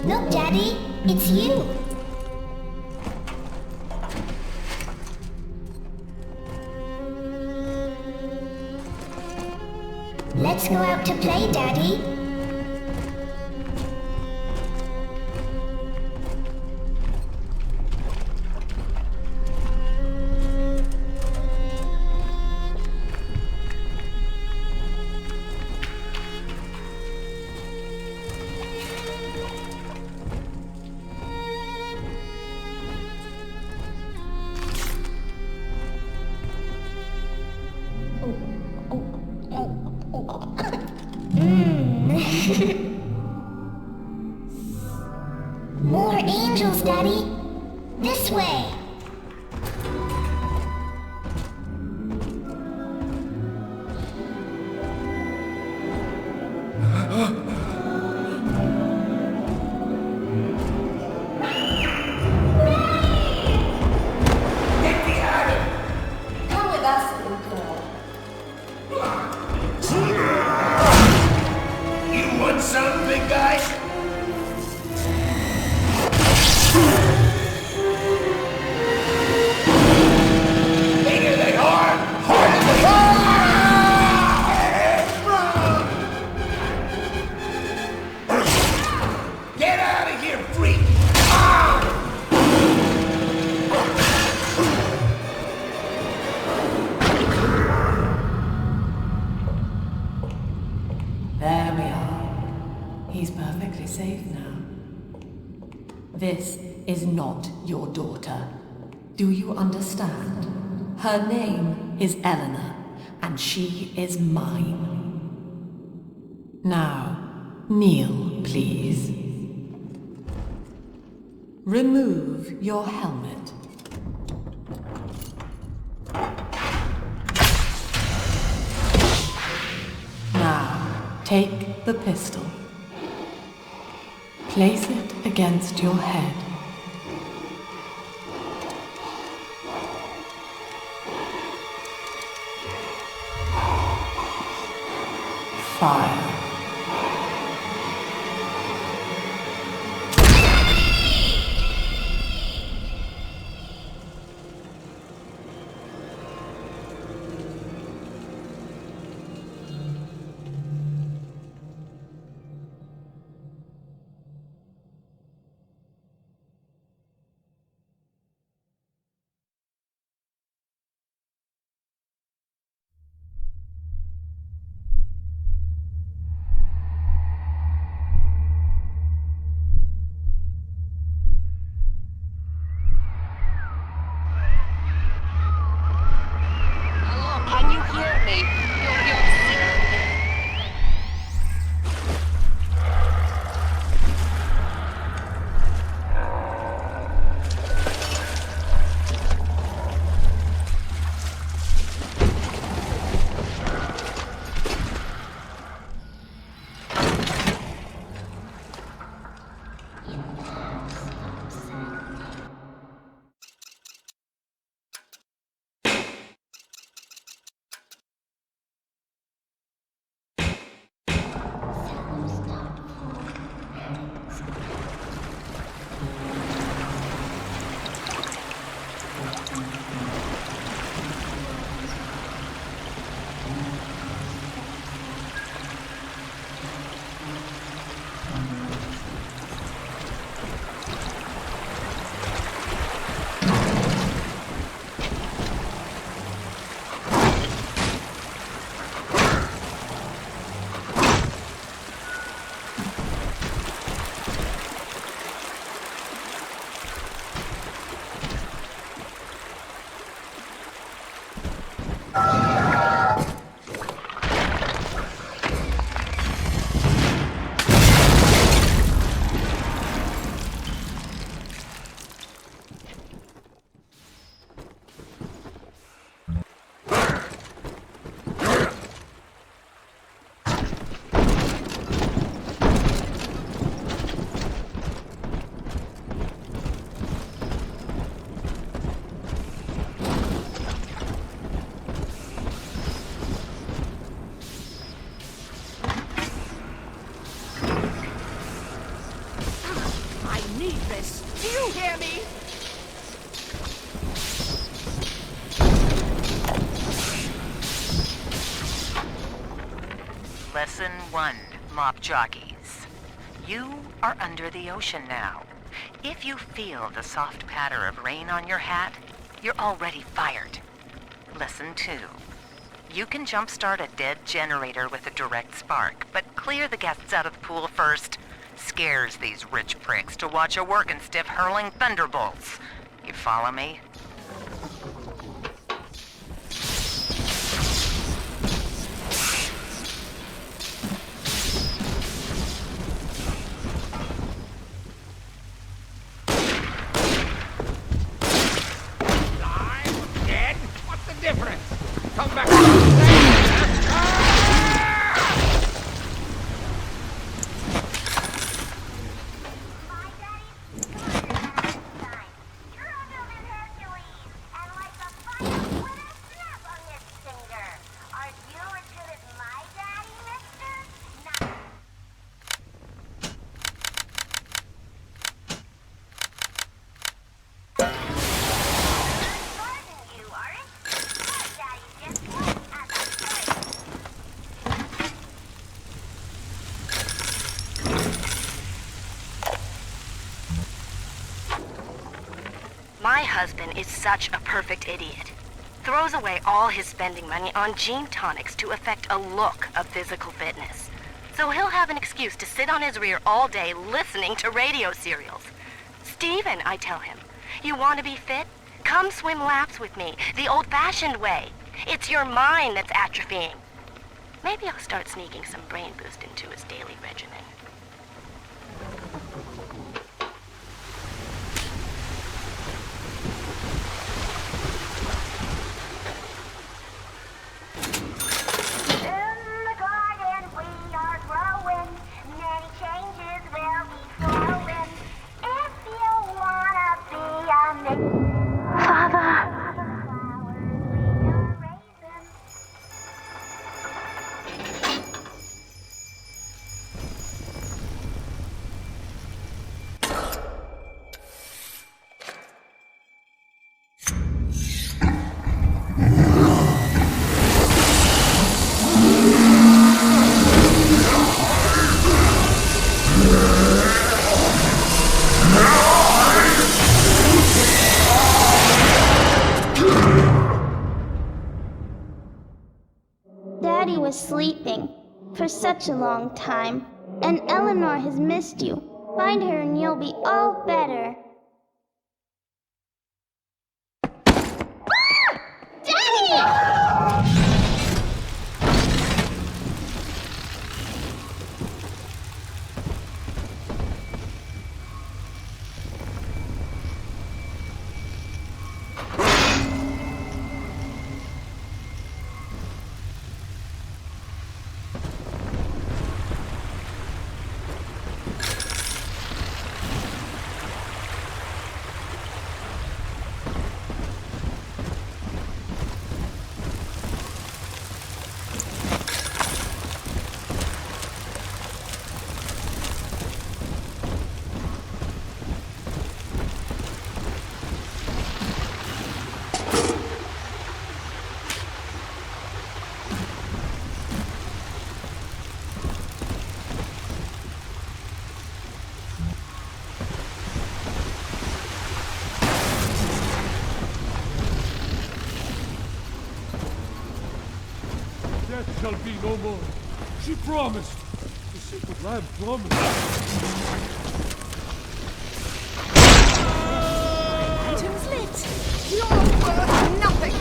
Look, Daddy, it's you. Let's go out to play, Daddy. More angels, Daddy. This way. Come with us, little girl. You want some, big guy? Bigger they are, harder they are! Get out of here, freak! There we are. He's perfectly safe now. This is not your daughter. Do you understand? Her name is Eleanor, and she is mine. Now, kneel, please. Remove your helmet. Now, take the pistol. Place it against your head. Fire. need this. Do you hear me? Lesson 1, mop jockeys. You are under the ocean now. If you feel the soft patter of rain on your hat, you're already fired. Lesson 2. You can jumpstart a dead generator with a direct spark, but clear the guests out of the pool first. Scares these rich pricks to watch a working stiff hurling thunderbolts. You follow me? Difference. Come back. My husband is such a perfect idiot. Throws away all his spending money on gene tonics to affect a look of physical fitness. So he'll have an excuse to sit on his rear all day listening to radio serials. Steven, I tell him, you want to be fit? Come swim laps with me, the old-fashioned way. It's your mind that's atrophying. Maybe I'll start sneaking some brain boost into his daily regimen. Daddy was sleeping for such a long time, and Eleanor has missed you. Find her and you'll be all better. Daddy! Death shall be no more. She promised. The secret lad promised. Items lit. You're worth nothing.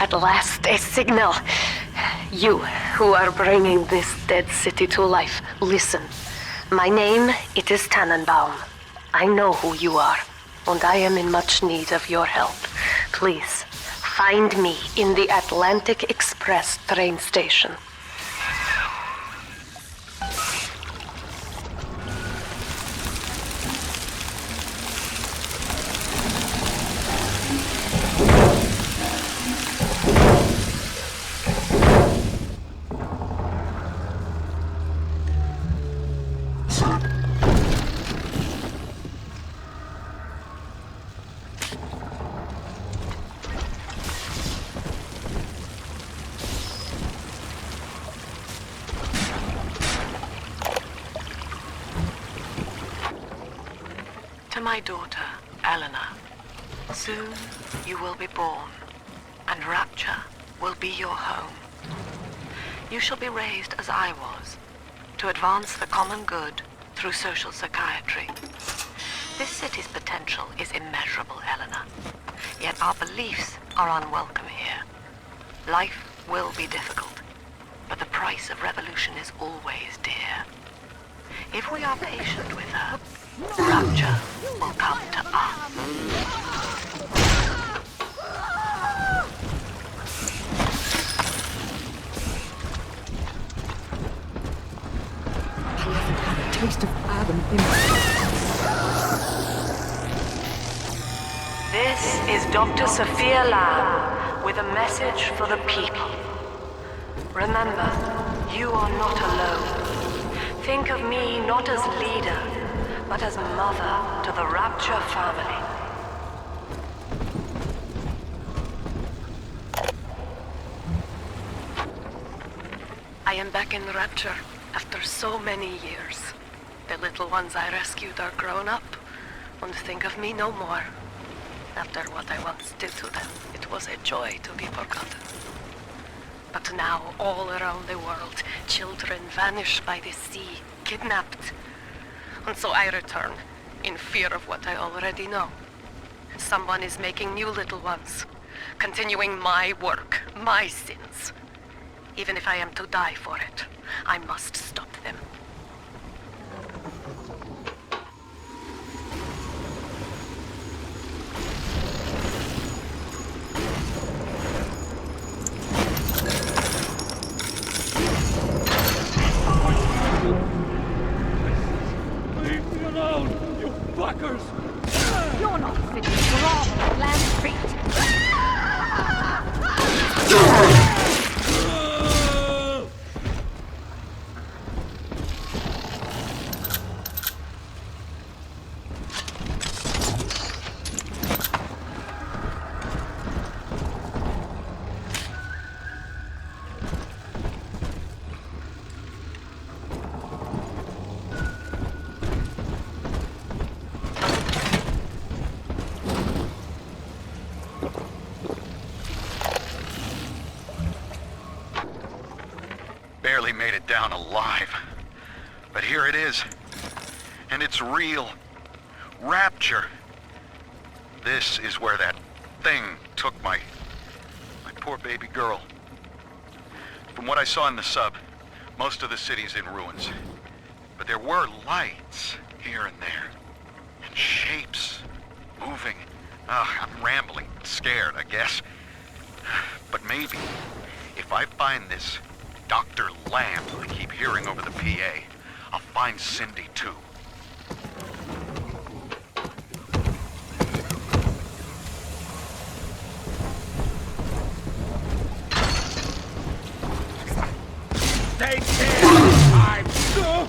At last, a signal. You, who are bringing this dead city to life, listen. My name, it is Tannenbaum. I know who you are, and I am in much need of your help. Please, find me in the Atlantic Express train station. To my daughter, Eleanor, soon you will be born, and Rapture will be your home. You shall be raised as I was, to advance the common good through social psychiatry. This city's potential is immeasurable, Eleanor, yet our beliefs are unwelcome here. Life will be difficult, but the price of revolution is always dear. If we are patient with her, Rapture will come to us. Taste of Adam in This is Dr. Sophia Lamb with a message for the people. Remember, you are not alone. Think of me not as leader, but as mother to the Rapture family. I am back in Rapture after so many years. The little ones I rescued are grown up and think of me no more. After what I once did to them, it was a joy to be forgotten. But now, all around the world, children vanish by the sea, kidnapped. And so I return, in fear of what I already know. Someone is making new little ones, continuing my work, my sins. Even if I am to die for it, I must stop them. Leave me alone, you fuckers! You're not fit for all the land feet. Barely made it down alive. But here it is. And it's real. Rapture. This is where that thing took my poor baby girl. From what I saw in the sub, most of the city's in ruins. But there were lights here and there. And shapes moving. I'm rambling, scared, I guess. But maybe, if I find this Dr. Lamb I keep hearing over the PA, I'll find Cindy too. Take care! I'm so...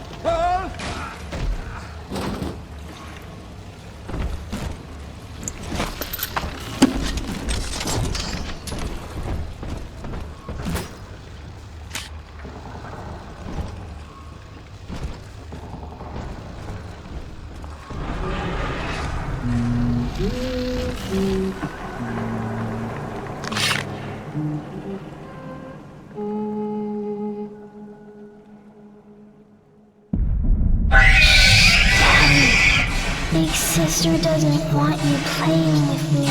Big sister doesn't want you playing with me.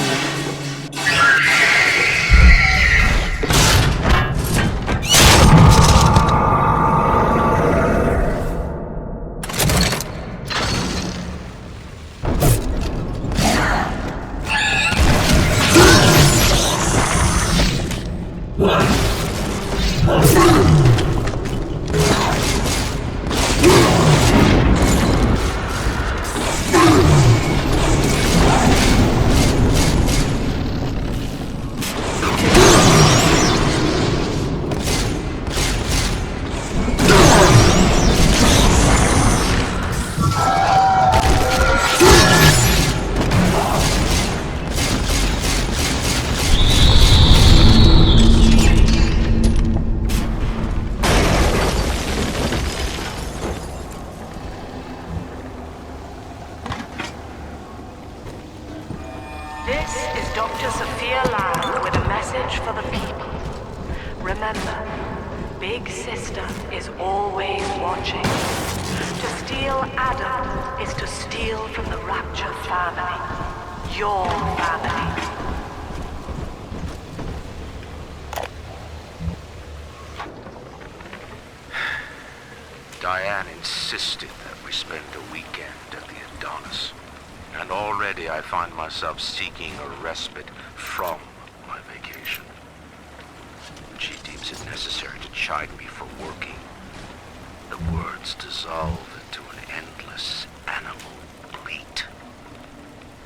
This is Dr. Sophia Lamb with a message for the people. Remember, Big Sister is always watching. To steal Adam is to steal from the Rapture family. Your family. Diane insisted that we spend a weekend at the Adonis. And already I find myself seeking a respite from my vacation. She deems it necessary to chide me for working. The words dissolve into an endless animal bleat.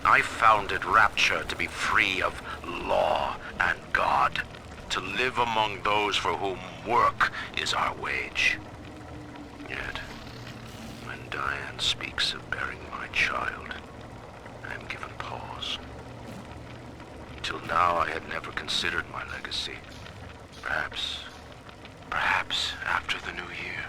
I founded Rapture to be free of law and God, to live among those for whom work is our wage. Yet, when Diane speaks of bearing my child, I am given pause. Until now, I had never considered my legacy. Perhaps after the new year.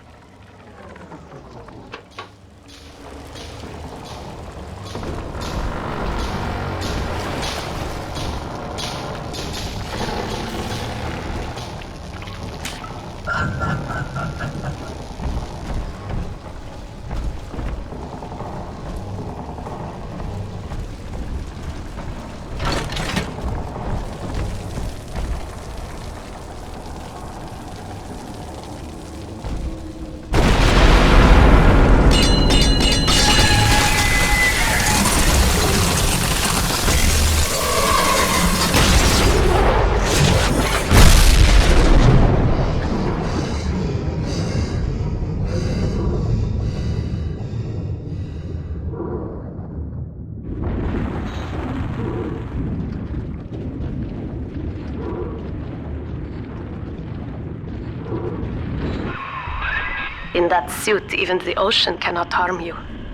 In that suit, even the ocean cannot harm you.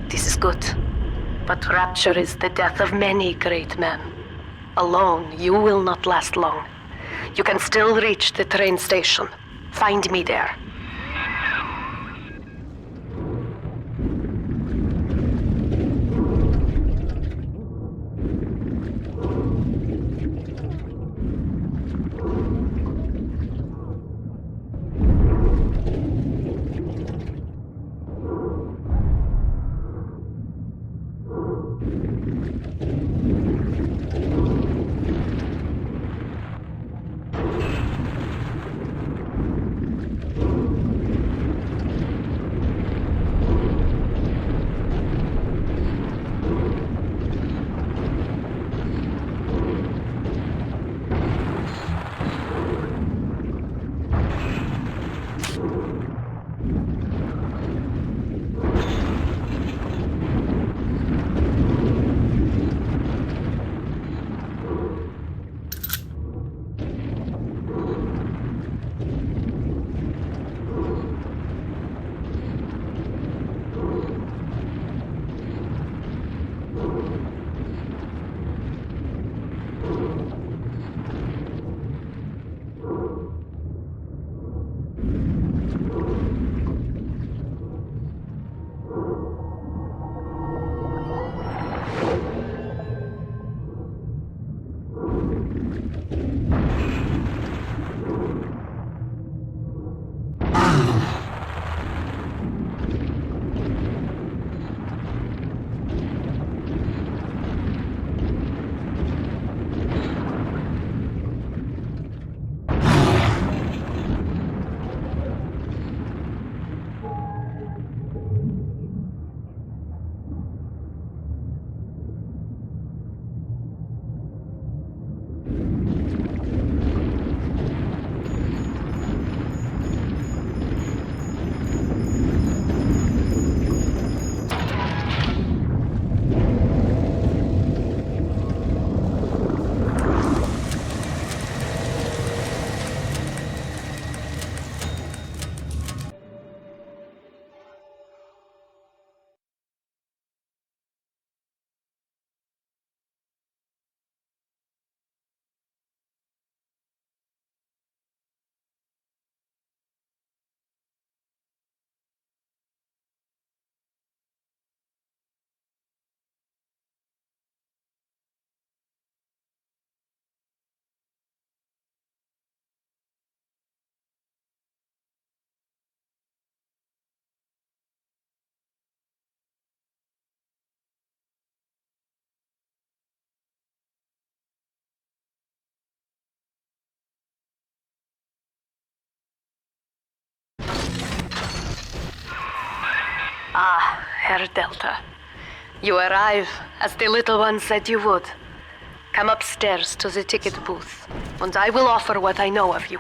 This is good. But Rapture is the death of many great men. Alone, you will not last long. You can still reach the train station. Find me there. Herr Delta. You arrive as the little one said you would. Come upstairs to the ticket booth, and I will offer what I know of you.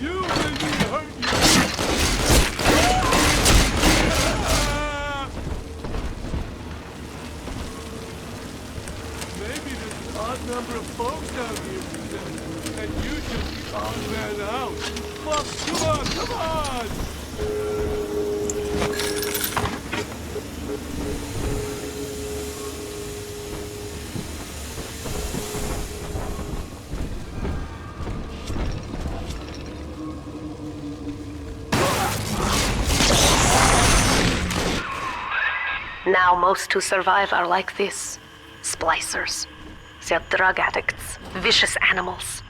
You made me hurt you! Maybe there's an odd number of folks out here today, and you just the odd man out. Well, come on, come on! Now most who survive are like this. Splicers. They're drug addicts. Vicious animals.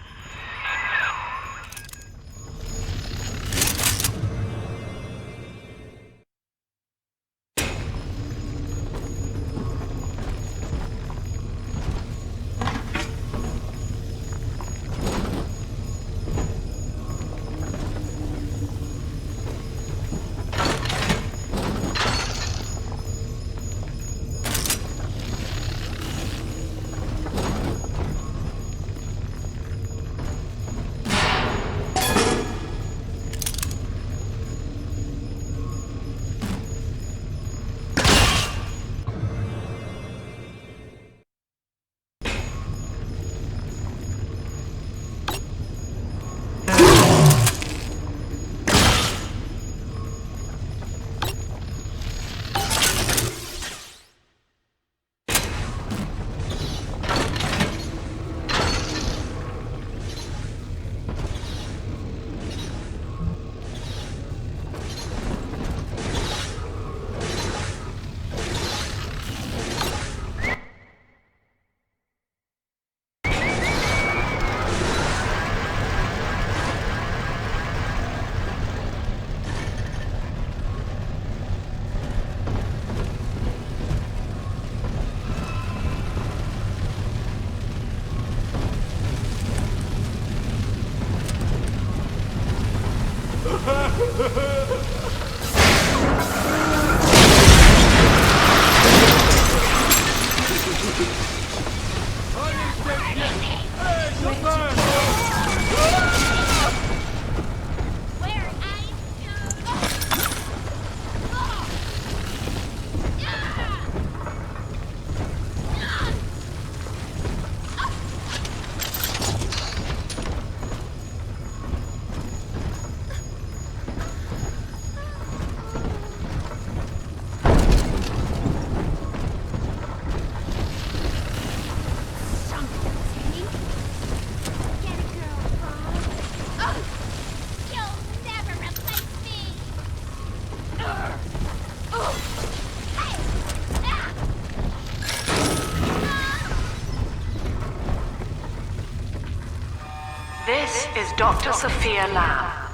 This is Dr. Sophia Lamb.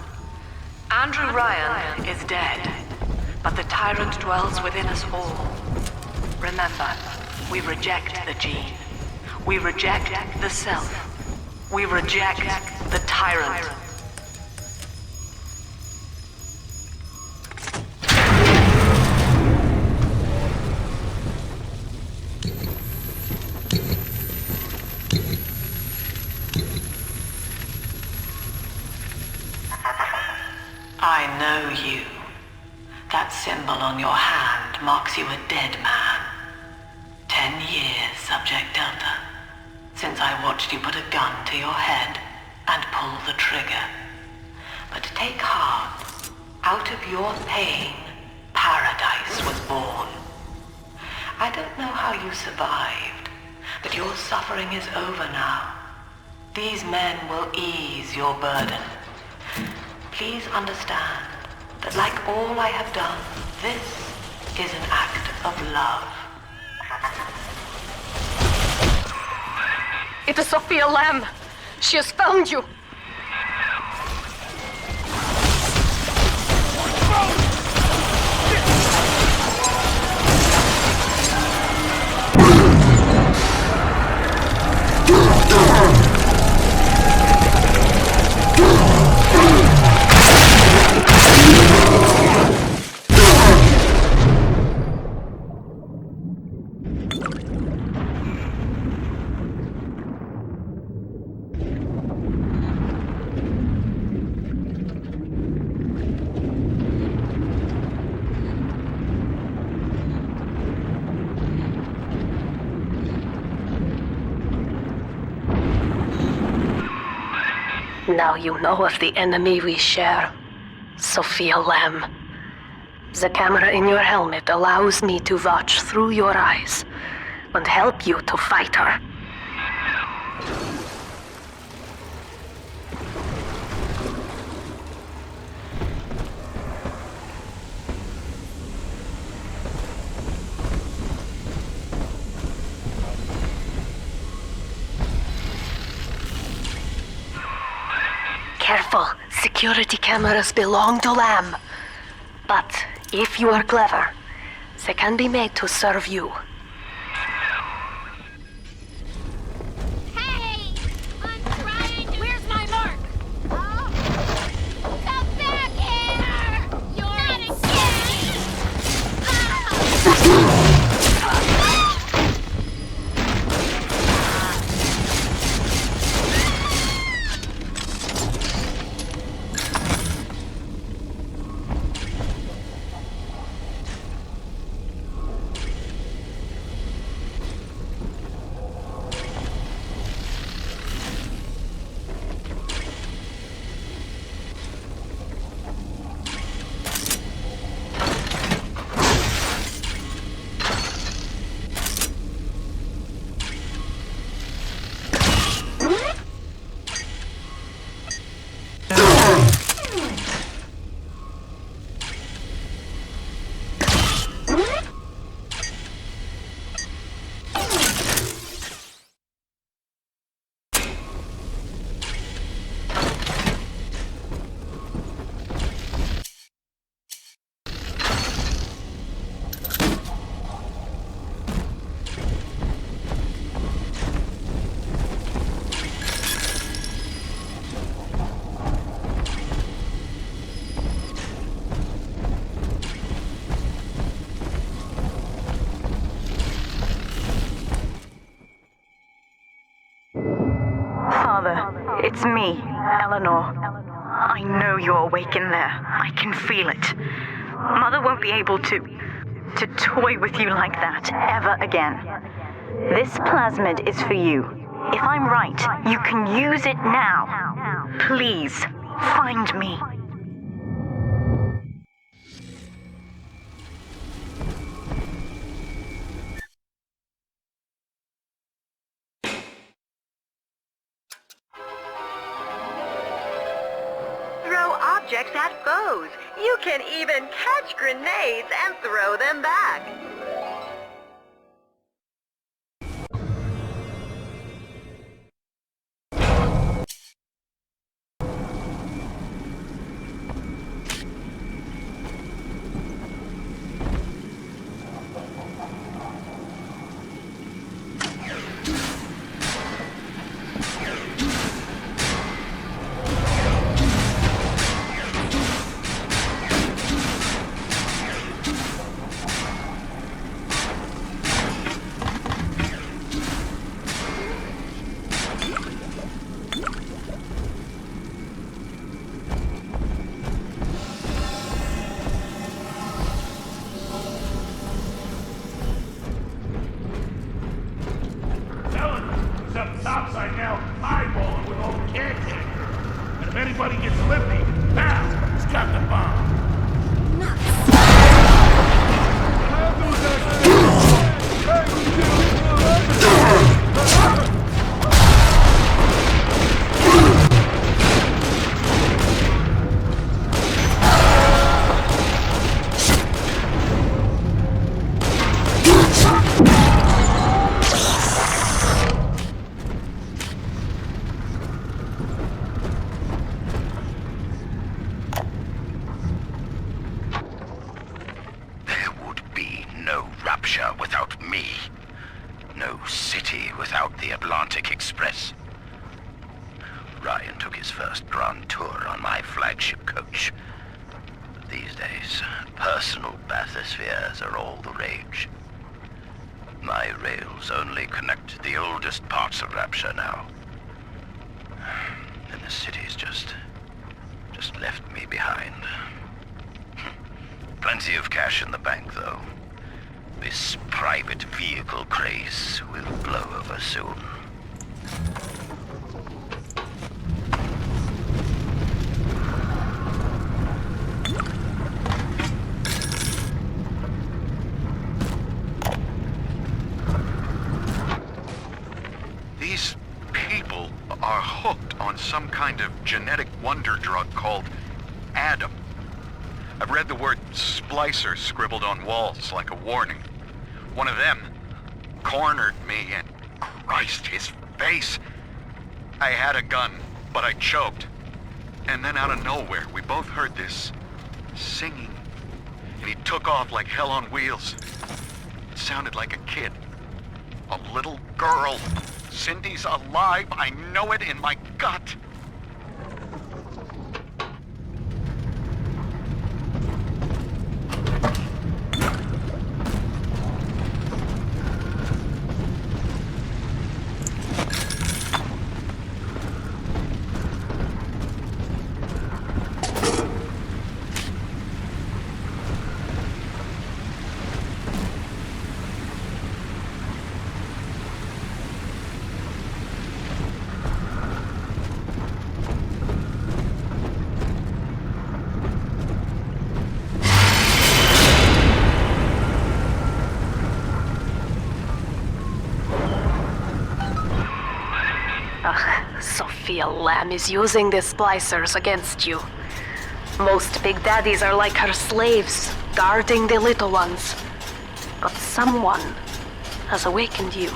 Andrew Ryan is dead, but the tyrant dwells within us all. Remember, we reject the gene. We reject the self. We reject the tyrant. I know you. That symbol on your hand marks you a dead man. 10 years, Subject Delta, since I watched you put a gun to your head and pull the trigger. But take heart. Out of your pain, paradise was born. I don't know how you survived, but your suffering is over now. These men will ease your burden. Please understand that like all I have done, this is an act of love. It is Sophia Lamb. She has found you. Now you know of the enemy we share, Sophia Lamb. The camera in your helmet allows me to watch through your eyes and help you to fight her. Careful, security cameras belong to Lamb. But if you are clever, they can be made to serve you. Hey! I'm trying to... Where's my mark? Come back here! You're not again! Father, it's me, Eleanor. I know you're awake in there. I can feel it. Mother won't be able to toy with you like that ever again. This plasmid is for you. If I'm right, you can use it now. Please, find me. Objects at foes. You can even catch grenades and throw them back. Topside now, eyeballing with all the cancer. And if anybody gets lippy, now he's got the bomb. Without me. No city without the Atlantic Express. Ryan took his first grand tour on my flagship coach. But these days, personal bathyspheres are all the rage. My rails only connect the oldest parts of Rapture now. And the city's just left me behind. Plenty of cash in the bank, though. This private vehicle craze will blow over soon. are hooked on some kind of genetic wonder drug called Adam. I've read the word splicer scribbled on walls like a warning. One of them cornered me and Christ, his face. I had a gun, but I choked. And then out of nowhere, we both heard this singing. And he took off like hell on wheels. It sounded like a kid. A little girl. Cindy's alive. I know it in my gut. Sophia Lamb is using the splicers against you. Most big daddies are like her slaves, guarding the little ones. But someone has awakened you.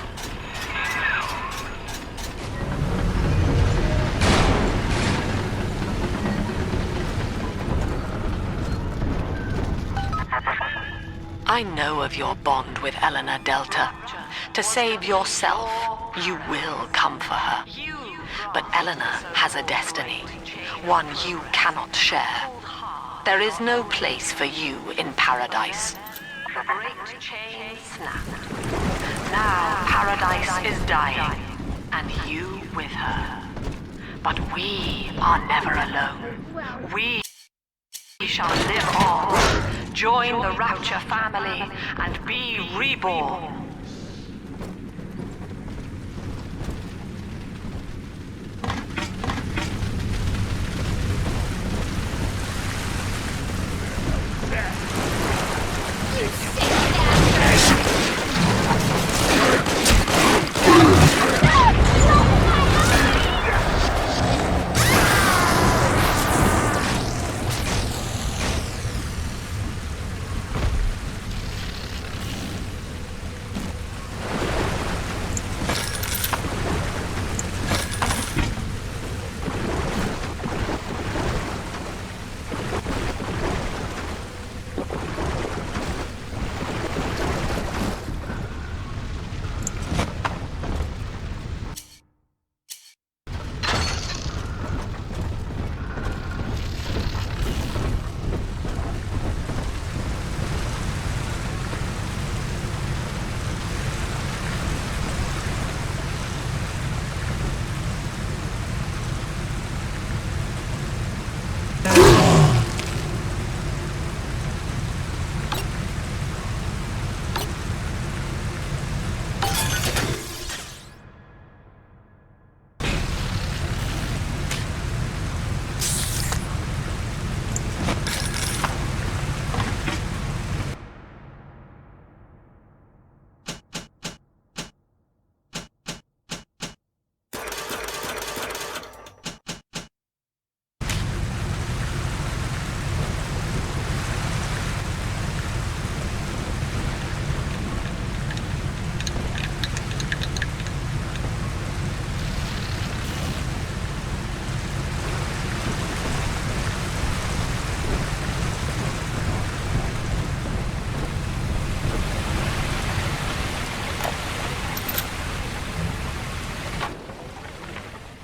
I know of your bond with Eleanor Delta. To save yourself, you will come for her. But Eleanor has a destiny, one you cannot share. There is no place for you in paradise. The great chain snapped. Now paradise is dying, and you with her. But we are never alone. We shall live on, join the Rapture family, and be reborn.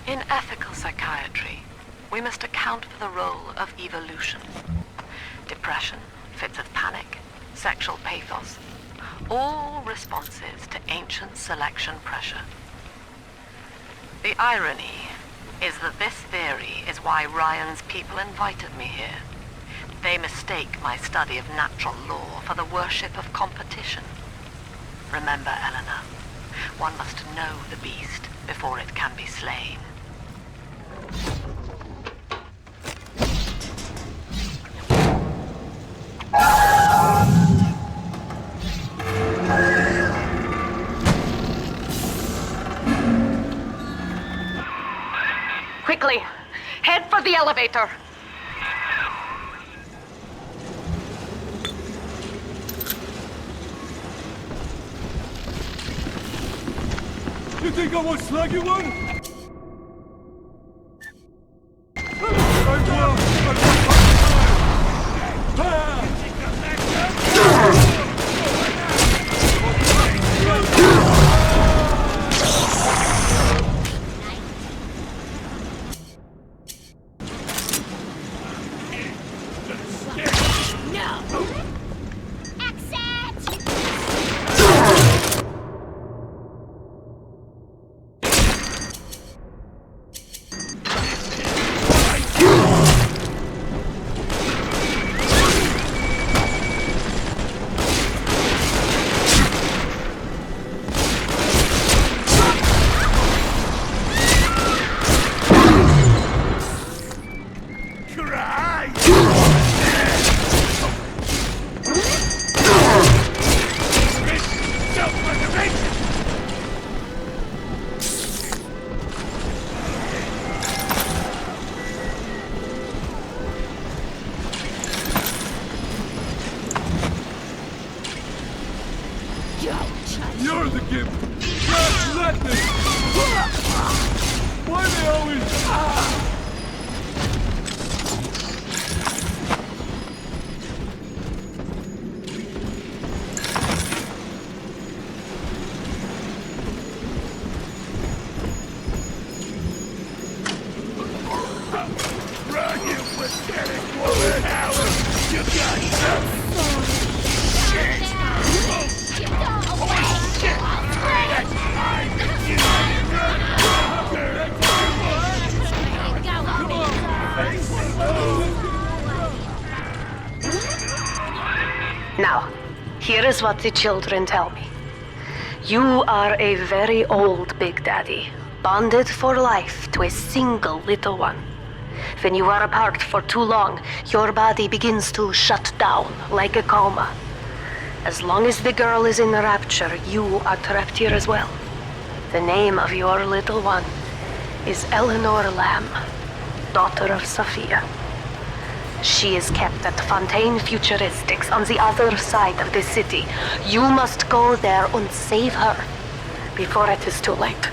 In ethical psychiatry, we must account for the role of evolution. Depression, fits of panic, sexual pathos, all responses to ancient selection pressure. The irony is that this theory is why Ryan's people invited me here. They mistake my study of natural law for the worship of competition. Remember, Eleanor, one must know the beast before it can be slain. quickly. Head for the elevator. You think I won't slug you one? You're the gift! Just let me! Why they always... Run, you pathetic woman! Howard! You got some shit! Holy shit! That's mine! You Now, here is what the children tell me. You are a very old Big Daddy, bonded for life to a single little one. When you are apart for too long, your body begins to shut down like a coma. As long as the girl is in rapture, you are trapped here as well. The name of your little one is Eleanor Lamb, daughter of Sophia. She is kept at Fontaine Futuristics on the other side of the city. You must go there and save her before it is too late.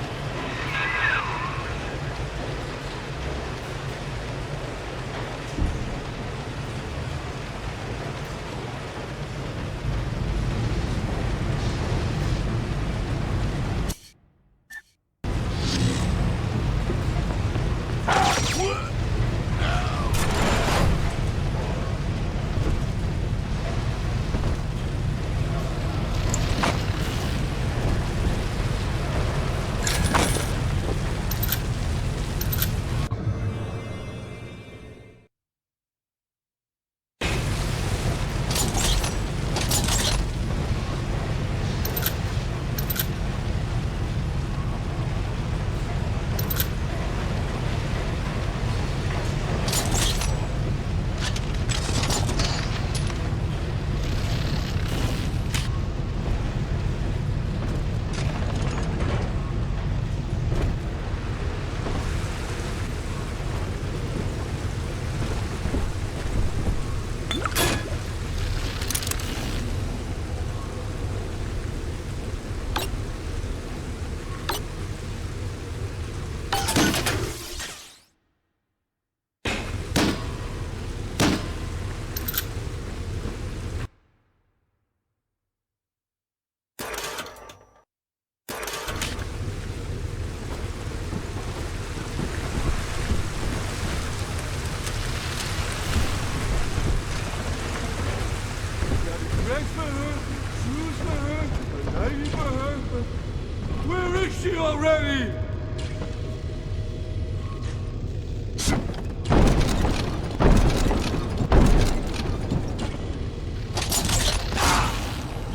Where is she already?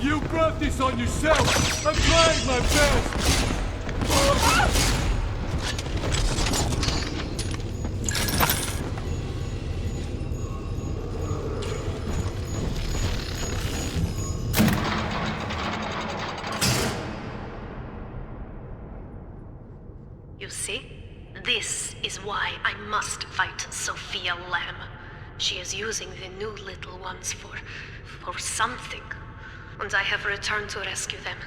You brought this on yourself. I'm trying my best. You see? This is why I must fight Sophia Lamb. She is using the new little ones for something. And I have returned to rescue them.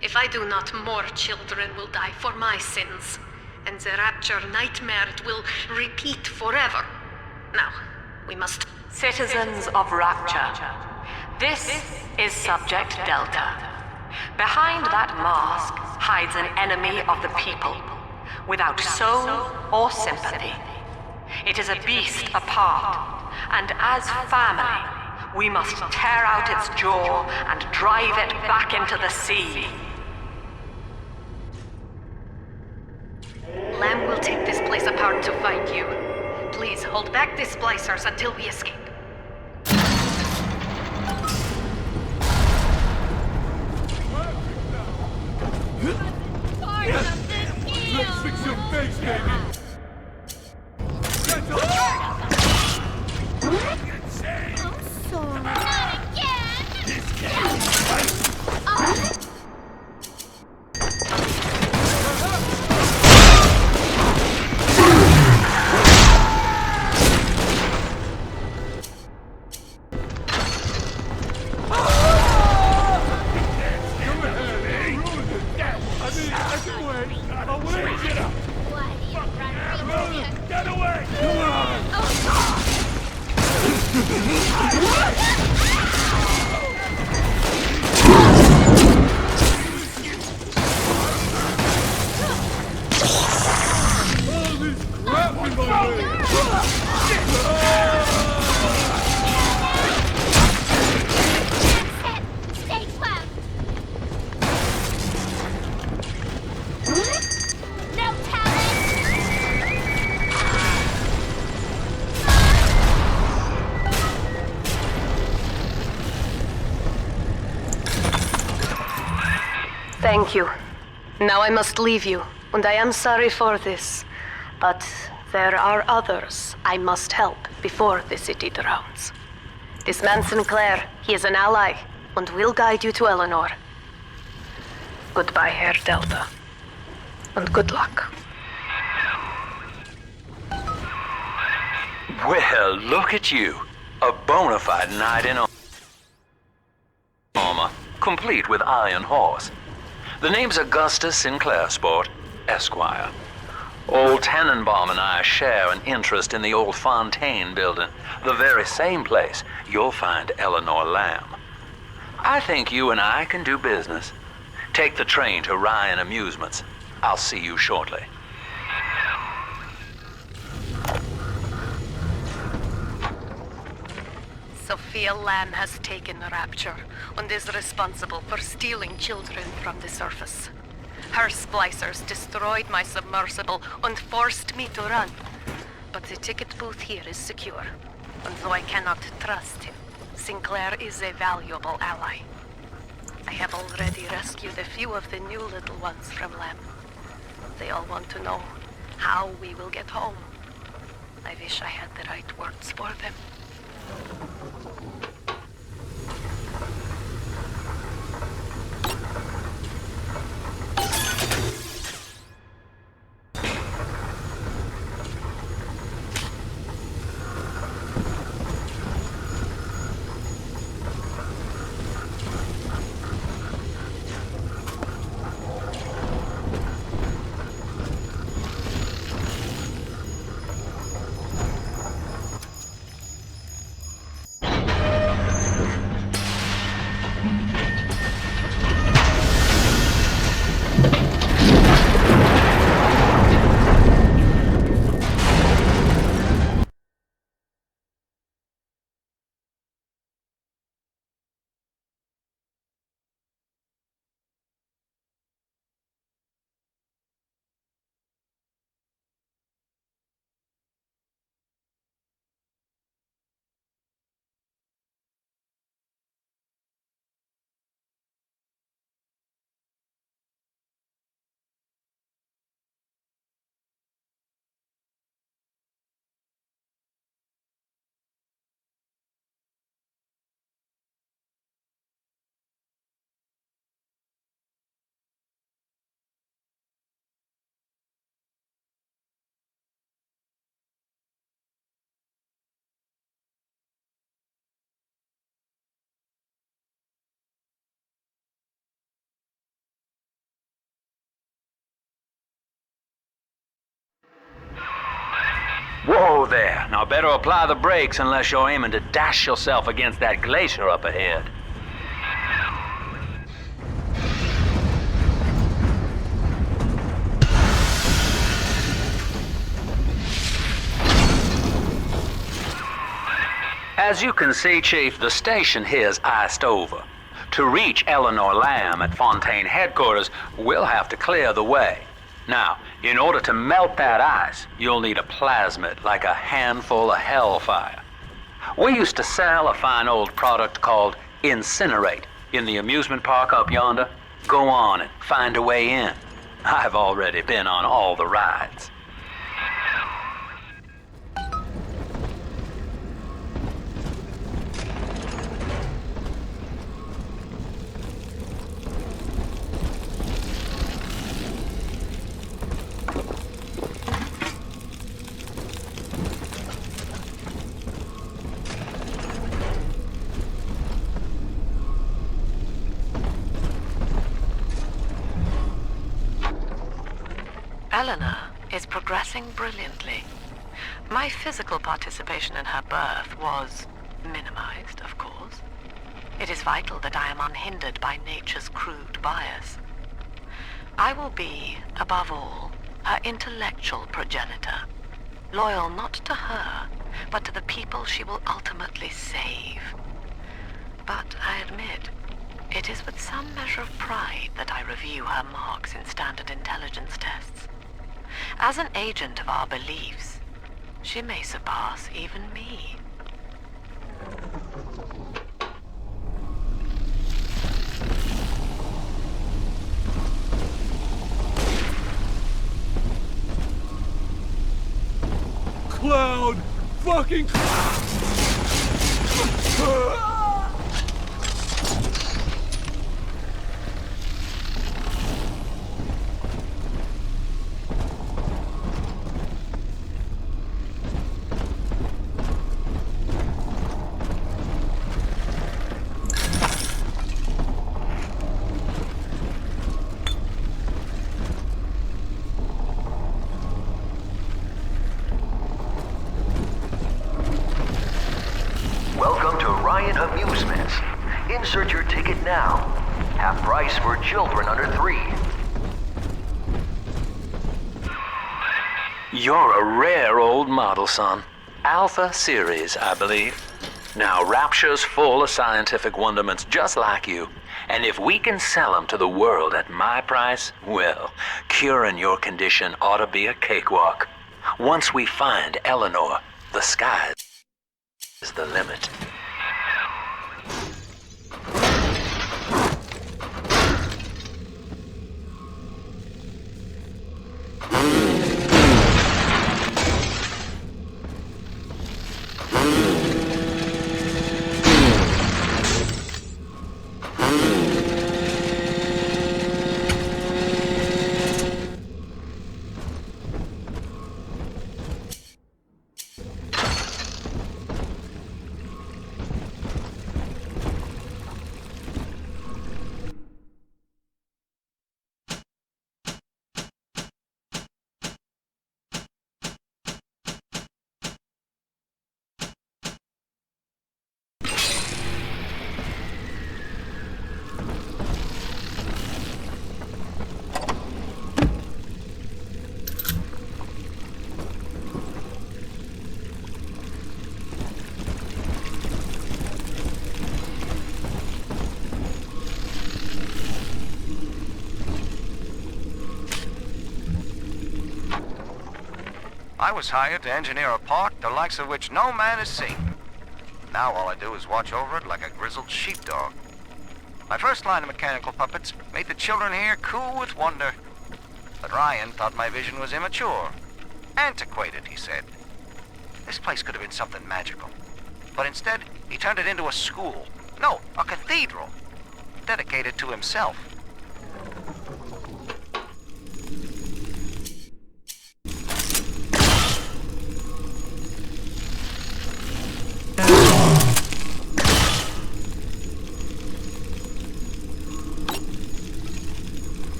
If I do not, more children will die for my sins. And the Rapture nightmare will repeat forever. Now, we must... Citizens of Rapture, this is Subject Delta. Behind that mask hides an enemy of the people, without soul or sympathy. It is a beast apart, and as family, we must tear out its jaw and drive it back into the sea. Lamb will take this place apart to find you. Please hold back the splicers until we escape. Let's fix your face, baby! I'm sorry. Not again! This Get away! Come on! All this crap in my way! Stay close. No talent. Thank you. Now I must leave you, and I am sorry for this. But there are others I must help before the city drowns. This man Sinclair, he is an ally, and will guide you to Eleanor. Goodbye, Herr Delta. And good luck. Well, look at you. A bona fide knight in armor, complete with iron horse. The name's Augustus Sinclair, Sport, Esquire. Old Tannenbaum and I share an interest in the old Fontaine building, the very same place you'll find Eleanor Lamb. I think you and I can do business. Take the train to Ryan Amusements. I'll see you shortly. Sophia Lamb has taken Rapture and is responsible for stealing children from the surface. Her splicers destroyed my submersible and forced me to run. But the ticket booth here is secure, and though I cannot trust him, Sinclair is a valuable ally. I have already rescued a few of the new little ones from Lamb. They all want to know how we will get home. I wish I had the right words for them. Whoa there. Now better apply the brakes unless you're aiming to dash yourself against that glacier up ahead. As you can see, Chief, the station here's iced over. To reach Eleanor Lamb at Fontaine headquarters, we'll have to clear the way. Now, in order to melt that ice, you'll need a plasmid, like a handful of hellfire. We used to sell a fine old product called Incinerate in the amusement park up yonder. Go on and find a way in. I've already been on all the rides. Eleanor is progressing brilliantly. My physical participation in her birth was minimized, of course. It is vital that I am unhindered by nature's crude bias. I will be, above all, her intellectual progenitor, loyal not to her, but to the people she will ultimately save. But I admit, it is with some measure of pride that I review her marks in standard intelligence tests. As an agent of our beliefs, she may surpass even me. Cloud! Fucking cloud! Welcome to Ryan Amusements. Insert your ticket now. Half price for children under 3. You're a rare old model, son. Alpha series, I believe. Now, Rapture's full of scientific wonderments just like you. And if we can sell them to the world at my price, well, curing your condition ought to be a cakewalk. Once we find Eleanor, the sky is the limit. I was hired to engineer a park the likes of which no man has seen. Now all I do is watch over it like a grizzled sheepdog. My first line of mechanical puppets made the children here cool with wonder. But Ryan thought my vision was immature. Antiquated, he said. This place could have been something magical. But instead, he turned it into a school. No, a cathedral. Dedicated to himself.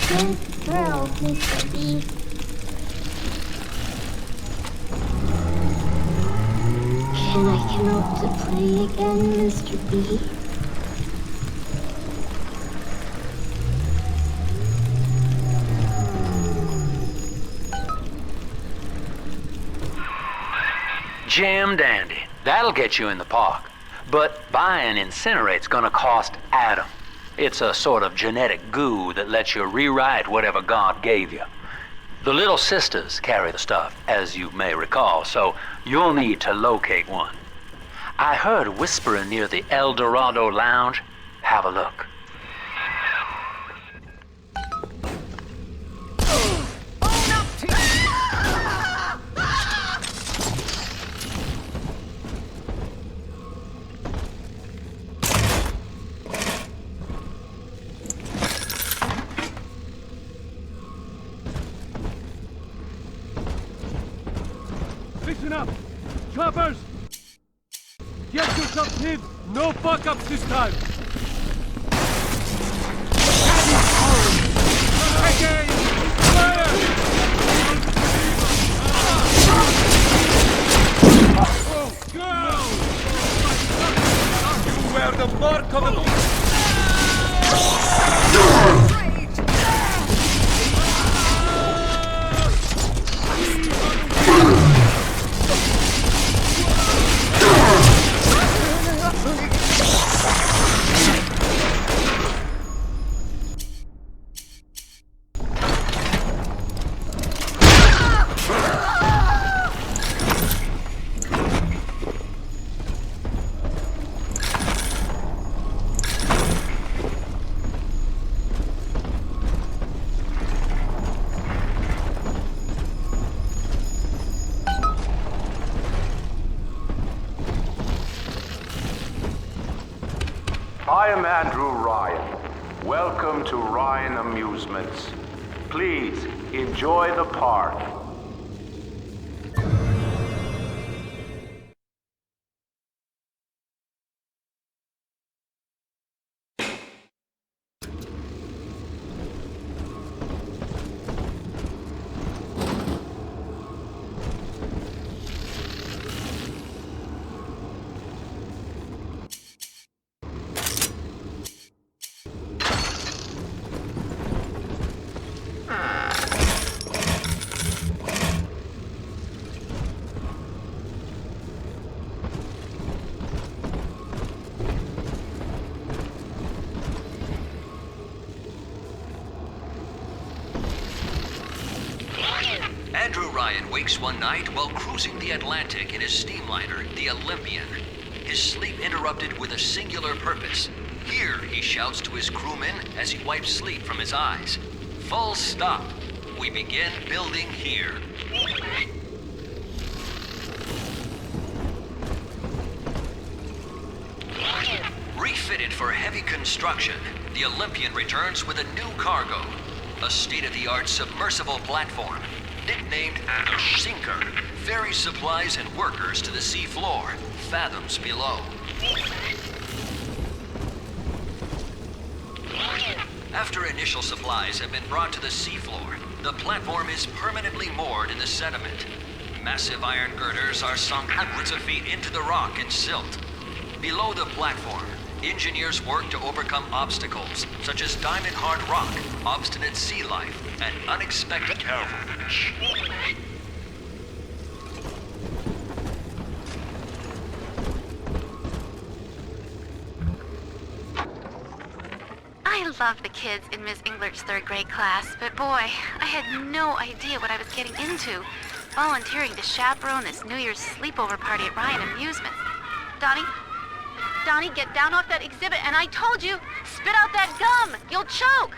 Good girl, Mr. B. Can I come out to play again, Mr. B? Jam dandy. That'll get you in the park. But buying Incinerate's gonna cost Adam. It's a sort of genetic goo that lets you rewrite whatever God gave you. The little sisters carry the stuff, as you may recall, so you'll need to locate one. I heard whispering near the El Dorado Lounge. Have a look. Listen up! Choppers! Get yourself hid! No fuck-ups this time! Again! Fire! Oh, go! You wear the mark of the beast! I am Andrew Ryan. Welcome to Ryan Amusements. Please, enjoy the park. Andrew Ryan wakes one night while cruising the Atlantic in his steamliner, the Olympian. His sleep interrupted with a singular purpose. Here, he shouts to his crewmen as he wipes sleep from his eyes. Full stop. We begin building here. Refitted for heavy construction, the Olympian returns with a new cargo. A state-of-the-art submersible platform, nicknamed the Sinker, ferries supplies and workers to the sea floor, fathoms below. After initial supplies have been brought to the seafloor, the platform is permanently moored in the sediment. Massive iron girders are sunk hundreds of feet into the rock and silt. Below the platform, engineers work to overcome obstacles such as diamond-hard rock, obstinate sea life, and unexpected terror. I love the kids in Miss Englert's third grade class, but boy, I had no idea what I was getting into. Volunteering to chaperone this New Year's sleepover party at Ryan Amusements. Donnie, get down off that exhibit, and I told you, spit out that gum! You'll choke!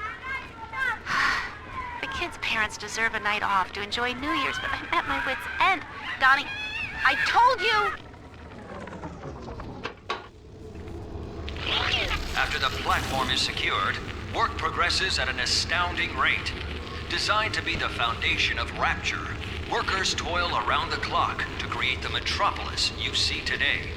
The kids' parents deserve a night off to enjoy New Year's, but I'm at my wit's end. Donnie, I told you! After the platform is secured, work progresses at an astounding rate. Designed to be the foundation of Rapture, workers toil around the clock to create the metropolis you see today.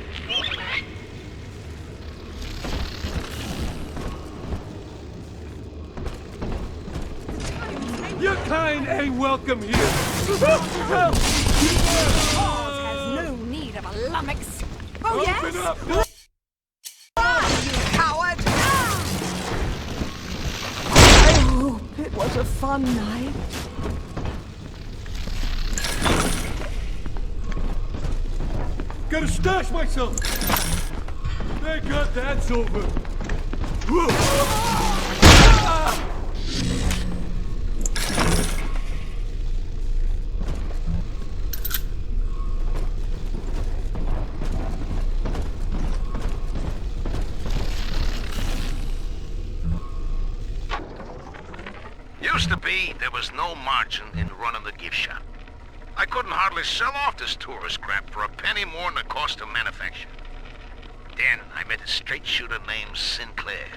Your kind ain't welcome here. Help! Ours has no need of a lummox. Oh, yes? Open up! You coward! I hope it was a fun night. Gotta stash myself! Thank God that's over. Used to be, there was no margin in running the gift shop. I couldn't hardly sell off this tourist crap for a penny more than the cost of manufacture. Then I met a straight shooter named Sinclair,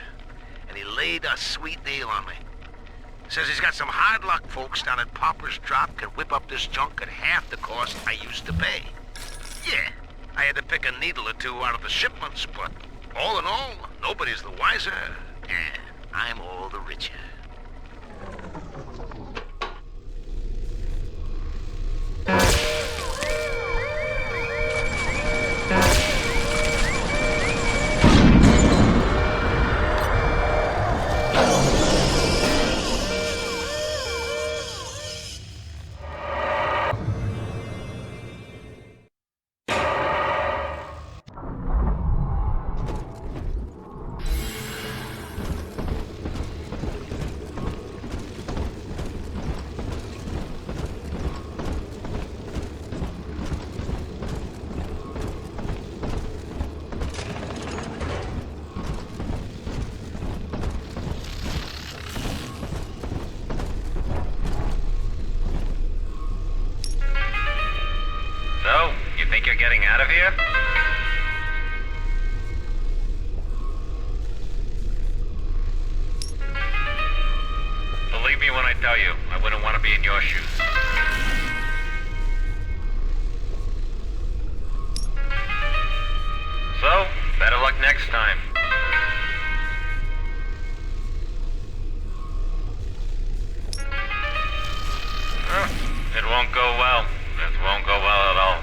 and he laid a sweet deal on me. Says he's got some hard luck folks down at Popper's Drop can whip up this junk at half the cost I used to pay. Yeah, I had to pick a needle or two out of the shipments, but all in all, nobody's the wiser, and I'm all the richer. Think you're getting out of here? Believe me when I tell you, I wouldn't want to be in your shoes. So, better luck next time. It won't go well. It won't go well at all.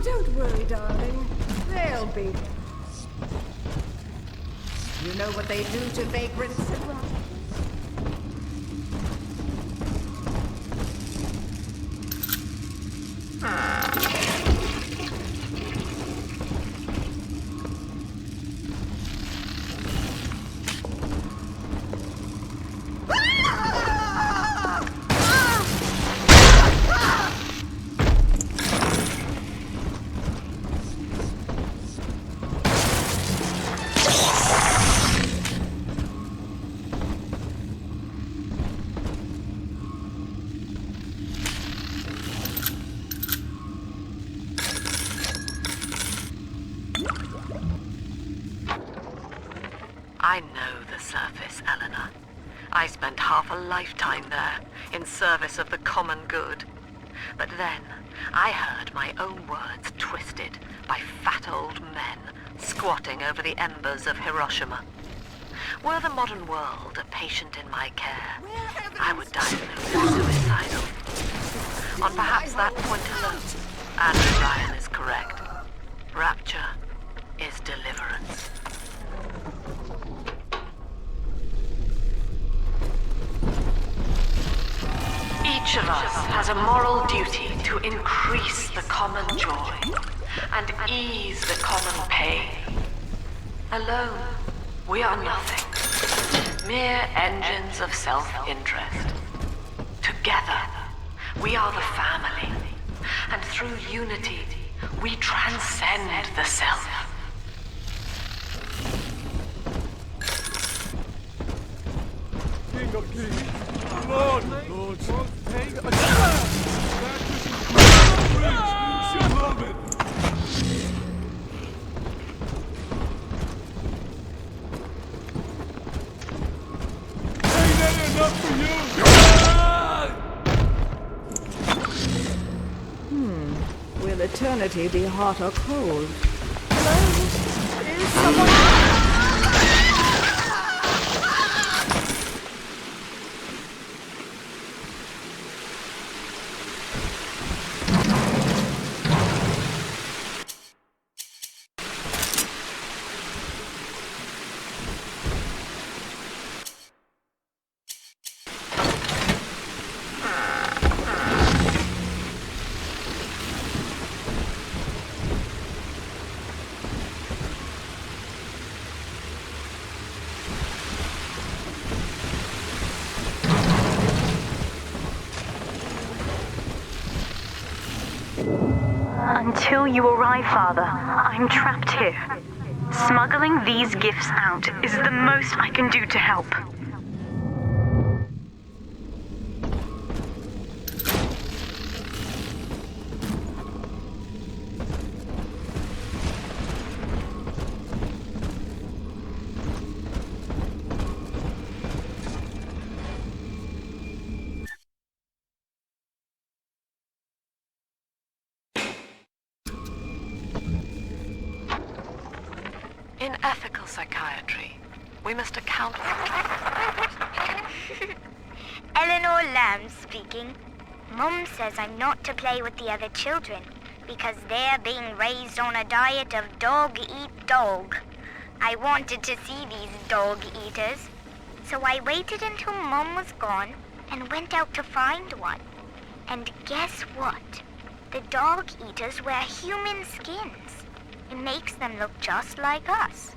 Don't worry, darling. They'll be there. You know what they do to vagrants and robbers? I know the surface, Eleanor. I spent half a lifetime there, in service of the common good. But then, I heard my own words twisted by fat old men squatting over the embers of Hiroshima. Were the modern world a patient in my care, I would diagnose them suicidal. On perhaps that point alone, Andrew Ryan is correct. Rapture is deliverance. Each of us has a moral duty to increase the common joy and ease the common pain. Alone, we are nothing, mere engines of self-interest. Together, we are the family, and through unity, we transcend the self. Lord, hang on. Should love it. Ain't that enough for you? Will eternity be hot or cold? Hello? Is someone... Until you arrive, Father, I'm trapped here. Smuggling these gifts out is the most I can do to help. In ethical psychiatry, we must account for... Eleanor Lamb speaking. Mum says I'm not to play with the other children because they're being raised on a diet of dog-eat-dog. I wanted to see these dog-eaters, so I waited until Mum was gone and went out to find one. And guess what? The dog-eaters wear human skins. It makes them look just like us.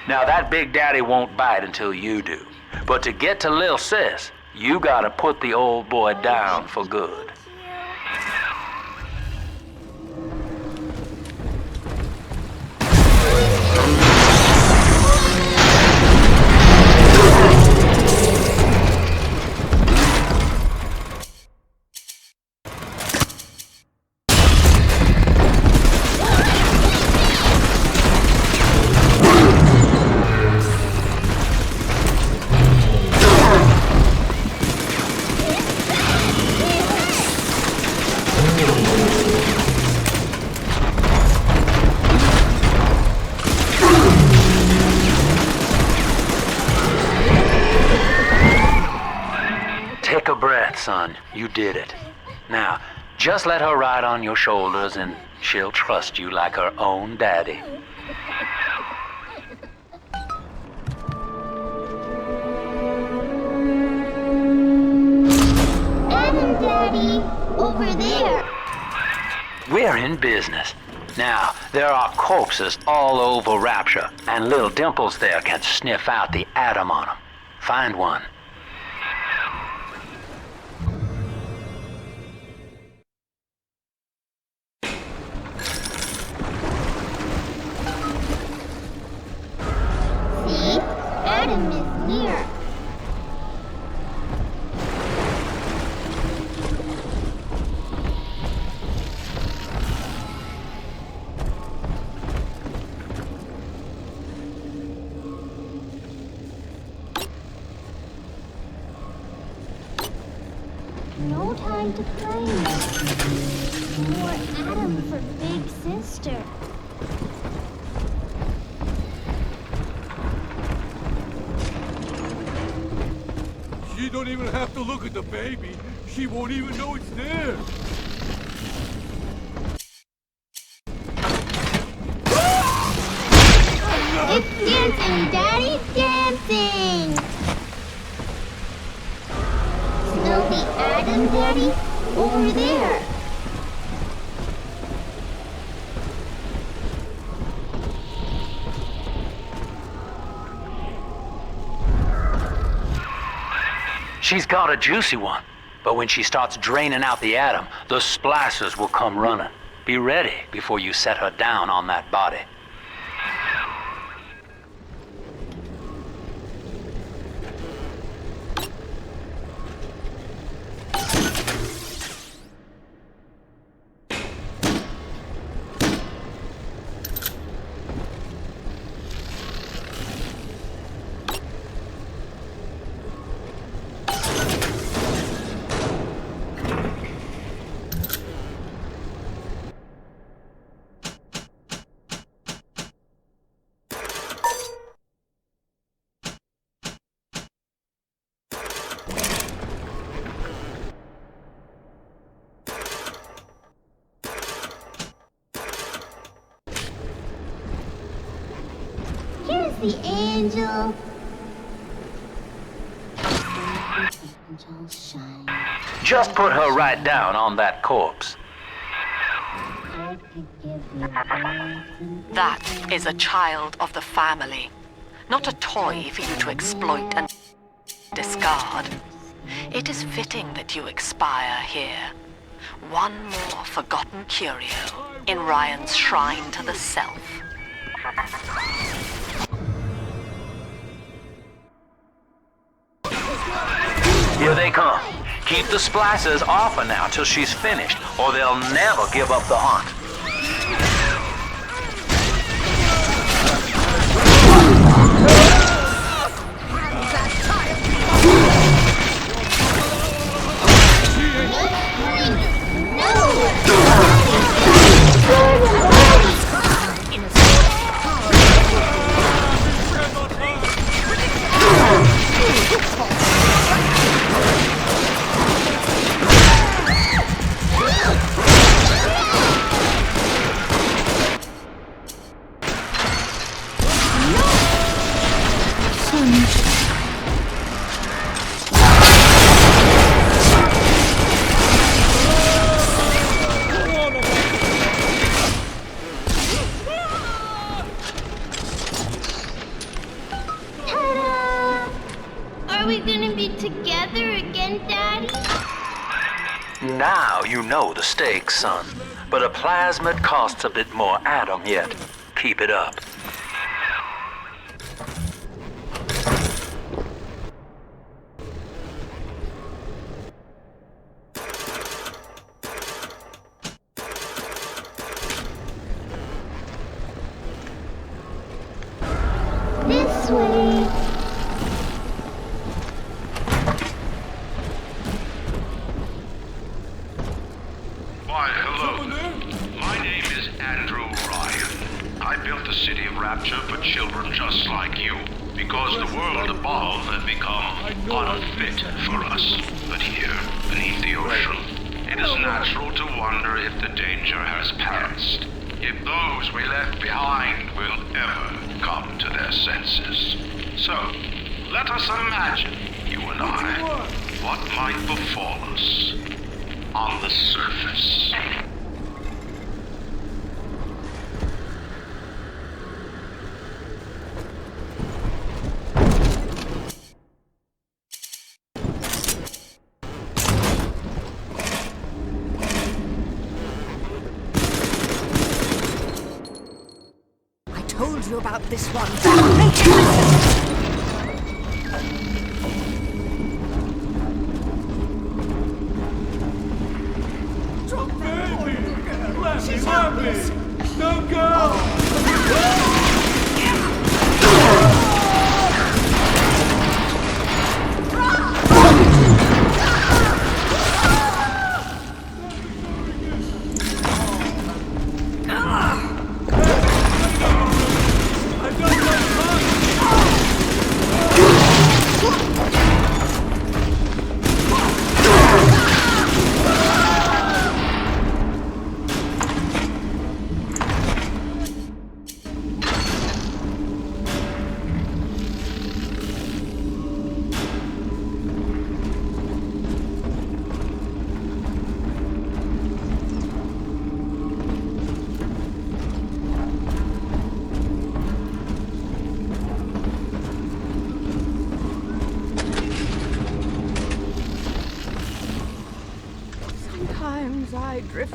Now that Big Daddy won't bite until you do. But to get to Lil Sis, you gotta put the old boy down for good. Take a breath, son. You did it. Now, just let her ride on your shoulders and she'll trust you like her own daddy. Adam, Daddy! Over there! We're in business. Now, there are corpses all over Rapture, and little Dimples there can sniff out the atom on them. Find one. See? Adam is near. no time to play. More Adam for Big Sister. She don't even have to look at the baby. She won't even know it's there. It's dancing, Daddy, dancing! Smell the Adam, Daddy? Over there. She's got a juicy one, but when she starts draining out the Adam, the splicers will come running. Be ready before you set her down on that body. Here's the angel. Just put her right down on that corpse. That is a child of the family, not a toy for you to exploit and discard. It is fitting that you expire here. One more forgotten curio in Ryan's shrine to the self. Here they come. Keep the splicers off her now till she's finished, or they'll never give up the hunt. Are we gonna be together again, Daddy? Now you know the stakes, son. But a plasmid costs a bit more Adam yet. Keep it up. This way. Why, hello there. My name is Andrew Ryan. I built the city of Rapture for children just like you, because the world above had become unfit for us. But here, beneath the ocean, it is natural to wonder if the danger has passed. If those we left behind will ever come to their senses. So, let us imagine, you and I, what might befall us on the surface. I told you about this one. Make it listen. Don't go!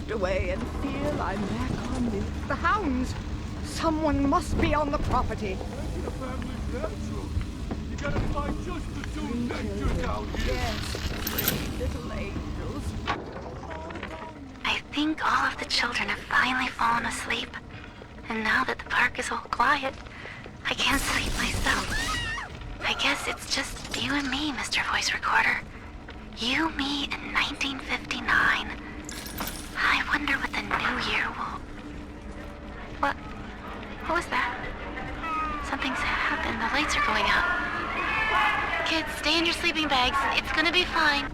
drift away and feel I'm back on the hounds. Someone must be on the property. Making a family's natural. You gotta find just the two natures out here. Yes, 3 little angels. I think all of the children have finally fallen asleep. And now that the park is all quiet, I can't sleep myself. I guess it's just you and me, Mr. Voice Recorder. You, me, in 1959. I wonder what the new year will... What was that? Something's happened. The lights are going out. Kids, stay in your sleeping bags. It's gonna be fine.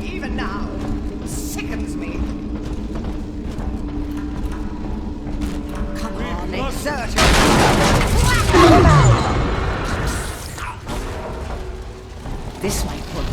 Even now, it sickens me. Come on, exert yourself. This might work.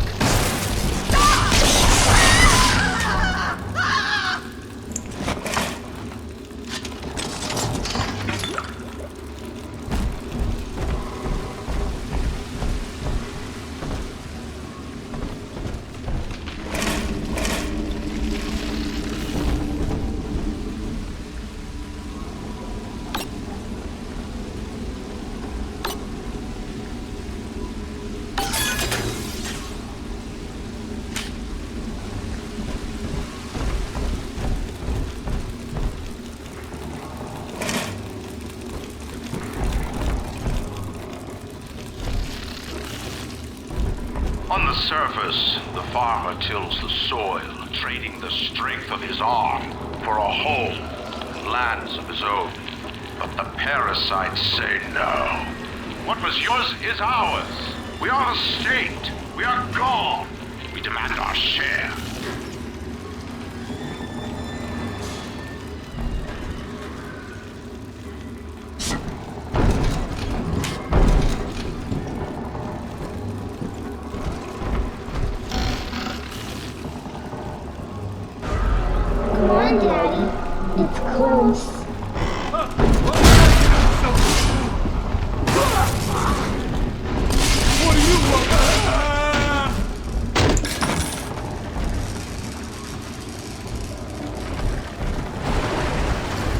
On the surface, the farmer tills the soil, trading the strength of his arm for a home and lands of his own. But the parasites say no. What was yours is ours. We are the state. We are gone. We demand our share. Come on, Daddy. It's close. What do you want?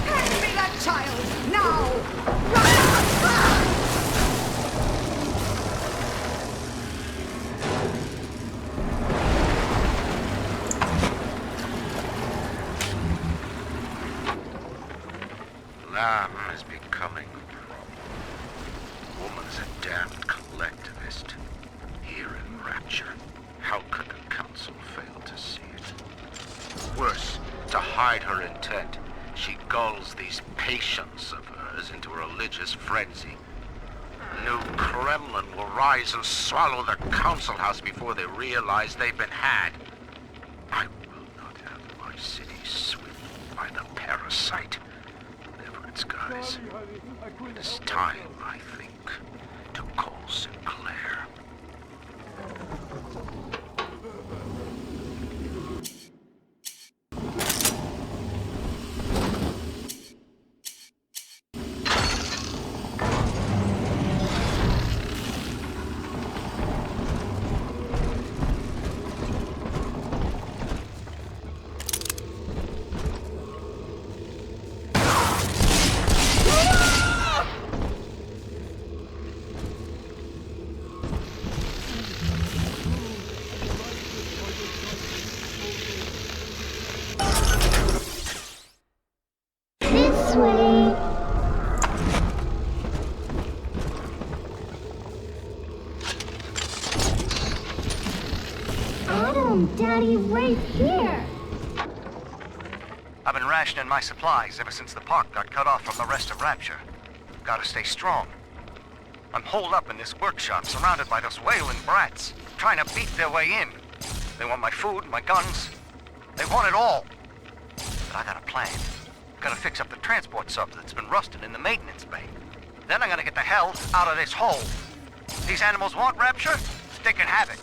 Hand me that child, now! Lamb is becoming a problem. Woman's a damned collectivist. Here in Rapture, how could the Council fail to see it? Worse, to hide her intent, she gulls these patients of hers into a religious frenzy. New Kremlin will rise and swallow the Council House before they realize they've been had. I will not have my city swindled by the parasite. Its guys. It is time, I think, to call Sinclair. This way. Adam, Daddy, right here. I've been rationing my supplies ever since the park got cut off from the rest of Rapture. Gotta stay strong. I'm holed up in this workshop, surrounded by those whaling brats, trying to beat their way in. They want my food, my guns. They want it all. But I got a plan. Gotta fix up the transport sub that's been rusting in the maintenance bay. Then I'm gonna get the hell out of this hole. These animals want Rapture? They can have it.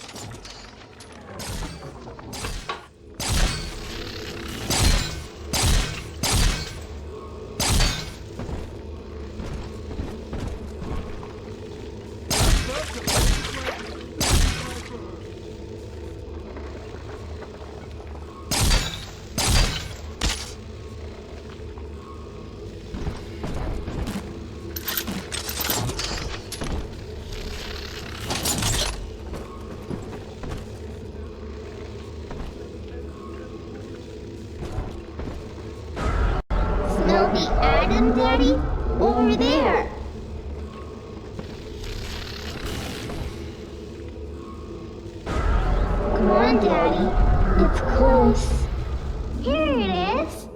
garden, Daddy? Over there. Come on, Daddy. It's close. Here it is.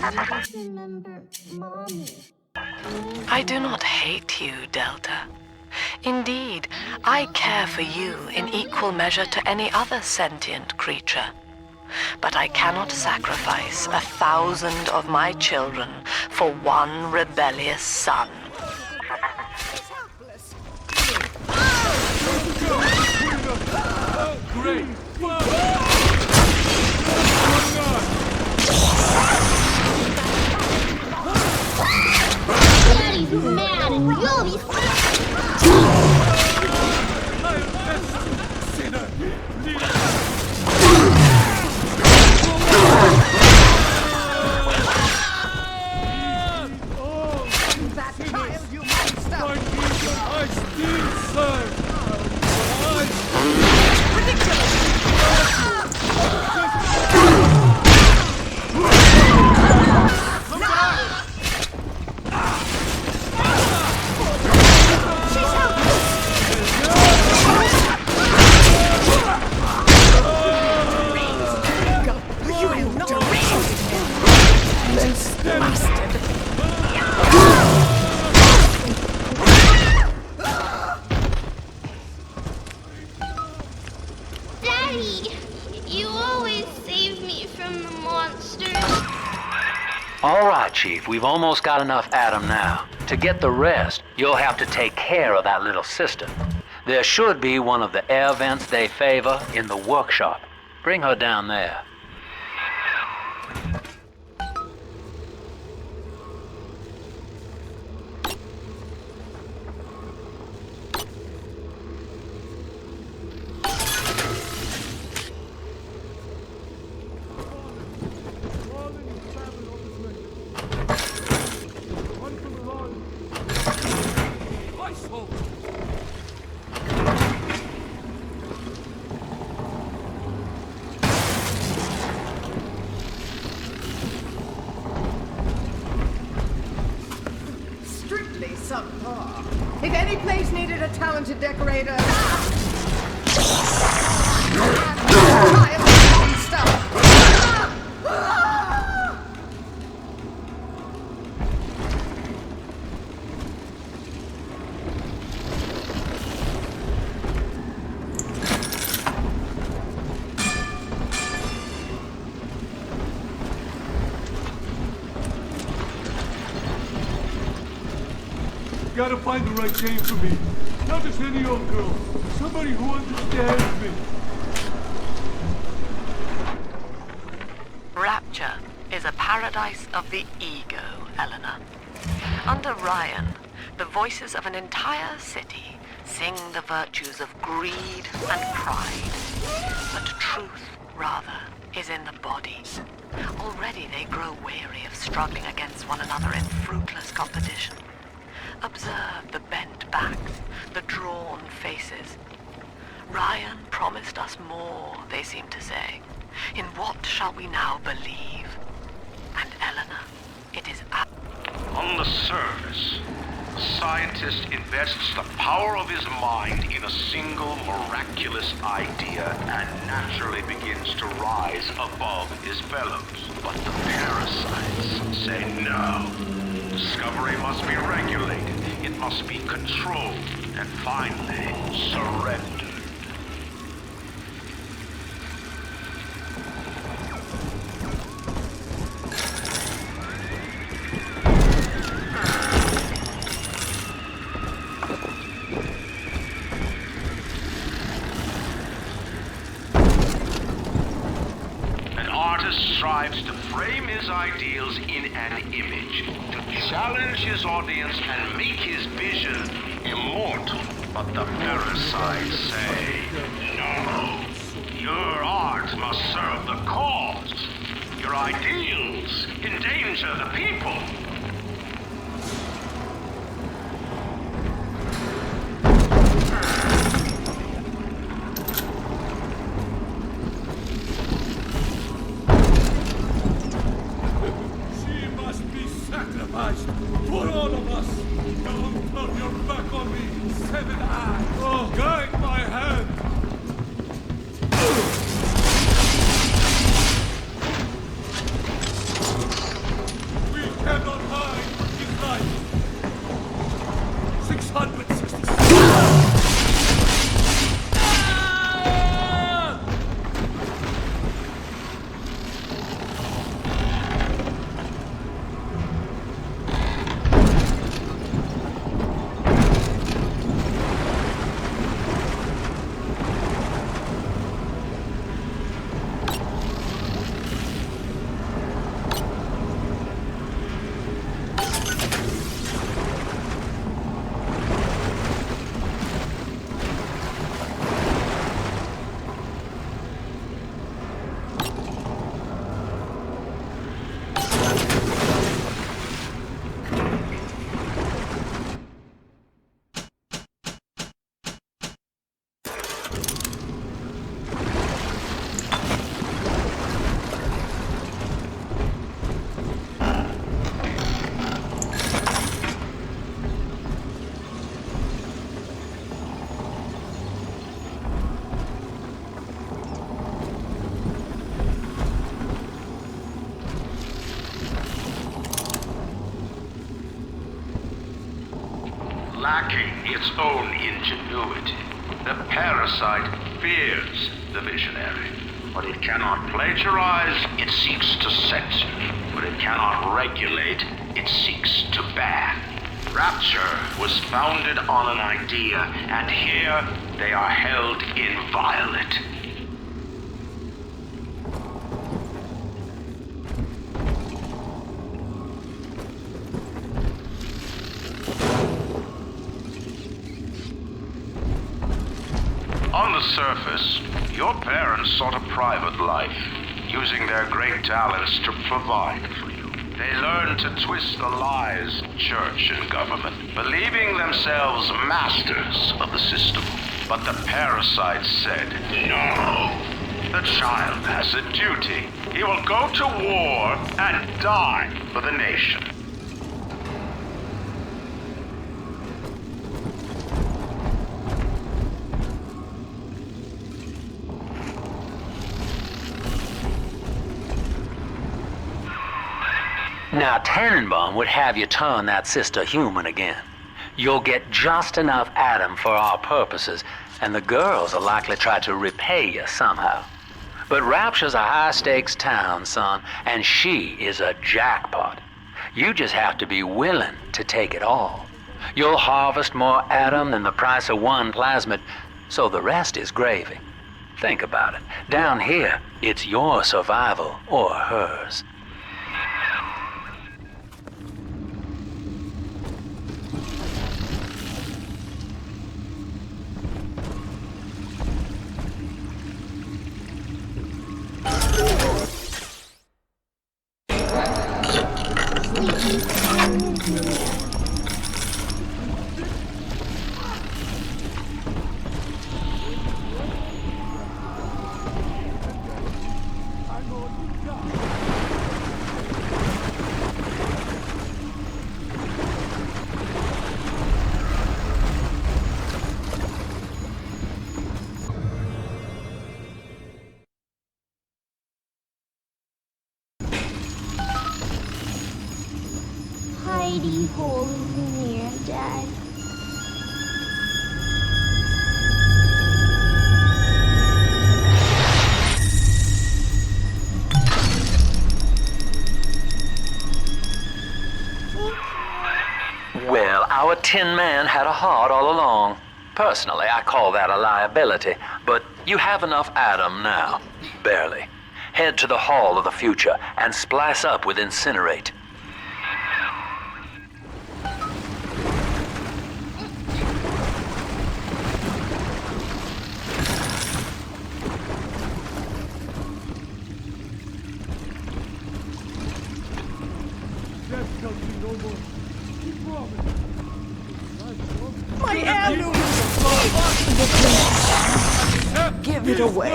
I just remember Mommy. I do not hate you, Delta. Indeed, I care for you in equal measure to any other sentient creature. But I cannot sacrifice 1,000 of my children for one rebellious son. Great! Daddy's mad and you'll be That child, you monster! I still serve! Daddy, you always save me from the monsters. All right, Chief, we've almost got enough Adam now. To get the rest, you'll have to take care of that little sister. There should be one of the air vents they favor in the workshop. Bring her down there. Strictly subpar. If any place needed a talented decorator... Gotta find the right game for me. Not just any old girl. Somebody who understands me. Rapture is a paradise of the ego, Eleanor. Under Ryan, the voices of an entire city sing the virtues of greed and pride. But truth, rather, is in the body. Already they grow weary of struggling against one another in fruitless competition. Observe the bent backs, the drawn faces. Ryan promised us more, they seem to say. In what shall we now believe? And Eleanor, it is On the surface, the scientist invests the power of his mind in a single miraculous idea and naturally begins to rise above his fellows. But the parasites say no. Discovery must be regulated, it must be controlled, and finally, surrendered. An artist strives to frame his ideals in an image, to challenge his audience and make his vision immortal. But the parasites say, no, your art must serve the cause. Your ideals endanger the people. lacking its own ingenuity. The parasite fears the visionary. What it cannot plagiarize, it seeks to censor. What it cannot regulate, it seeks to ban. Rapture was founded on an idea, and here they are held inviolate. On the surface, your parents sought a private life, using their great talents to provide for you. They learned to twist the lies of church and government, believing themselves masters of the system. But the parasite said, no. The child has a duty. He will go to war and die for the nation. Now, Tannenbaum would have you turn that sister human again. You'll get just enough Adam for our purposes, and the girls will likely try to repay you somehow. But Rapture's a high-stakes town, son, and she is a jackpot. You just have to be willing to take it all. You'll harvest more Adam than the price of one plasmid, so the rest is gravy. Think about it. Down here, it's your survival or hers. Hidey hole in here, Dad. Well, our Tin Man had a heart all along. Personally, I call that a liability, but you have enough Adam now. Barely. Head to the Hall of the Future and splice up with Incinerate. My heirloom! Give it away!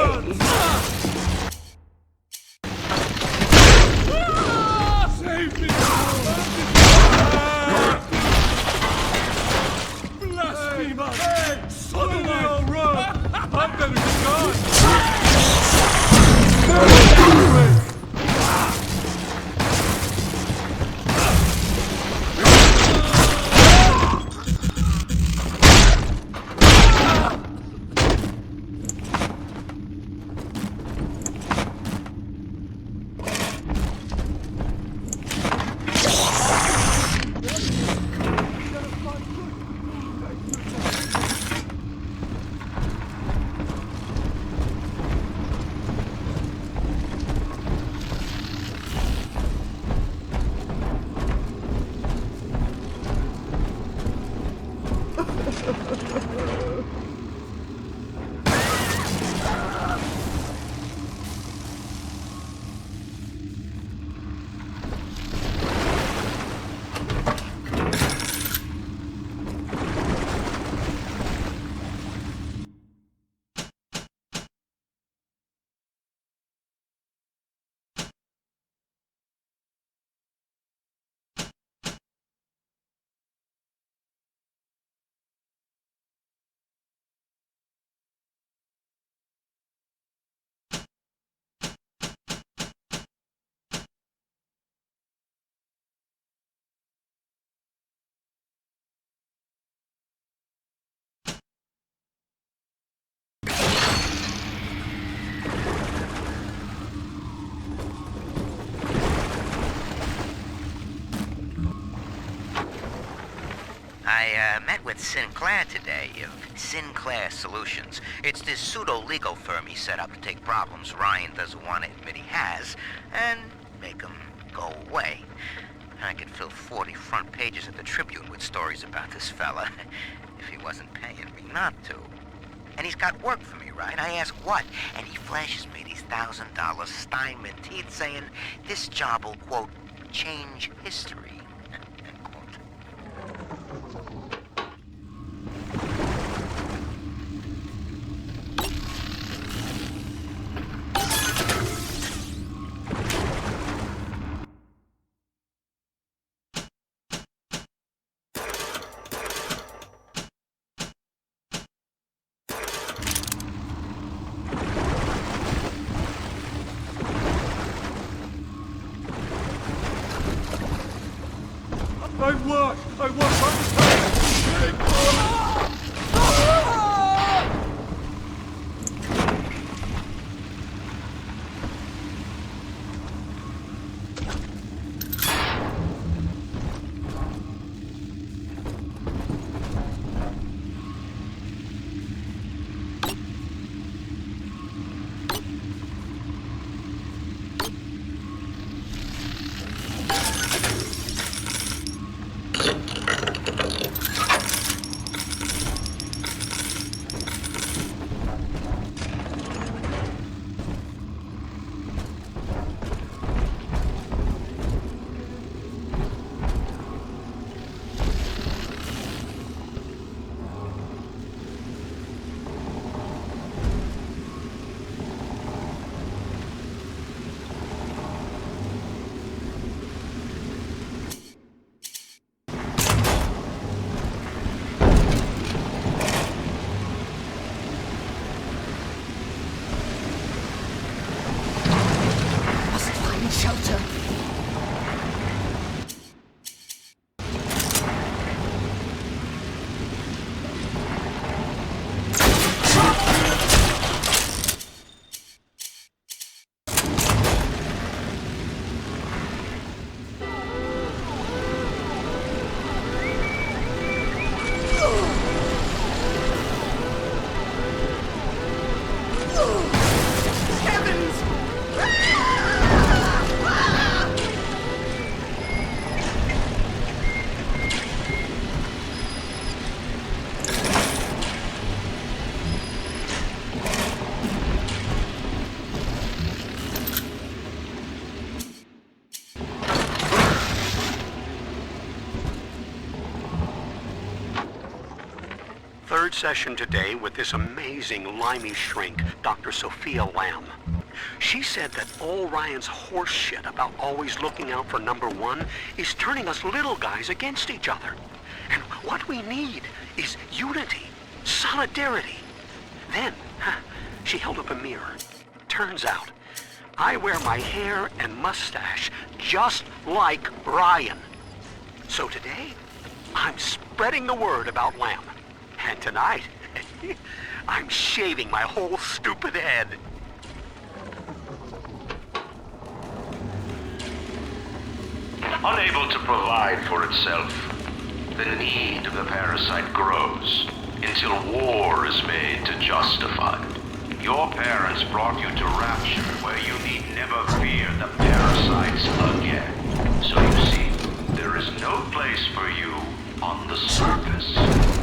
Save me! Blasphemer! Hey, son of a run! I'm gonna be gone! I met with Sinclair today of Sinclair Solutions. It's this pseudo-legal firm he set up to take problems Ryan doesn't want to admit he has and make them go away. I could fill 40 front pages of the Tribune with stories about this fella if he wasn't paying me not to. And he's got work for me, right? I ask what, and he flashes me these $1,000 Steinman teeth saying this job will, quote, change history, end quote. I was shelter. Third session today with this amazing limey shrink, Dr. Sophia Lamb. She said that all Ryan's horse shit about always looking out for number one is turning us little guys against each other. And what we need is unity, solidarity. Then, she held up a mirror. Turns out, I wear my hair and mustache just like Ryan. So today, I'm spreading the word about Lamb. And tonight, I'm shaving my whole stupid head. Unable to provide for itself, the need of the parasite grows until war is made to justify it. Your parents brought you to Rapture, where you need never fear the parasites again. So you see, there is no place for you on the surface,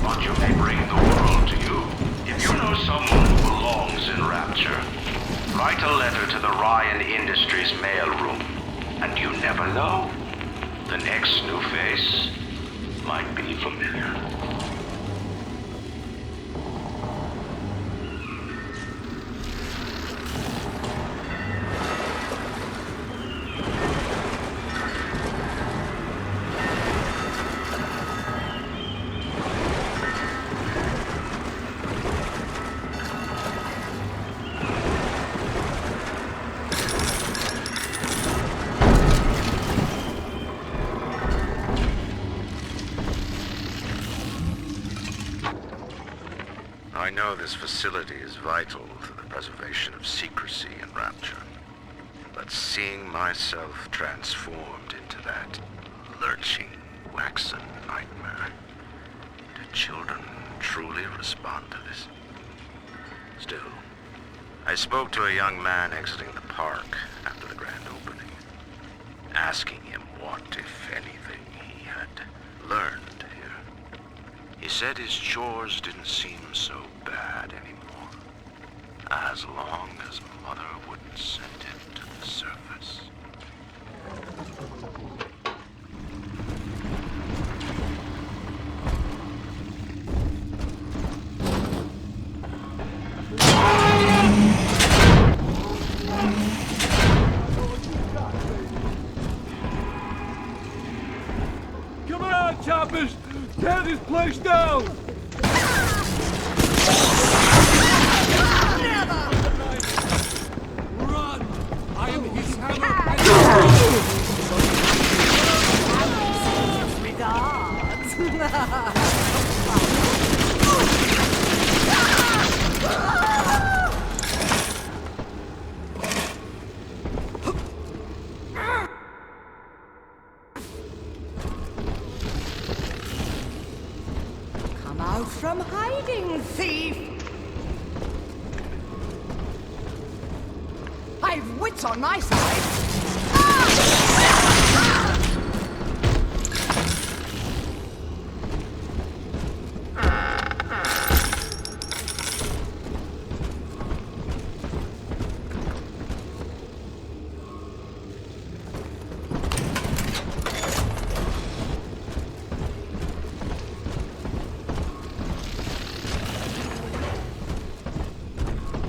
but you may bring the world to you. If you know someone who belongs in Rapture, write a letter to the Ryan Industries mailroom, and you never know, the next new face might be familiar. I know this facility is vital to the preservation of secrecy in Rapture, but seeing myself transformed into that lurching, waxen nightmare children truly respond to this? Still, I spoke to a young man exiting the park after the grand opening, asking him what, if anything, he had learned here. He said his chores didn't seem so bad anymore, as long as Mother wouldn't send him to the surface. Come on, choppers! Tear this place down! Run! I am his Come out from hiding, thief! I've wits on my side!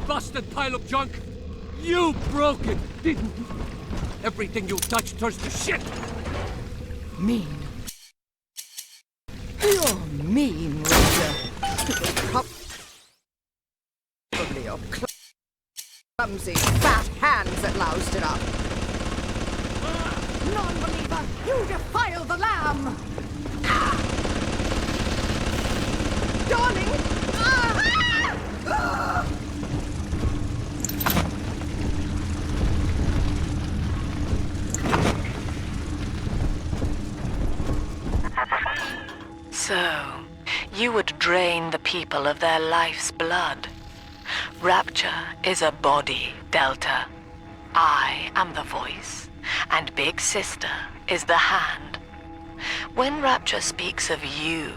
Busted pile of junk! You broke it, didn't you? Everything you touch turns to shit! Mean. You're mean, Roger. Probably your clumsy, fat hands that loused it up. Non-believer, you defile the lamb! Darling! So, you would drain the people of their life's blood. Rapture is a body, Delta. I am the voice, and Big Sister is the hand. When Rapture speaks of you,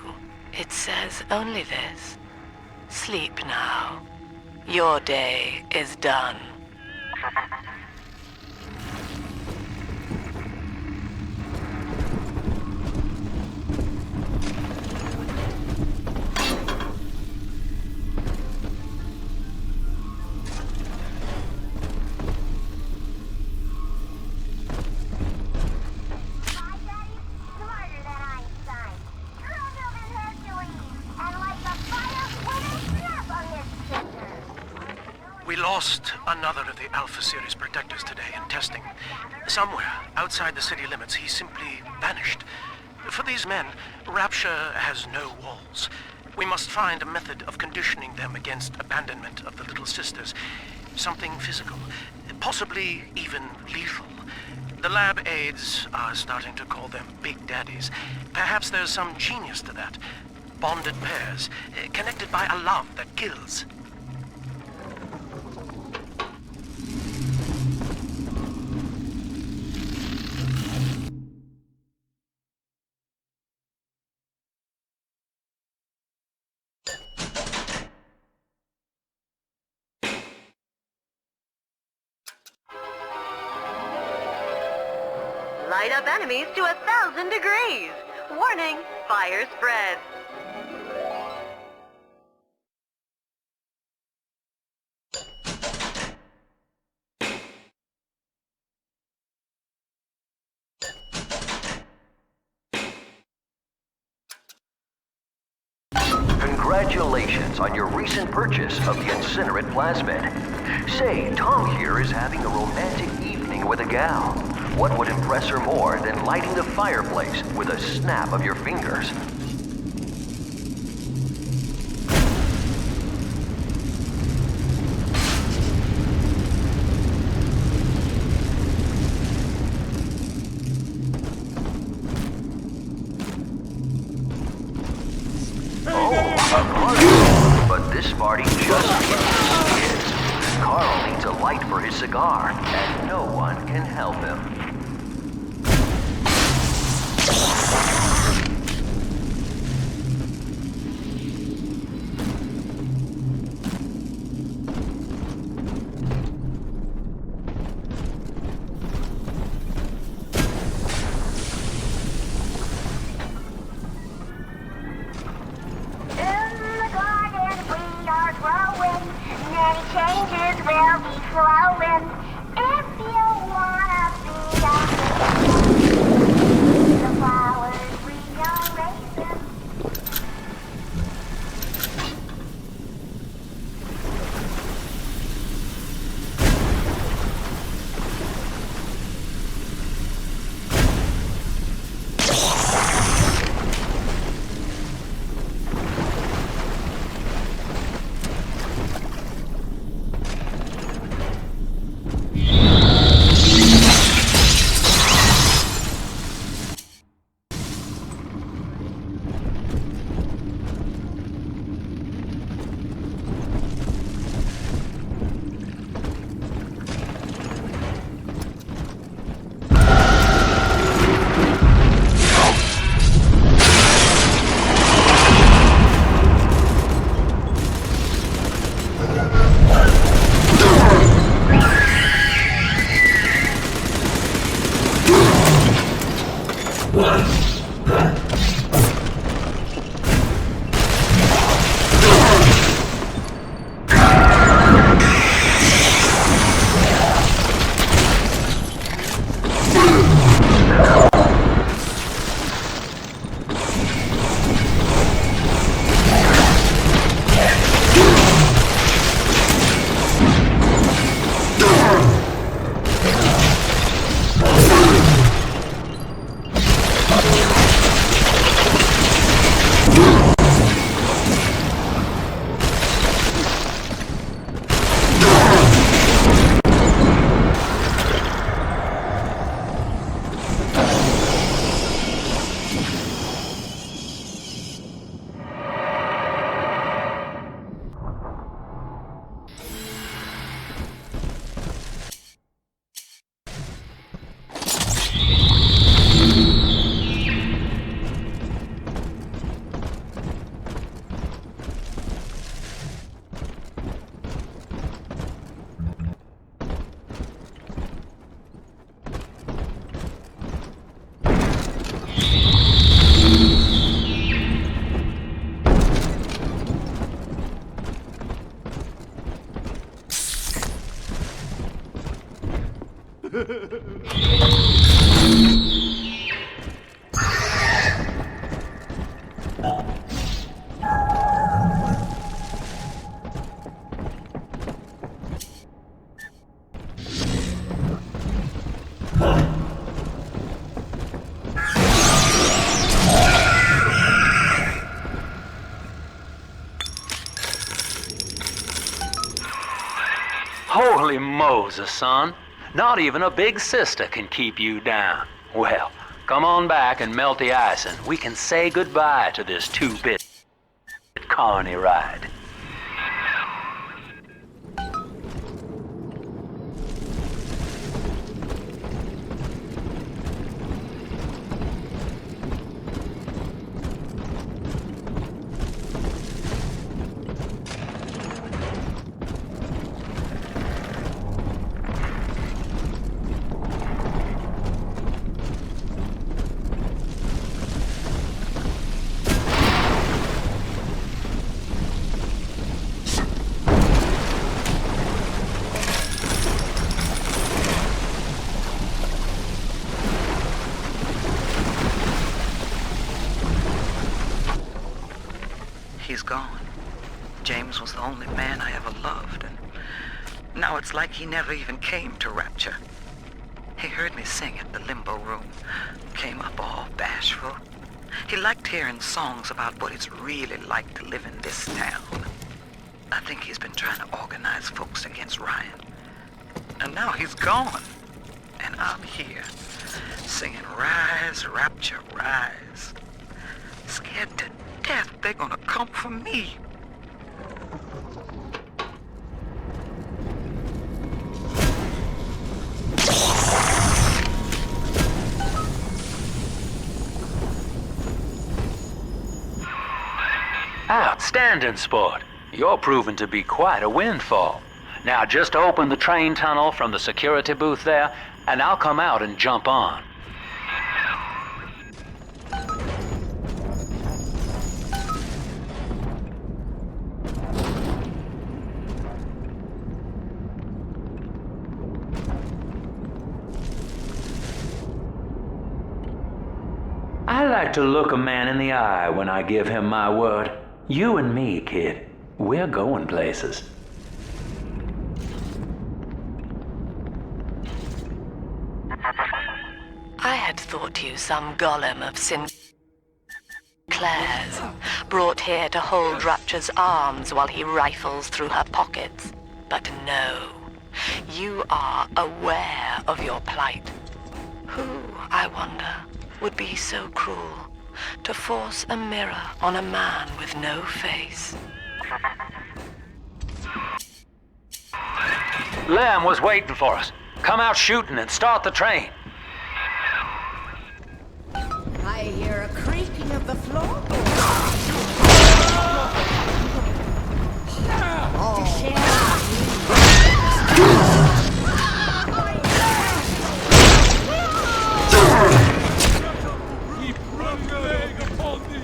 it says only this. Sleep now. Your day is done. We lost another of the Alpha Series protectors today in testing. Somewhere outside the city limits, he simply vanished. For these men, Rapture has no walls. We must find a method of conditioning them against abandonment of the Little Sisters. Something physical, possibly even lethal. The lab aides are starting to call them Big Daddies. Perhaps there's some genius to that. Bonded pairs, connected by a love that kills. Light up enemies to 1,000 degrees. Warning, fire spread. Congratulations on your recent purchase of the incinerate plasmid. Say, Tom here is having a romantic evening with a gal. What would impress her more than lighting the fireplace with a snap of your fingers? A party? But this party just is. Carl needs a light for his cigar, and no one can help him. Changes will be flowing if you wanna be the flowers we are raising. Holy Moses, son. Not even a big sister can keep you down. Well, come on back and melt the ice and we can say goodbye to this two-bit carny ride. He's gone. James was the only man I ever loved, and now it's like he never even came to Rapture. He heard me sing at the limbo room, came up all bashful. He liked hearing songs about what it's really like to live in this town. I think he's been trying to organize folks against Ryan. And now he's gone, and I'm here, singing Rise, Rapture, Rise. Scared to death, they're gonna come for me. Outstanding, Sport. You're proving to be quite a windfall. Now just open the train tunnel from the security booth there, and I'll come out and jump on. I like to look a man in the eye when I give him my word. You and me, kid, we're going places. I had thought you some golem of Sinclair's, brought here to hold Rapture's arms while he rifles through her pockets. But no, you are aware of your plight. Who, I wonder, would be so cruel to force a mirror on a man with no face? Lamb was waiting for us. Come out shooting and start the train. I hear a creaking of the floor. Keep running upon thee.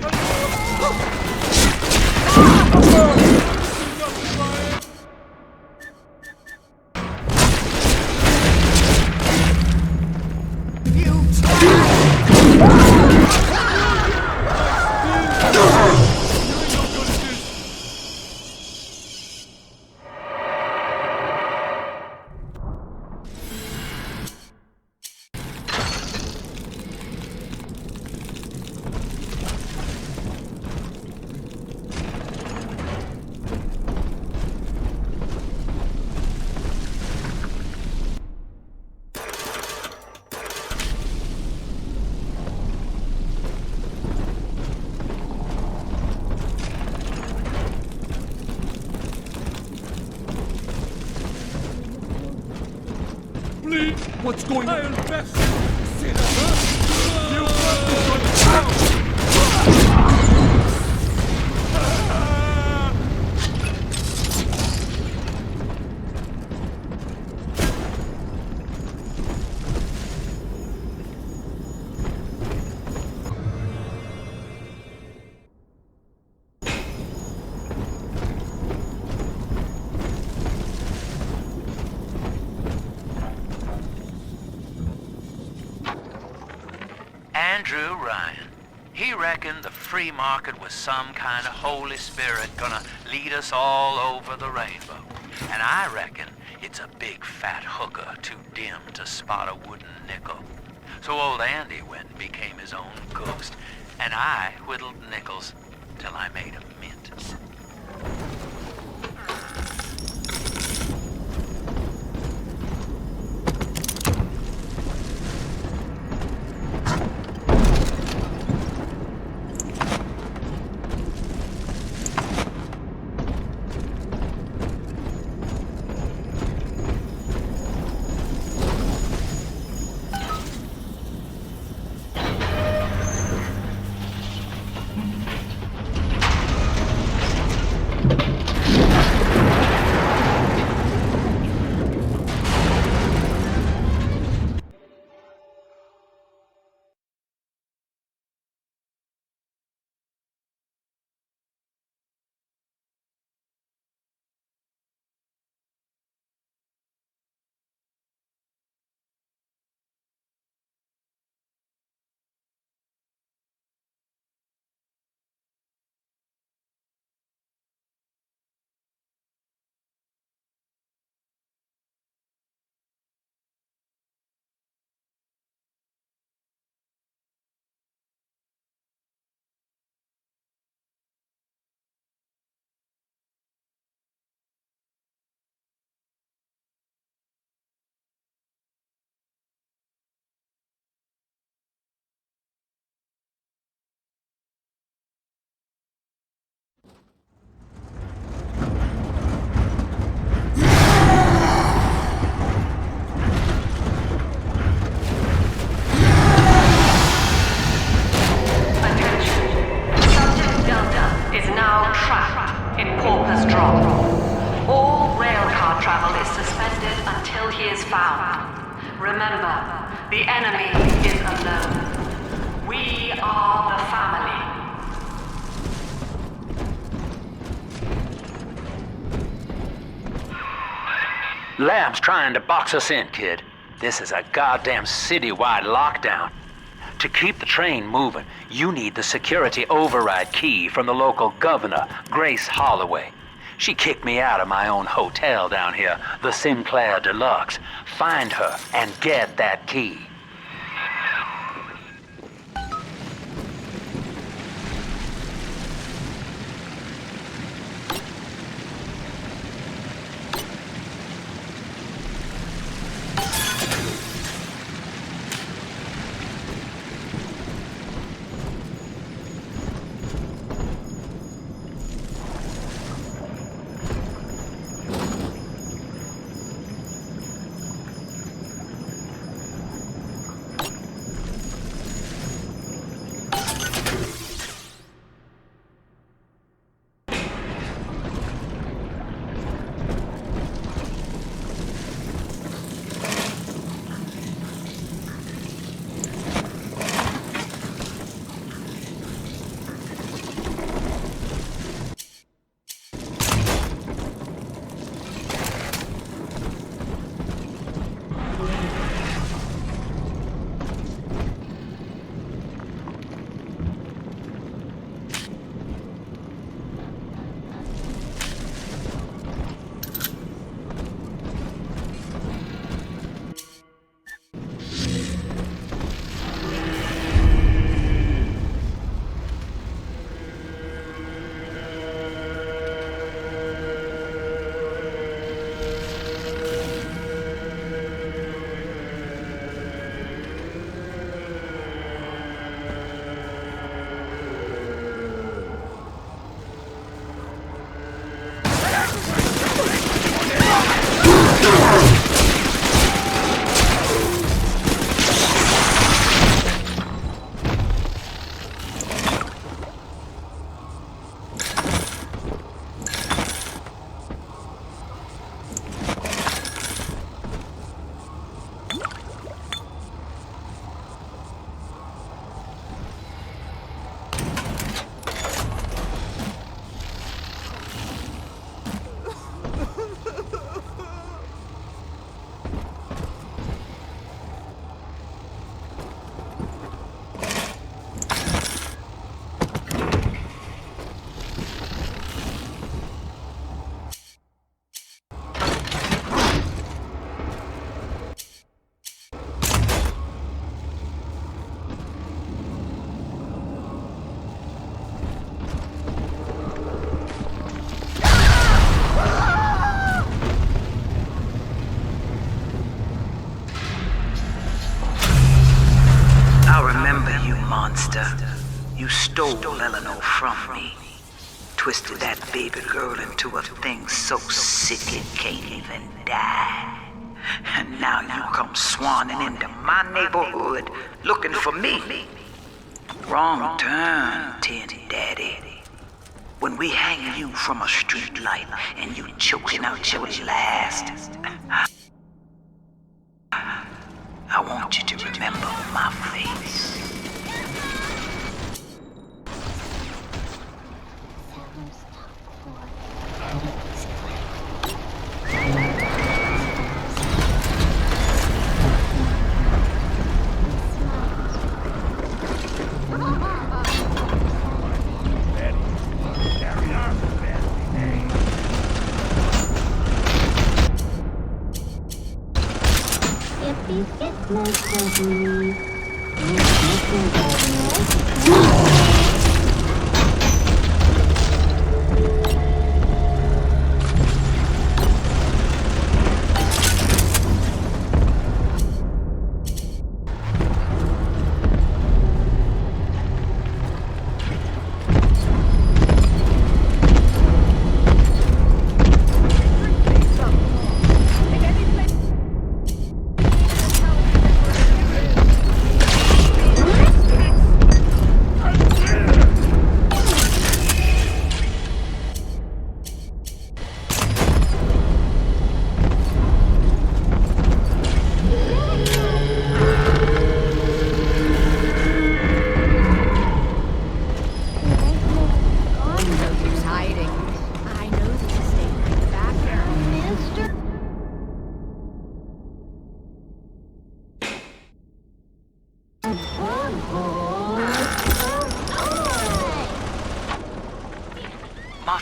What's going on? I'll best sit up. You want to go Andrew Ryan. He reckoned the free market was some kind of Holy Spirit gonna lead us all over the rainbow. And I reckon it's a big fat hooker too dim to spot a wooden nickel. So old Andy went and became his own ghost, and I whittled nickels till I made a mint. Lamb's trying to box us in, kid. This is a goddamn citywide lockdown. To keep the train moving, you need the security override key from the local governor, Grace Holloway. She kicked me out of my own hotel down here, the Sinclair Deluxe. Find her and get that key. You stole Eleanor from me. Twisted that baby girl into a thing so sick it can't even die. And now you come swanning into my neighborhood looking for me. Wrong turn, Tin Daddy. When we hang you from a street light and you choking out your last, I want you to remember my face.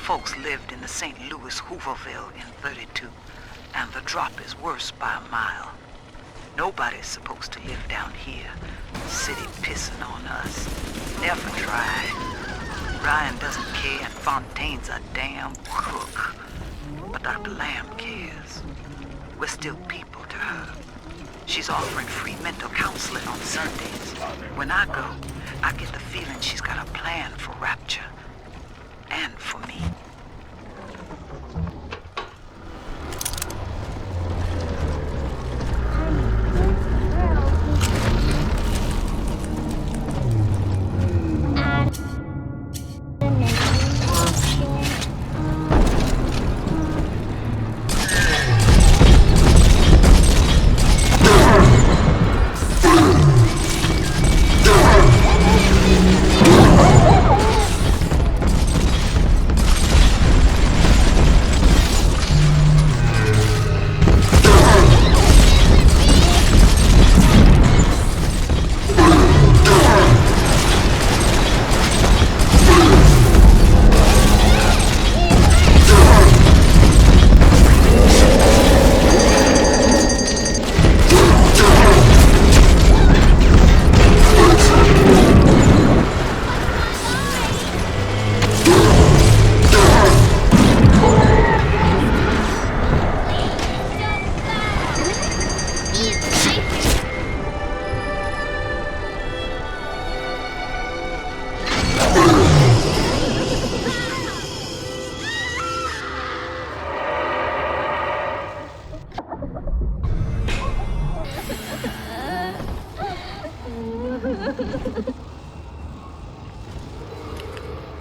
folks lived in the St. Louis Hooverville in 32, and the drop is worse by a mile. Nobody's supposed to live down here. City pissing on us. Never tried. Ryan doesn't care, and Fontaine's a damn crook. But Dr. Lamb cares. We're still people to her. She's offering free mental counseling on Sundays. When I go, I get the feeling she's got a plan for Rapture. And for me.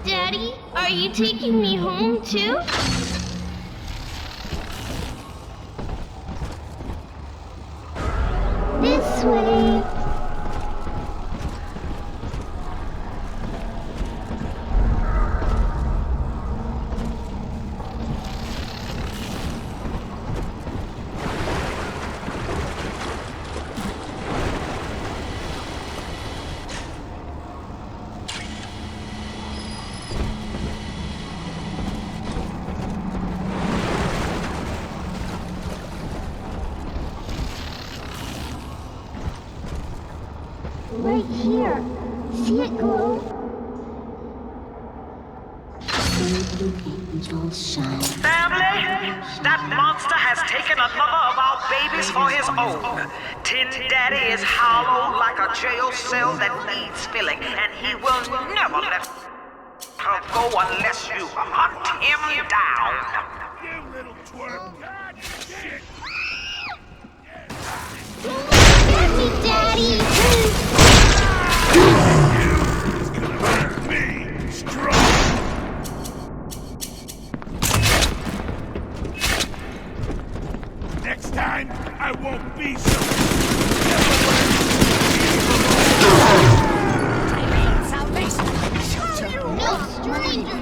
Daddy, are you taking me home too? This way. Right here. See it glow? Angels shine. Family, that monster has taken another of our babies for his own. Tin Daddy is hollow like a jail cell that needs filling, and he will never let her go unless you hunt him down. You little twerp. God, shit. Get me, Daddy! It's gonna hurt me. Strong. Next time, I won't be so. I need salvation. Shelter. No stranger!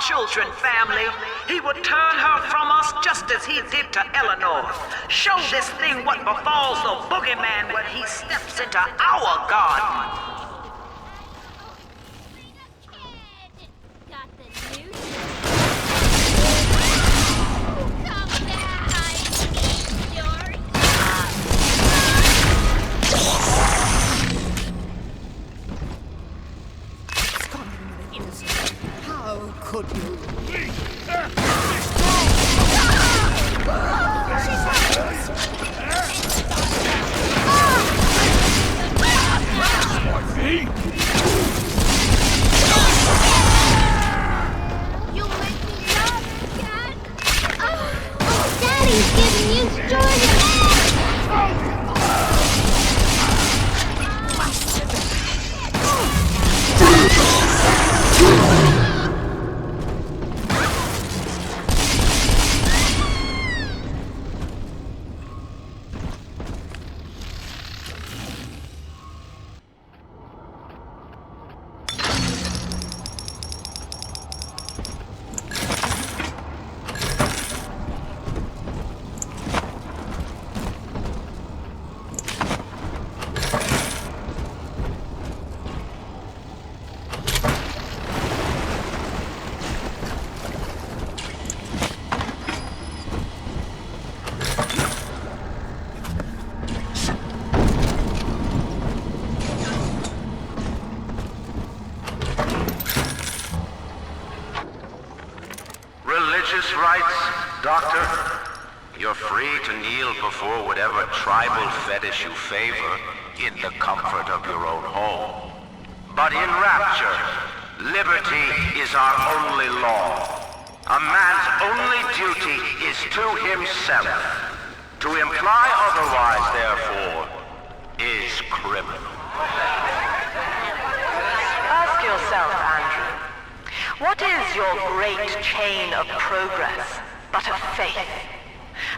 children, family. He would turn her from us just as he did to Eleanor. Show this thing what befalls the boogeyman when he steps into our garden. How could you? You make me laugh, Dad. Daddy's giving you Jordan. Religious rites, Doctor? You're free to kneel before whatever tribal fetish you favor in the comfort of your own home. But in Rapture, liberty is our only law. A man's only duty is to himself. To imply otherwise, therefore, is criminal. Ask yourself, Andrew, what is your great chain of progress but of faith?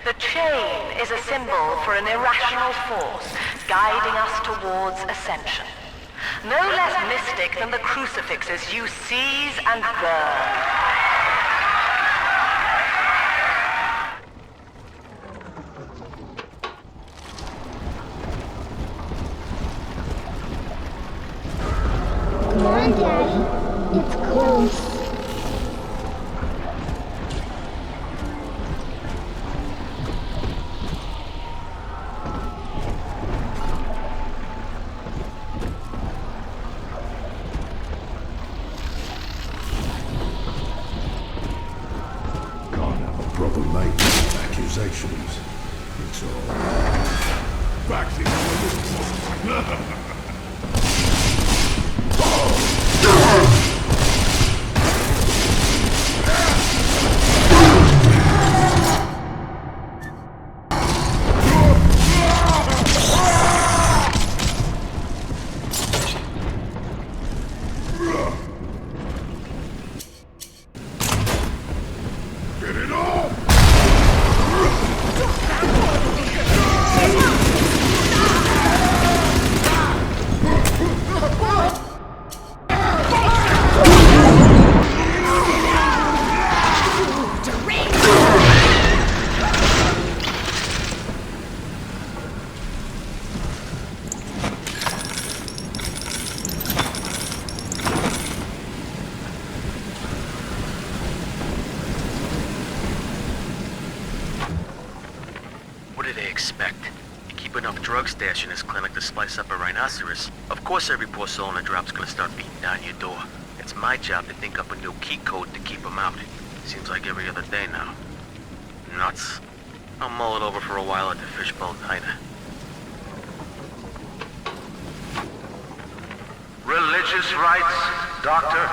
The chain is a symbol for an irrational force guiding us towards ascension. No less mystic than the crucifixes you seize and burn. Come on, Daddy. It's close. Accusations. It's all back to Get it off! What do they expect? You keep enough drug stash in this clinic to slice up a rhinoceros. Of course every poor soul in the drop's gonna start beating down your door. It's my job to think up a new key code to keep them out. Seems like every other day now. Nuts. I'll mull it over for a while at the fishbowl diner. Religious rites, Doctor?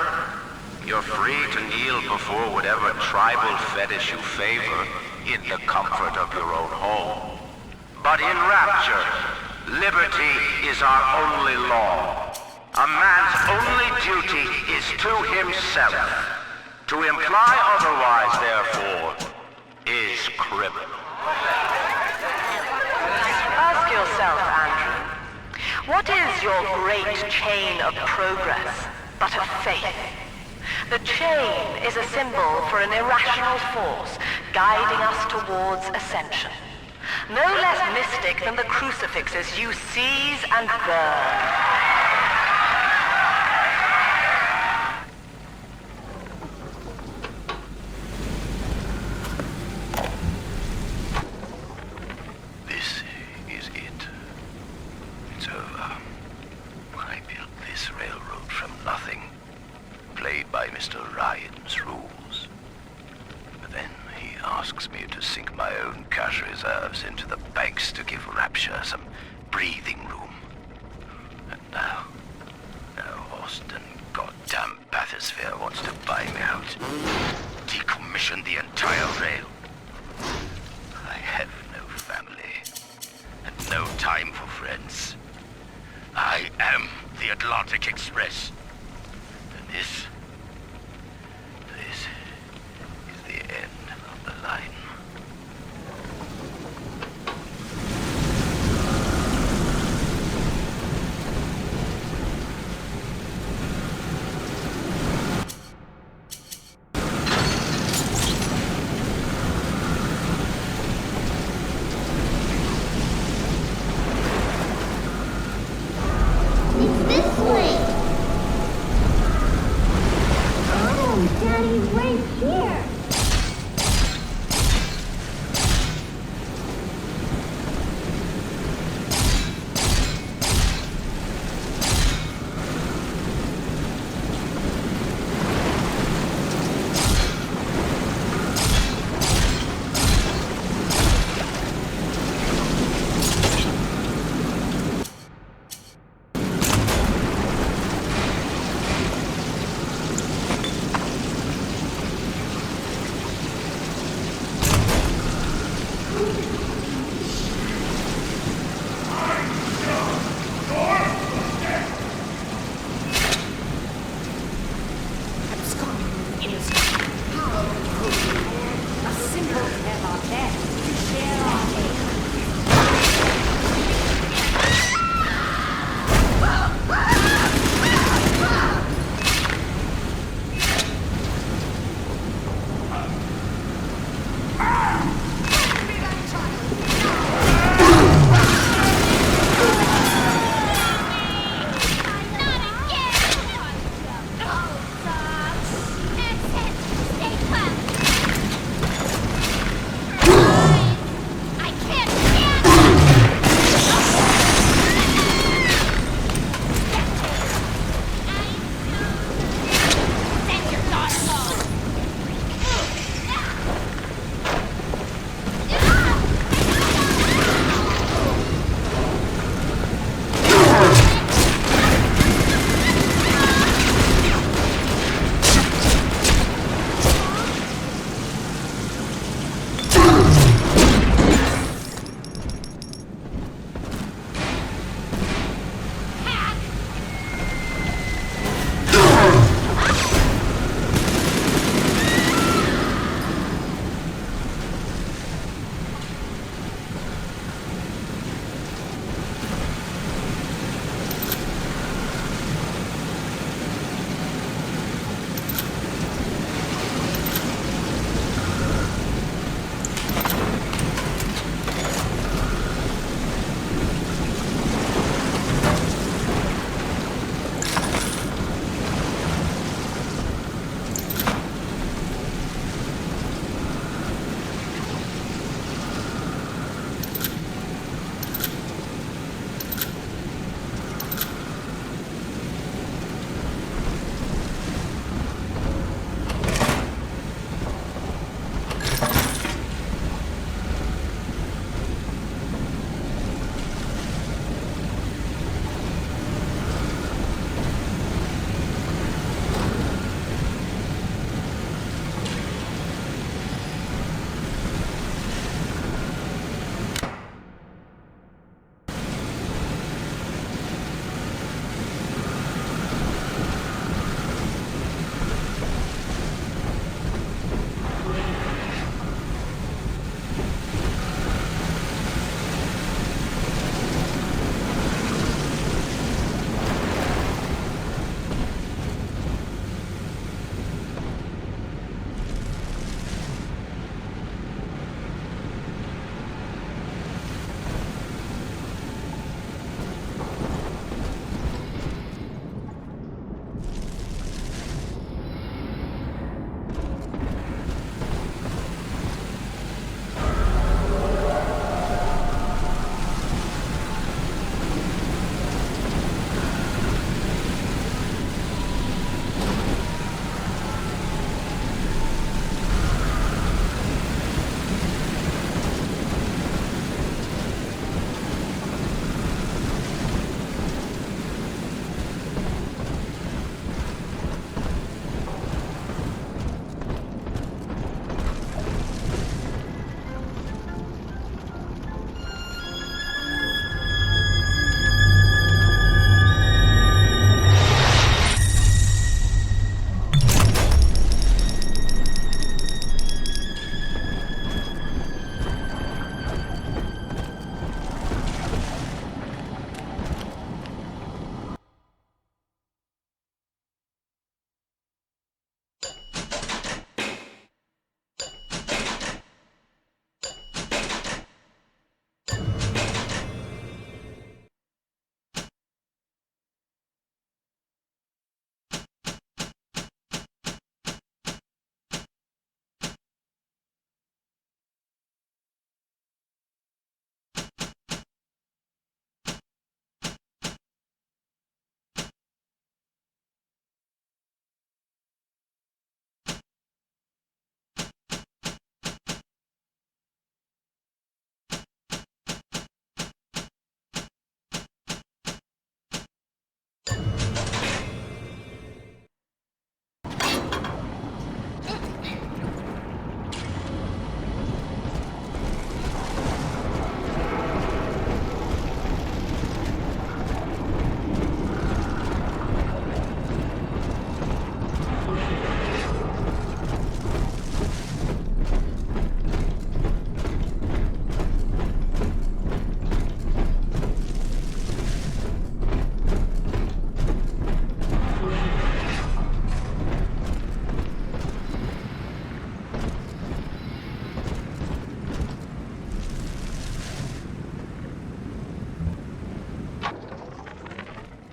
You're free to kneel before whatever tribal fetish you favor in the comfort of your own home. But in Rapture, liberty is our only law. A man's only duty is to himself. To imply otherwise, therefore, is criminal. Ask yourself, Andrew, what is your great chain of progress but of faith? The chain is a symbol for an irrational force guiding us towards ascension. No less mystic than the crucifixes you seize and burn. This is it. It's over. I built this railroad from nothing. Played by Mr. Ryan's rules. But then he asks me to sink my own cash reserves into the banks to give Rapture some breathing room. And now Austin goddamn bathysphere wants to buy me out. Decommission the entire rail. I have no family, and no time for friends. I am the Atlantic Express. And this is the end of the line. It's this way.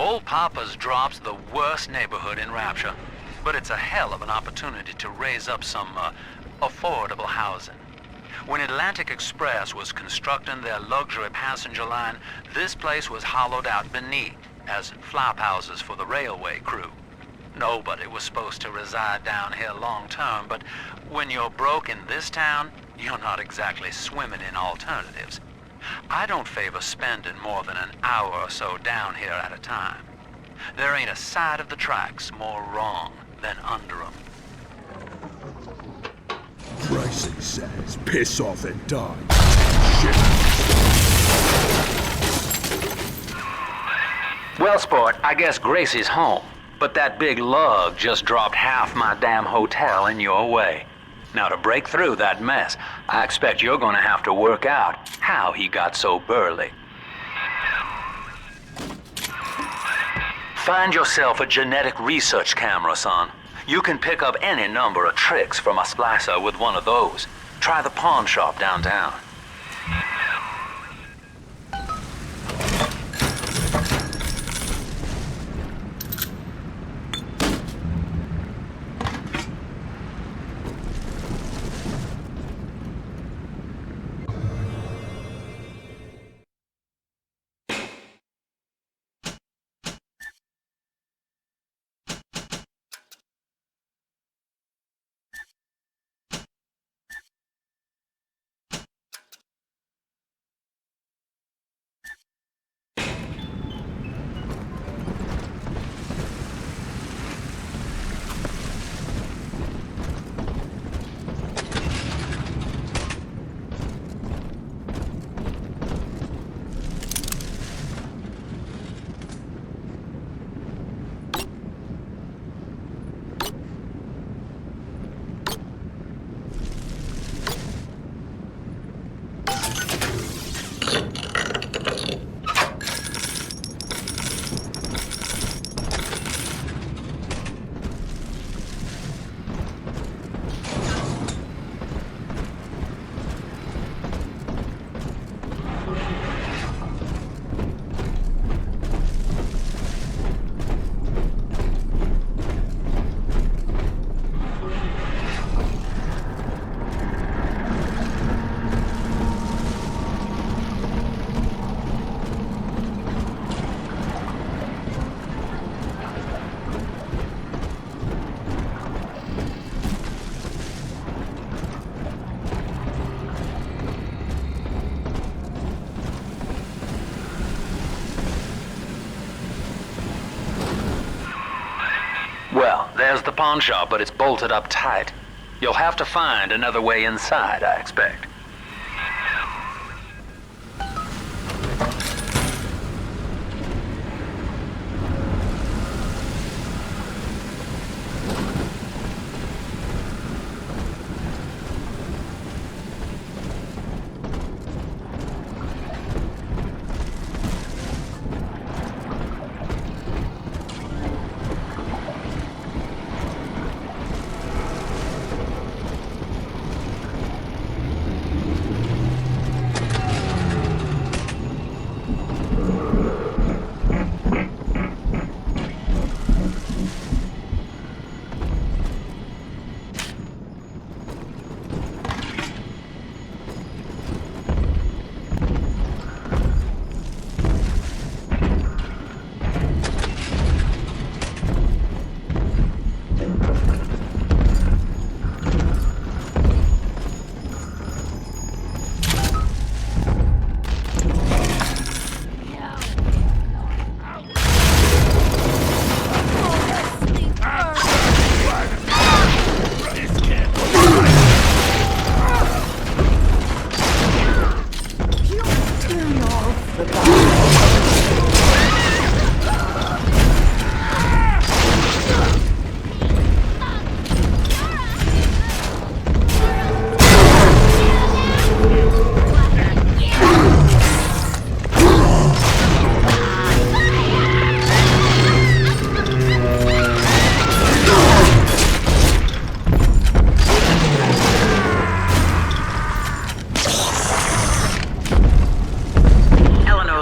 Old Papa's Drop's the worst neighborhood in Rapture, but it's a hell of an opportunity to raise up some, affordable housing. When Atlantic Express was constructing their luxury passenger line, this place was hollowed out beneath as flop houses for the railway crew. Nobody was supposed to reside down here long term, but when you're broke in this town, you're not exactly swimming in alternatives. I don't favor spending more than an hour or so down here at a time. There ain't a side of the tracks more wrong than under 'em. Pricing says, piss off and die. Shit. Well, sport, I guess Gracie's home, but that big lug just dropped half my damn hotel in your way. Now, to break through that mess, I expect you're gonna have to work out how he got so burly. Find yourself a genetic research camera, son. You can pick up any number of tricks from a splicer with one of those. Try the pawn shop downtown. Well, there's the pawn shop, but it's bolted up tight. You'll have to find another way inside, I expect.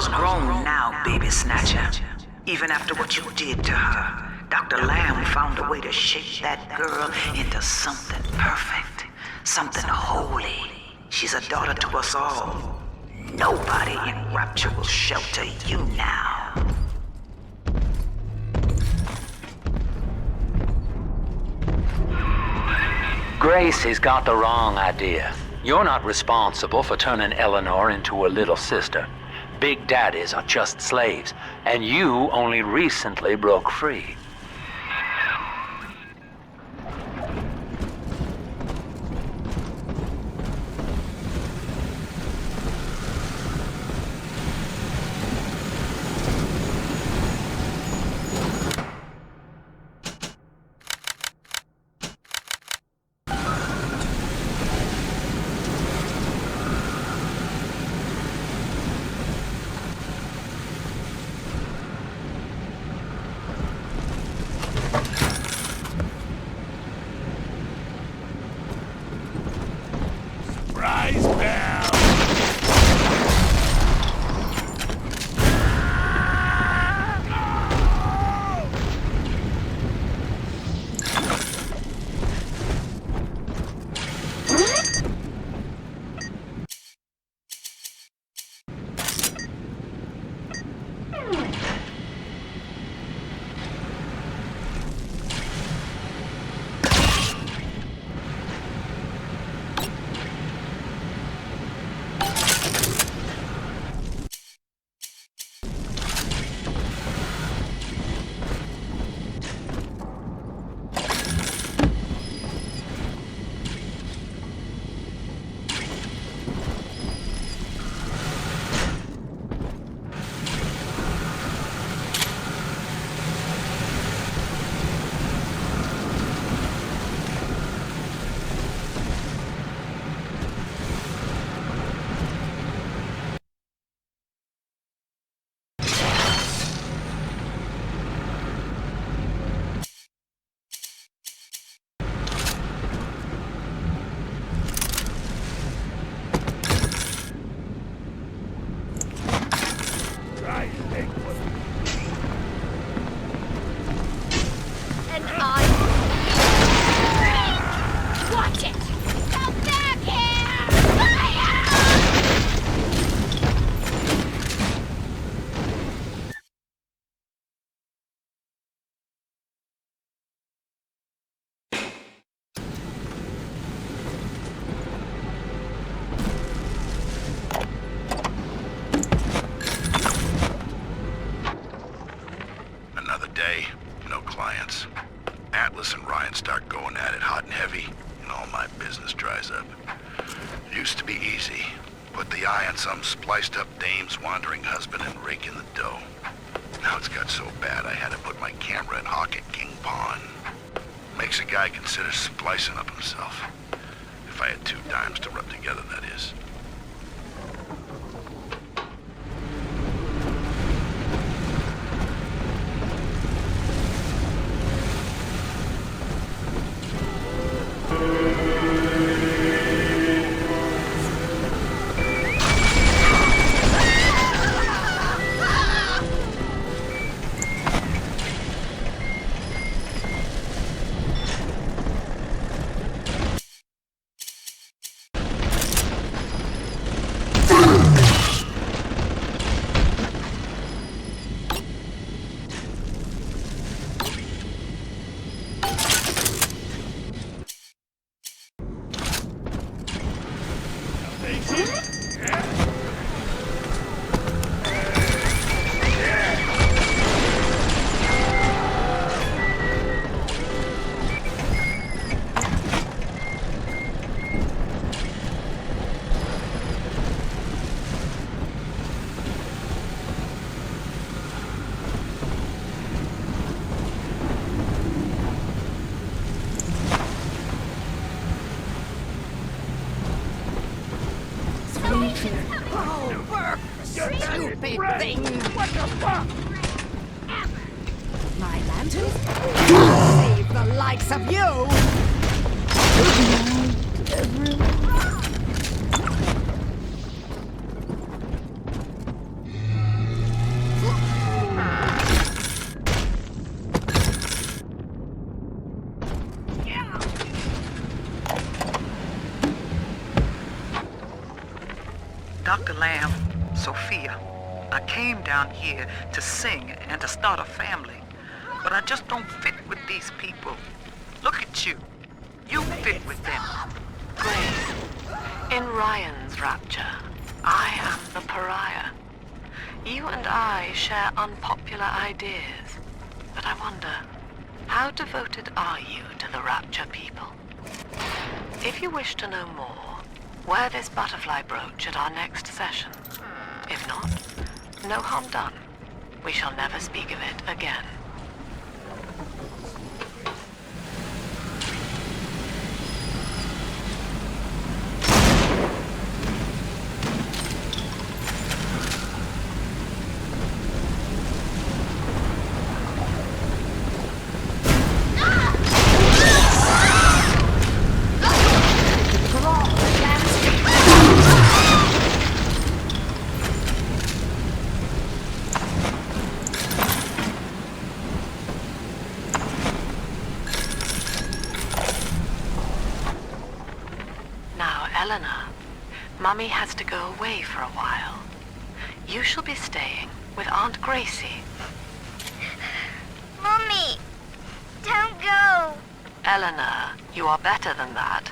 Grown now, baby snatcher. Even after what you did to her, Dr. Lamb found a way to shape that girl into something perfect, something holy. She's a daughter to us all. Nobody in Rapture will shelter you now. Grace has got the wrong idea. You're not responsible for turning Eleanor into a little sister. Big daddies are just slaves, and you only recently broke free. Day, no clients. Atlas and Ryan start going at it hot and heavy, and all my business dries up. Used to be easy. Put the eye on some spliced-up dame's wandering husband and rake in the dough. Now it's got so bad I had to put my camera in hock at King Pawn. Makes a guy consider splicing up himself. If I had 2 dimes to rub together, that is. Oh, work! Stupid thing! What the fuck? My lanterns? Save the likes of you! Good night, everyone. down here to sing and to start a family. But I just don't fit with these people. Look at you. You fit with them. Grace, in Ryan's rapture, I am the pariah. You and I share unpopular ideas, but I wonder, how devoted are you to the rapture people? If you wish to know more, wear this butterfly brooch at our next session. If not, no harm done. We shall never speak of it again. Mummy has to go away for a while. You shall be staying with Aunt Gracie. Mummy, don't go. Eleanor, you are better than that.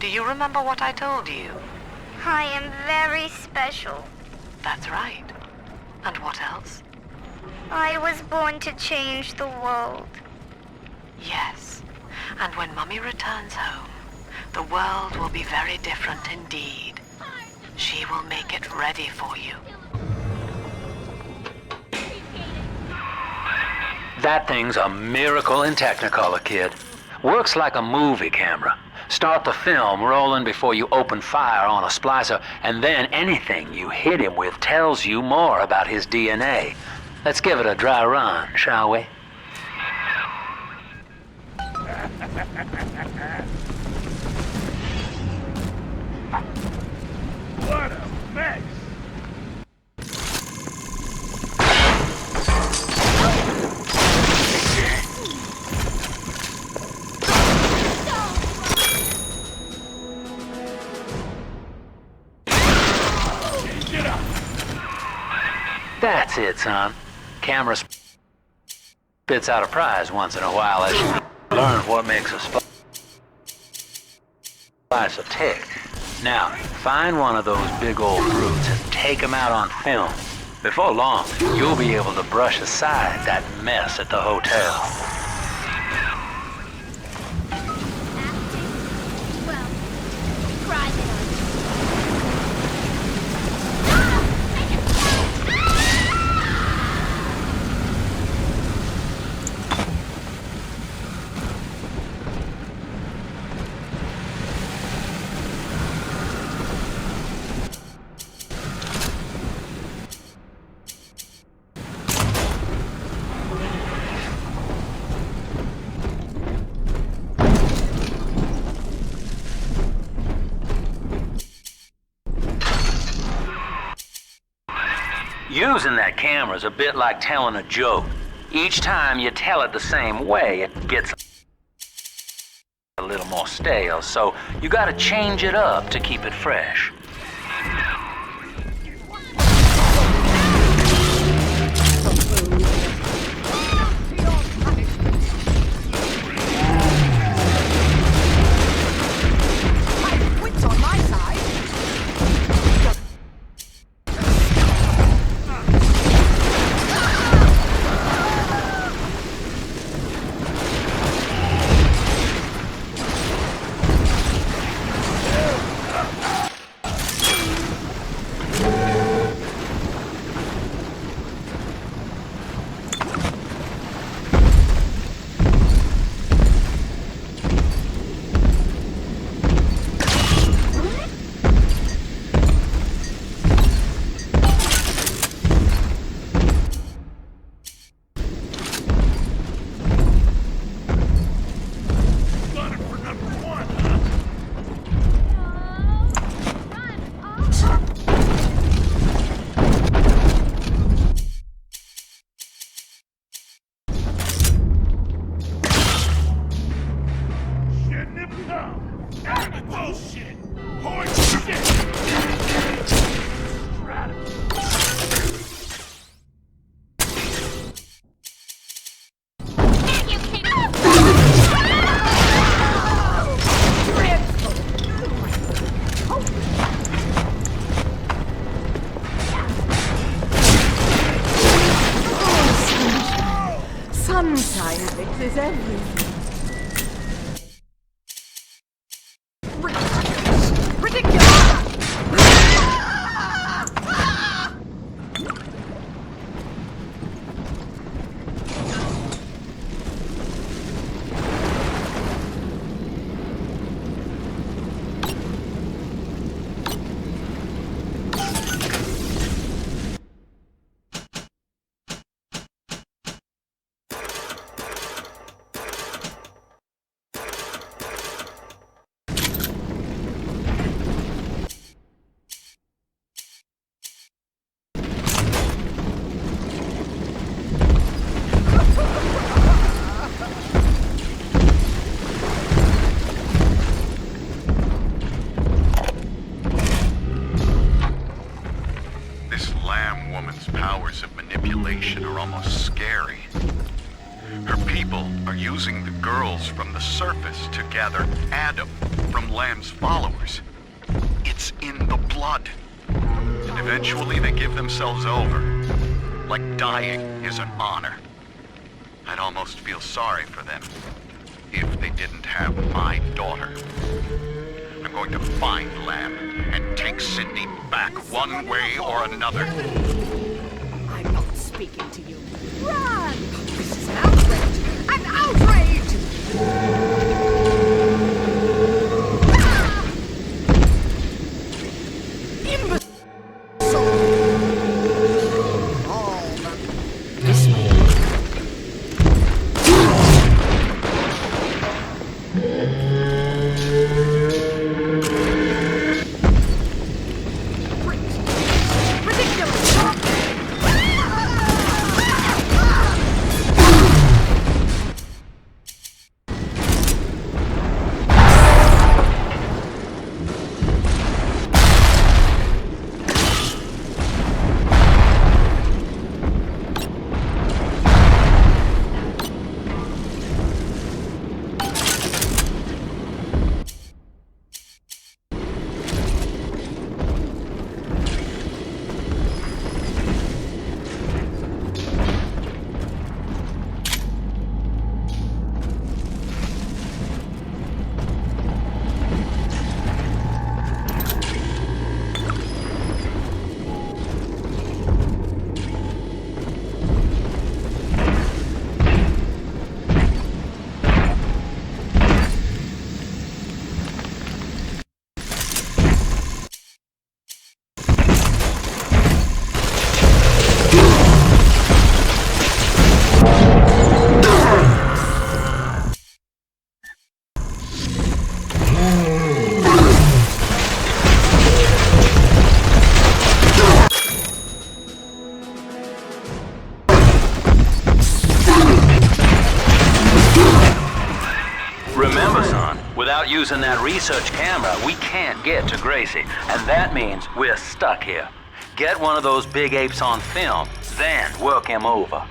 Do you remember what I told you? I am very special. That's right. And what else? I was born to change the world. Yes. And when Mummy returns home, the world will be very different indeed. She will make it ready for you. That thing's a miracle in Technicolor, kid. Works like a movie camera. Start the film rolling before you open fire on a splicer, and then anything you hit him with tells you more about his DNA. Let's give it a dry run, shall we? What a mess! Get up! That's it, son. Camera spits out a prize once in a while as you learn what makes a splicer tick. Now, find one of those big old brutes and take him out on film. Before long, you'll be able to brush aside that mess at the hotel. Using that camera is a bit like telling a joke. Each time you tell it the same way, it gets a little more stale, so you gotta change it up to keep it fresh. One time fixes everything. Powers of manipulation are almost scary. Her people are using the girls from the surface to gather Adam from Lamb's followers. It's in the blood. And eventually they give themselves over. Like dying is an honor. I'd almost feel sorry for them if they didn't have my daughter. I'm going to find Lamb and take Cindy back one way or another. I'm not speaking to you. Run! This is an outrage! An outrage! Remember, son, without using that research camera, we can't get to Gracie. And that means we're stuck here. Get one of those big apes on film, then work him over.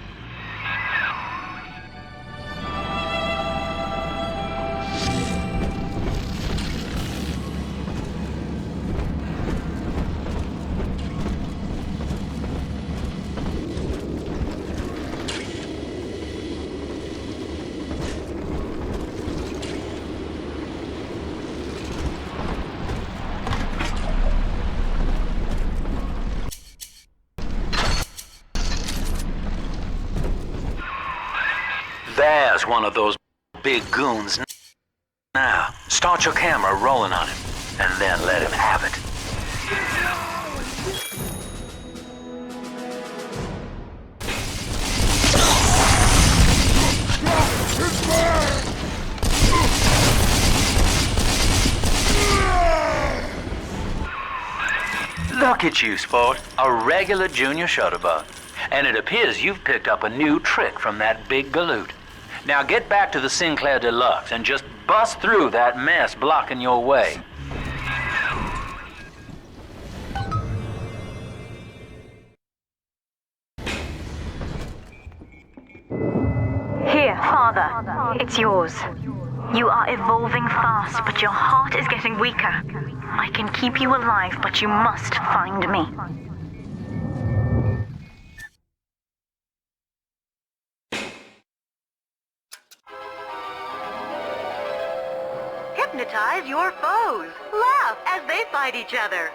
There's one of those big goons. Now, start your camera rolling on him, and then let him have it. Look at you, sport. A regular junior shutterbug. And it appears you've picked up a new trick from that big galoot. Now get back to the Sinclair Deluxe and just bust through that mess blocking your way. Here, Father. It's yours. You are evolving fast, but your heart is getting weaker. I can keep you alive, but you must find me. magnetize your foes. Laugh as they fight each other.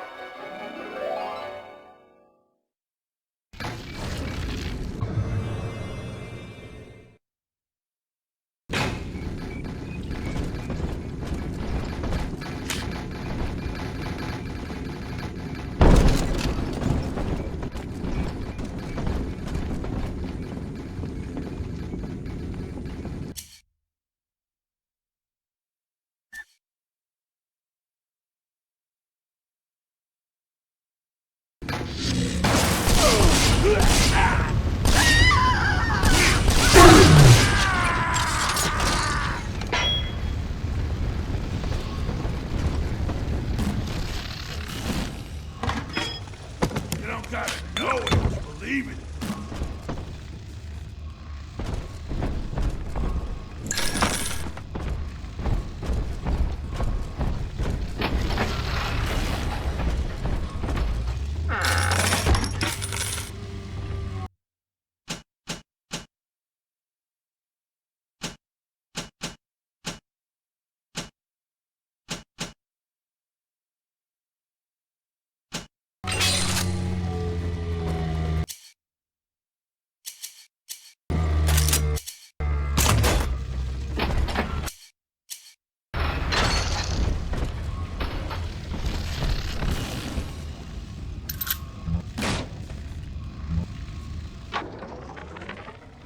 You don't gotta know it to believe it.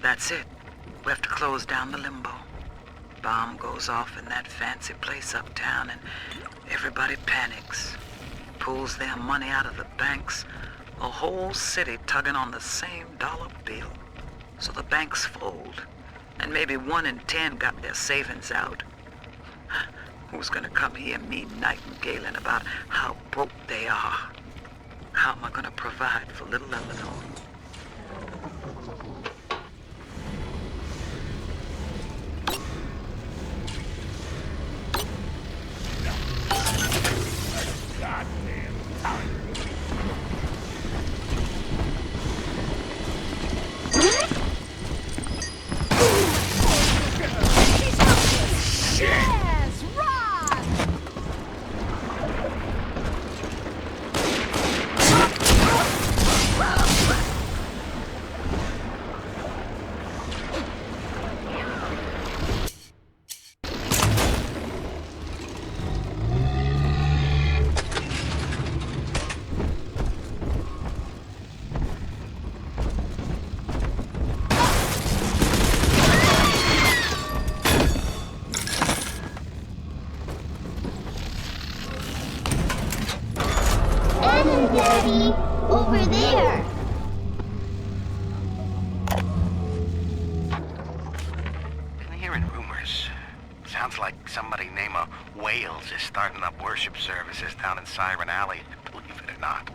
That's it. We have to close down the limbo. Bomb goes off in that fancy place uptown and everybody panics. Pulls their money out of the banks. A whole city tugging on the same dollar bill. So the banks fold. And maybe 1 in 10 got their savings out. Who's gonna come here me nightingaling about how broke they are? How am I gonna provide for little Eleanor? Yes, run! Adam, Daddy! Over there! I'm hearing rumors. Sounds like somebody named Wales is starting up worship services down in Siren Alley, believe it or not.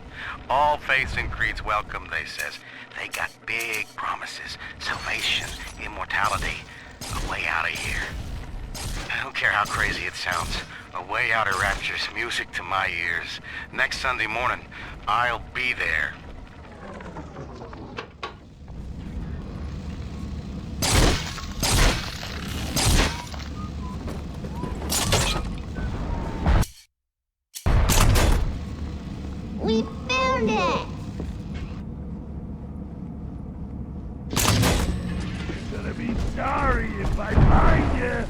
All faiths and creeds welcome, they says. They got big promises, salvation, immortality, a way out of here. I don't care how crazy it sounds. A way out of rapture's music to my ears. Next Sunday morning, I'll be there. We found it! You're gonna be sorry if I find you.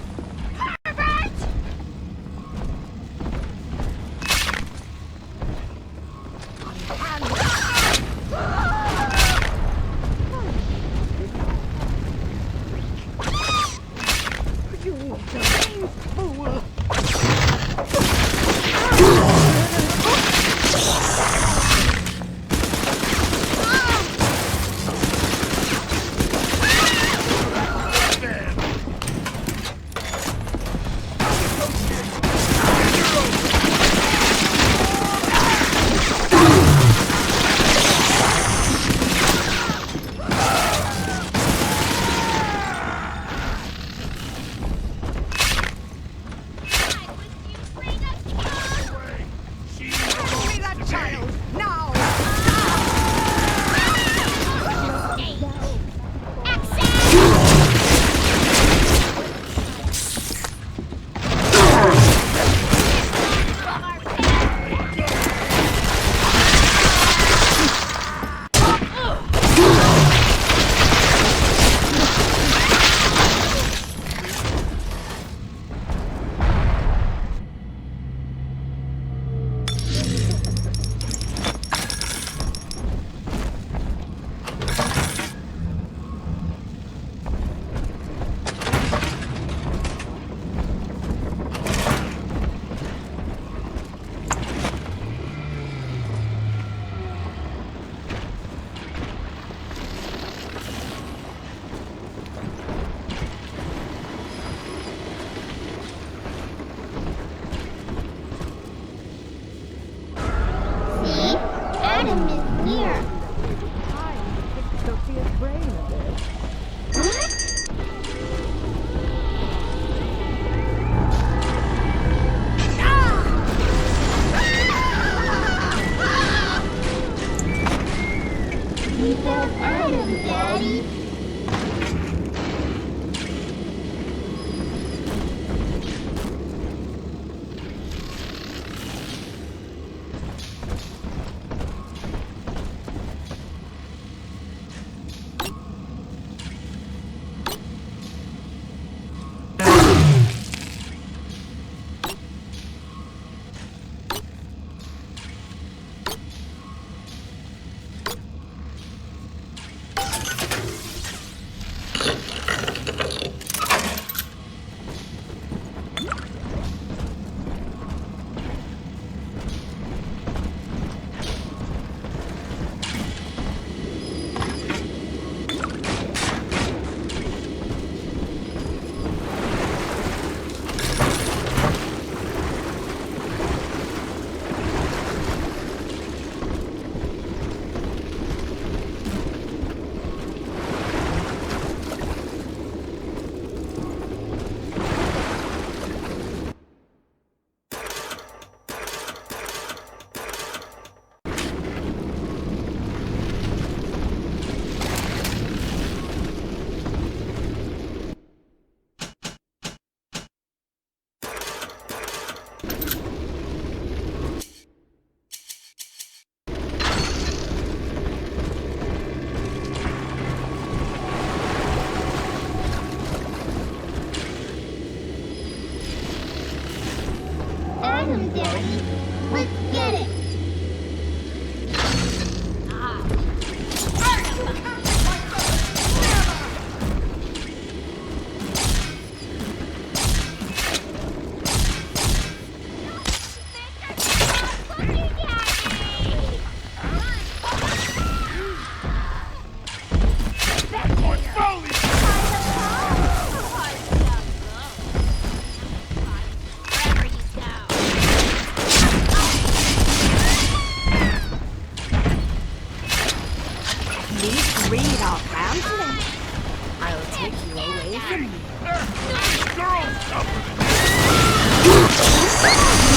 from me.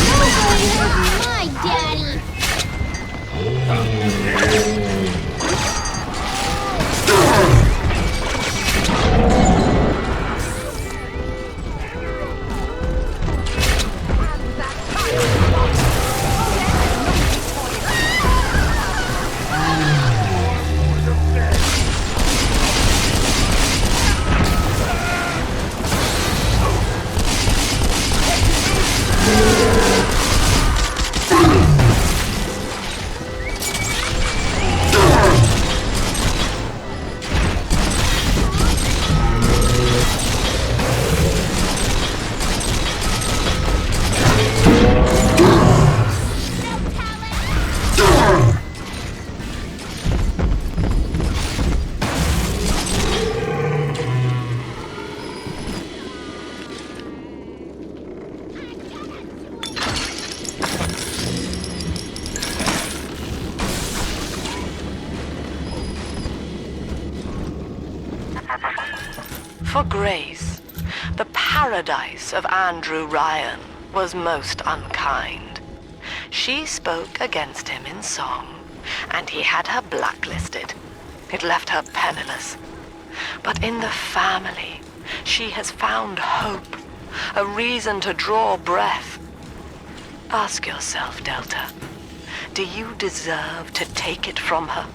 Nobody hurt my daddy. For Grace, the paradise of Andrew Ryan was most unkind. She spoke against him in song, and he had her blacklisted. It left her penniless. But in the family, she has found hope, a reason to draw breath. Ask yourself, Delta, do you deserve to take it from her?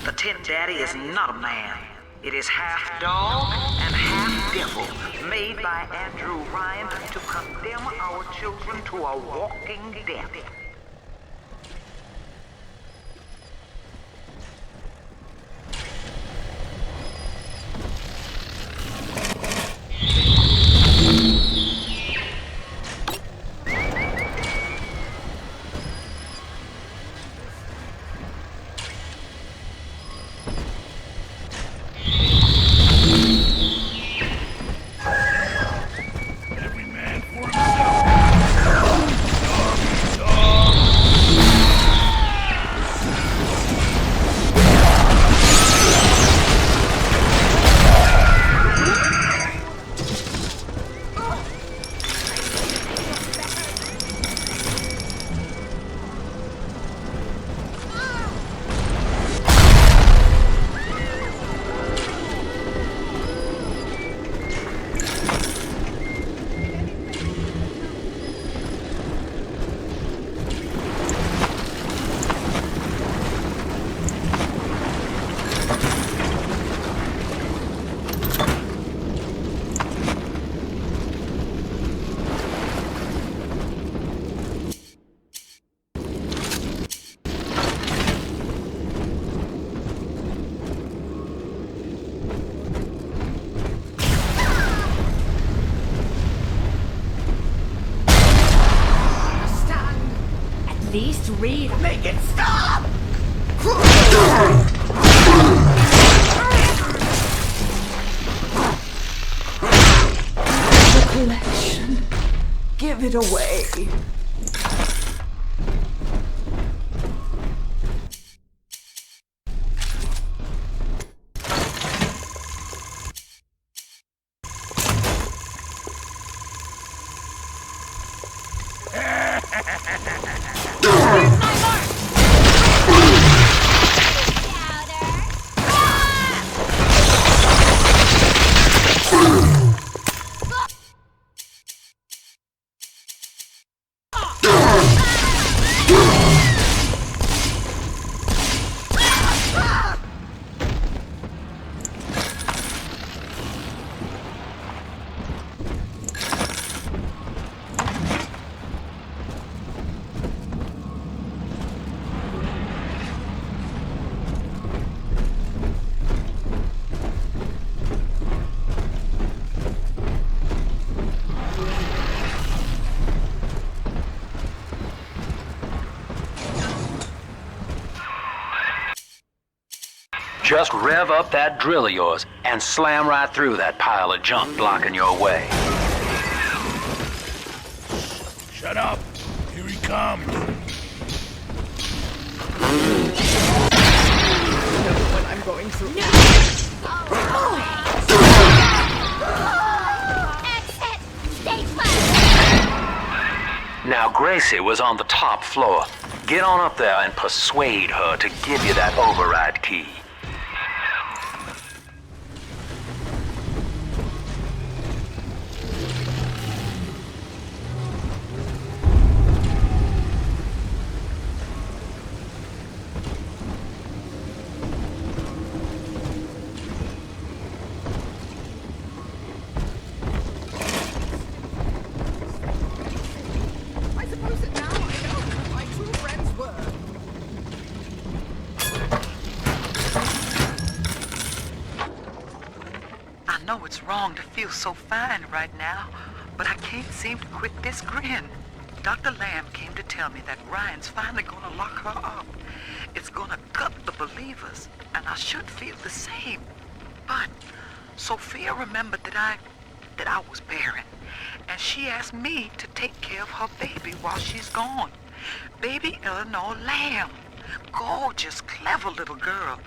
The Tin Daddy is not a man. It is half dog and half devil, made by Andrew Ryan to condemn our children to a walking death. Every man for himself. Dog eat dog. least read. Make it stop! The collection. Give it away. Just rev up that drill of yours and slam right through that pile of junk blocking your way. Shut up. Here he comes. What I'm going through. Exit! Stay put! Now, Gracie was on the top floor. Get on up there and persuade her to give you that override key. I suppose that now I know who my true friends were. I know it's wrong to feel so fine right now, but I can't seem to quit this grin. Dr. Lamb came to tell me that Ryan's finally gonna lock her up. It's gonna gut the believers, and I should feel the same. But Sophia remembered that I was barren, and she asked me to take care of her baby while she's gone. Baby Eleanor Lamb. Gorgeous, clever little girl.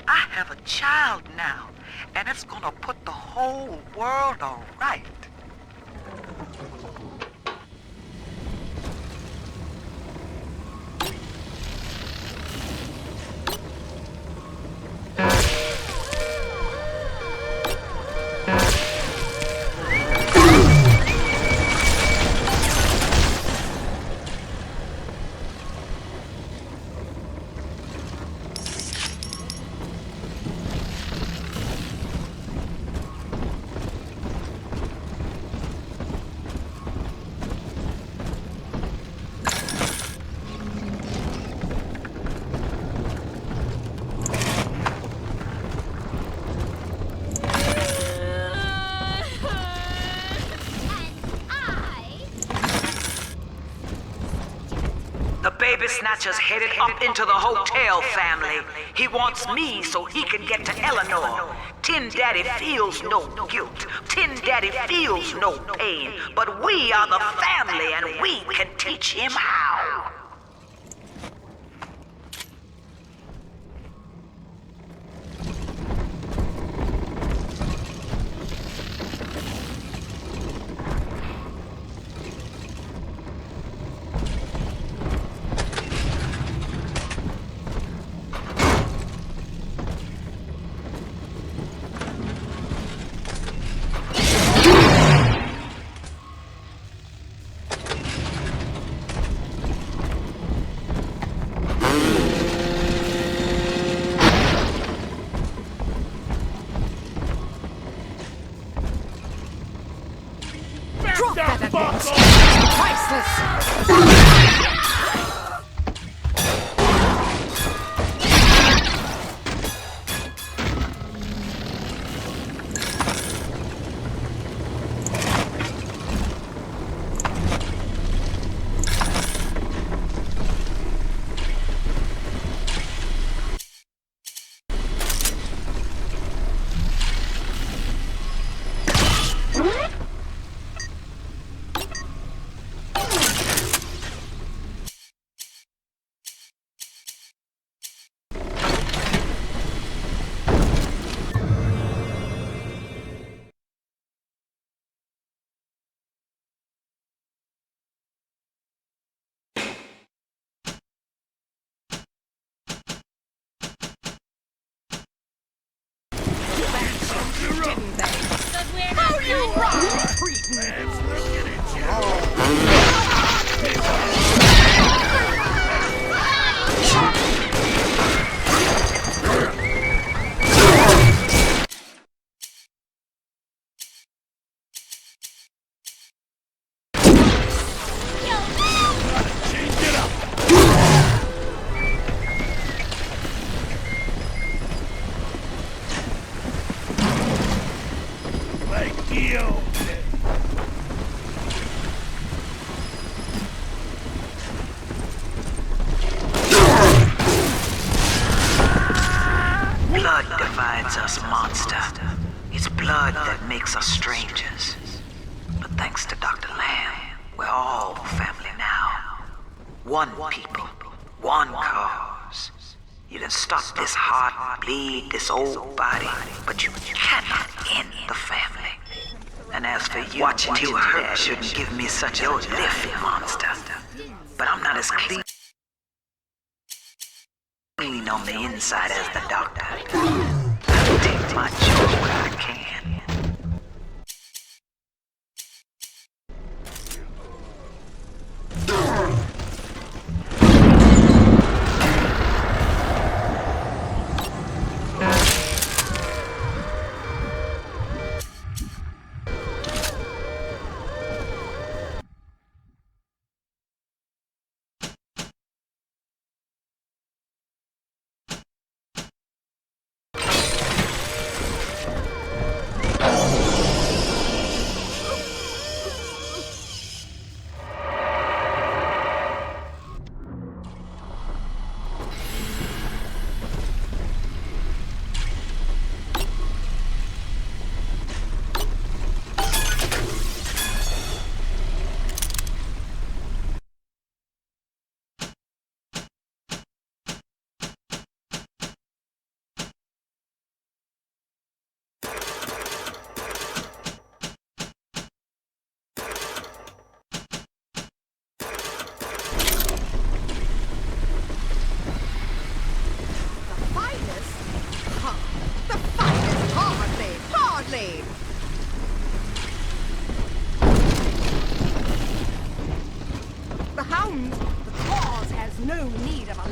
I have a child now, and it's gonna put the whole world all right. The baby snatcher's headed up into the hotel family. He wants me so he can get to Eleanor. Tin Daddy feels no guilt. Tin Daddy feels no pain. But we are the family and we can teach him how. Drop that advance! us are strangers. But thanks to Dr. Lamb, we're all family now. One people, one cause. You can stop this heart bleed, this old body, but you cannot end the family. And as for you, watching you hurt shouldn't give me such a lift, monster. But I'm not as clean on the inside as the doctor. I'll take my chores where I can. The hound, the cause has no need of a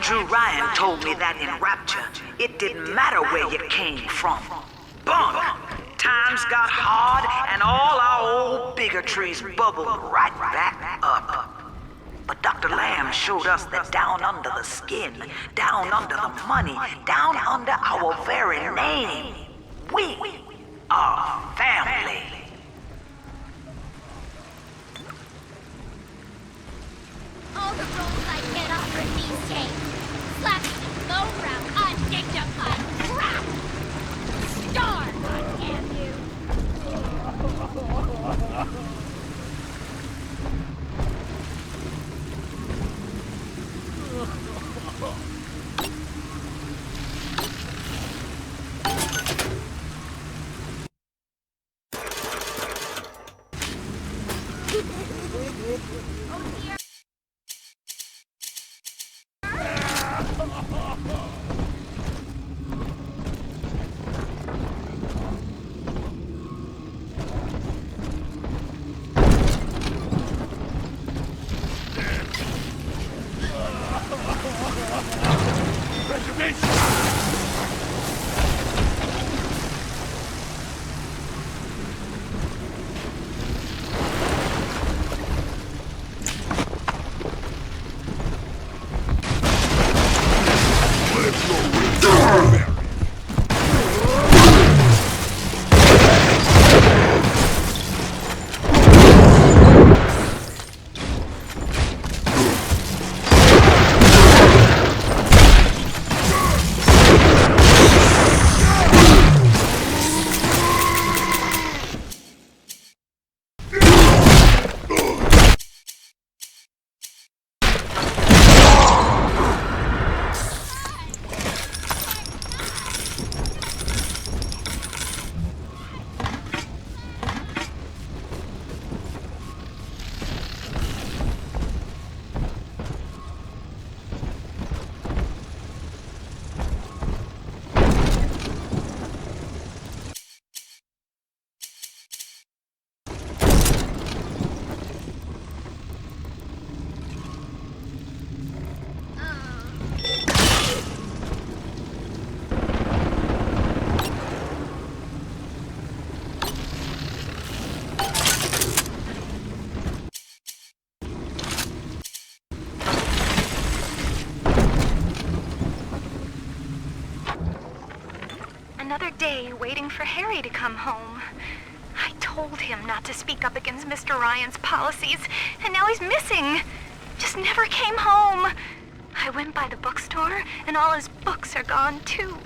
Ryan told me that in Rapture, it didn't matter where you came from. Bunk! Times got hard and all our old bigotries bubbled right back up. But Dr. Lamb showed us that down under the skin, down under the money, down under our very name, we are family. All the roles I get offered these days. Slapstick, low-brow, undignified crap! Star, goddamn you! another day waiting for Harry to come home. I told him not to speak up against Mr. Ryan's policies, and now he's missing. Just never came home. I went by the bookstore, and all his books are gone, too.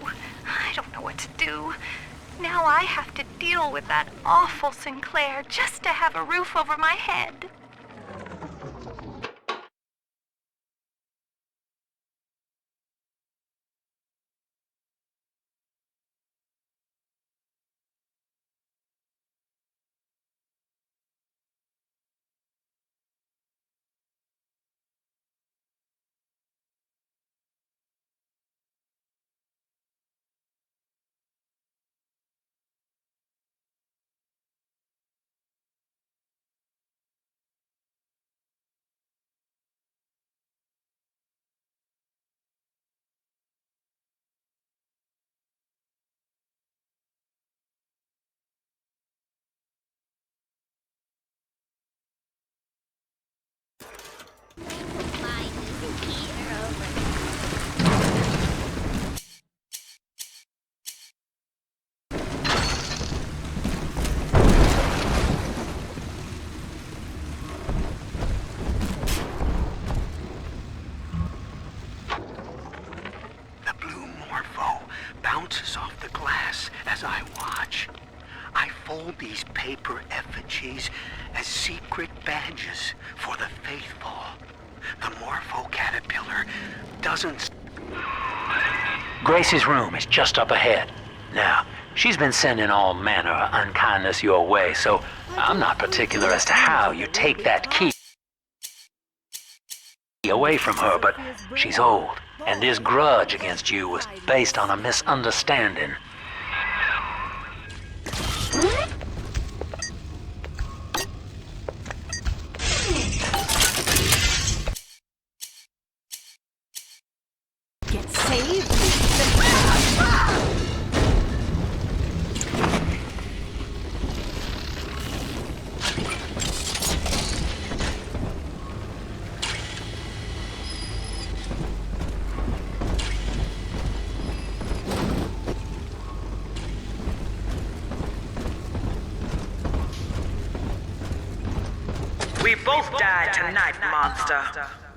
I don't know what to do. Now I have to deal with that awful Sinclair just to have a roof over my head. The blue morpho bounces off the glass as I watch. I fold these paper effigies as secret badges for the faithful. The morpho caterpillar doesn't... Grace's room is just up ahead. Now, she's been sending all manner of unkindness your way, so I'm not particular as to how you take that key away from her, but she's old, and this grudge against you was based on a misunderstanding. Get saved. We both died tonight, monster.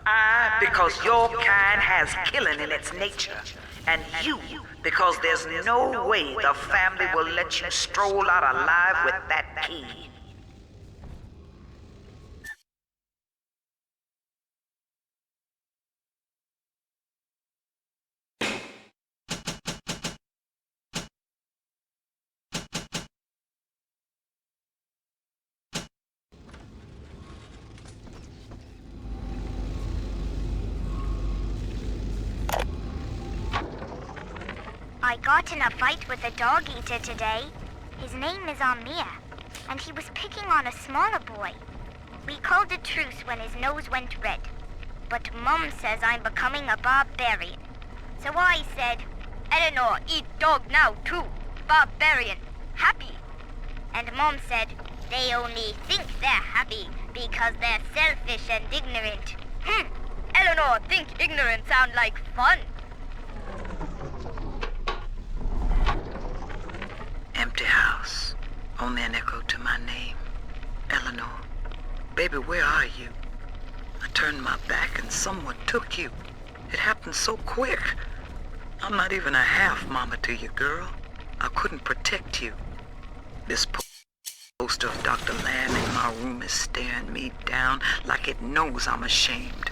I, because your kind has killing in its nature. And you, because there's no way the family will let you stroll out alive with that key. I got in a fight with a dog eater today. His name is Amir, and he was picking on a smaller boy. We called a truce when his nose went red, but Mum says I'm becoming a barbarian. So I said, Eleanor, eat dog now too. Barbarian. Happy. And Mom said, they only think they're happy because they're selfish and ignorant. Eleanor, think ignorant sound like fun. Empty house. Only an echo to my name. Eleanor. Baby, where are you? I turned my back and someone took you. It happened so quick. I'm not even a half mama to you, girl. I couldn't protect you. This poster of Dr. Lamb in my room is staring me down like it knows I'm ashamed.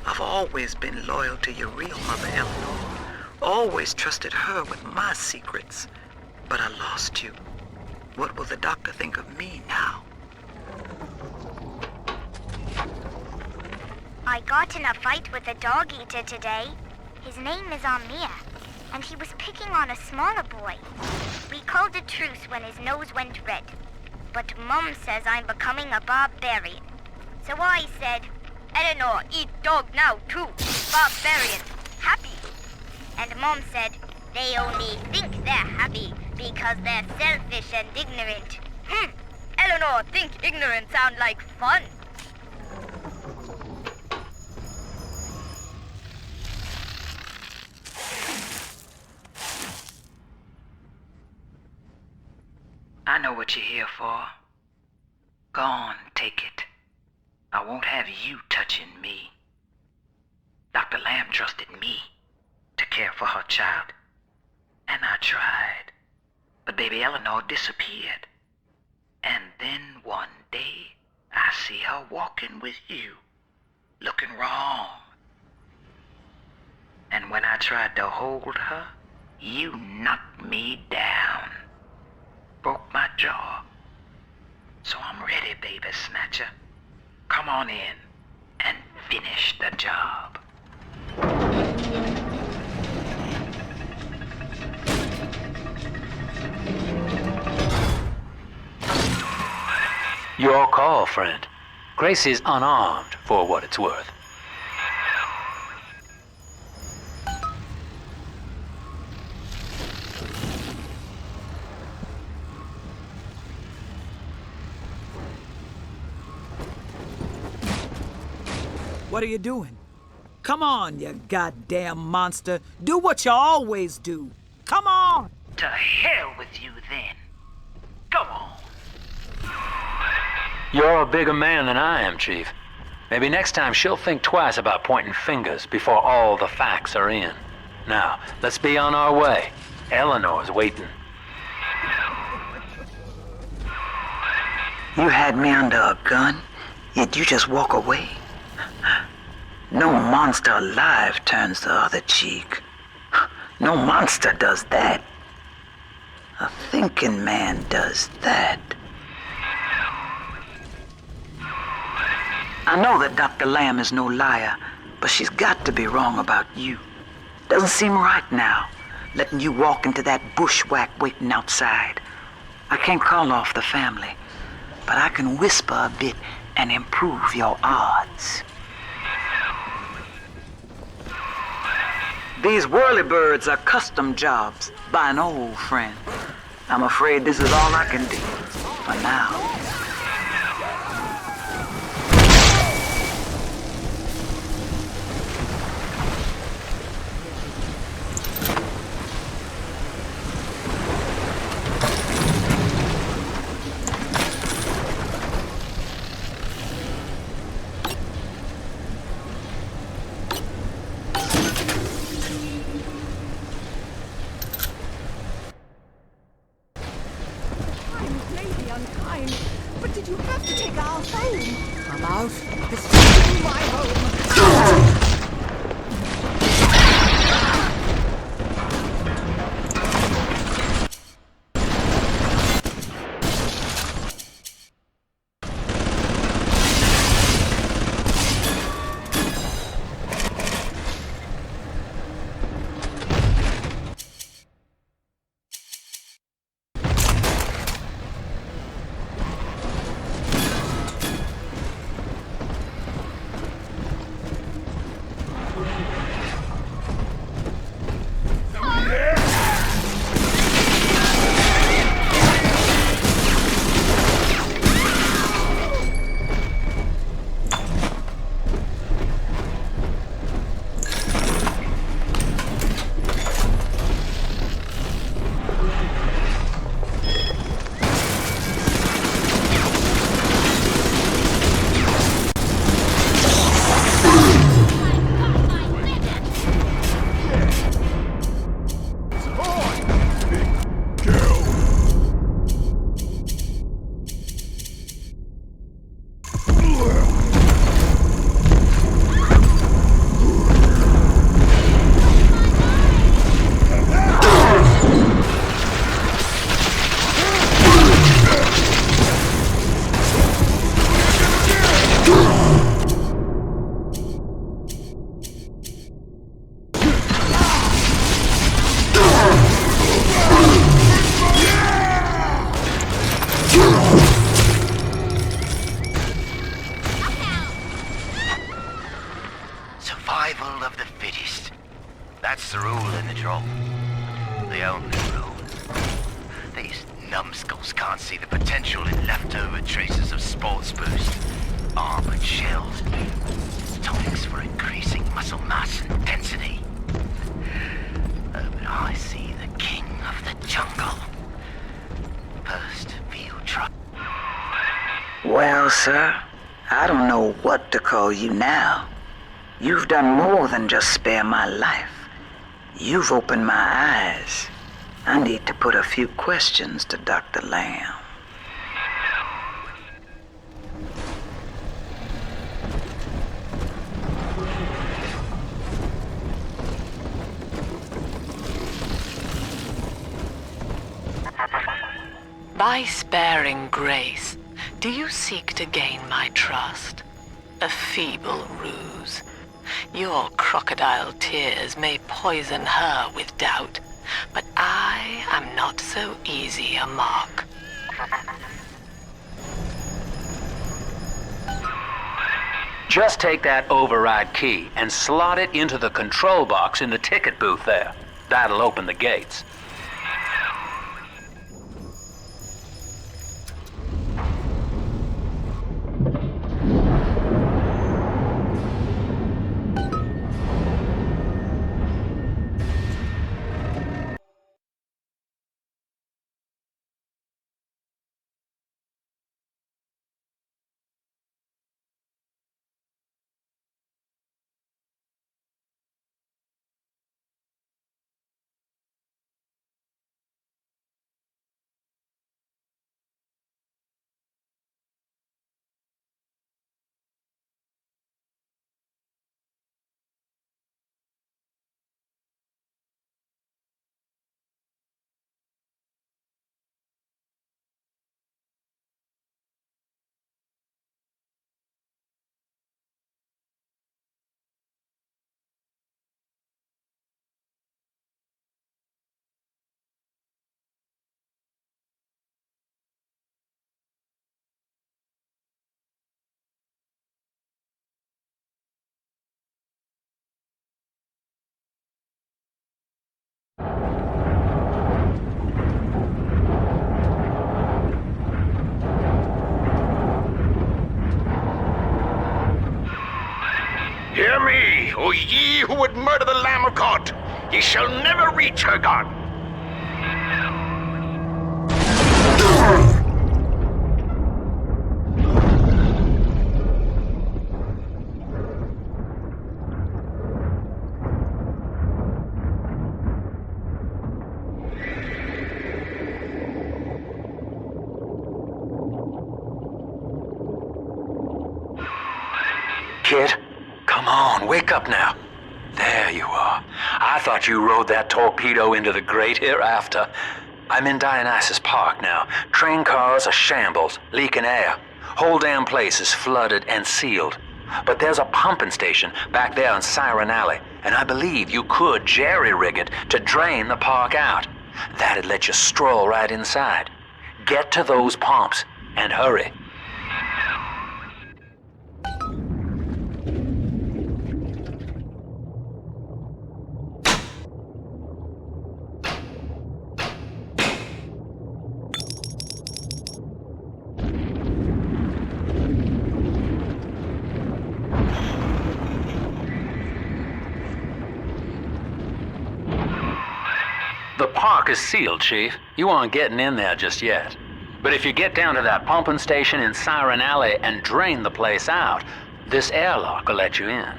I've always been loyal to your real mother, Eleanor. Always trusted her with my secrets. But I lost you. What will the doctor think of me now? I got in a fight with a dog eater today. His name is Amir, and he was picking on a smaller boy. We called a truce when his nose went red, but Mum says I'm becoming a barbarian. So I said, Eleanor, eat dog now too. Barbarian. Happy. And Mom said, they only think they're happy because they're selfish and ignorant. Eleanor, think ignorant sound like fun. I know what you're here for. Go on, take it. I won't have you touching me. Dr. Lamb trusted me to care for her child. And I tried. But baby Eleanor disappeared. And then one day, I see her walking with you, looking wrong. And when I tried to hold her, you knocked me down. Broke my jaw. So I'm ready, baby snatcher. Come on in and finish the job. Your call, friend. Grace is unarmed, for what it's worth. What are you doing? Come on, you goddamn monster. Do what you always do. Come on! To hell with you then. Go on. You're a bigger man than I am, Chief. Maybe next time she'll think twice about pointing fingers before all the facts are in. Now, let's be on our way. Eleanor's waiting. You had me under a gun, yet you just walk away? No monster alive turns the other cheek. No monster does that. A thinking man does that. I know that Dr. Lamb is no liar, but she's got to be wrong about you. Doesn't seem right now, letting you walk into that bushwhack waiting outside. I can't call off the family, but I can whisper a bit and improve your odds. These whirlybirds are custom jobs by an old friend. I'm afraid this is all I can do for now. But did you have to take our home? Come out. This is my home. Survival of the fittest. That's the rule in the drop. The only rule. These numbskulls can't see the potential in leftover traces of sports boost, armored shells, tonics for increasing muscle mass and density. But I see the king of the jungle. First, Well, sir, I don't know what to call you now. You've done more than just spare my life. You've opened my eyes. I need to put a few questions to Dr. Lamb. By sparing grace, do you seek to gain my trust? A feeble ruse. Your crocodile tears may poison her with doubt, but I am not so easy a mark. Just take that override key and slot it into the control box in the ticket booth there. That'll open the gates. Hear me, O ye who would murder the Lamb of God! Ye shall never reach her God! Kid, come on, wake up now. There you are. I thought you rode that torpedo into the great hereafter. I'm in Dionysus Park now. Train cars are shambles, leaking air. Whole damn place is flooded and sealed. But there's a pumping station back there in Siren Alley, and I believe you could jerry-rig it to drain the park out. That'd let you stroll right inside. Get to those pumps, and hurry. The park is sealed, Chief. You aren't getting in there just yet. But if you get down to that pumping station in Siren Alley and drain the place out, this airlock will let you in.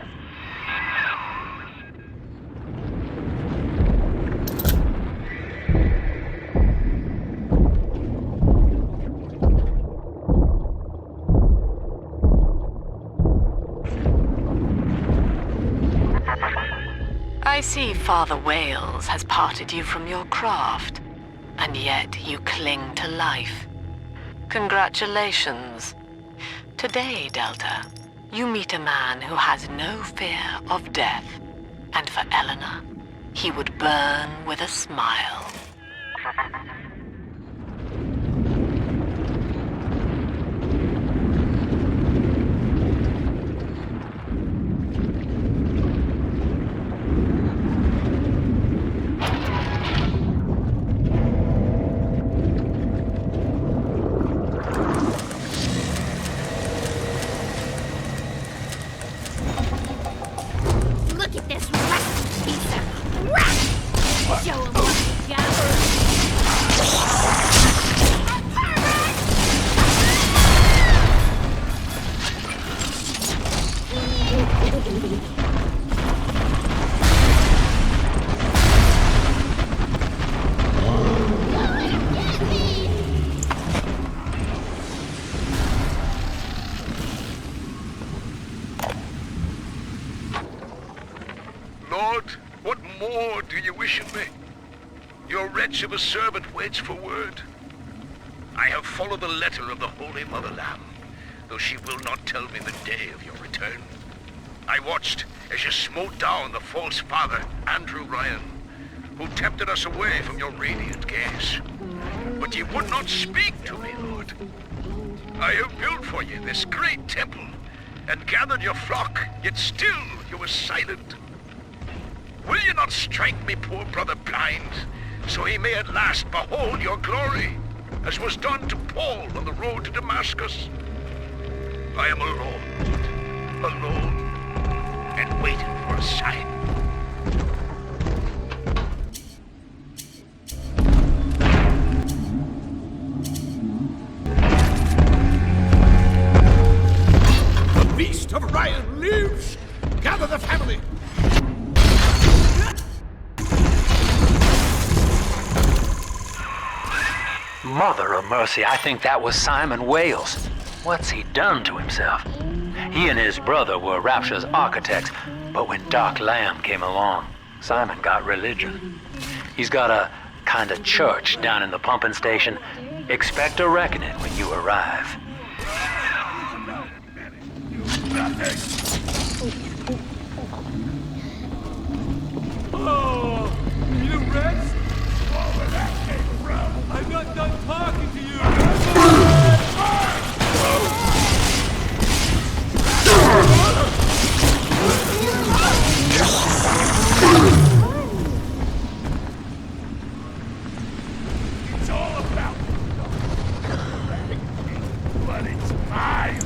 I see Father Wales has parted you from your craft, and yet you cling to life. Congratulations. Today, Delta, you meet a man who has no fear of death, and for Eleanor, he would burn with a smile. Look at this rotten piece of crap! Show him what you got! wretch of a servant waits for word. I have followed the letter of the Holy Mother Lamb, though she will not tell me the day of your return. I watched as you smote down the false father, Andrew Ryan, who tempted us away from your radiant gaze. But ye would not speak to me, Lord. I have built for you this great temple, and gathered your flock, yet still you were silent. Will you not strike me poor brother blind, so he may at last behold your glory, as was done to Paul on the road to Damascus? I am alone, and waiting for a sign. The beast of Ryan lives! Gather the family! Mother of mercy, I think that was Simon Wales. What's he done to himself? He and his brother were Rapture's architects, but when Doc Lamb came along, Simon got religion. He's got a kind of church down in the pumping station. Expect a reckoning when you arrive. Oh, need a rest? Where that came from? I'm not done talking to you. It's all about but it's my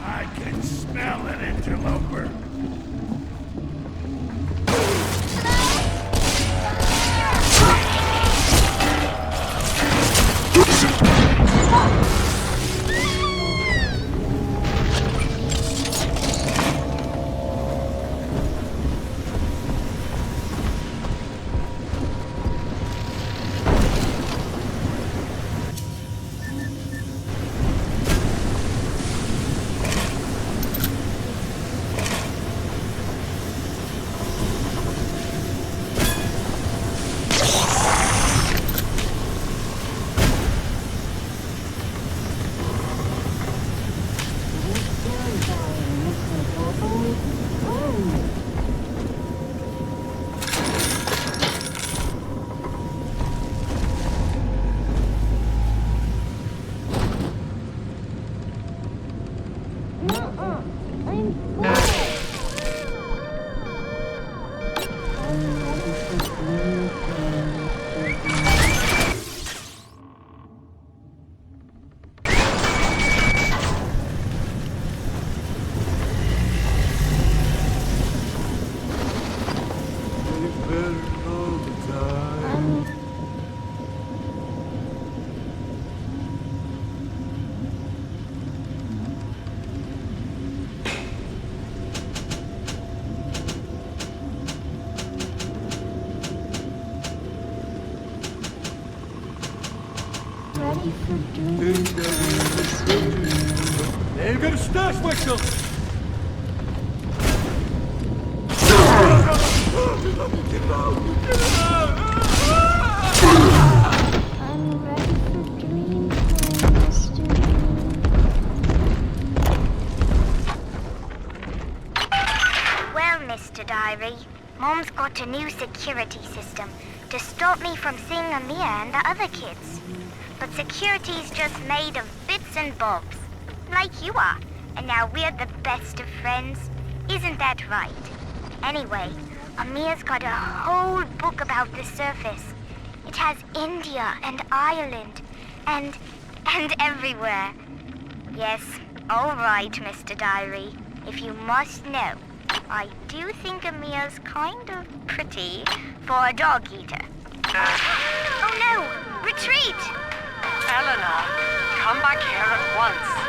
I can smell an interloper. They've got a stash myself. I'm ready for dream time, Mr. Well, Mr. Diary, Mom's got a new security system to stop me from seeing Amir and the other kids. But security's just made of bits and bobs, like you are, and now we're the best of friends. Isn't that right? Anyway, Amir's got a whole book about the surface. It has India and Ireland and everywhere. Yes, all right, Mr. Diary. If you must know, I do think Amir's kind of pretty for a dog eater. Oh no! Retreat! Eleanor, come back here at once.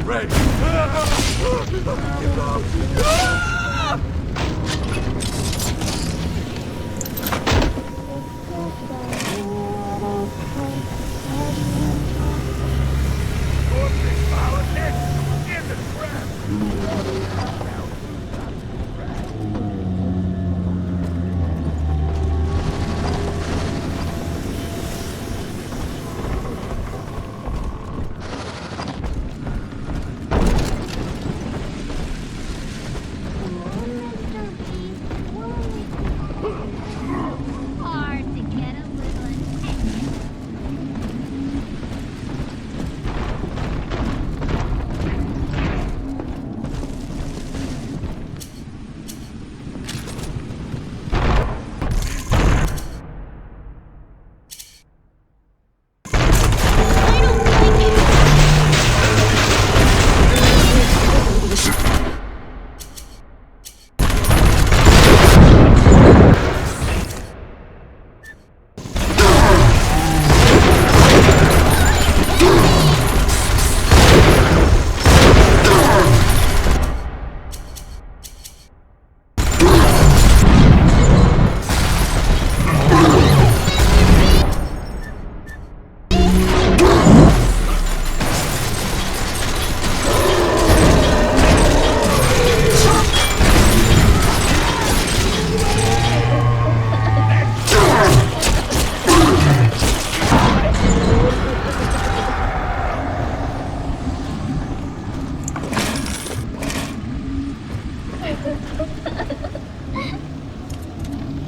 Ray! Hard to get a little attention.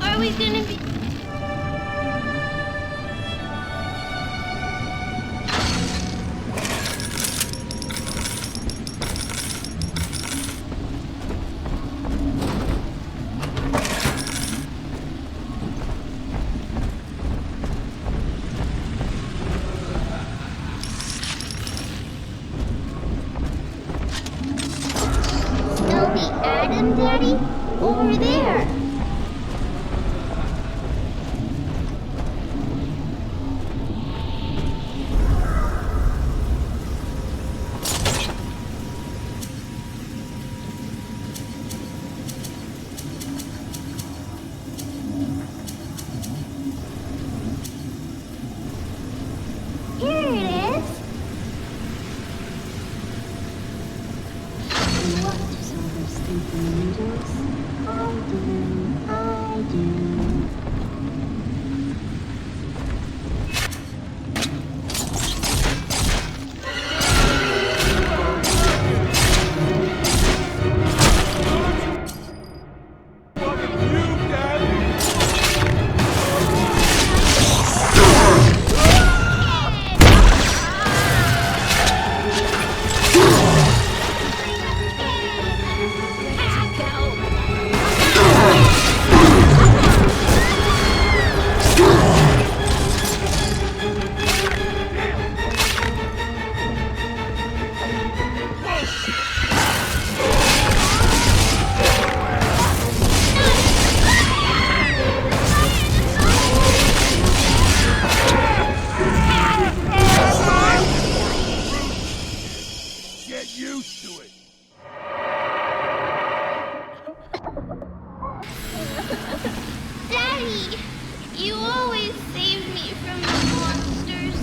Are we gonna be... Still the Adam, Daddy? Over there. Here it is. What do some of those thinking angels? I do. Get used to it. Daddy, you always save me from the monsters.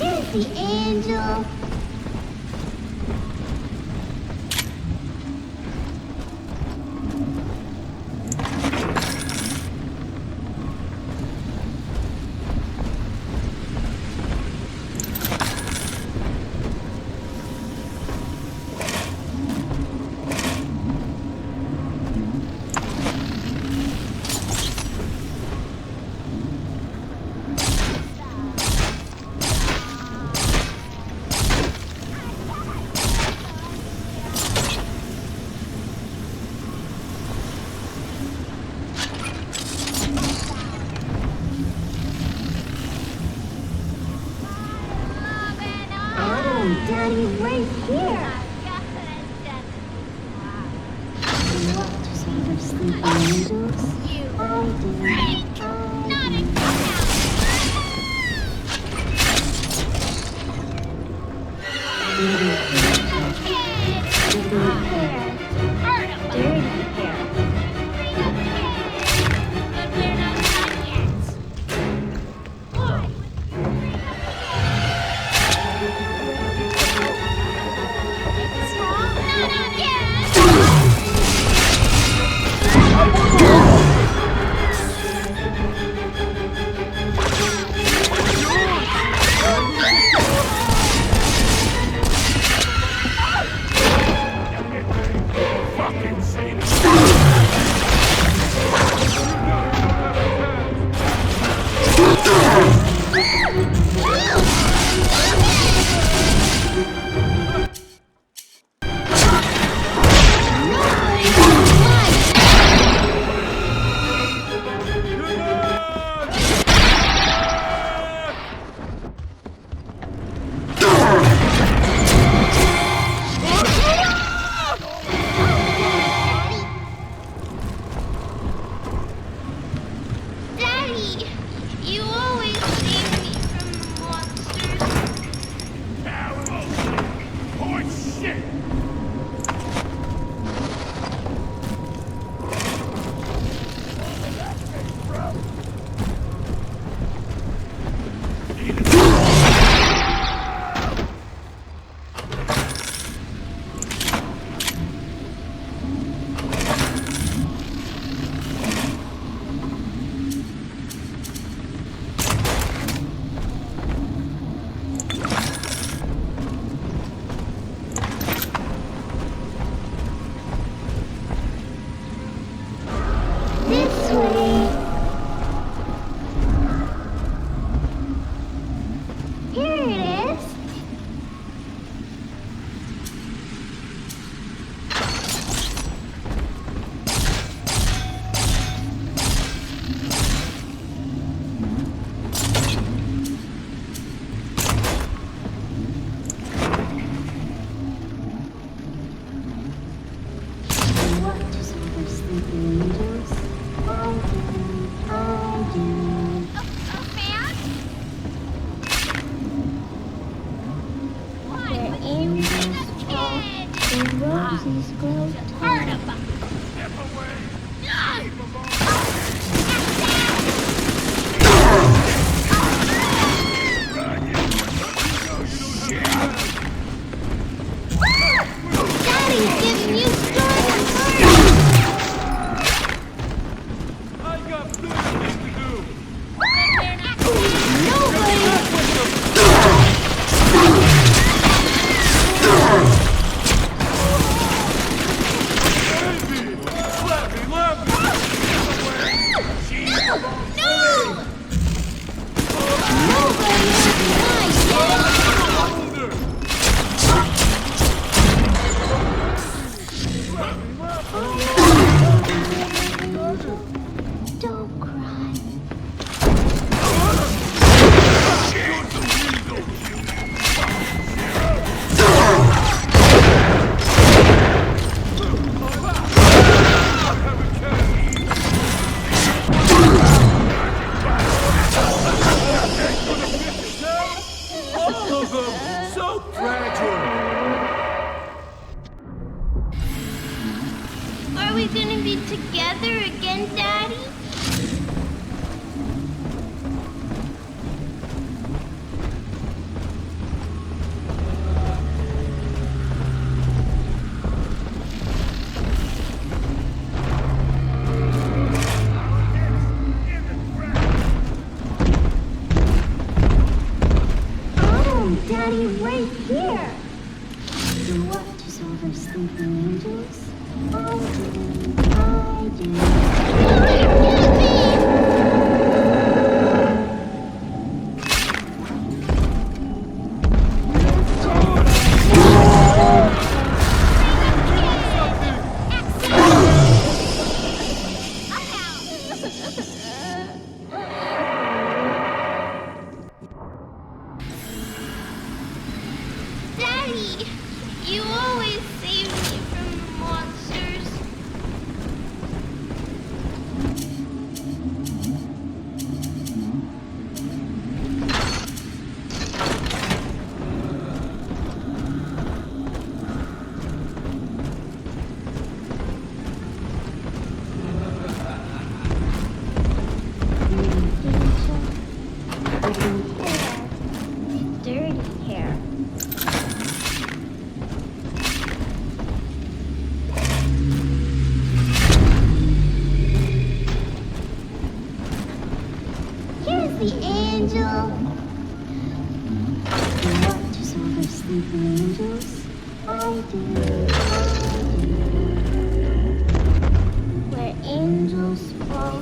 Here's the angel. Daddy, right here. What does other sleeping angels? I do. Not dirty hair. Daddy, you always save me from monsters. Horse shit! This way. Here it is. What does other sleeping angels? I do. Where angels talk and roses grow tall. Daddy's giving you stories. I got better things to do. Don't cry. All of them so fragile. Are we gonna be together again, Daddy? Oh, Daddy, right here. So what does over sleeping angels? I do. Daddy, you always save me from monsters. Dirty hair. Here's the angel. What does all the sleeping angels? I do. Where angels fall,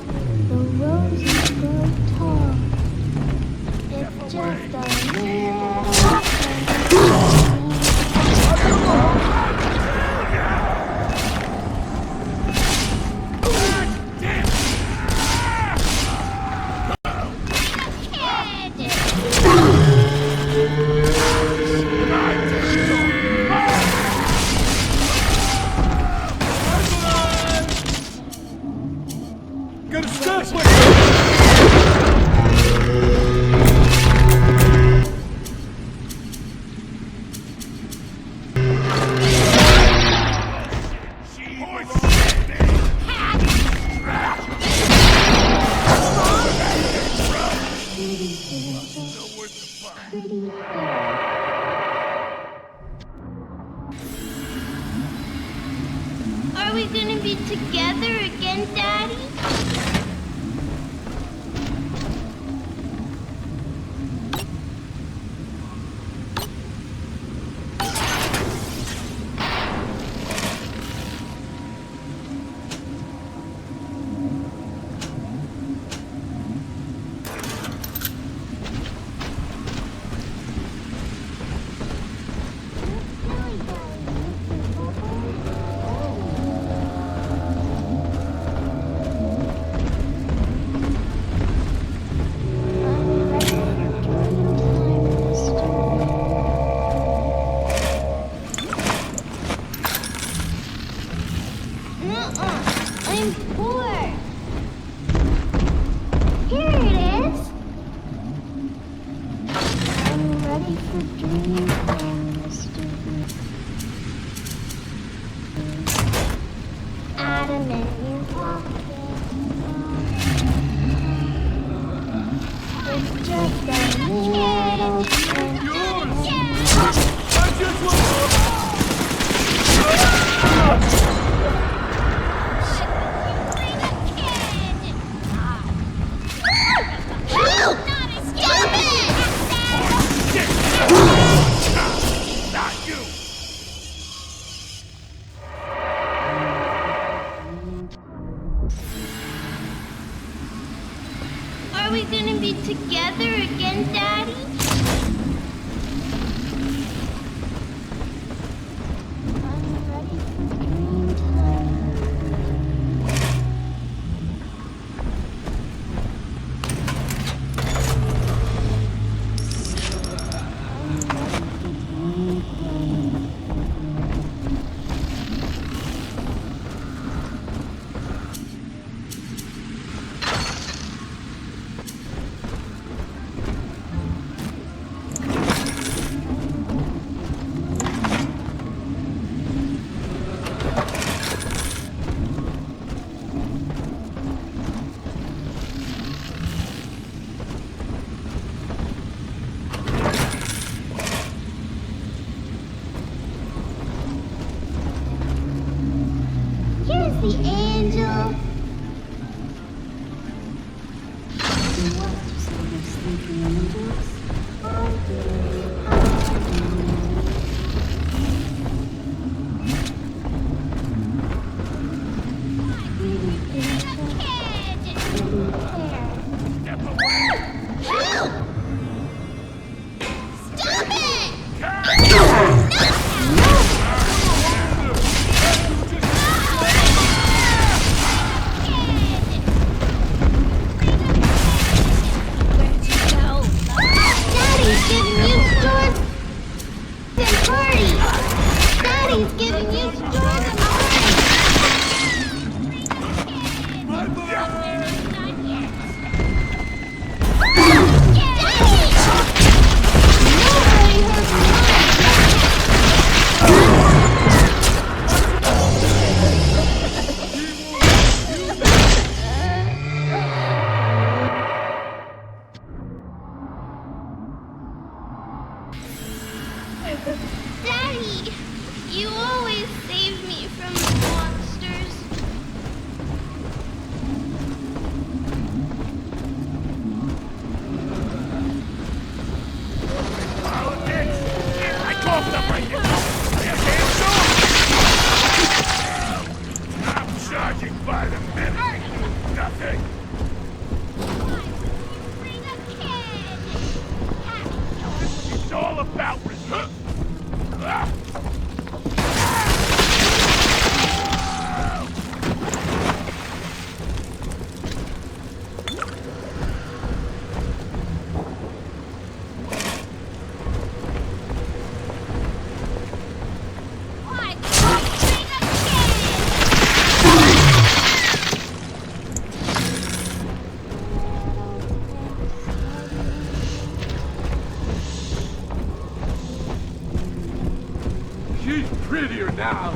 the roses grow tall. It's just a little. Get a step with it! Are we gonna be together again, Daddy? I'm poor. Here it is. I'm ready for dreamtime, Mr. Adam and you it's just a little Are we gonna be together again, Daddy? I'm ready for dreamtime. Here's the angel. You want to see the sleeping angels? I do. party! Daddy's giving you strong Daddy, you always save me from the monsters. I called them right now. I'm charging by the minute. Nothing. It's all about resistance. She's prettier now.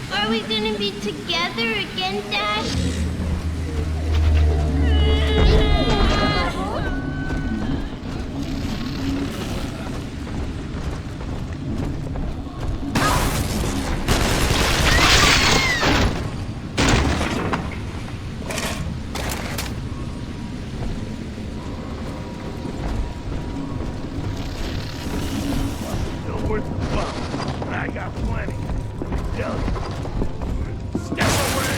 Are we gonna be together again, Dad? Still worth the bump, but I got plenty. Let me tell you. Step away!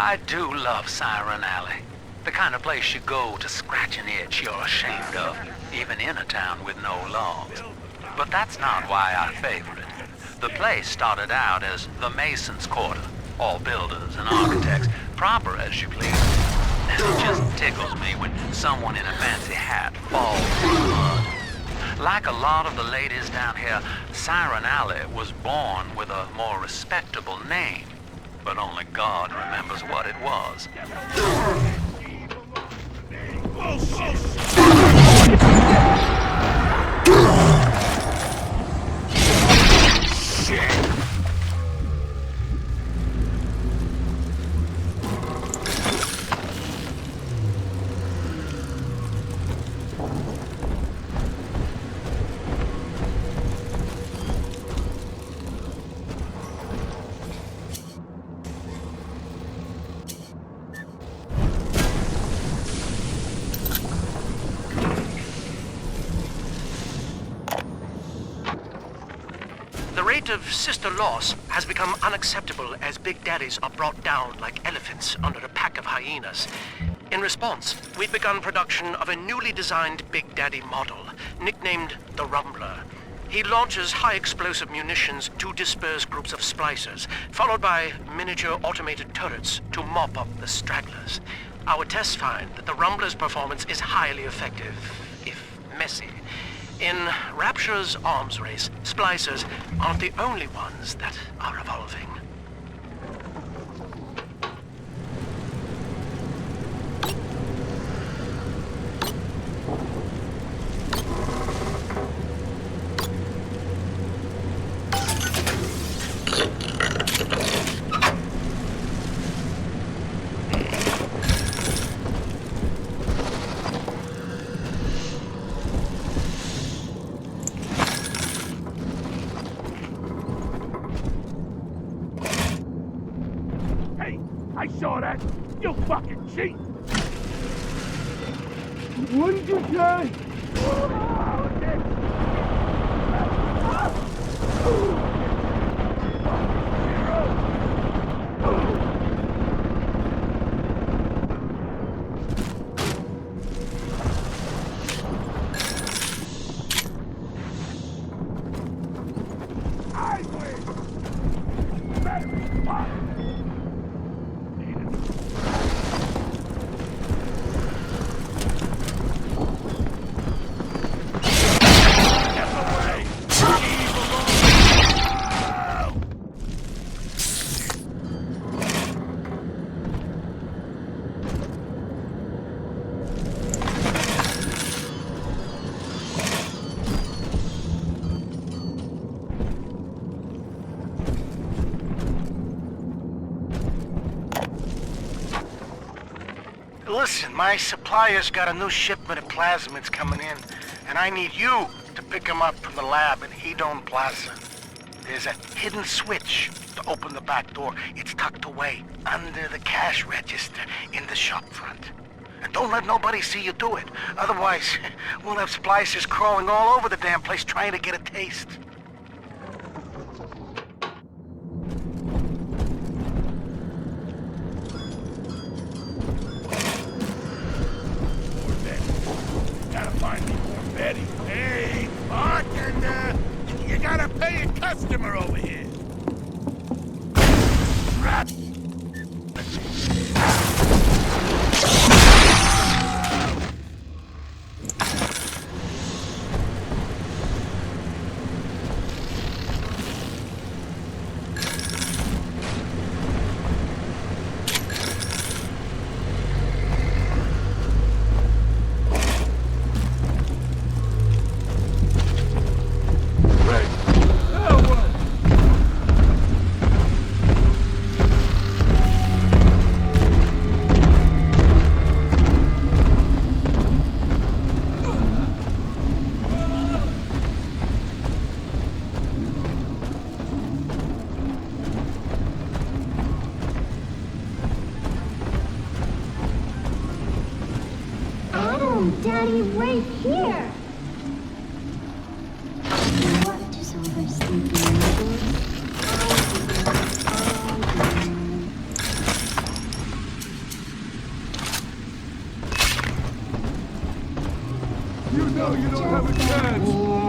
I do love Siren Alley. The kind of place you go to scratch an itch you're ashamed of, even in a town with no laws. But that's not why I favor it. The place started out as the Mason's Quarter, all builders and architects, proper as you please. And it just tickles me when someone in a fancy hat falls in the mud. Like a lot of the ladies down here, Siren Alley was born with a more respectable name, but only God remembers what it was. The rate of sister loss has become unacceptable as Big Daddies are brought down like elephants under a pack of hyenas. In response, we've begun production of a newly designed Big Daddy model, nicknamed the Rumbler. He launches high-explosive munitions to disperse groups of splicers, followed by miniature automated turrets to mop up the stragglers. Our tests find that the Rumbler's performance is highly effective, if messy. In Rapture's arms race, splicers aren't the only ones that are evolving. I saw that! You fucking cheat! What did you say? I win! Battery spot! Listen, my supplier's got a new shipment of plasmids coming in, and I need you to pick them up from the lab in Hedon Plaza. There's a hidden switch to open the back door. It's tucked away under the cash register in the shop front. And don't let nobody see you do it. Otherwise, we'll have splicers crawling all over the damn place trying to get a taste. Hey, bartender! You gotta pay a customer over here! Daddy, right here! What does overthinking mean? You know you don't have a chance.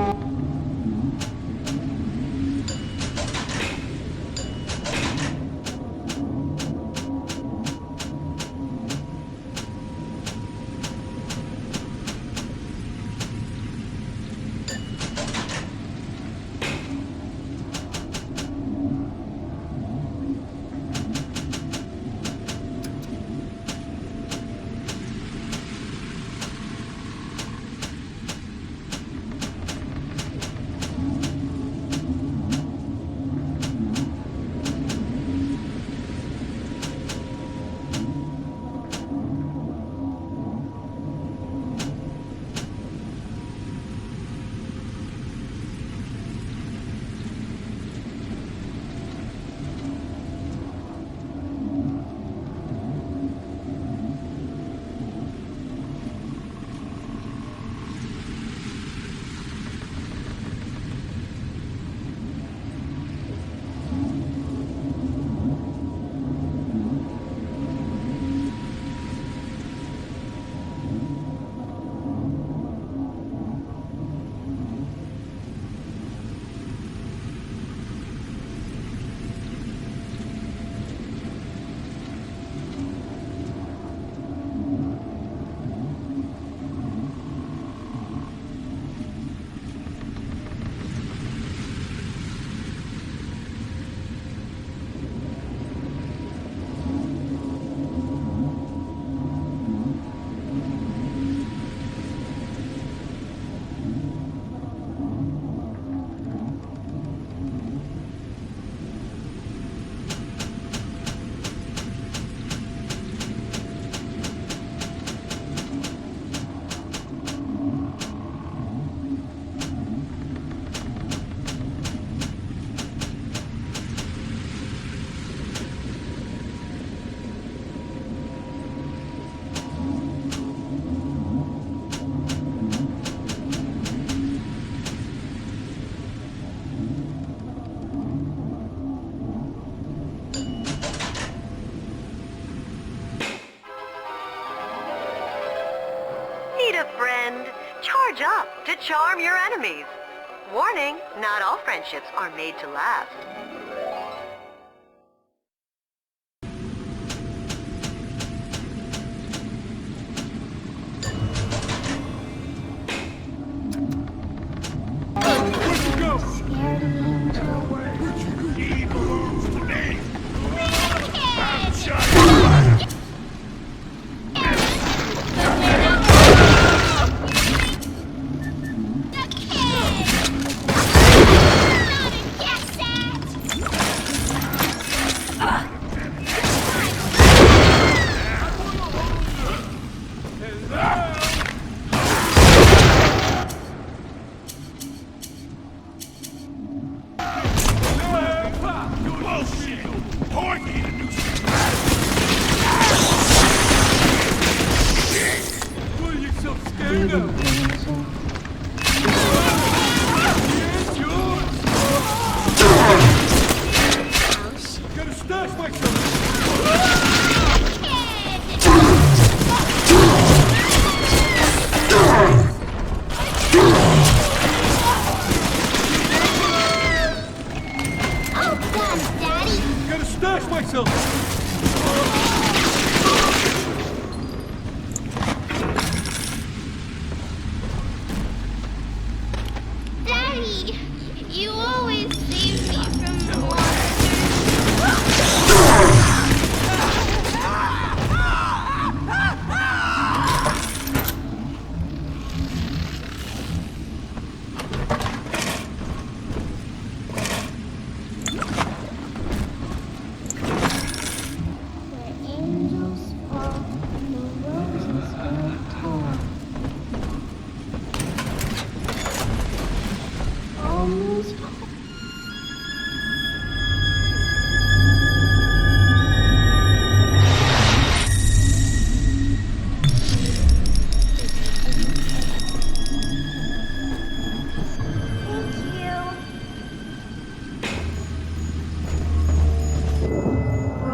Need a friend? Charge up to charm your enemies. Warning, not all friendships are made to last.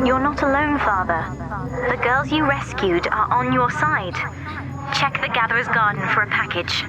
You're not alone, Father. The girls you rescued are on your side. Check the Gatherer's Garden for a package.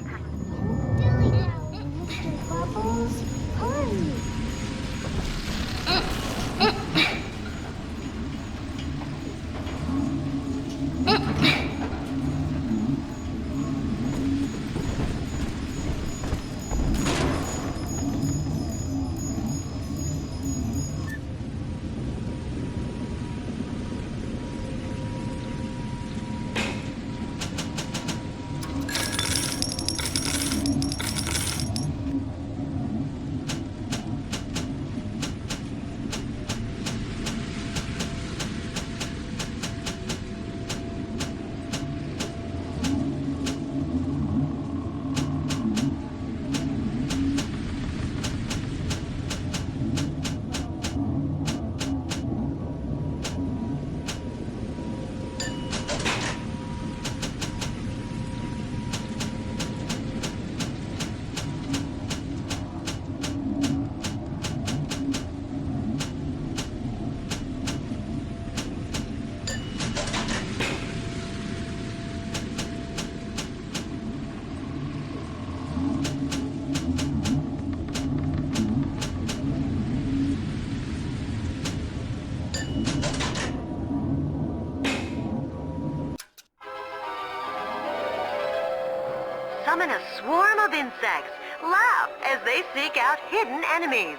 of insects laugh as they seek out hidden enemies.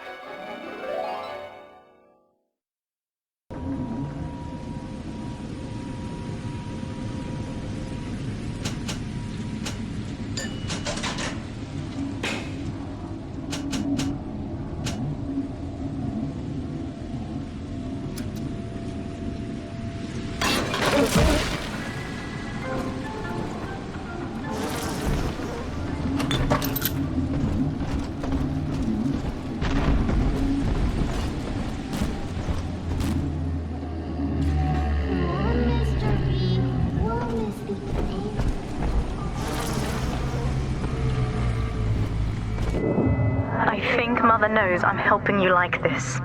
I think Mother knows I'm helping you like this.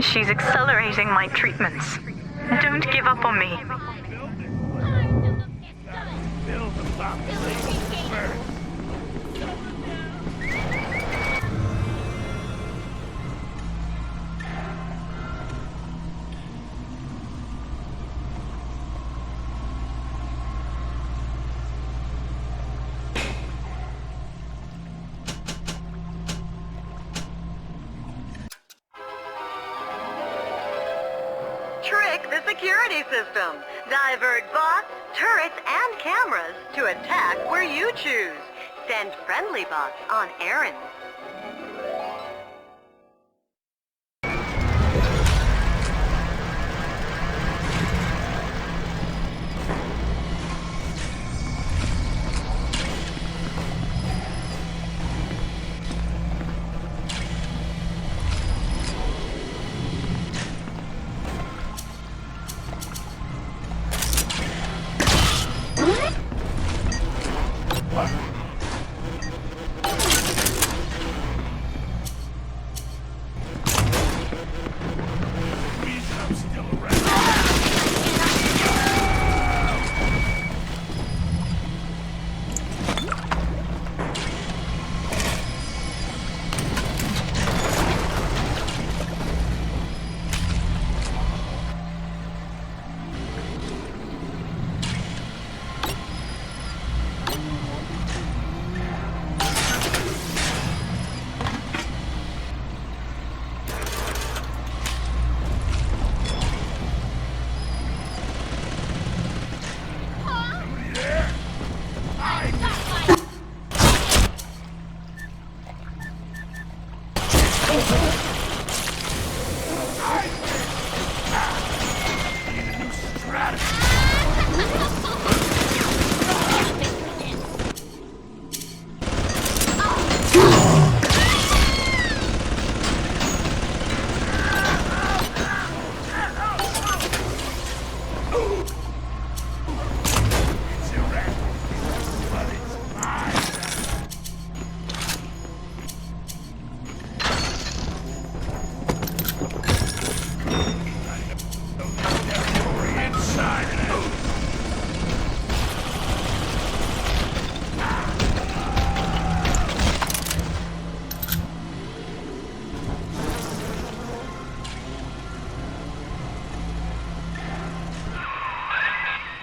She's accelerating my treatments. Don't give up on me. Trick the security system. Divert bots, turrets, and cameras to attack where you choose. Send friendly bots on errands.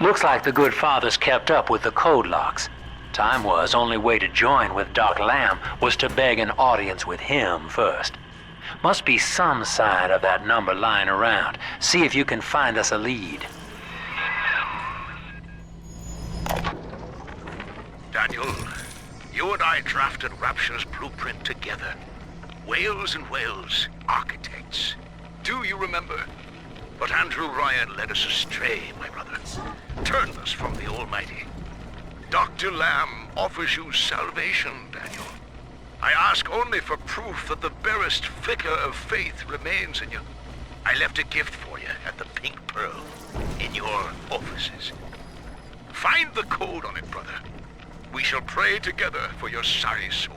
Looks like the good father's kept up with the code locks. Time was, only way to join with Doc Lamb was to beg an audience with him first. Must be some sign of that number lying around. See if you can find us a lead. Daniel, you and I drafted Rapture's blueprint together. Whales and whales, architects. Do you remember? But Andrew Ryan led us astray, my brother. Turned us from the Almighty. Dr. Lamb offers you salvation, Daniel. I ask only for proof that the barest flicker of faith remains in you. I left a gift for you at the Pink Pearl, in your offices. Find the code on it, brother. We shall pray together for your sorry soul.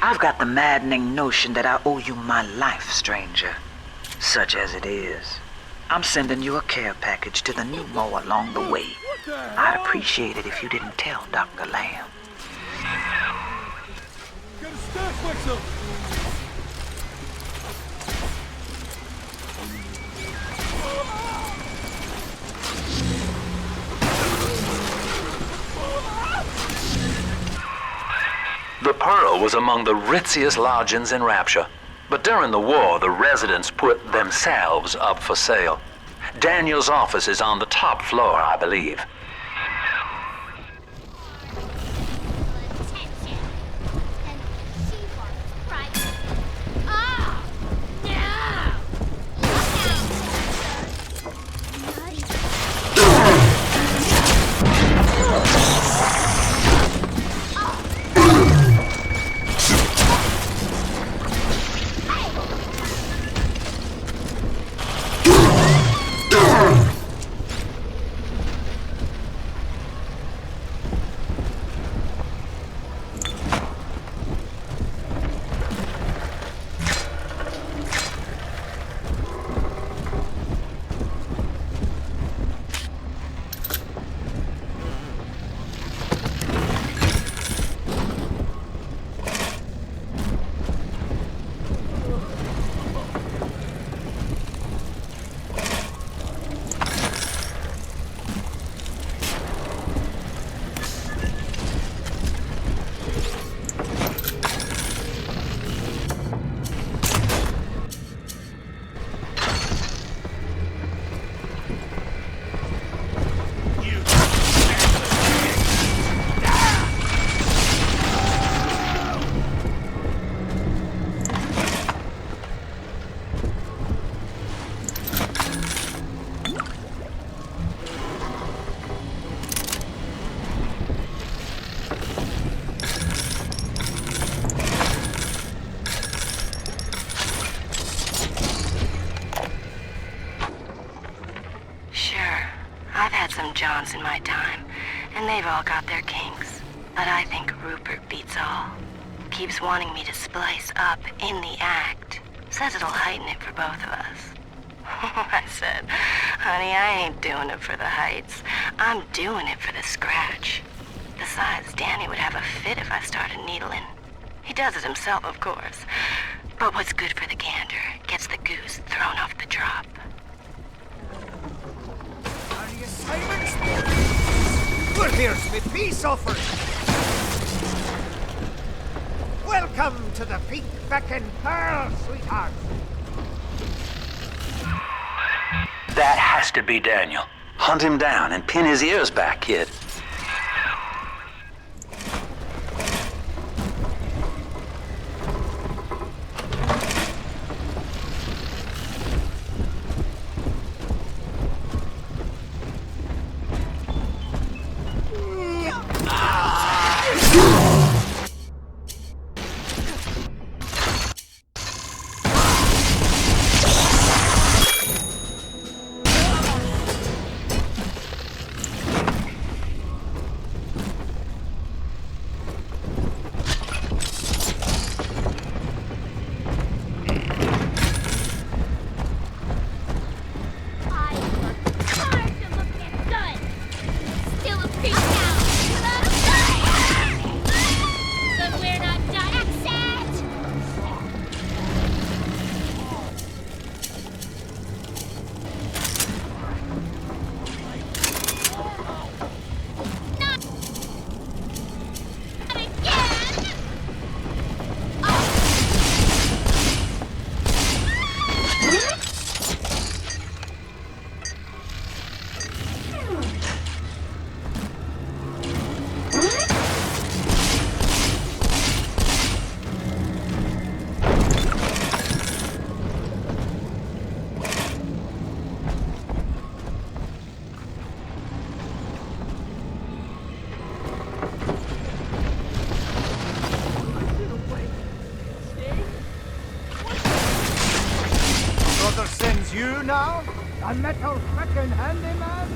I've got the maddening notion that I owe you my life, stranger. Such as it is. I'm sending you a care package to the pneumo along the way. I'd appreciate it if you didn't tell Dr. Lamb. Get a staff whistle! The Pearl was among the ritziest lodgings in Rapture. But during the war, the residents put themselves up for sale. Daniel's office is on the top floor, I believe. Johns in my time, and they've all got their kinks. But I think Rupert beats all. Keeps wanting me to splice up in the act. Says it'll heighten it for both of us. I said, honey, I ain't doing it for the heights. I'm doing it for the scratch. Besides, Danny would have a fit if I started needling. He does it himself, of course. But what's good for the gander gets the goose thrown off the drop. Well, here's me peace offering. Welcome to the Peak Feckin' Pearl, sweetheart. That has to be Daniel. Hunt him down and pin his ears back, kid. You now? A metal frickin' handyman?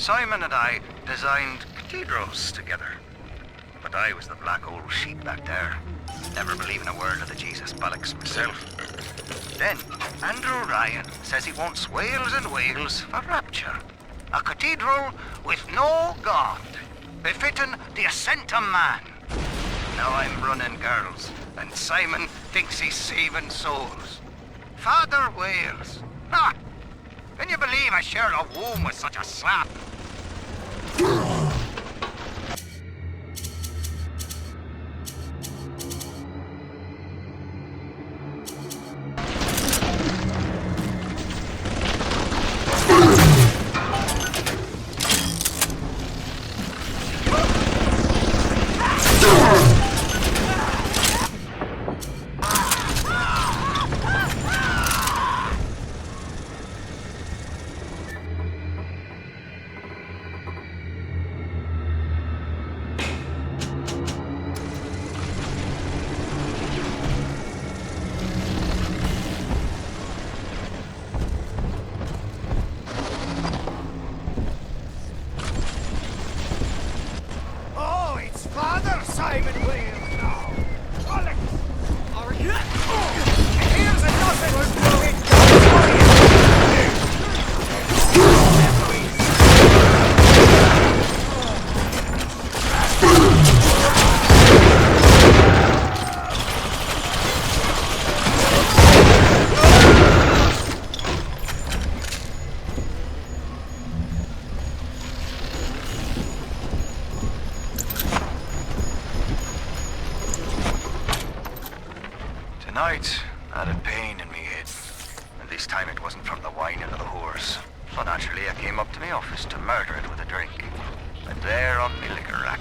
Simon and I designed cathedrals together. But I was the black old sheep back there, never believing a word of the Jesus bollocks myself. Then, Andrew Ryan says he wants Wales and Wales for rapture. A cathedral with no God, befitting the ascent of man. Now I'm running girls, and Simon thinks he's saving souls. Father Wales. Ah! Can you believe I share a womb with such a sap? Tonight, I had a pain in me head. And this time it wasn't from the wine of the whores. So naturally I came up to my office to murder it with a drink. And there on my liquor rack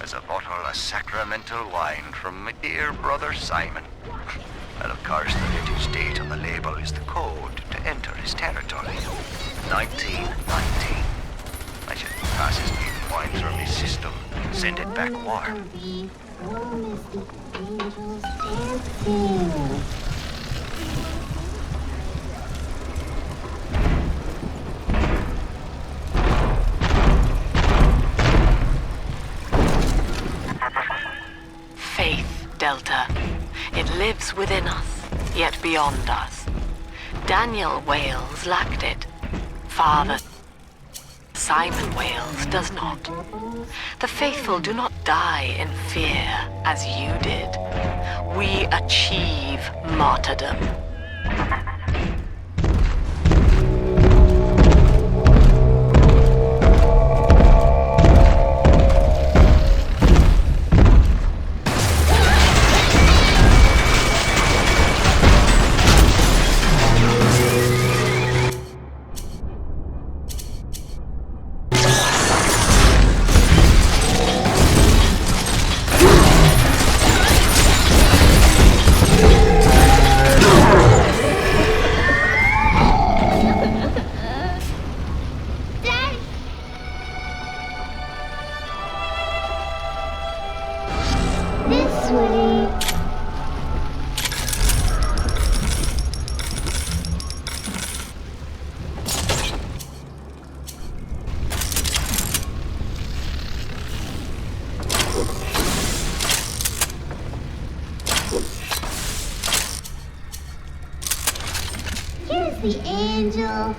is a bottle of sacramental wine from my dear brother Simon. And of course the vintage date on the label is the code to enter his territory. 1919. I should pass his mutant wine through my system and send it back warm. Faith, Delta. It lives within us, yet beyond us. Daniel Wales lacked it. Father Simon Wales does not. The faithful do not die in fear as you did. We achieve martyrdom. The angel.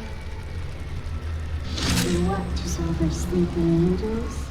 You watches over sleeping angels.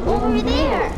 Over there!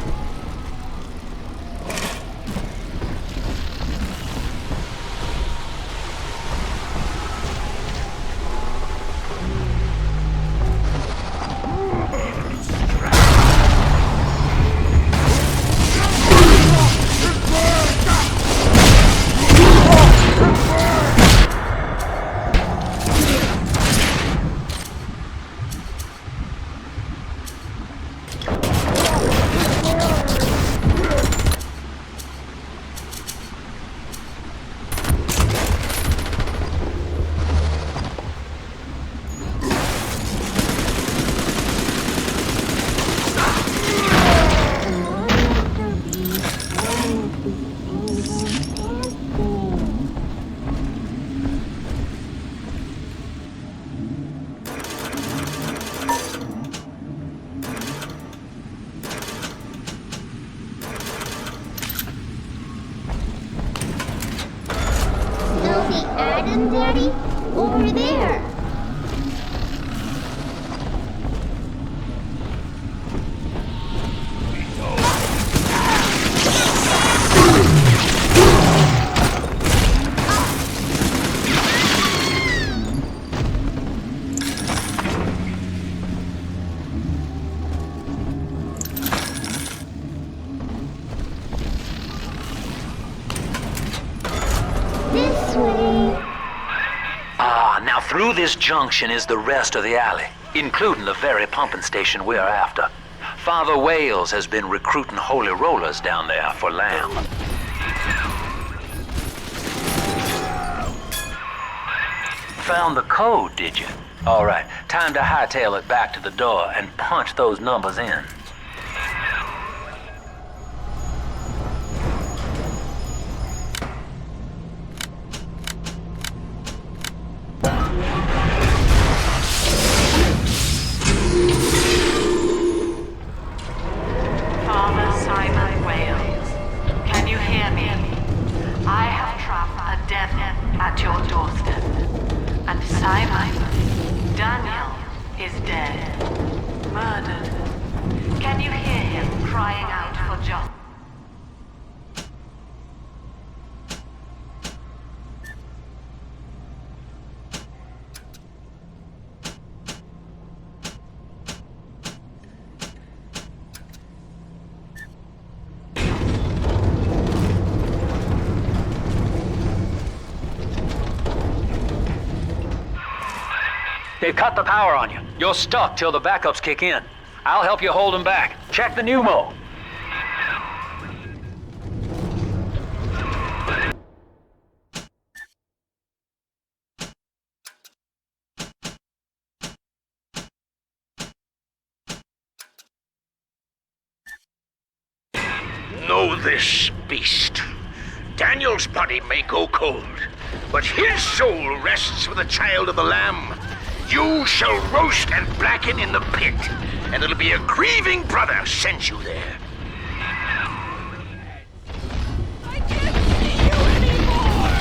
Daddy? Over there! This way! Now through this junction is the rest of the alley, including the very pumping station we're after. Father Wales has been recruiting holy rollers down there for lamb. Found the code, did you? All right, time to hightail it back to the door and punch those numbers in. At your doorstep. And Simon, Daniel is dead. Murdered. Can you hear him crying out for justice? They've cut the power on you. You're stuck till the backups kick in. I'll help you hold them back. Check the pneumo. Know this, beast. Daniel's body may go cold, but his soul rests with the child of the Lamb. You shall roast and blacken in the pit, and it'll be a grieving brother sent you there. I can't see you anymore!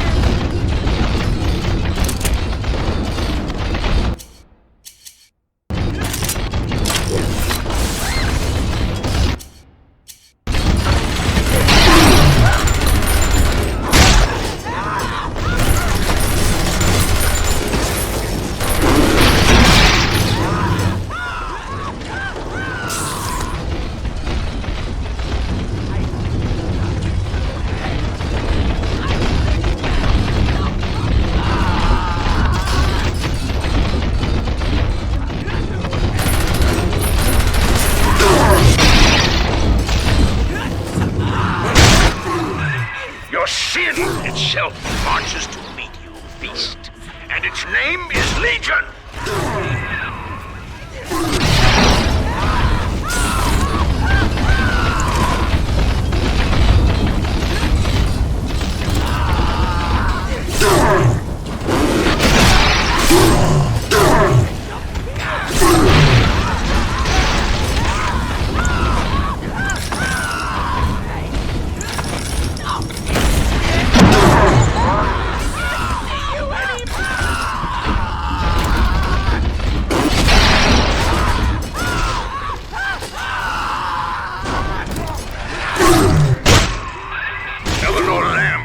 Sin itself marches to meet you, beast, and its name is Legion!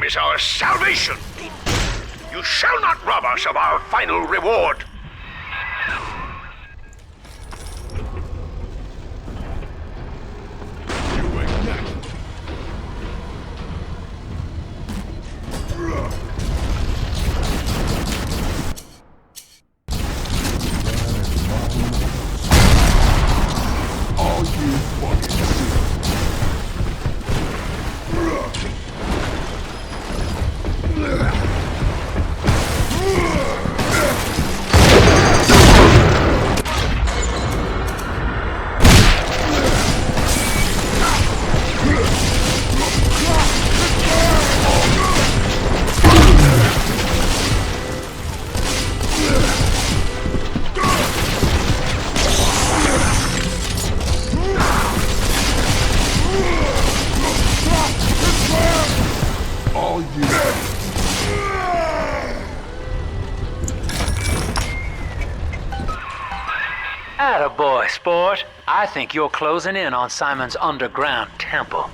is our salvation. You shall not rob us of our final reward. Attaboy, sport. I think you're closing in on Simon's underground temple.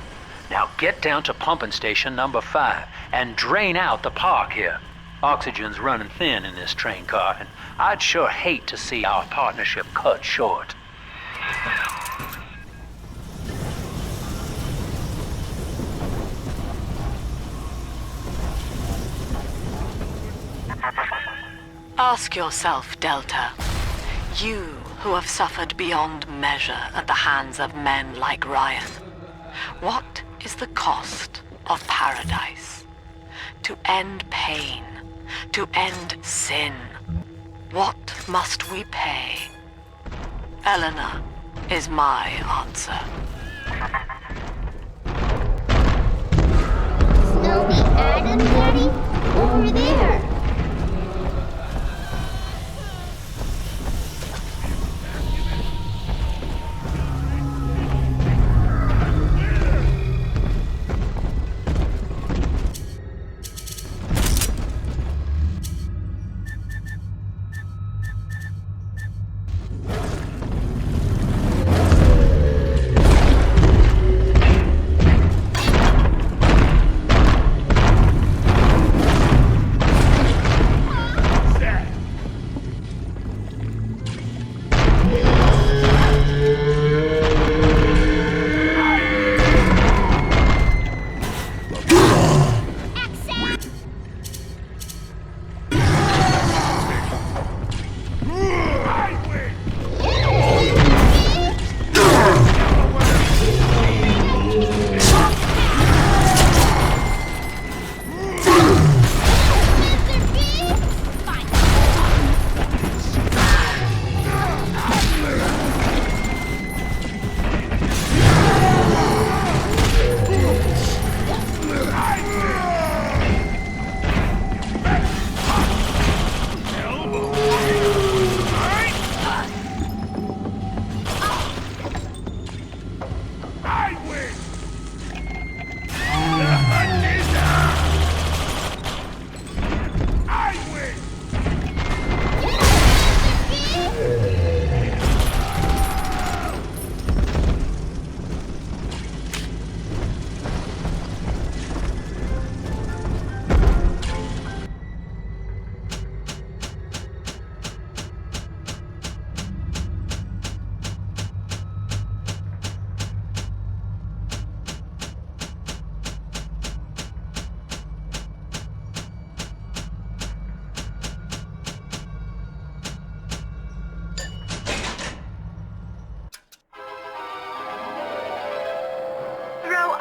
Now get down to pumping station number 5 and drain out the park here. Oxygen's running thin in this train car, and I'd sure hate to see our partnership cut short. Ask yourself, Delta. You who have suffered beyond measure at the hands of men like Ryan. What is the cost of paradise? To end pain, to end sin, what must we pay? Eleanor is my answer. Snowy Adam, Daddy? Over there.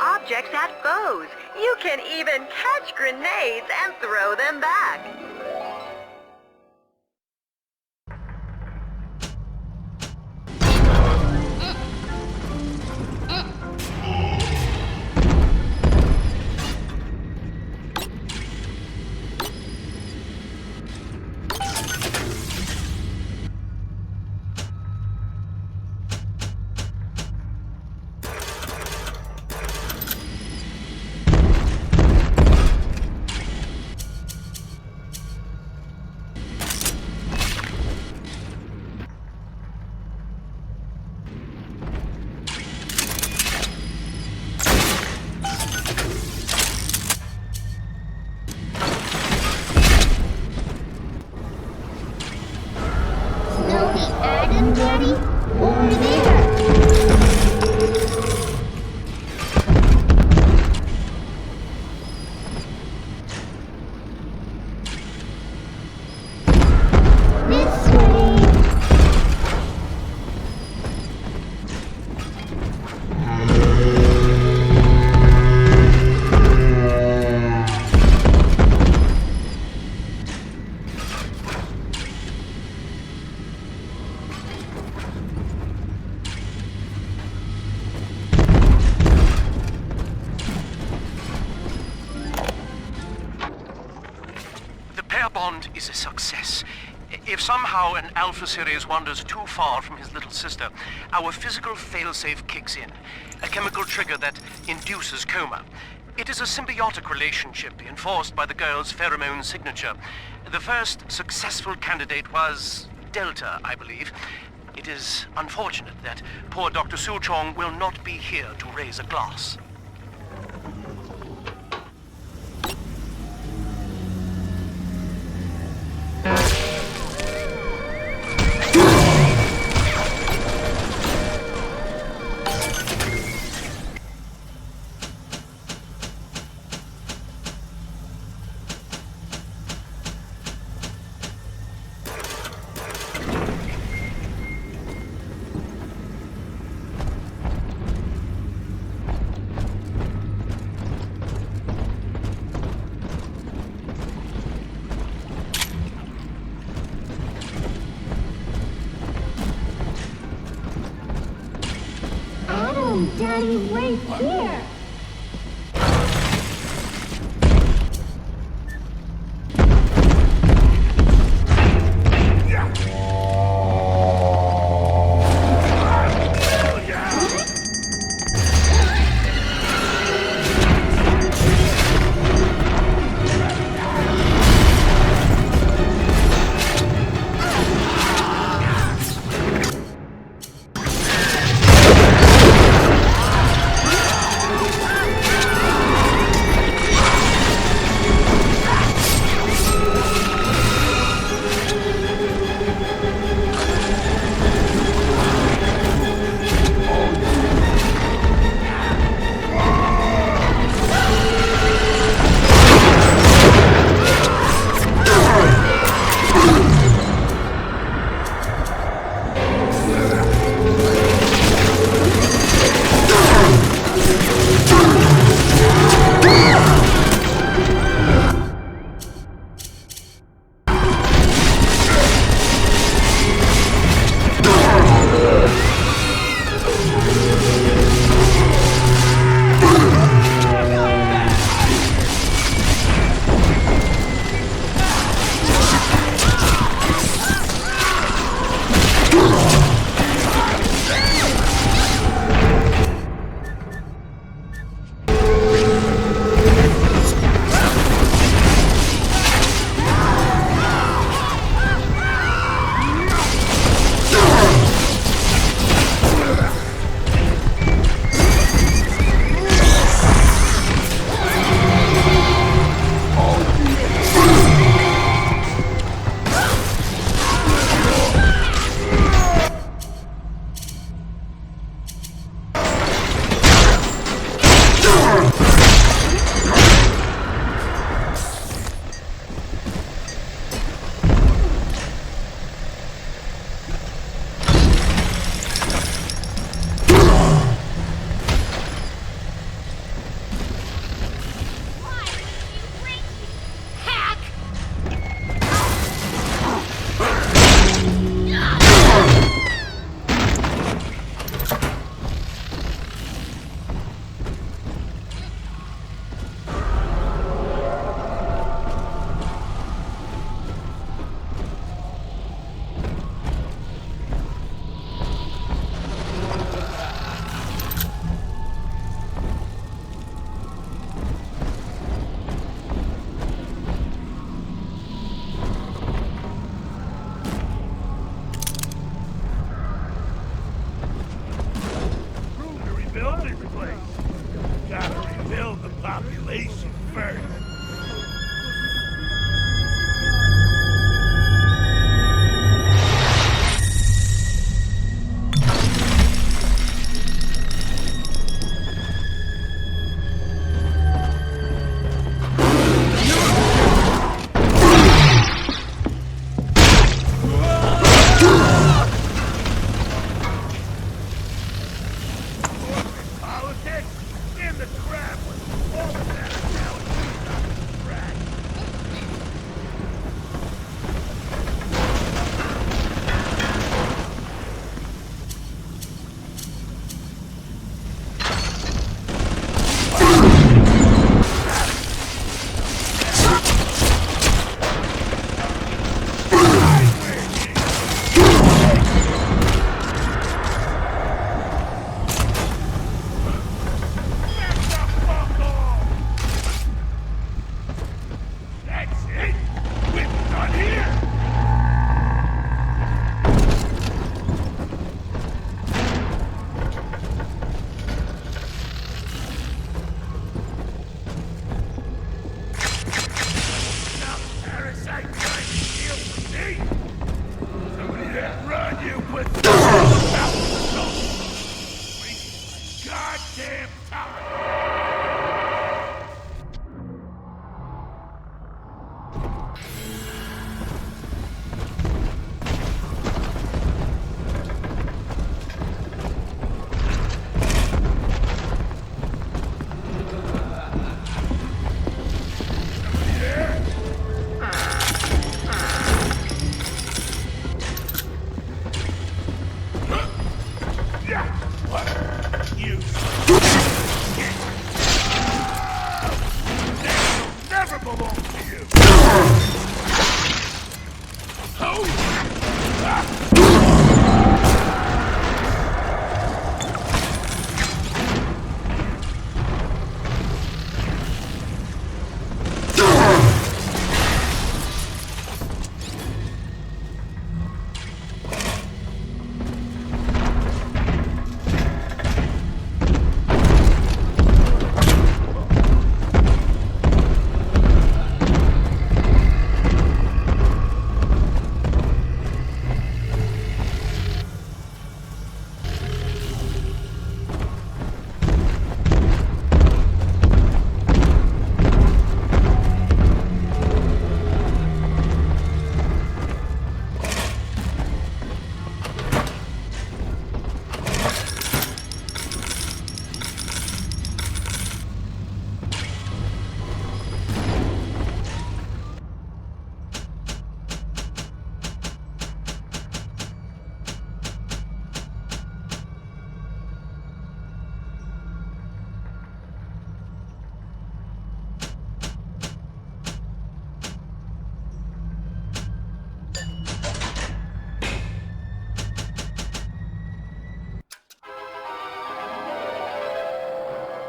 Objects at foes. You can even catch grenades and throw them back. Our bond is a success. If somehow an Alpha Series wanders too far from his little sister, our physical failsafe kicks in, a chemical trigger that induces coma. It is a symbiotic relationship enforced by the girl's pheromone signature. The first successful candidate was Delta, I believe. It is unfortunate that poor Dr. Suchong will not be here to raise a glass. Daddy, wait here! belong to you.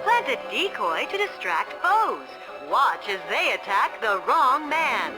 Plant a decoy to distract foes. Watch as they attack the wrong man.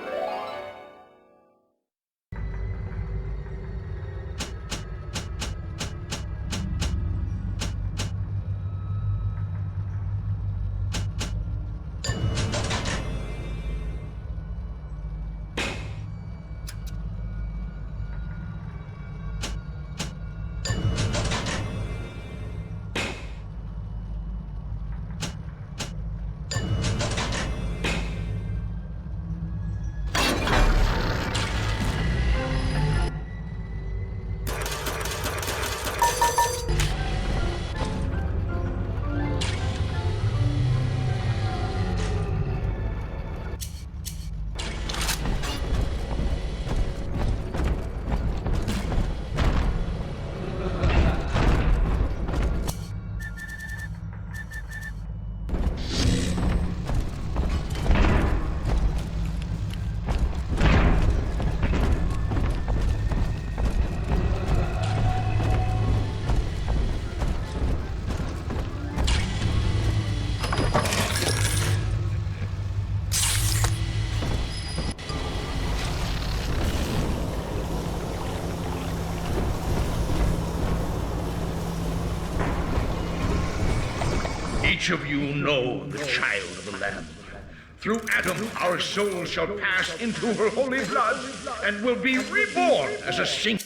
Each of you know the child of the Lamb. Through Adam, our souls shall pass into her holy blood and will be reborn as a single,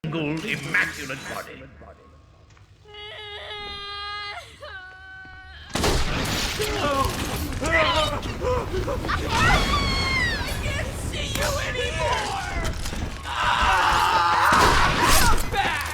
immaculate body. I can't see you anymore! Come back!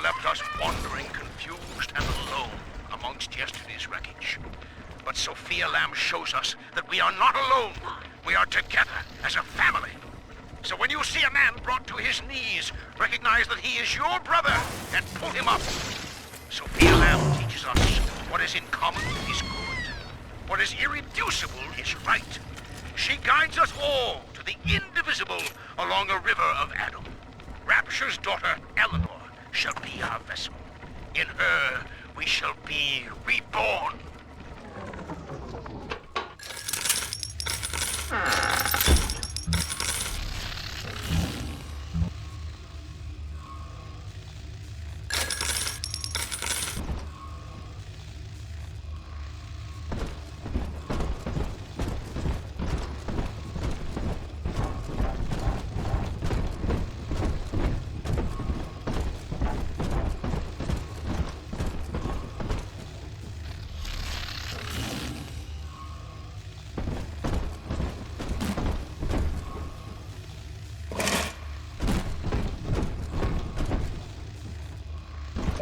Left us wandering, confused and alone amongst yesterday's wreckage. But Sophia Lamb shows us that we are not alone. We are together as a family. So when you see a man brought to his knees, recognize that he is your brother and pull him up. Sophia Lamb teaches us what is in common is good. What is irreducible is right. She guides us all to the indivisible along a river of Adam. Rapture's daughter, Eleanor, shall be our vessel. In her, we shall be reborn.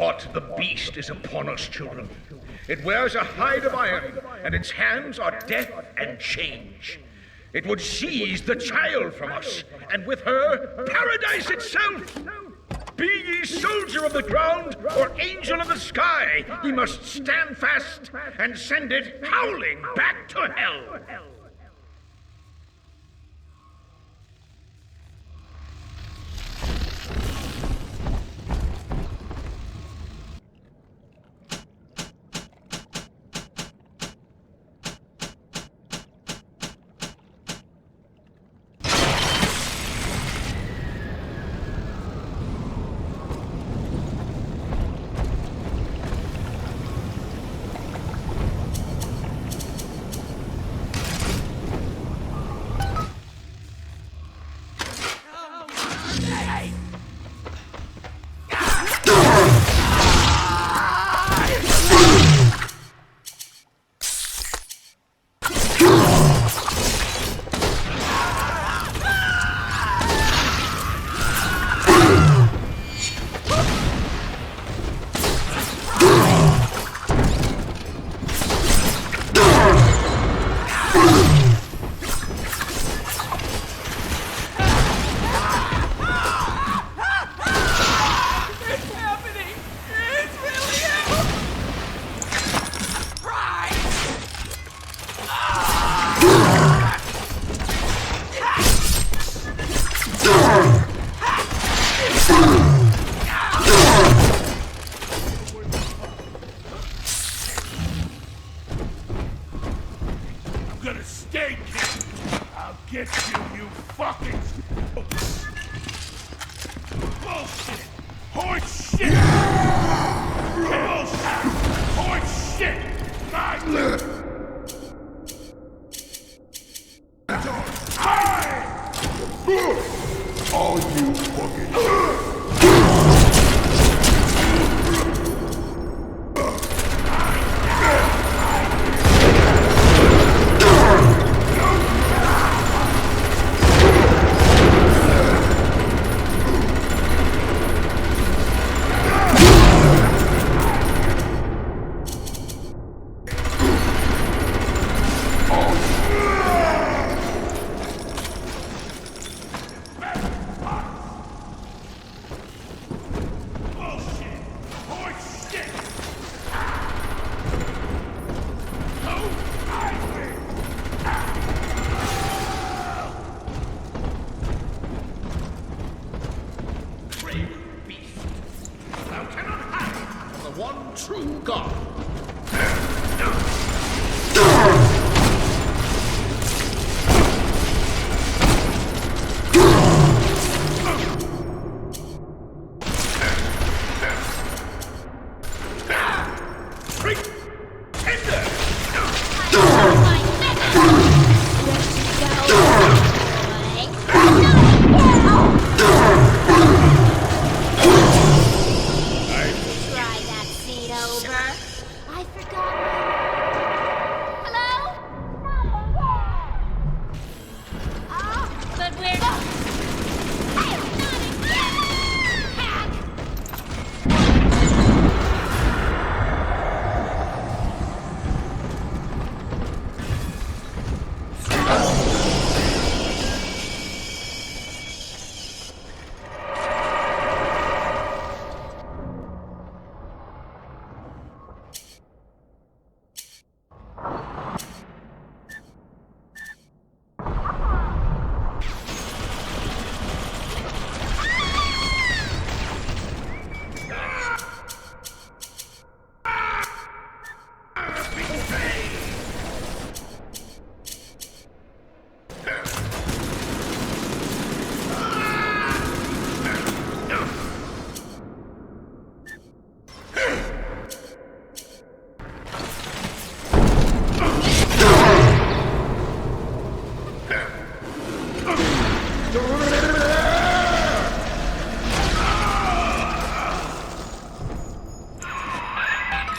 But the beast is upon us, children. It wears a hide of iron, and its hands are death and change. It would seize the child from us, and with her, paradise itself. Be ye soldier of the ground or angel of the sky, we must stand fast and send it howling back to hell.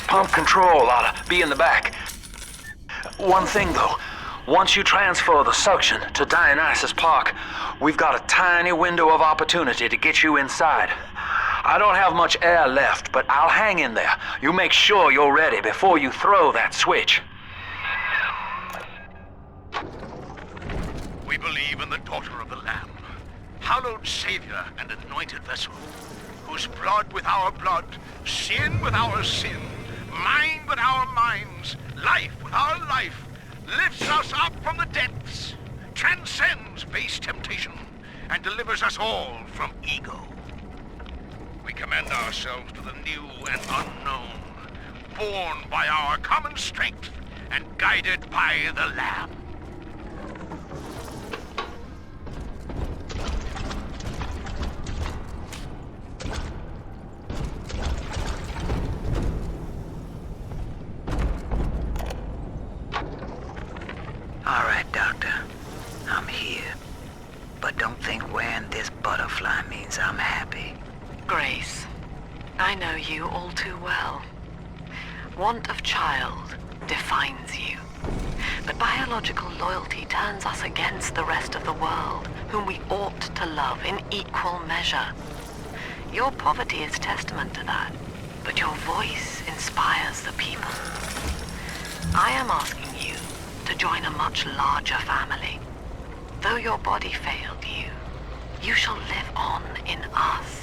Pump control ought to be in the back. One thing though, once you transfer the suction to Dionysus Park, we've got a tiny window of opportunity to get you inside. I don't have much air left, but I'll hang in there. You make sure you're ready before you throw that switch. We believe in the daughter of the Lamb, hallowed Savior and anointed vessel, whose blood with our blood, sin with our sin, mind with our minds, life with our life, lifts us up from the depths, transcends base temptation, and delivers us all from ego. We commend ourselves to the new and unknown, born by our common strength and guided by the Lamb. All right, Doctor. I'm here. But don't think wearing this butterfly means I'm happy. Grace, I know you all too well. Want of child defines you. But biological loyalty turns us against the rest of the world, whom we ought to love in equal measure. Your poverty is testament to that, but your voice inspires the people. I am asking you to join a much larger family. Though your body failed you, you shall live on in us.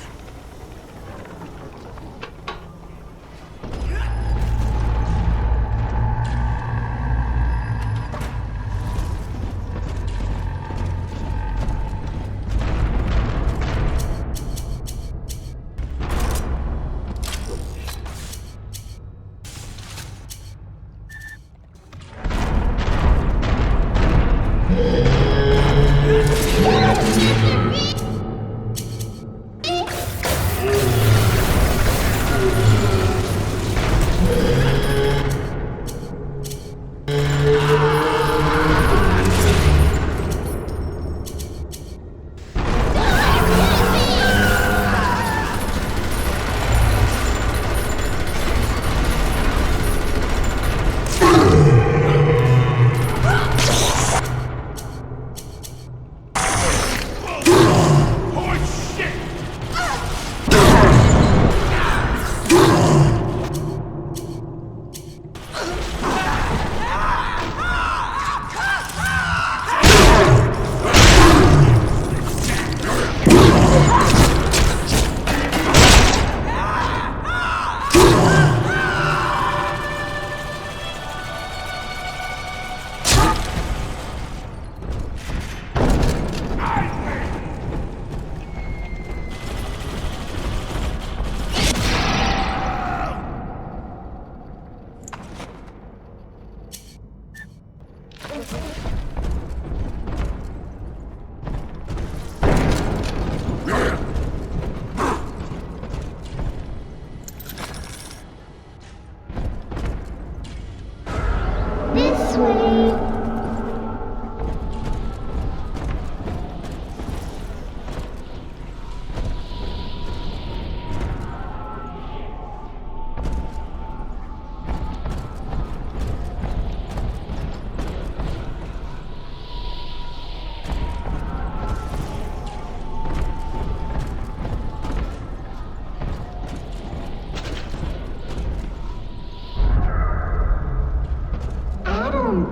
This way.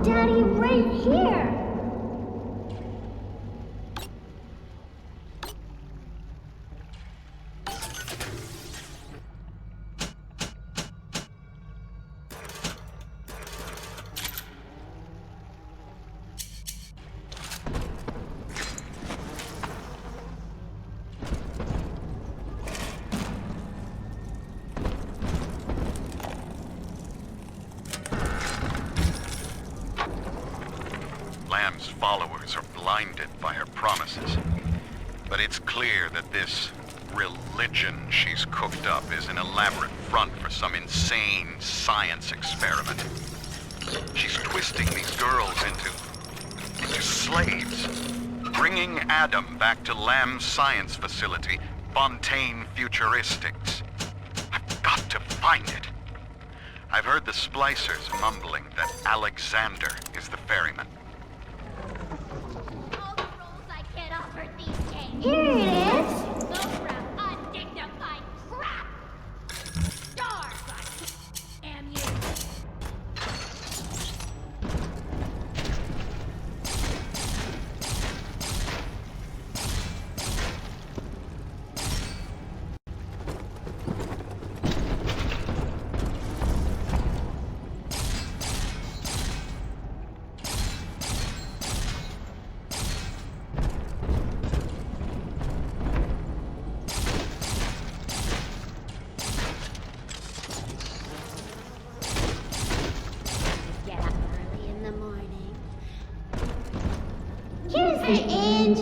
Daddy, right here! Lamb's followers are blinded by her promises. But it's clear that this religion she's cooked up is an elaborate front for some insane science experiment. She's twisting these girls into slaves, bringing Adam back to Lamb's science facility, Fontaine Futuristics. I've got to find it. I've heard the splicers mumbling that Alexander is the ferryman. All the roles I get offered these days. Here it is. Low-brow, undignified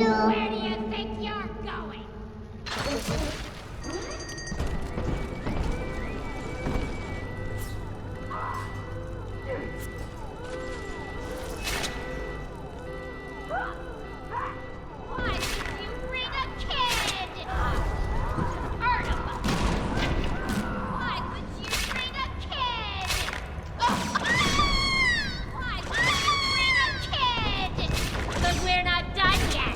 Angel. Where do you think you're going? Why did you bring a kid? Hurt him. Why would you bring a kid? Why would you bring a kid? Because we're not done yet.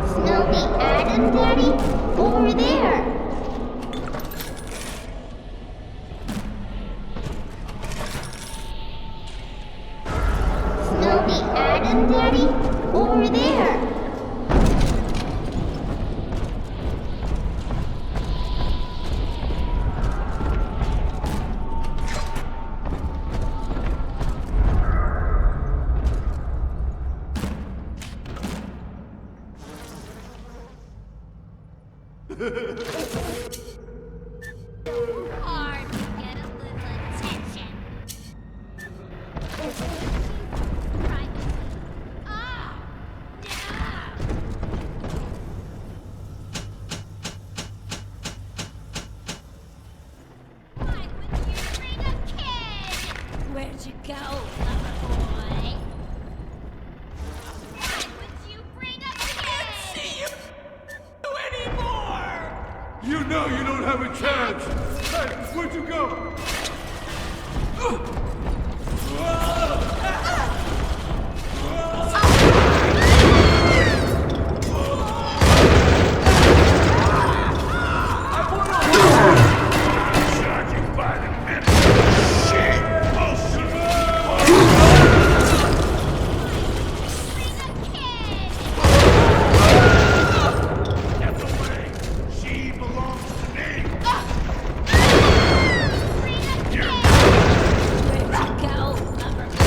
Smell the Adam, Daddy? Over there. Smell the Adam, Daddy? Over there. Hard to get a little attention. Why would you bring a kid? Where'd you go, lover boy? Why would you bring a kid? I can't see you anymore! You know you don't have a chance! Hey, where'd you go? Judging by the minute. Shit! Get away! She belongs to me! Where'd you go, lover boy?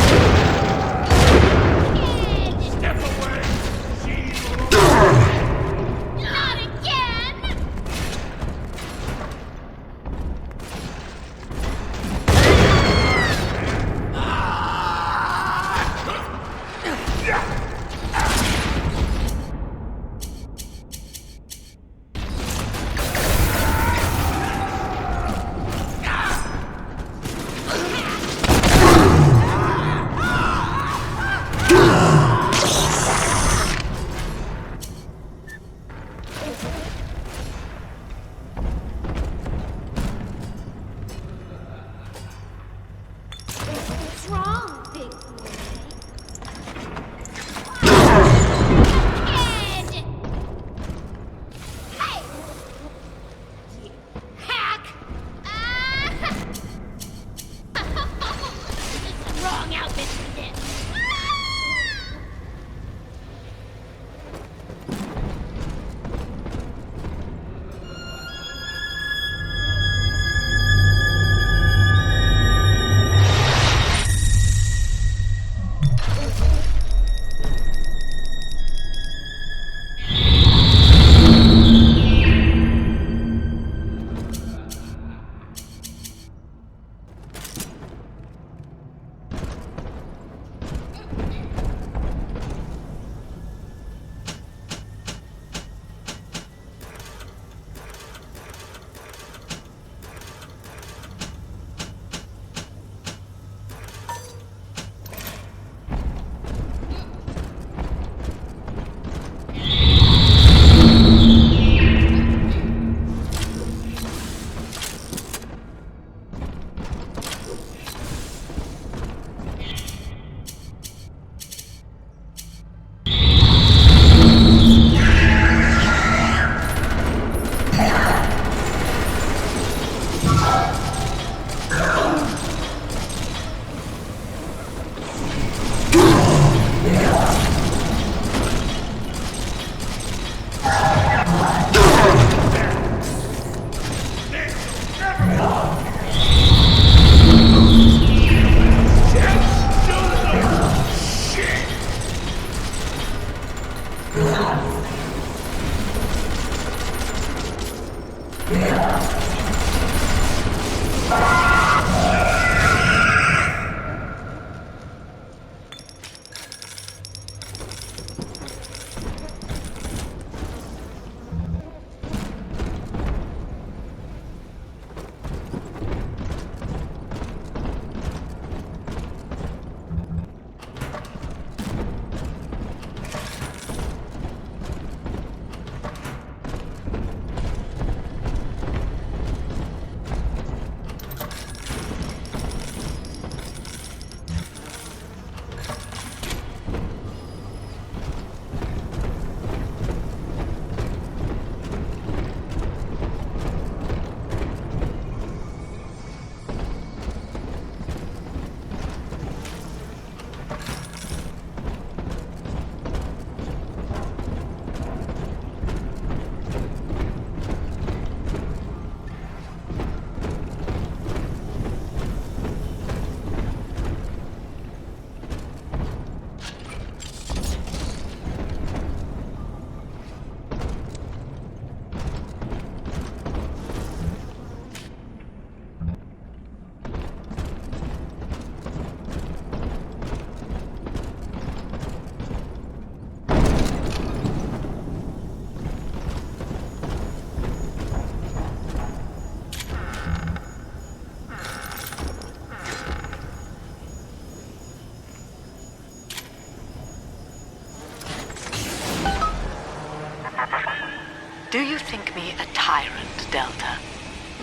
Do you think me a tyrant, Delta?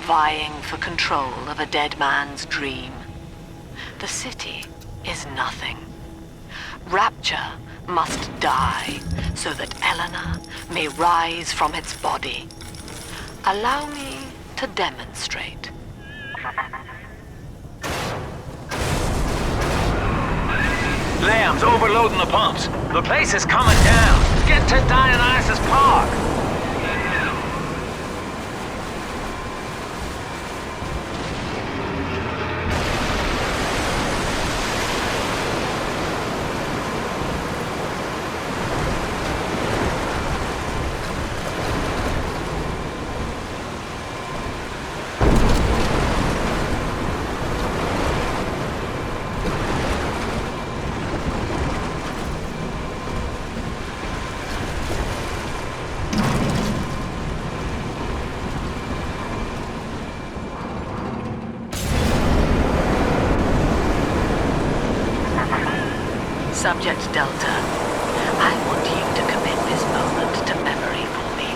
Vying for control of a dead man's dream? The city is nothing. Rapture must die so that Eleanor may rise from its body. Allow me to demonstrate. Lamb's overloading the pumps. The place is coming down. Get to Dionysus Park. Subject Delta, I want you to commit this moment to memory for me.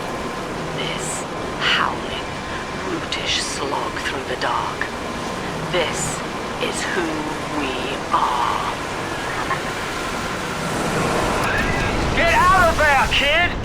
This howling, brutish slog through the dark. This is who we are. Get out of there, kid!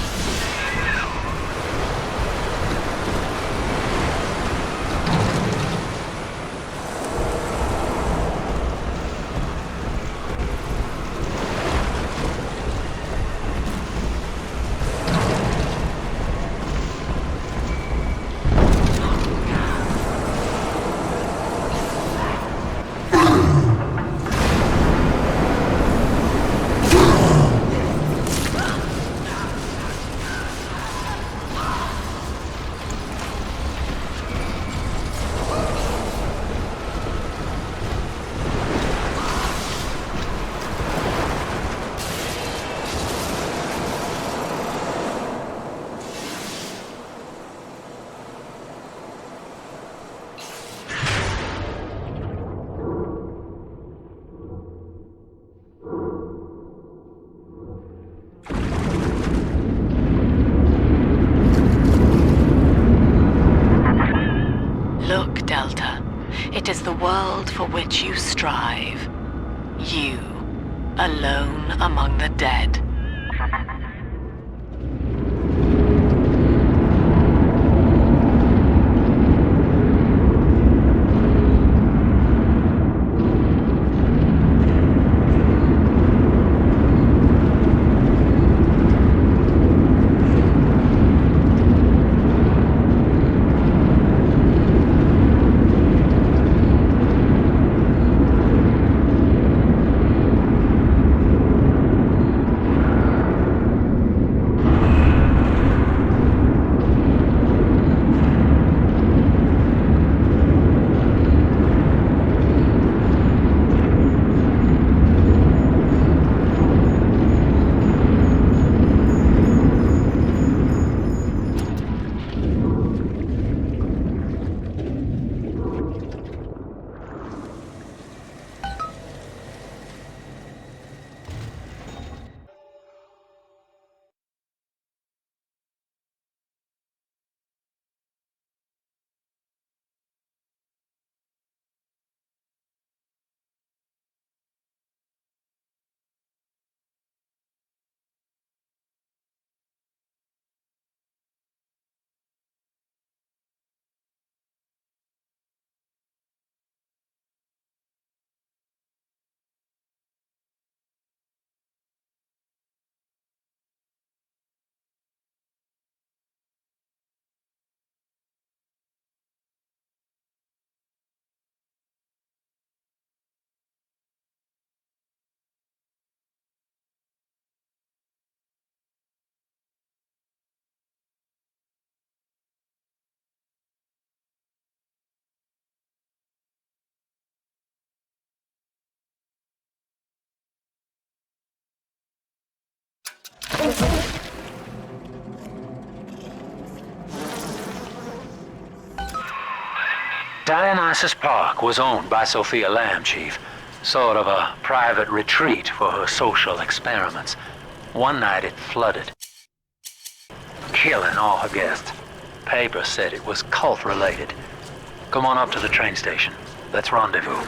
Delta, it is the world for which you strive. You, alone among the dead. Dionysus Park was owned by Sophia Lamb, Chief. Sort of a private retreat for her social experiments. One night it flooded, killing all her guests. Papers said it was cult-related. Come on up to the train station. Let's rendezvous.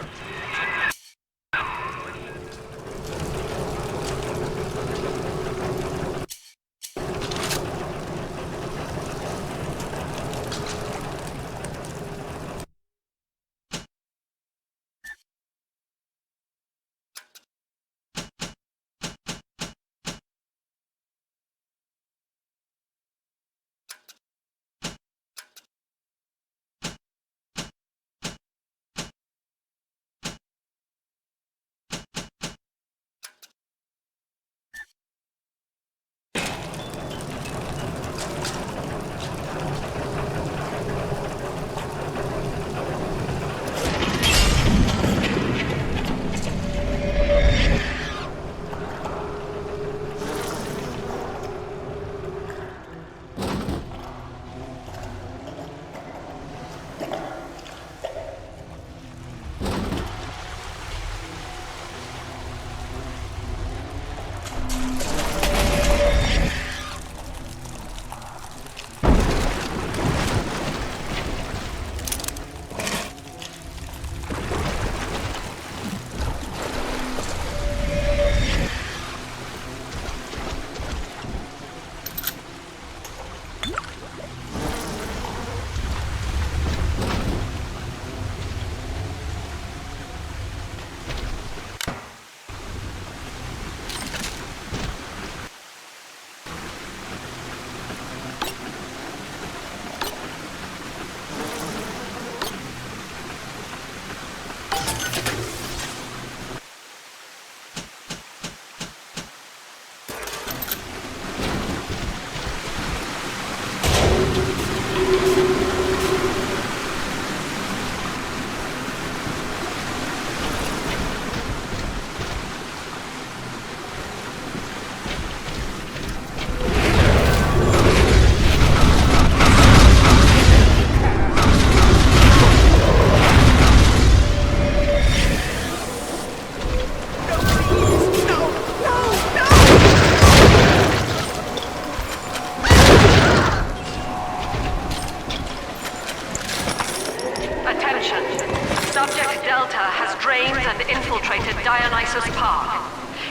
Subject Delta has drained and infiltrated Dionysus Park.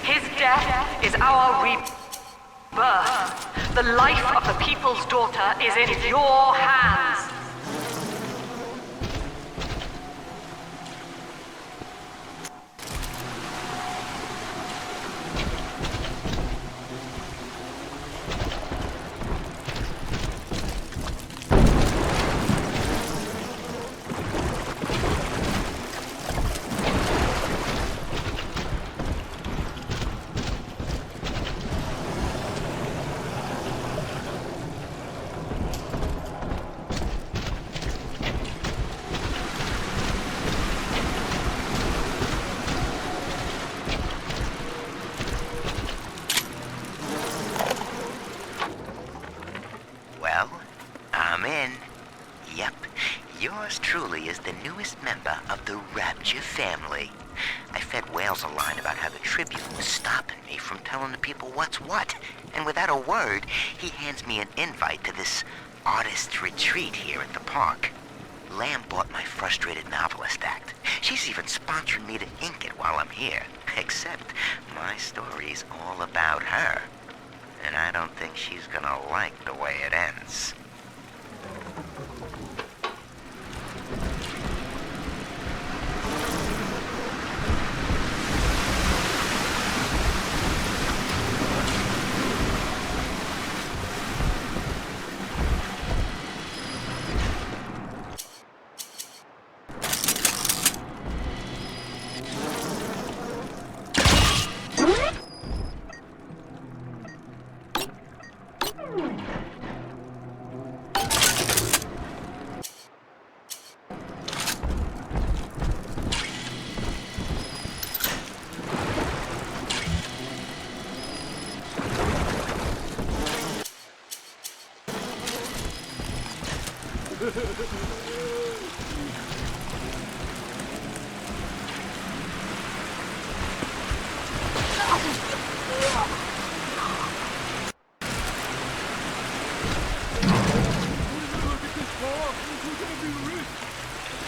His death is our rebirth. The life of the people's daughter is in your hands. Well, I'm in. Yep, yours truly is the newest member of the Rapture family. I fed Wales a line about how the Tribune was stopping me from telling the people what's what, and without a word, he hands me an invite to this artist retreat here at the park. Lamb bought my Frustrated Novelist Act. She's even sponsoring me to ink it while I'm here, except my story's all about her. And I don't think she's gonna like the way it ends.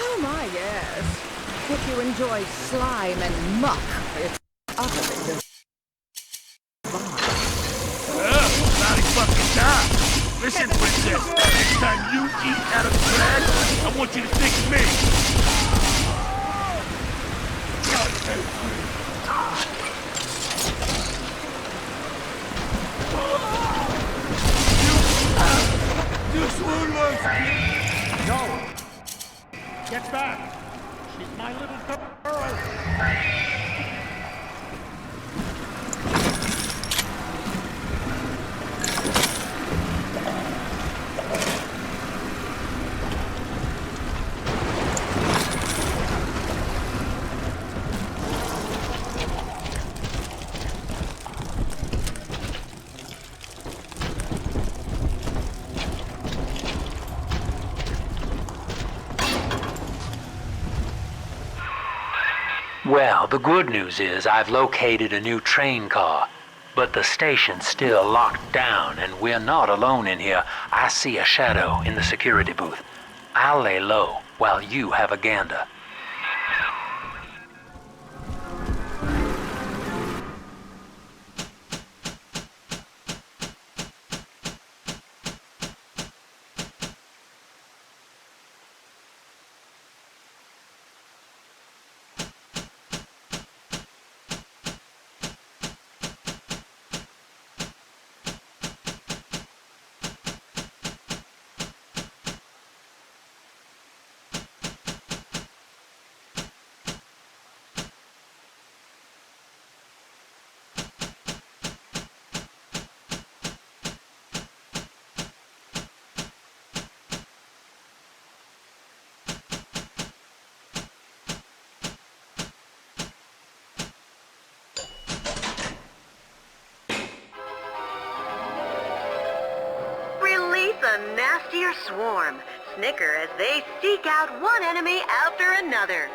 Oh my, yes. If you enjoy slime and muck, it's utterly divine. Naughty fucking die. Listen, princess, next time you eat out of the trash, I want you to think of me. This one loves me. No. Get back. She's my little girl. Well, the good news is I've located a new train car, but the station's still locked down and we're not alone in here. I see a shadow in the security booth. I'll lay low while you have a gander. A nastier swarm. Snicker as they seek out one enemy after another.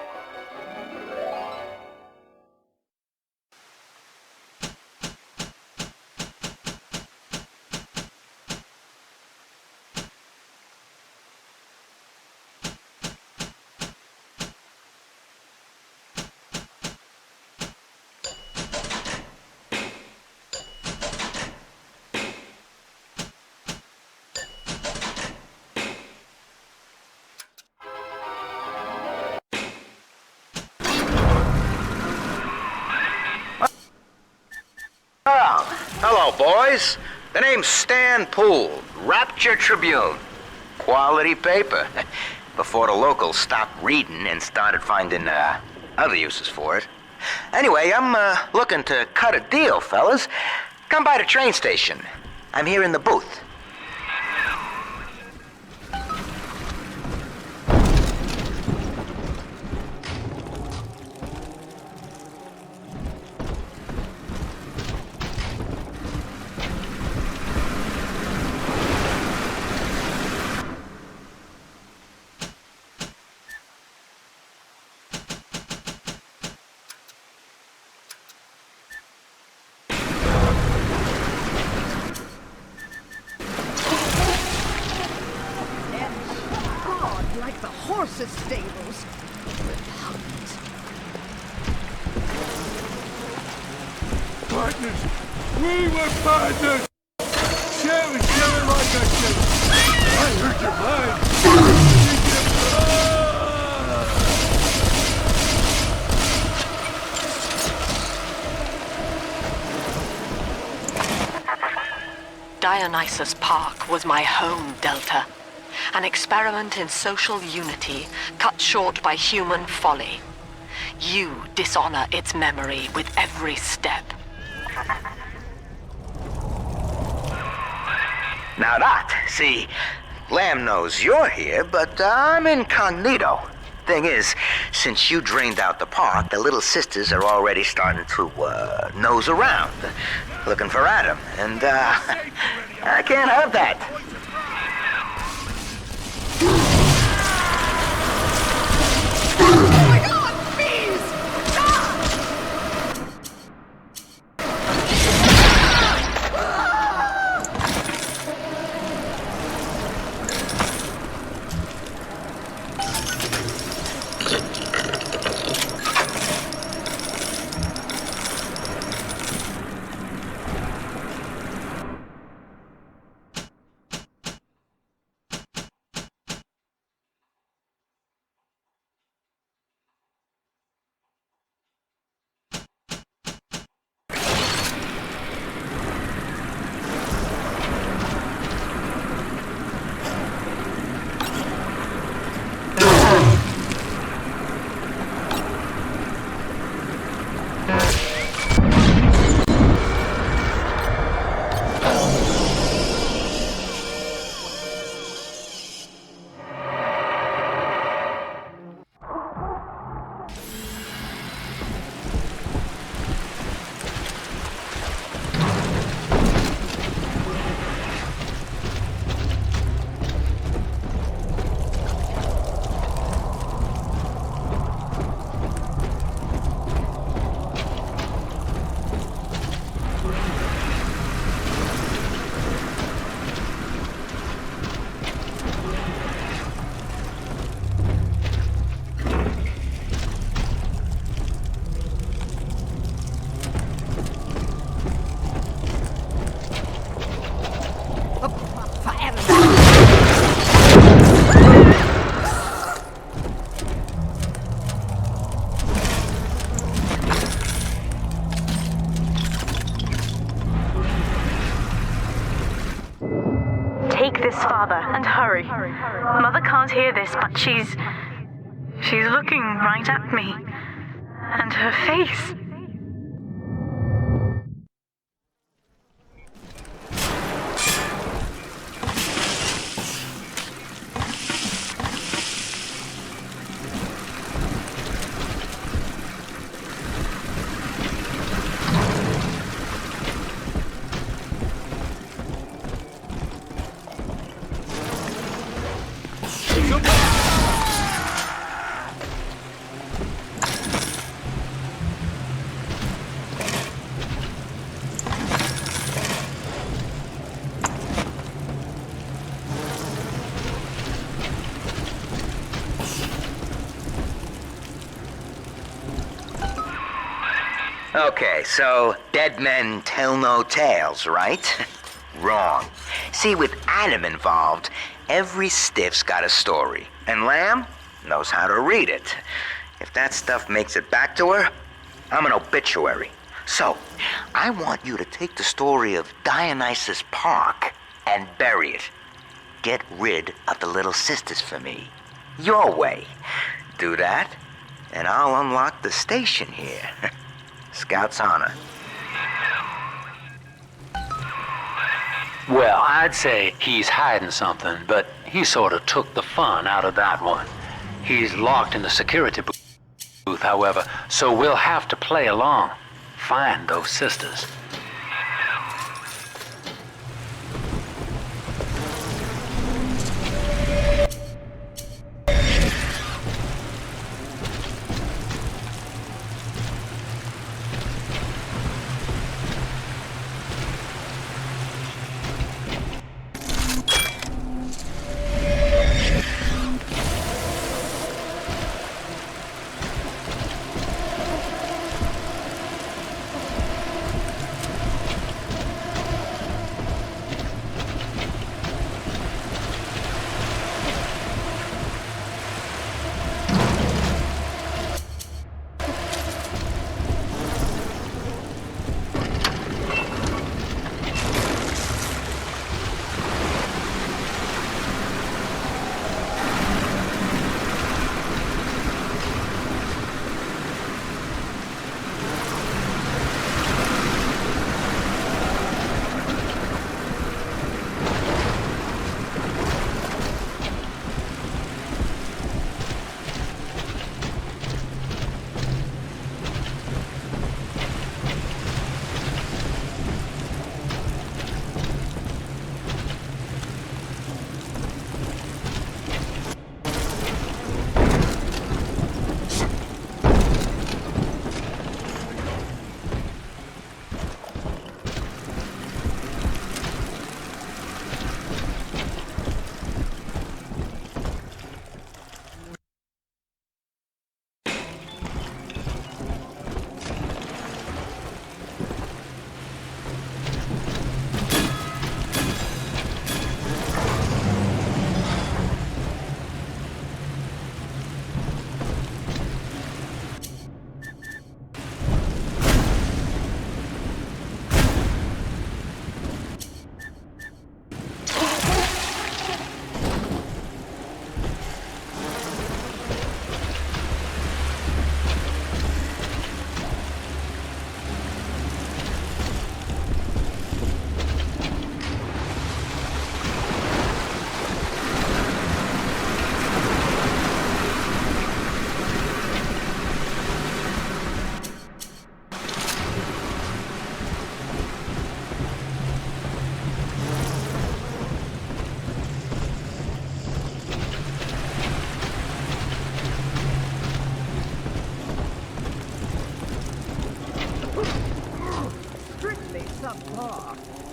Oh, hello, boys. The name's Stan Poole, Rapture Tribune. Quality paper. Before the locals stopped reading and started finding other uses for it. Anyway, I'm looking to cut a deal, fellas. Come by the train station. I'm here in the booth. Like the horses' stables. Repugnant. Partners! We were partners! Share each other like I said. I hurt your mind. Dionysus Park was my home, Delta. An experiment in social unity, cut short by human folly. You dishonor its memory with every step. Now that, see, Lamb knows you're here, but I'm incognito. Thing is, since you drained out the park, the little sisters are already starting to, nose around, looking for Adam, and, I can't have that. Oh my God, bees! Hurry. Mother can't hear this, but she's looking right at me. And her face. Okay, so dead men tell no tales, right? Wrong. See, with Adam involved, every stiff's got a story, and Lamb knows how to read it. If that stuff makes it back to her, I'm an obituary. So, I want you to take the story of Dionysus Park and bury it. Get rid of the little sisters for me. Your way. Do that, and I'll unlock the station here. Scout's honor. Well, I'd say he's hiding something, but he sort of took the fun out of that one. He's locked in the security booth, however, so we'll have to play along. Find those sisters.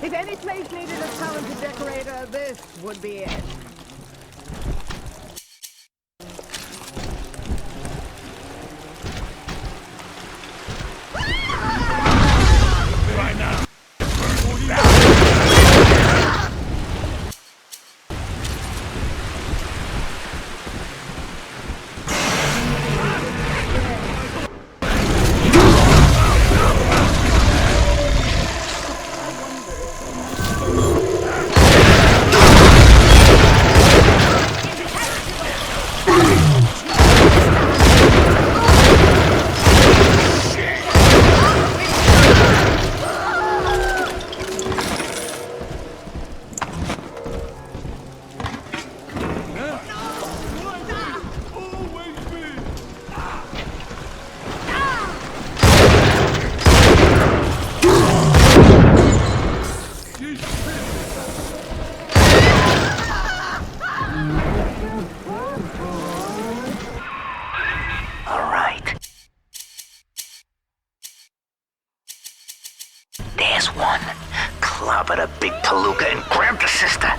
If any place needed a talented decorator, this would be it. Right now. one. Clobber the big palooka and grab the sister.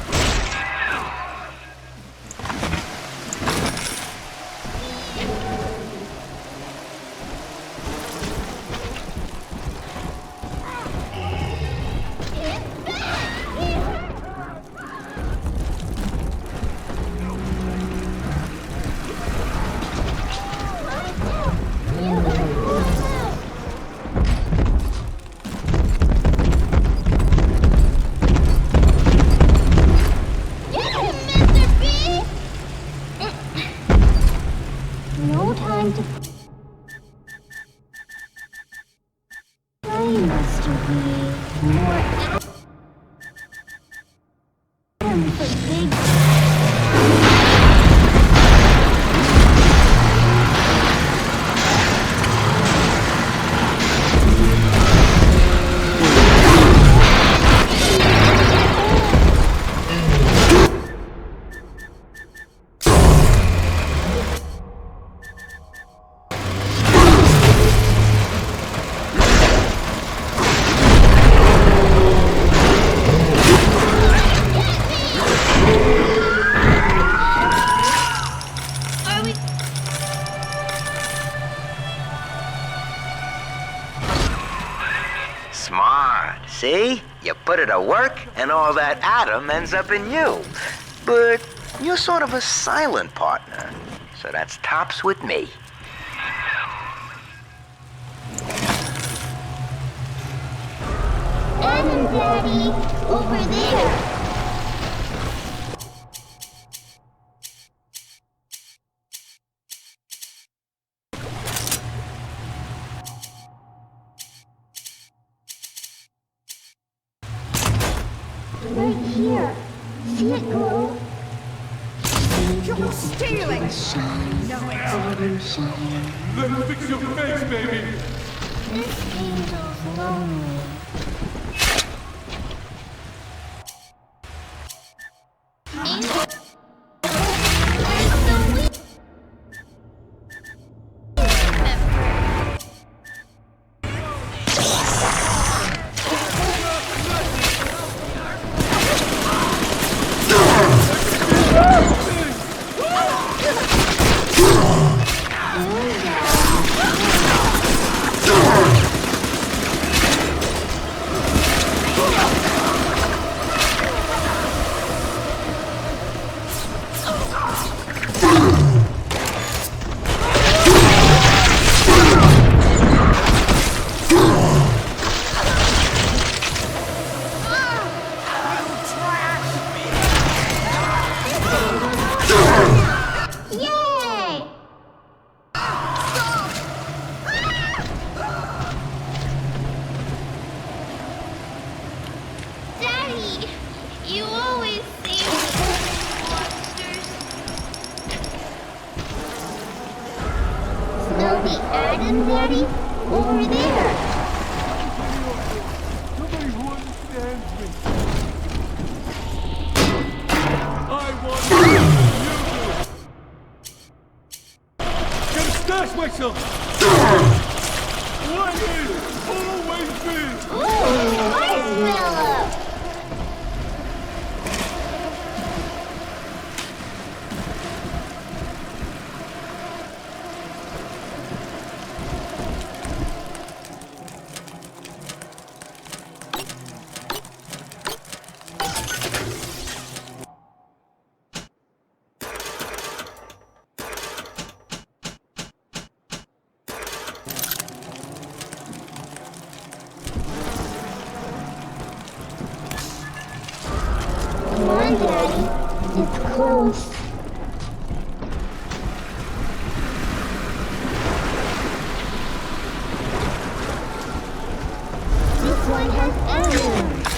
No time to play, Mr. B. More for big. Smart. See? You put it to work, and all that atom ends up in you. But you're sort of a silent partner, so that's tops with me. Adam, Daddy, over there. Right here. See it glow? You're stealing! Shine, No, shine. Let me fix your face, baby. This angel's lonely. Angel. Yay! Daddy, you always see monsters. Snowy Adam, Daddy, over there. Nobody who understands me. I want to you do. Gotta stash myself. What is always been? Ooh, marshmallow. Come on, Daddy. It's close. This one has emeralds.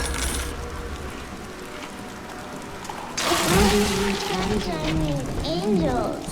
Sunshine means angels.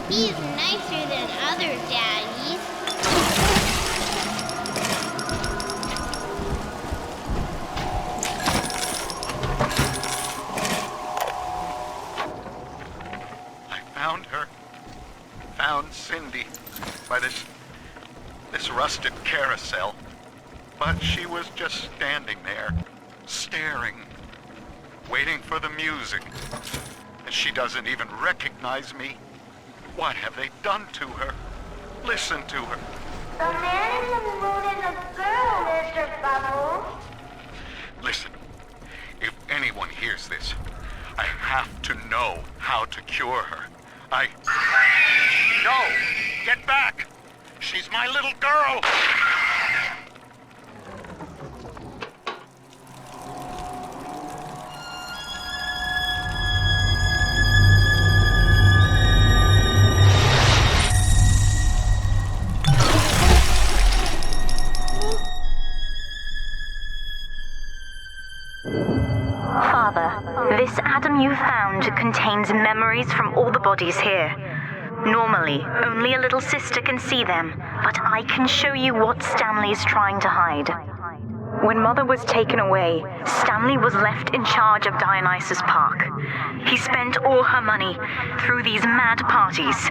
He's nicer than other daddies. I found her. Found Cindy by this rusted carousel. But she was just standing there, staring, waiting for the music. And she doesn't even recognize me. What have they done to her? Listen to her. The man in the moon is a girl, Mr. Bubbles. Listen, if anyone hears this, I have to know how to cure her. No! Get back! She's my little girl! Father, this atom you found contains memories from all the bodies here. Normally, only a little sister can see them, but I can show you what Stanley's trying to hide. When Mother was taken away, Stanley was left in charge of Dionysus Park. He spent all her money through these mad parties.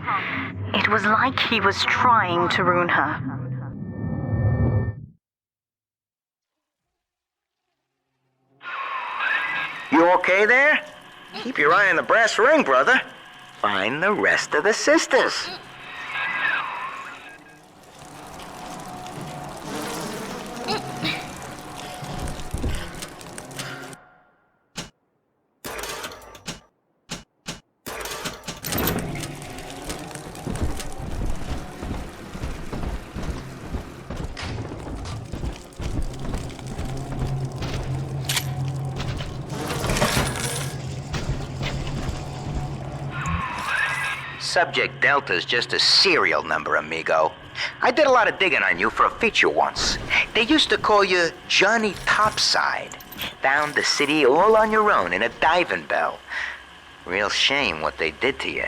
It was like he was trying to ruin her. You okay there? Keep your eye on the brass ring, brother. Find the rest of the sisters. Subject Delta's just a serial number, amigo. I did a lot of digging on you for a feature once. They used to call you Johnny Topside. Found the city all on your own in a diving bell. Real shame what they did to you.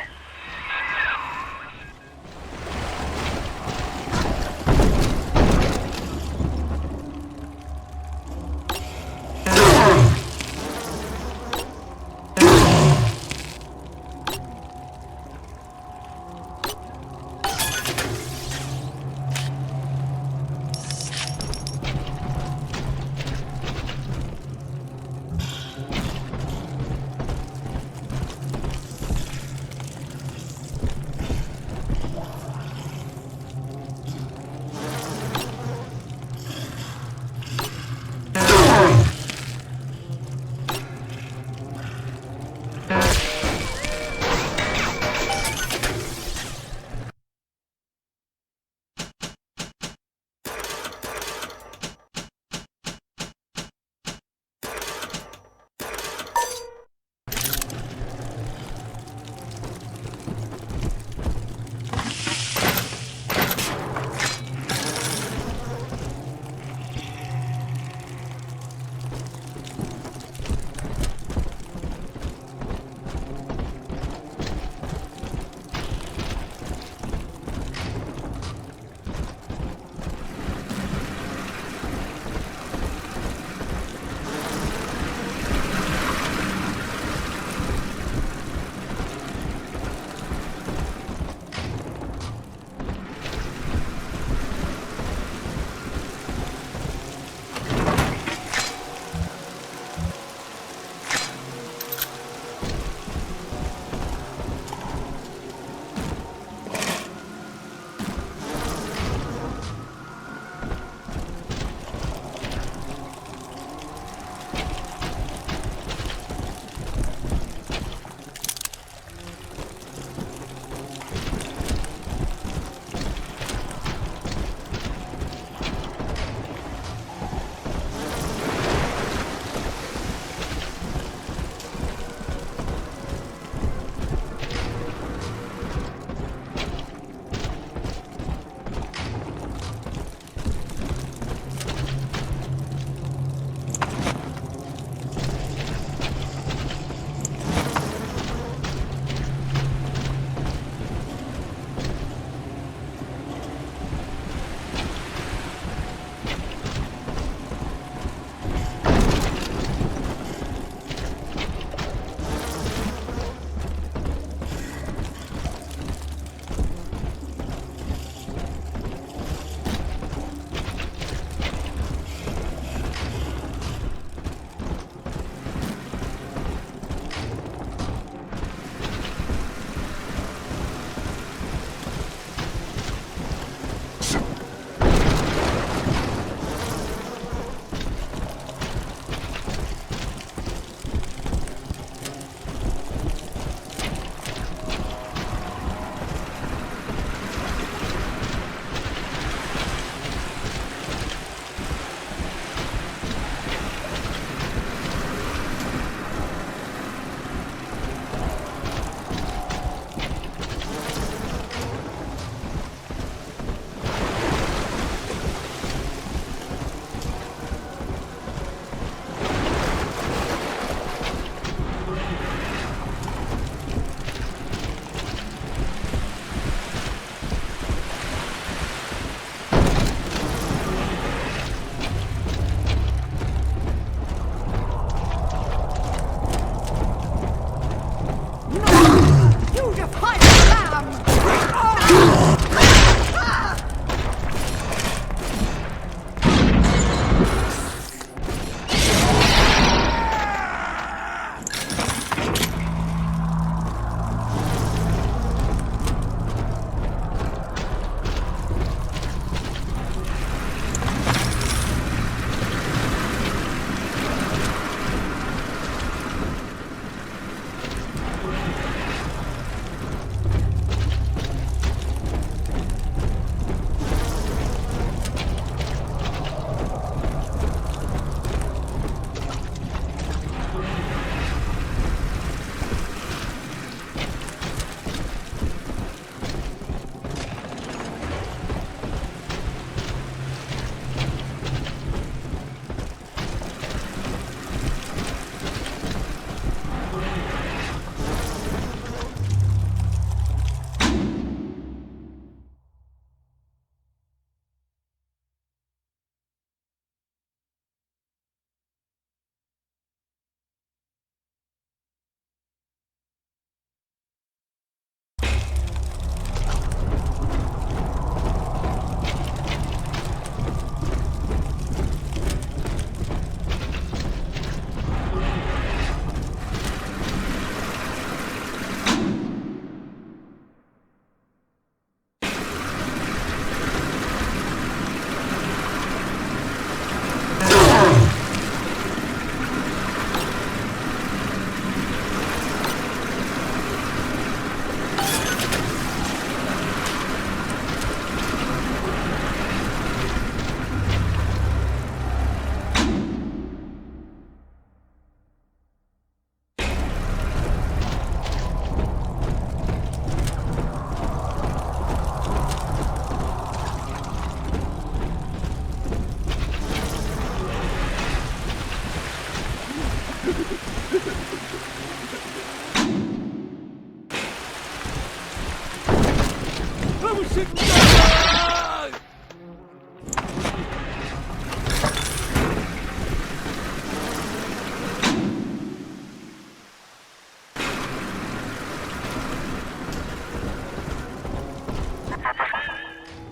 I was sitting there.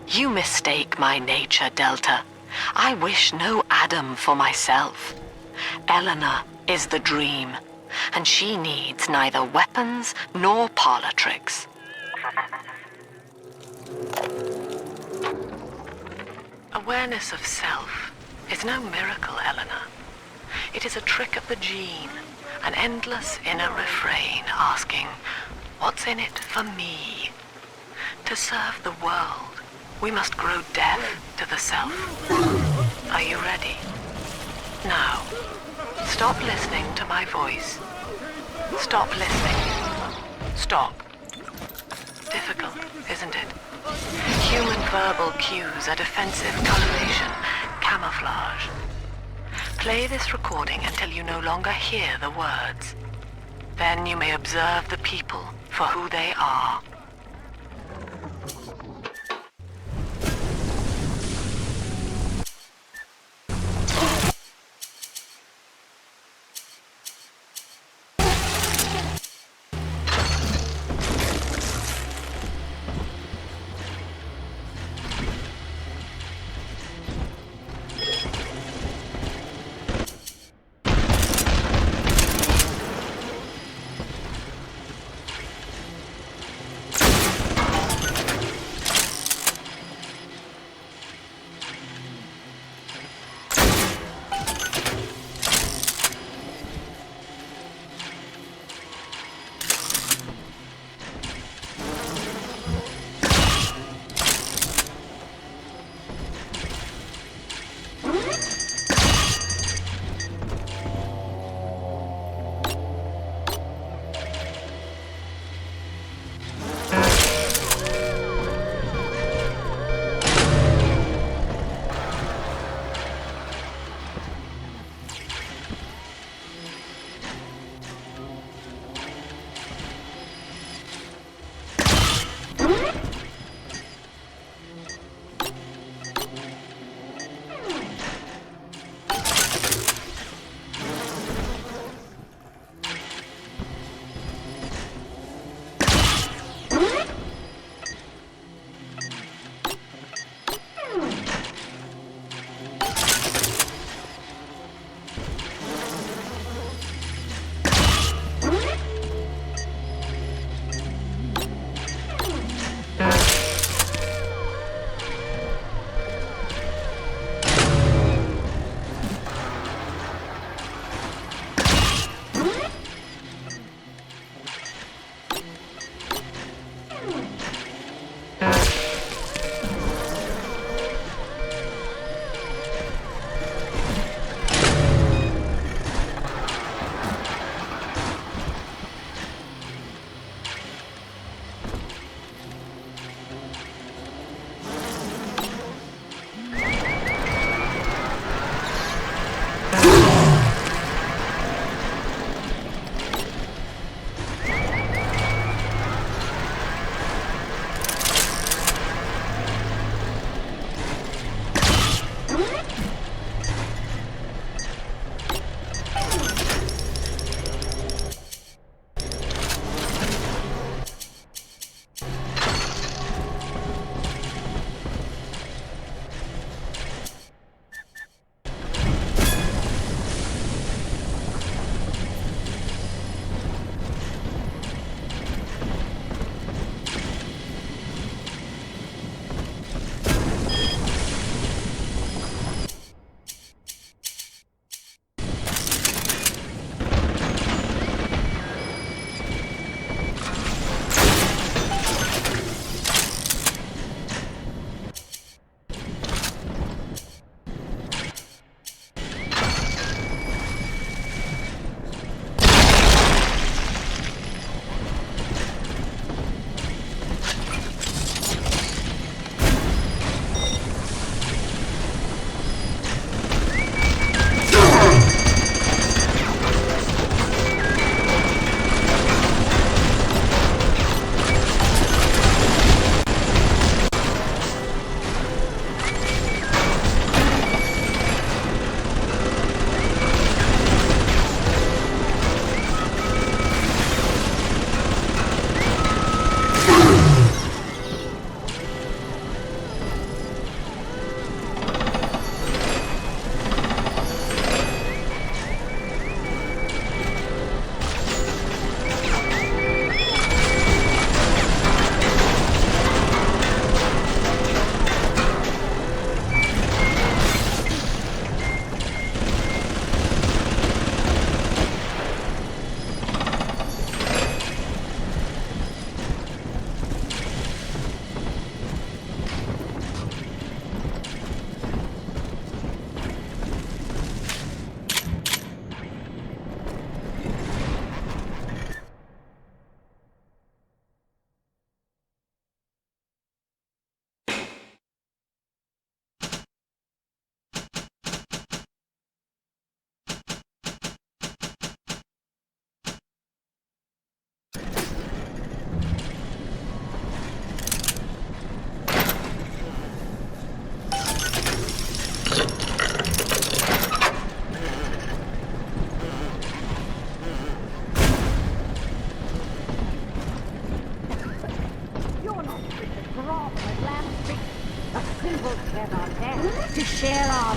You mistake my nature, Delta. I wish no Adam for myself. Eleanor is the dream, and she needs neither weapons nor parlor tricks. Awareness of self is no miracle, Eleanor. It is a trick of the gene, an endless inner refrain asking, what's in it for me? To serve the world, we must grow deaf to the self. Are you ready? Now, stop listening to my voice. Stop listening. Stop. Difficult, isn't it? Human verbal cues are defensive coloration, camouflage. Play this recording until you no longer hear the words. Then you may observe the people for who they are. Eleanor Street and Grovel and Lamb Street. But we will get on there to share our...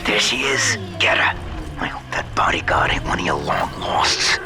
There she is. Get her. I hope that bodyguard ain't one of your long losts.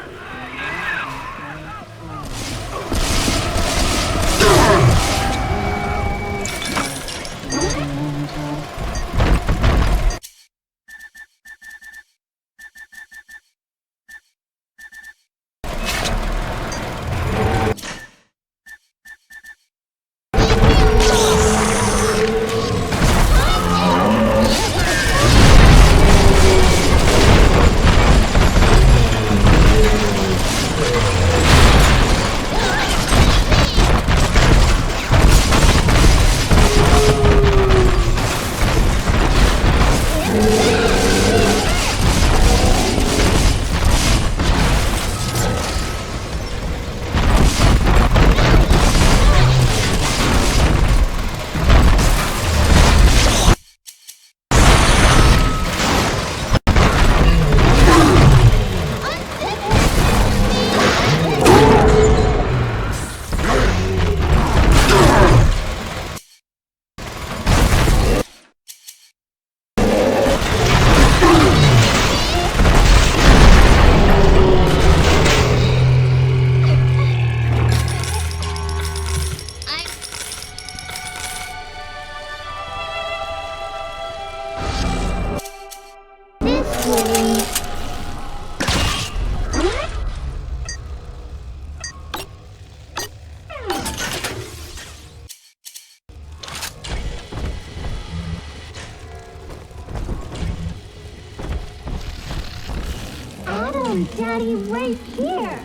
Daddy, right here.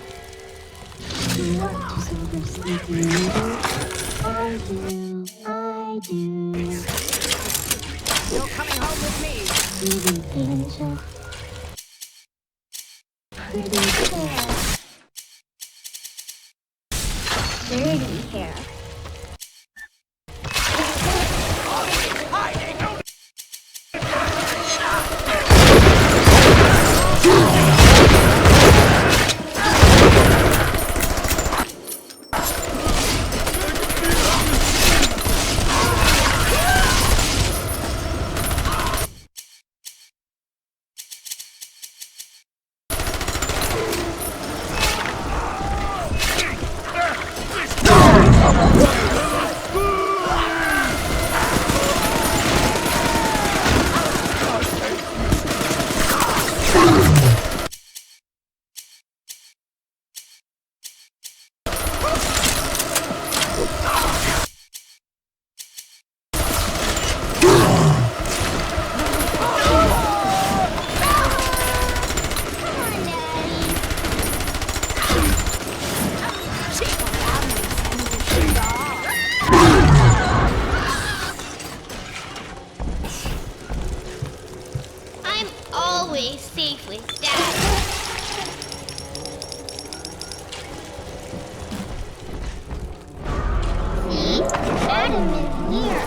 What does oversleeping do? I do. You're coming home with me. Sweetie angel. Pretty hair. Dirty hair. Adam is here.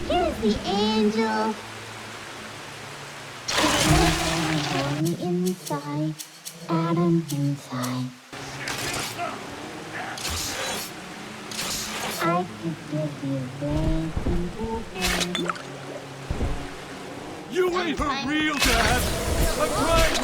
Here's the angel. On the inside, Adam inside. I could give you very simple things. You ain't her real dad! I'm crying!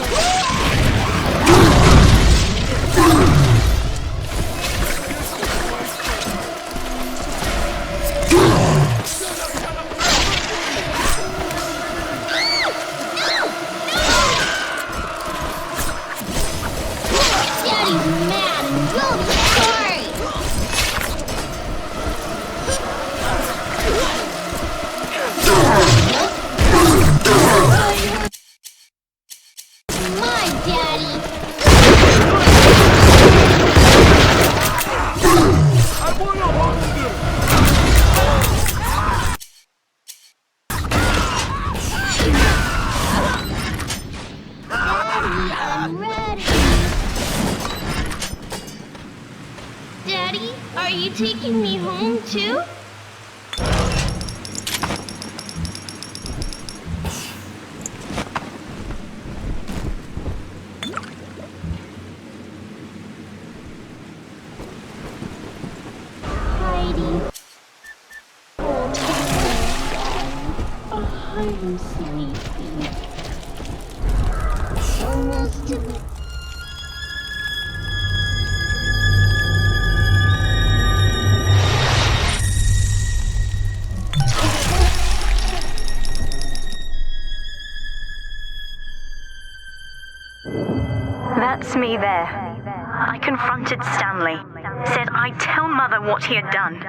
Daddy's mad and will be sorry. My daddy. I wanna hold her! Daddy, I'm ready. Daddy, are you taking me home too? Heidi. Oh, I'm sleepy. Almost to the That's me there. I confronted Stanley. Said I'd tell Mother what he had done.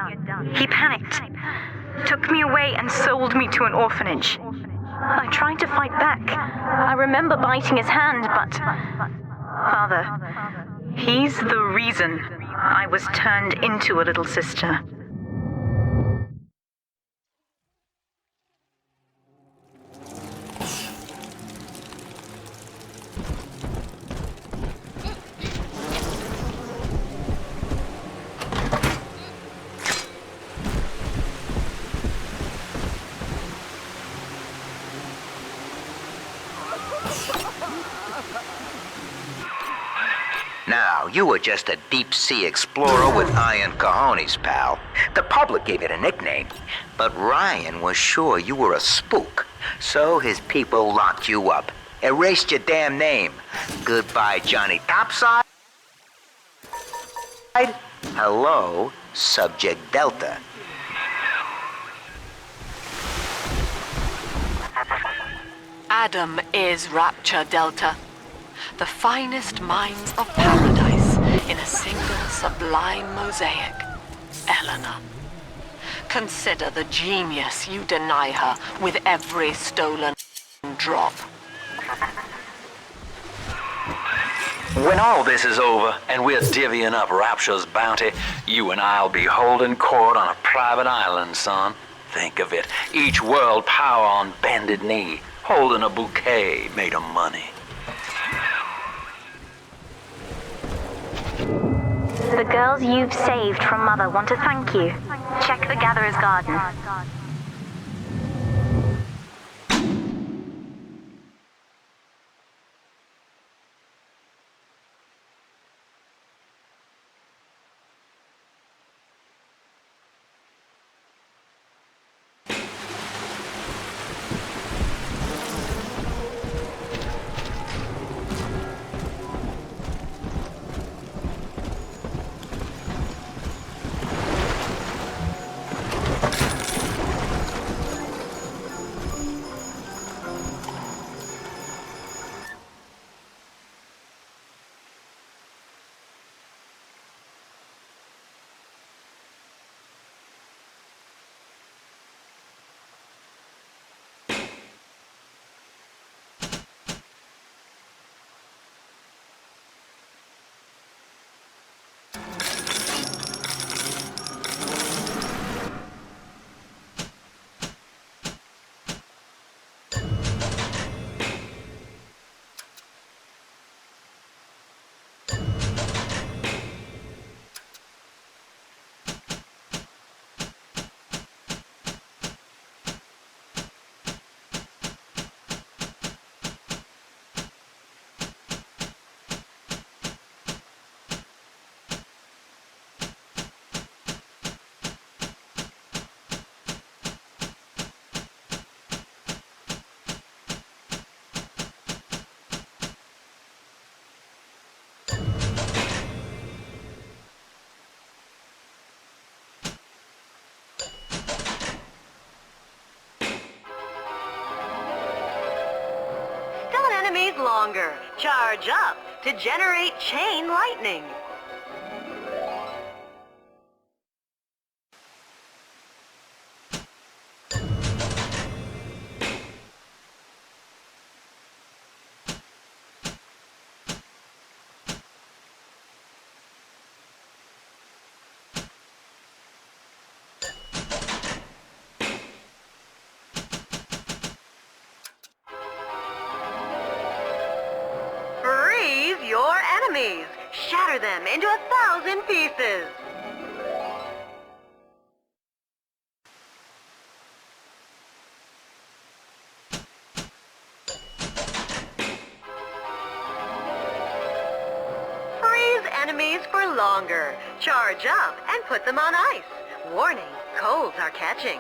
He panicked. Took me away and sold me to an orphanage. I tried to fight back. I remember biting his hand, but... Father, he's the reason I was turned into a little sister. Now, you were just a deep-sea explorer with iron cojones, pal. The public gave it a nickname, but Ryan was sure you were a spook. So his people locked you up, erased your damn name. Goodbye, Johnny Topside. Hello, Subject Delta. Adam is Rapture Delta, the finest minds of paradise in a single sublime mosaic. Eleanor. Consider the genius you deny her with every stolen drop. When all this is over and we're divvying up Rapture's bounty, you and I'll be holding court on a private island, son. Think of it. Each world power on bended knee, holding a bouquet made of money. The girls you've saved from Mother want to thank you. Check the Gatherer's Garden. enemies longer. Charge up to generate chain lightning. Freeze your enemies. Shatter them into 1,000 pieces. Freeze enemies for longer. Charge up and put them on ice. Warning, colds are catching.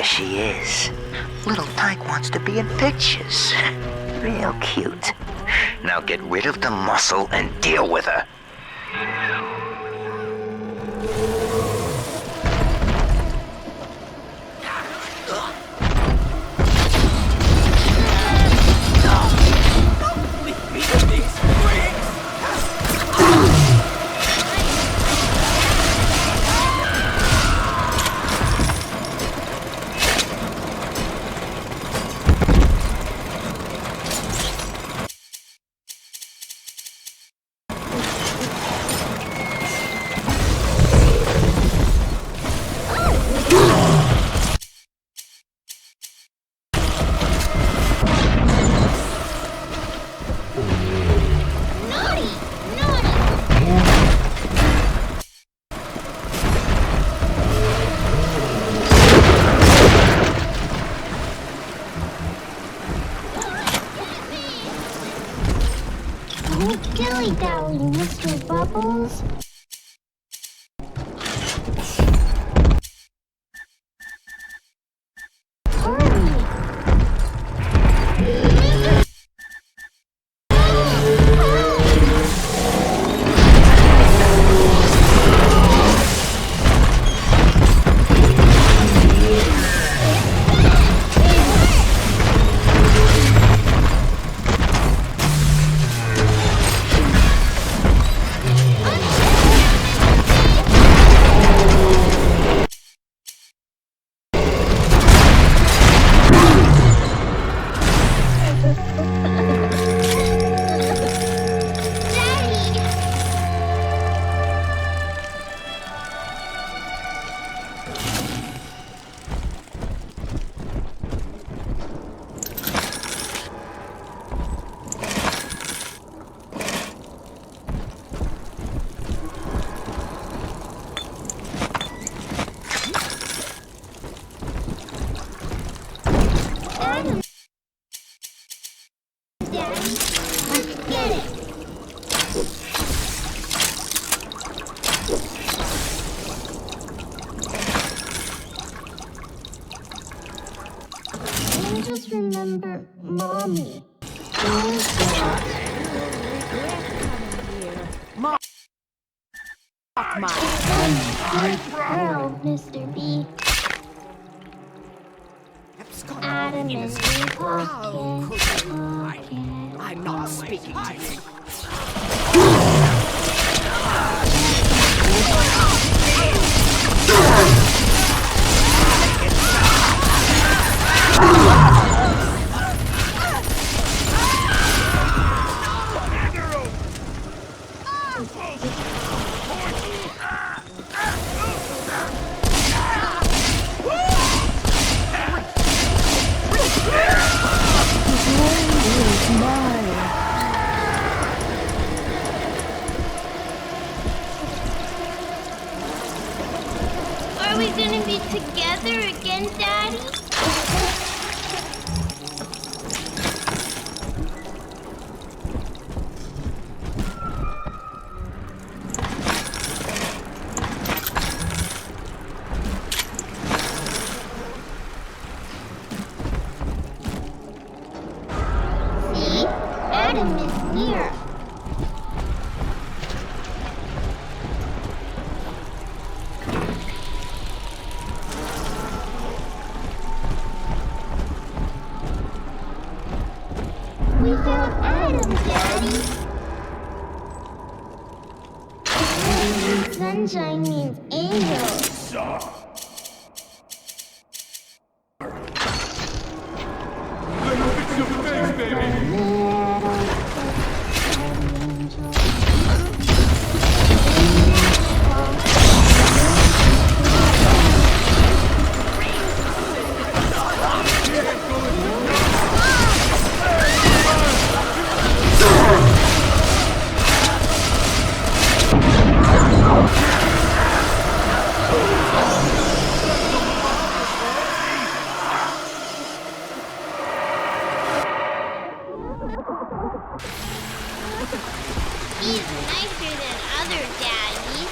She is. Little Tyke wants to be in pictures. Real cute. Now get rid of the muscle and deal with her. Leave me in these Dilly-dally, Mr. Bubbles. Just remember Mommy. Mark my Proud, Mr. B. Adam and Eve talking. I'm not speaking to you. Are we gonna be together again, Daddy? See? Adam is here. We found Adam, Daddy. Sunshine means angels. He's nicer than other daddies.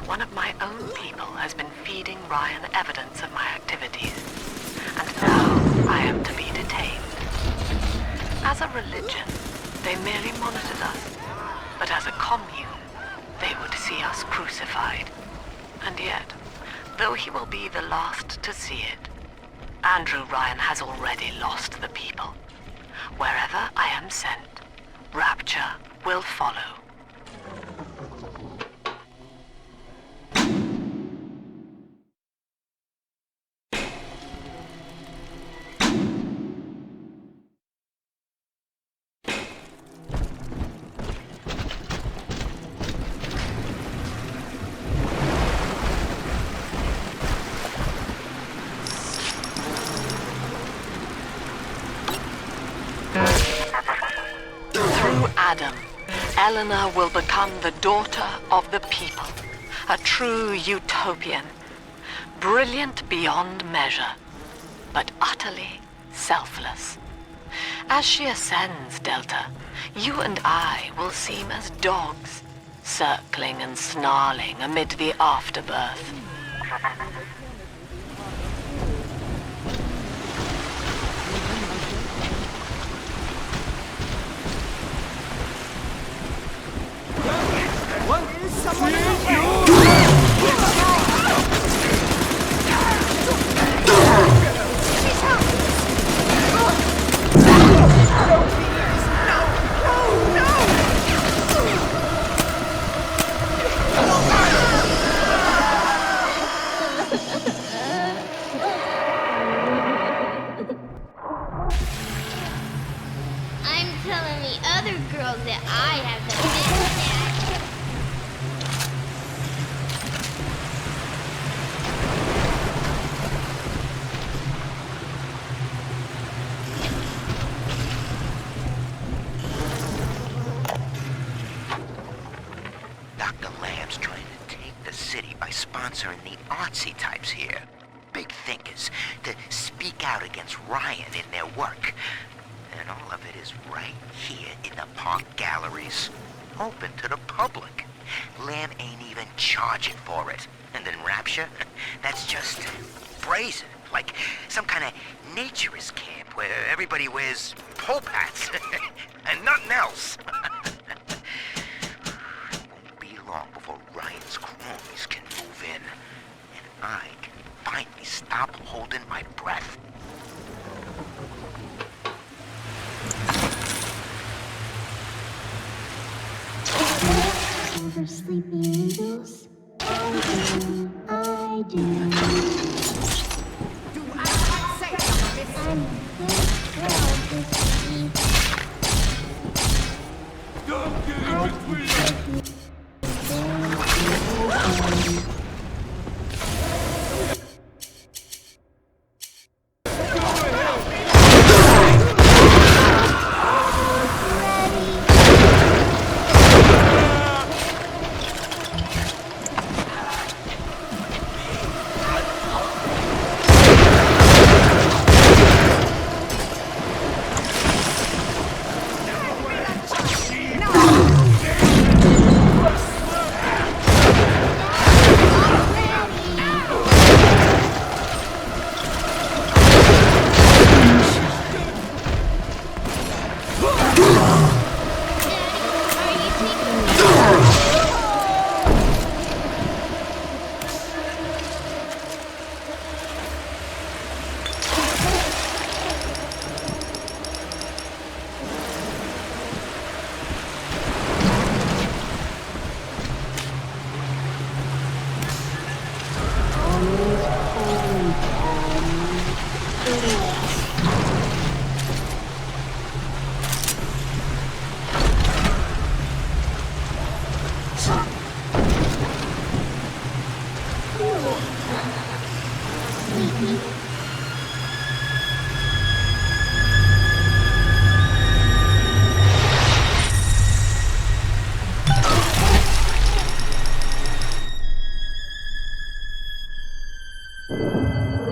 one of my own people has been feeding Ryan evidence of my activities, and now I am to be detained. As a religion, they merely monitored us, but as a commune, they would see us crucified. And yet, though he will be the last to see it, Andrew Ryan has already lost the people. Wherever I am sent, Rapture will follow. Adam, Eleanor will become the daughter of the people, a true utopian, brilliant beyond measure, but utterly selfless. As she ascends, Delta, you and I will seem as dogs, circling and snarling amid the afterbirth. Someone in the I'm telling the other girls that I have the best dad. Dr. Lamb's trying to take the city by sponsoring the artsy types here. Big thinkers to speak out against Ryan in their work. And all of it is right here in the park galleries. Open to the public. Lamb ain't even charging for it. And then Rapture? That's just brazen. Like some kind of naturist camp where everybody wears pole hats. And nothing else. Won't be long before Ryan's cronies can move in. And I can finally stop holding my breath. For sleeping angels? I do. I'm a good girl this week. Don't get in between us.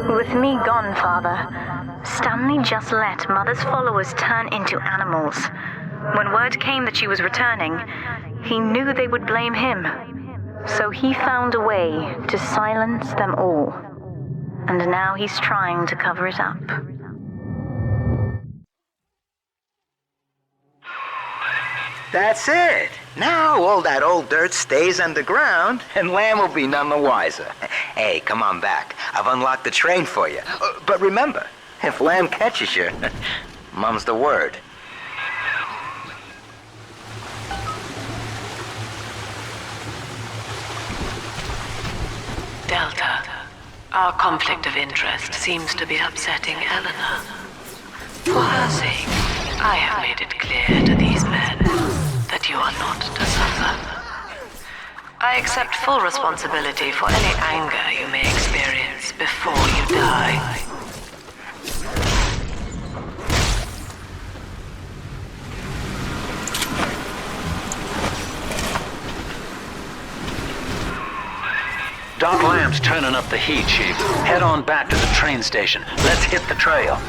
With me gone, Father, Stanley just let Mother's followers turn into animals. When word came that she was returning, he knew they would blame him. So he found a way to silence them all. And now he's trying to cover it up. That's it. Now all that old dirt stays underground, and Lamb will be none the wiser. Hey, come on back. I've unlocked the train for you. But remember, if Lamb catches you, mum's the word. Delta, our conflict of interest seems to be upsetting Eleanor. For her sake, I have made it clear to these men that you are not to suffer. I accept full responsibility for any anger you may experience before you die. Doc Lamb's turning up the heat, Chief. Head on back to the train station. Let's hit the trail.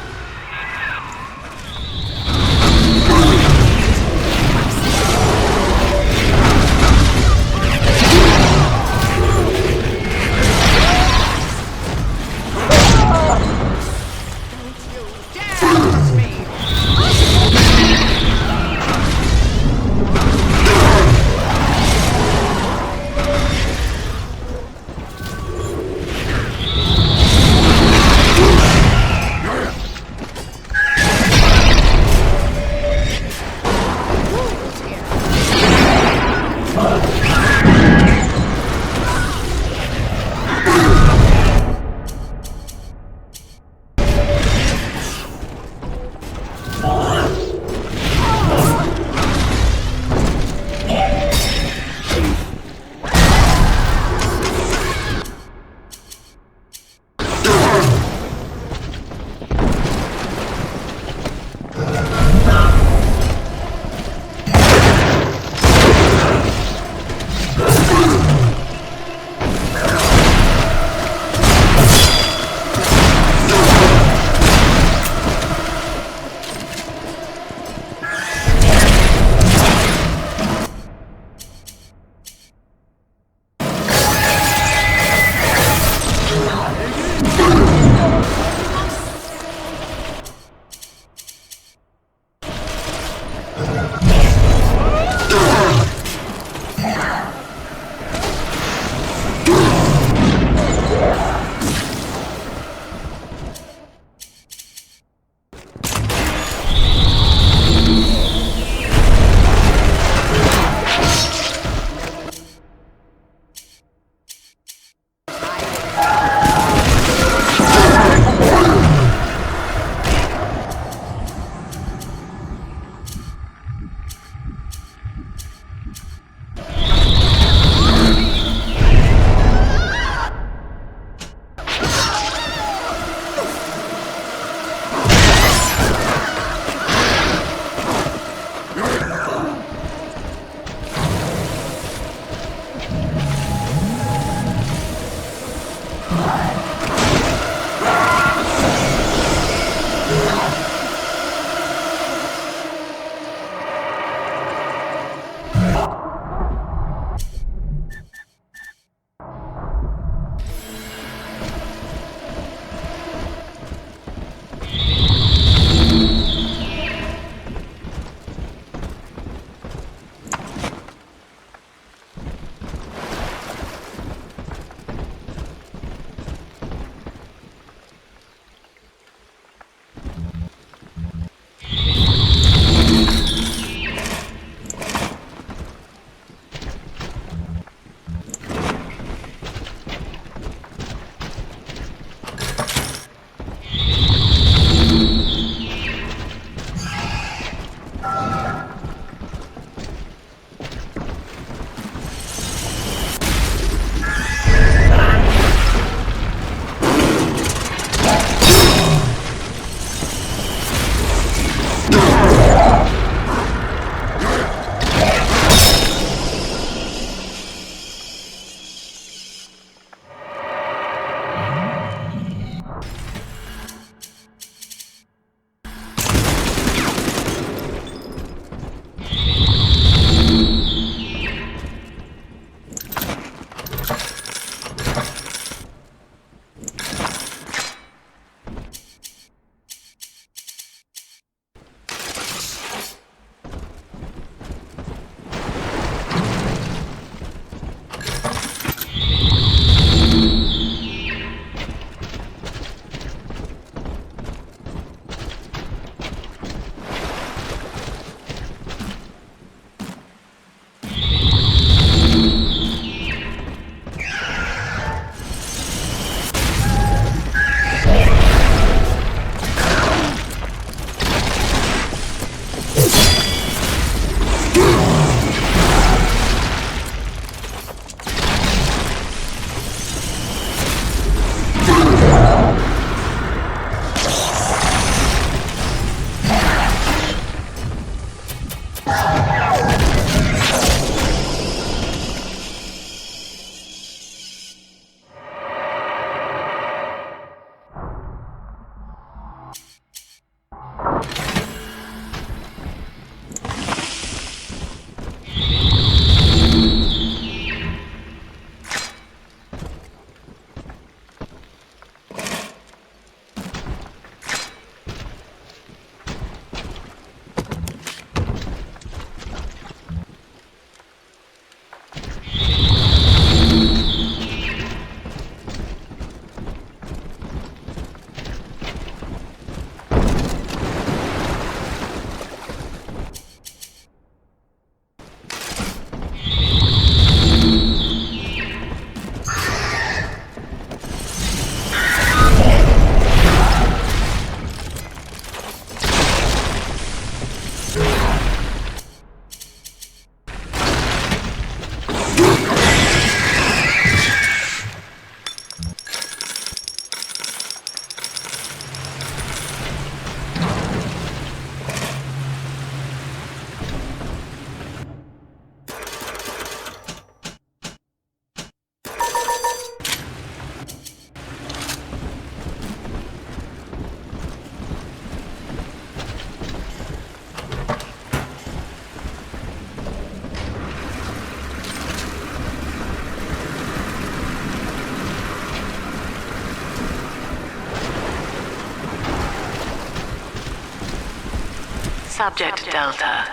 Subject Delta,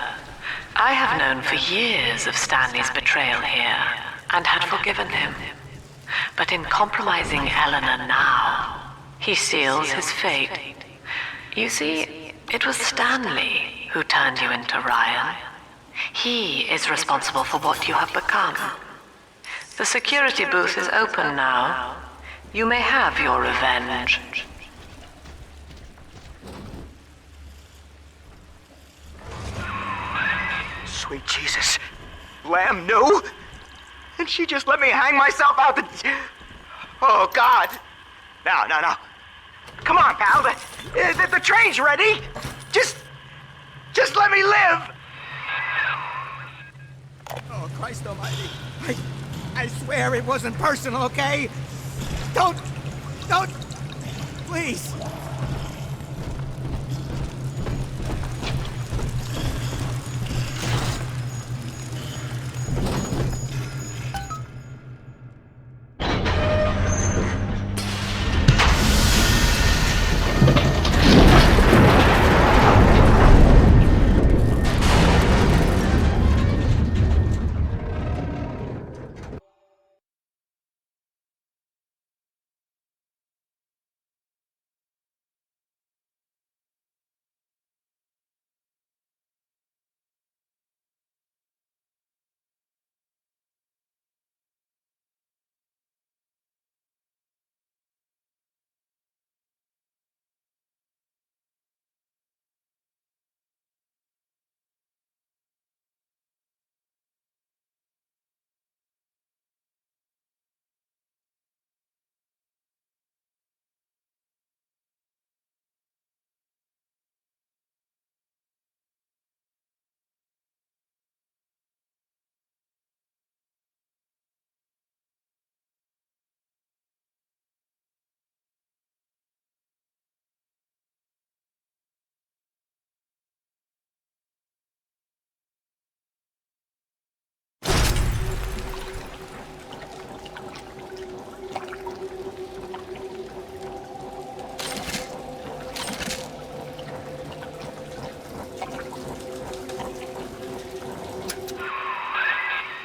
I have known for years of Stanley's betrayal here, and had forgiven him. But in compromising Eleanor now, he seals his fate. You see, it was Stanley who turned you into Ryan. He is responsible for what you have become. The security booth is open now. You may have your revenge. Sweet Jesus. Lamb knew? And she just let me hang myself out the... Oh, God. No. Come on, pal. The train's ready. Just let me live. Oh, Christ almighty. I swear it wasn't personal, okay? Don't, please.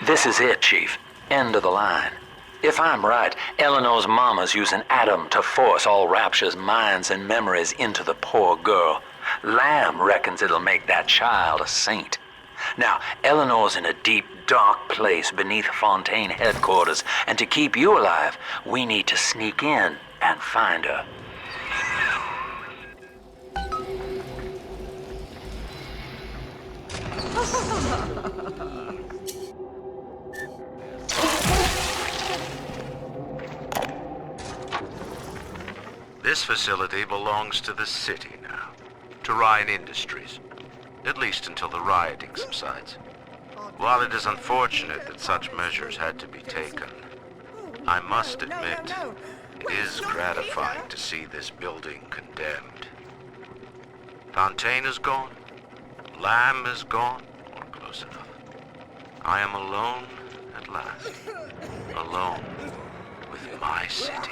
This is it, Chief. End of the line. If I'm right, Eleanor's mama's using Adam to force all Rapture's minds and memories into the poor girl. Lamb reckons it'll make that child a saint. Now, Eleanor's in a deep, dark place beneath Fontaine headquarters, and to keep you alive, we need to sneak in and find her. This facility belongs to the city now, to Ryan Industries, at least until the rioting subsides. While it is unfortunate that such measures had to be taken, I must admit, it is gratifying to see this building condemned. Fontaine is gone, Lamb is gone, or close enough. I am alone at last, alone with my city.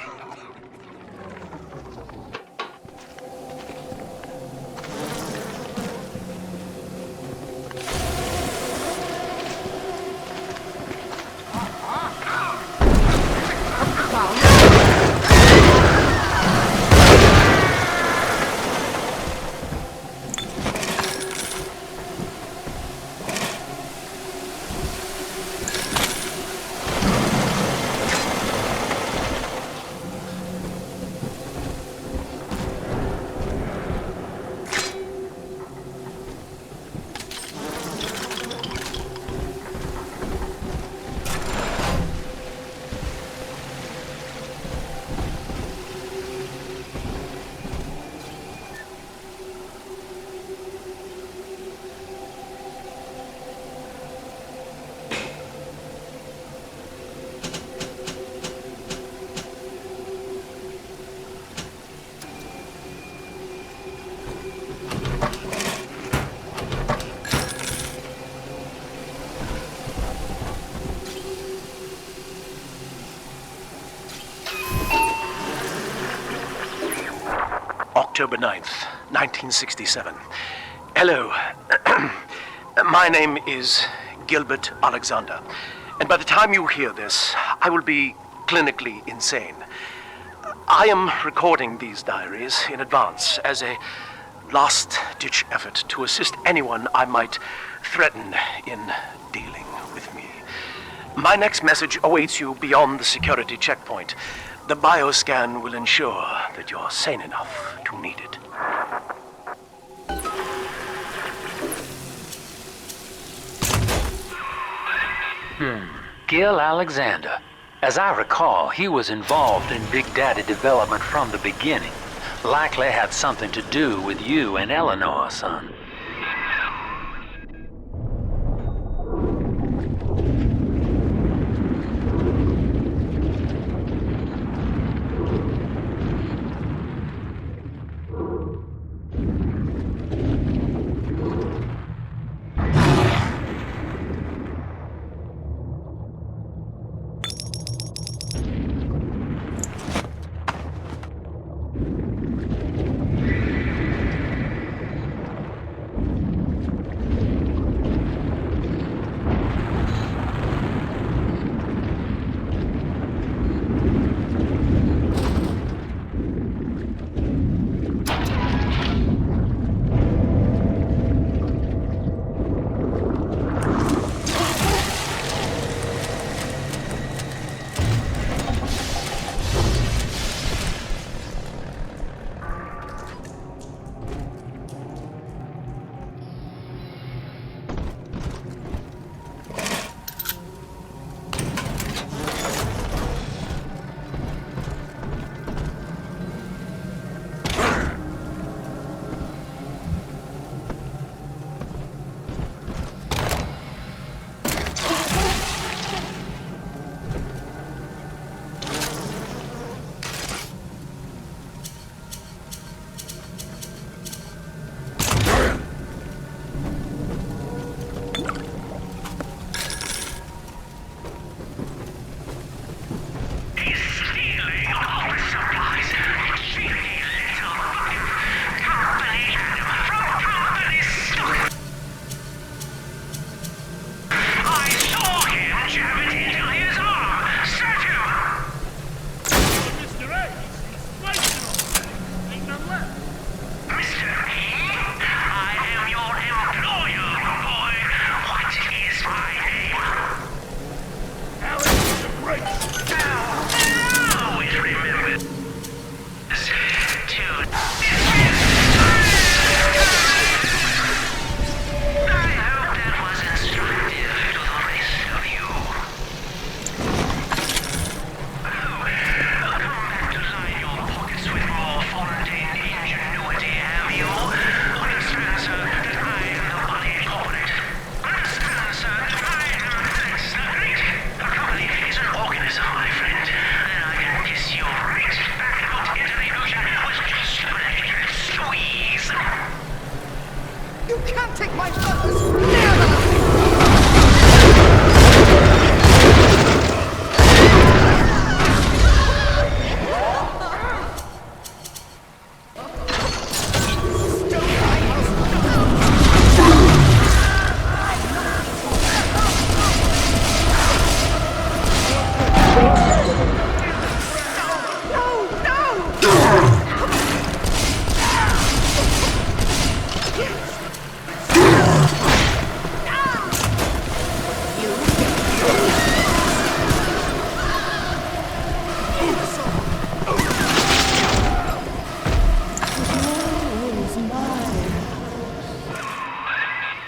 October 9th, 1967. Hello. My name is Gilbert Alexander. And by the time you hear this, I will be clinically insane. I am recording these diaries in advance as a last-ditch effort to assist anyone I might threaten in dealing with me. My next message awaits you beyond the security checkpoint. The bioscan will ensure that you're sane enough to need it. Gil Alexander. As I recall, he was involved in Big Daddy development from the beginning. Likely had something to do with you and Eleanor, son.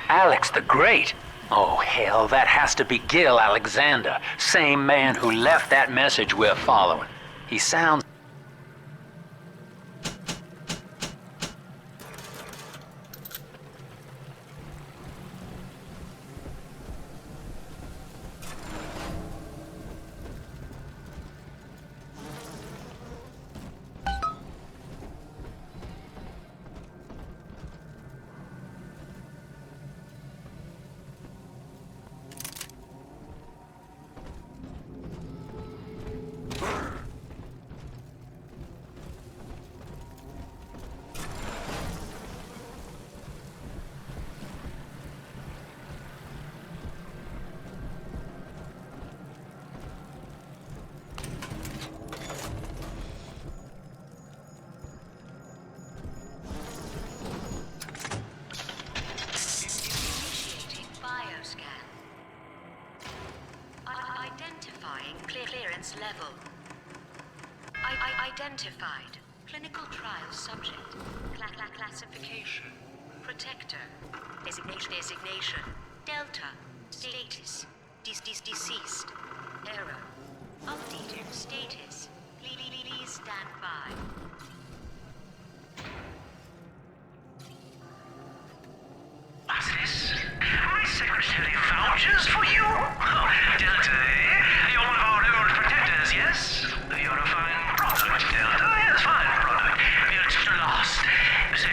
Alex the Great? Oh, hell, that has to be Gil Alexander, same man who left that message we're following. He sounds... Identified. Clinical trial subject. Classification. Protector. Designation. Delta. Status. Deceased. Error. Updated status. Please stand by. What's this? My secretary vouchers for you? Oh, Delta, eh? You're one of our old protectors, yes? You're a fine product, Delta. Yes, fine product. You're just lost. Say,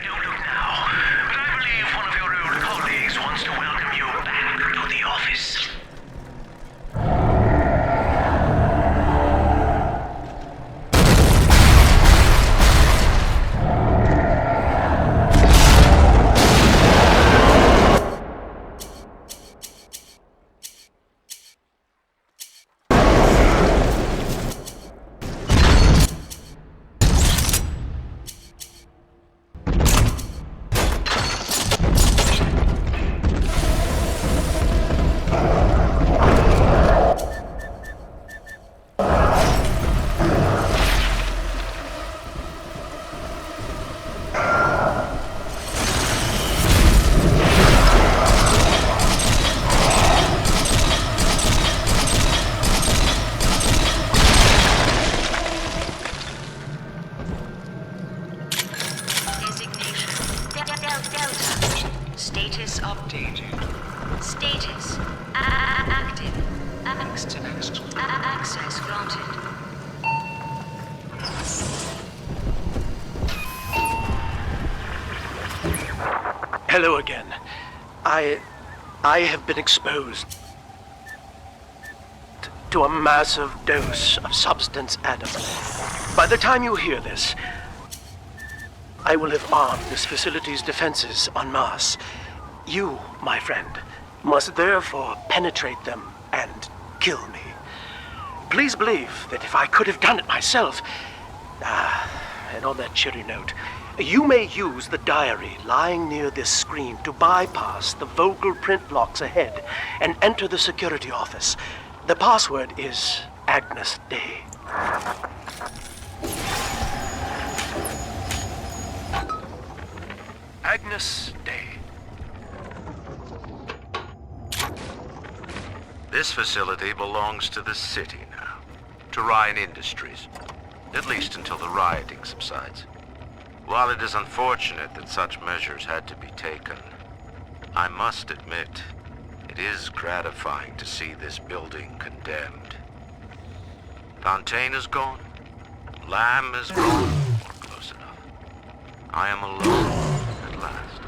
don't look now. But I believe one of your old colleagues wants to welcome you back to the office. Status updated. Status active. Access granted. Hello again. I have been exposed to a massive dose of substance Adam. By the time you hear this, I will have armed this facility's defenses en masse. You, my friend, must therefore penetrate them and kill me. Please believe that if I could have done it myself... and on that cheery note, you may use the diary lying near this screen to bypass the vocal print blocks ahead and enter the security office. The password is Agnes Day. Agnes Day. This facility belongs to the city now, to Ryan Industries, at least until the rioting subsides. While it is unfortunate that such measures had to be taken, I must admit, it is gratifying to see this building condemned. Fontaine is gone, Lamb is gone, close enough. I am alone at last,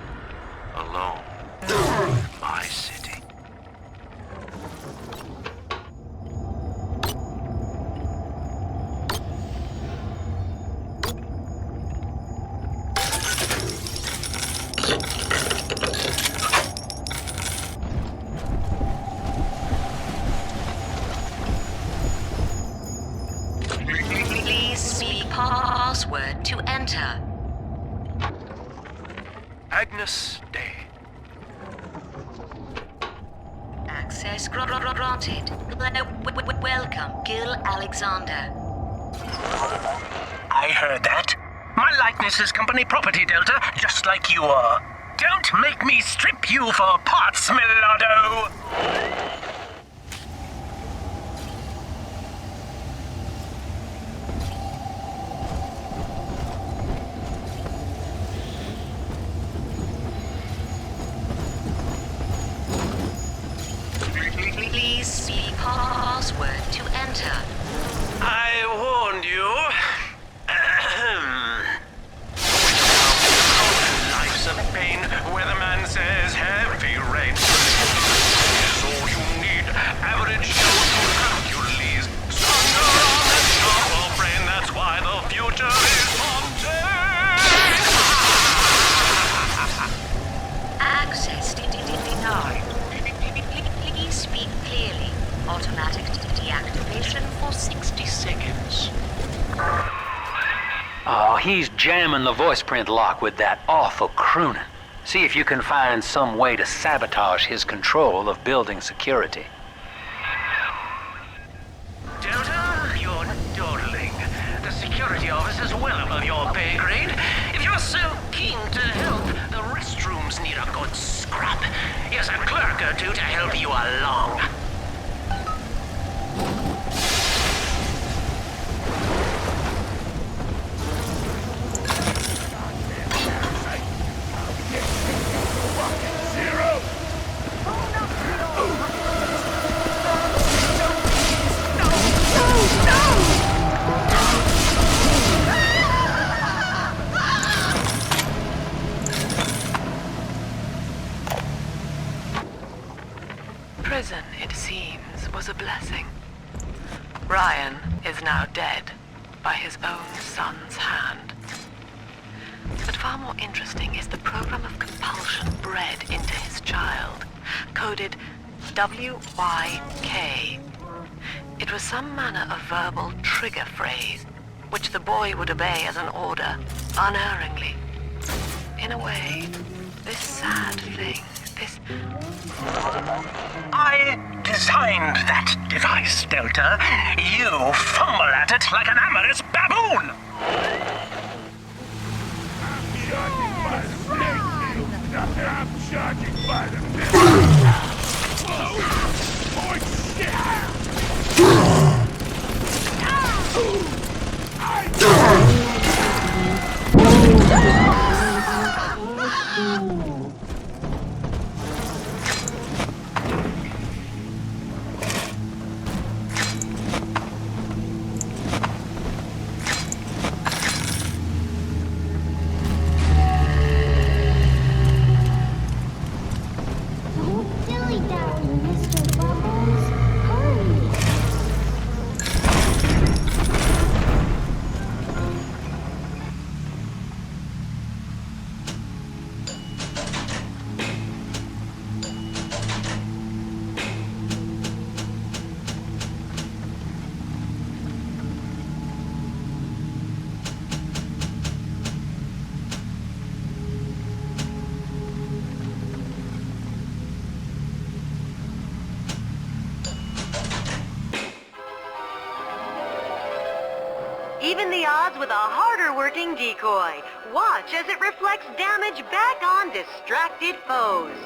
alone in my city. Password to enter. Agnes Day. Access granted. Welcome, Gil Alexander. I heard that. My likeness is company property, Delta, just like you are. Don't make me strip you for parts, Millardo! Please see password to enter. I warned you. Life's a pain, weatherman says heavy rain. Is all you need. Average Joe to Hercules. Stronger arm and sharper brain, that's why the future is haunted. Access denied. Please speak clearly. Automatic deactivation for 60 seconds. Oh, he's jamming the voice print lock with that awful crooning. See if you can find some way to sabotage his control of building security. Delta, you're dawdling. well above your pay grade. If you're so keen to help, the restrooms need a good scrub. Here's a clerk or two to help you along. Prison, it seems, was a blessing. Ryan is now dead by his own son's hand. But far more interesting is the program of compulsion bred into his child, coded WYK. It was some manner of verbal trigger phrase, which the boy would obey as an order, unerringly. In a way, this sad thing, this... I designed that device, Delta. You fumble at it like an amorous baboon! I'm charging by the Even the odds with a harder-working decoy. Watch as it reflects damage back on distracted foes.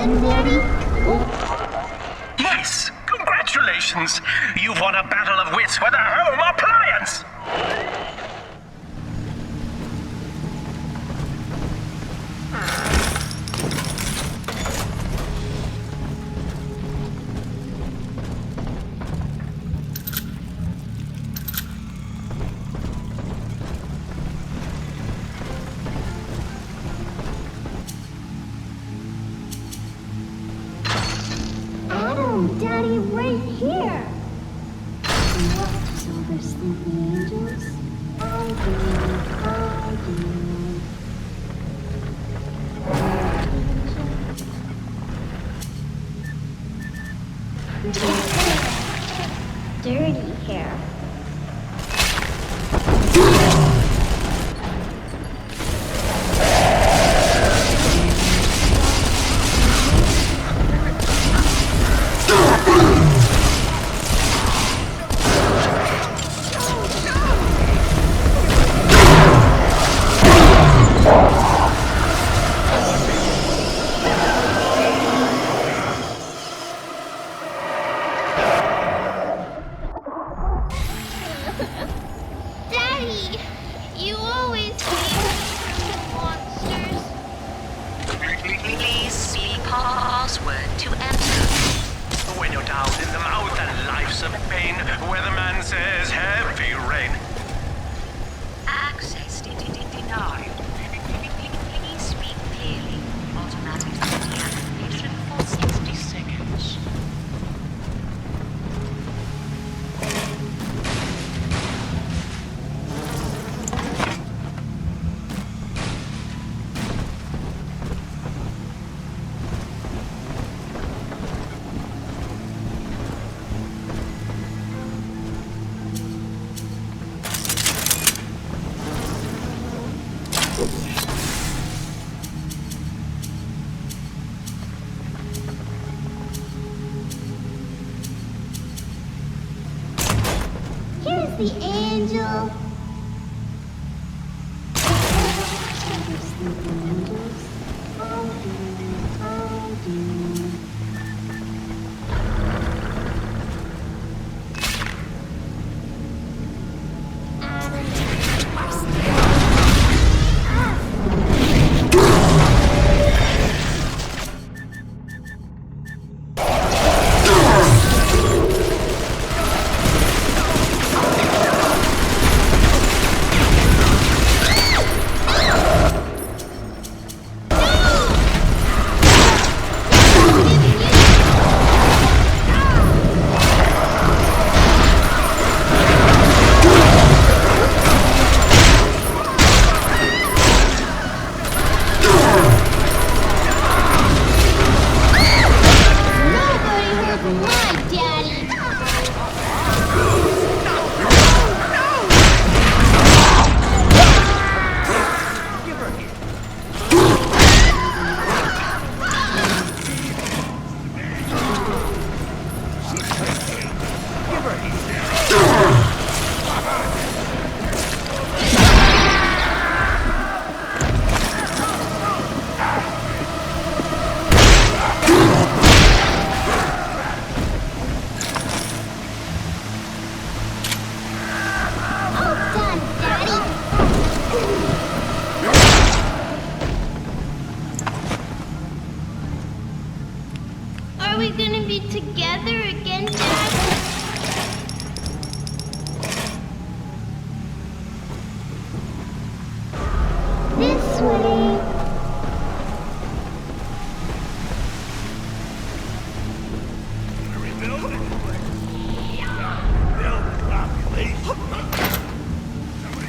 good, Daddy? Yes, congratulations. You've won a battle of wits with a home appliance. Adam, Daddy, right here. Watches over sleeping angels. I do. Dirty hair. Daddy, you always hate monsters. Please speak password to enter. When you're down in the mouth and life's a pain, weatherman says heavy rain. Access denied. Please speak clearly. Automatic deactivation for 60 seconds. Here's the angel. Are we gonna be together again, Dad? This way.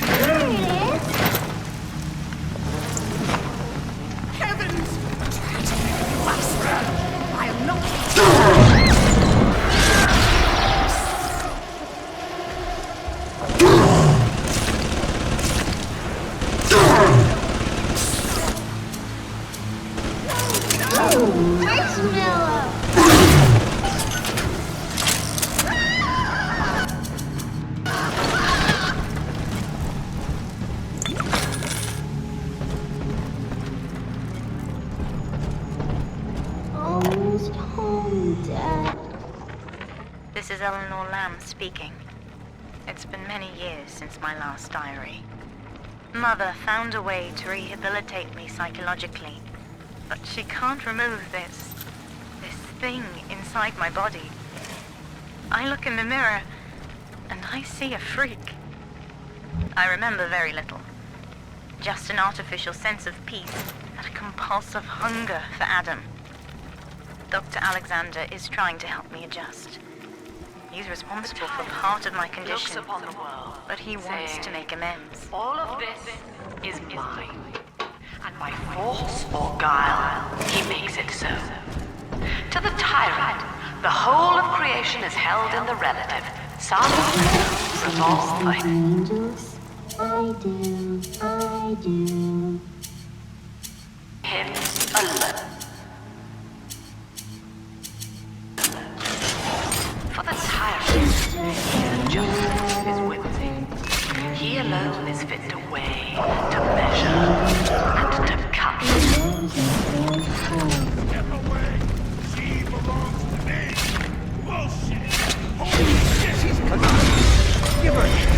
There it is. Heavens! I'll not. Marshmallow. is Eleanor Lamb speaking. It's been many years since my last diary. Mother found a way to rehabilitate me psychologically, but she can't remove this thing inside my body. I look in the mirror, and I see a freak. I remember very little. Just an artificial sense of peace and a compulsive hunger for Adam. Dr. Alexander is trying to help me adjust. He's responsible for part of my condition, upon the world, but he wants to make amends. All of this is mine, and by force or guile, he makes it so. To the tyrant, the whole of creation is held in the relative. Some revolve by Angels, I do. him alone. For the tyrant, justice is with him. He alone is fit to weigh, to measure, and to cut. Step away! She belongs to me! Bullshit! Holy shit, she's coming! Give her!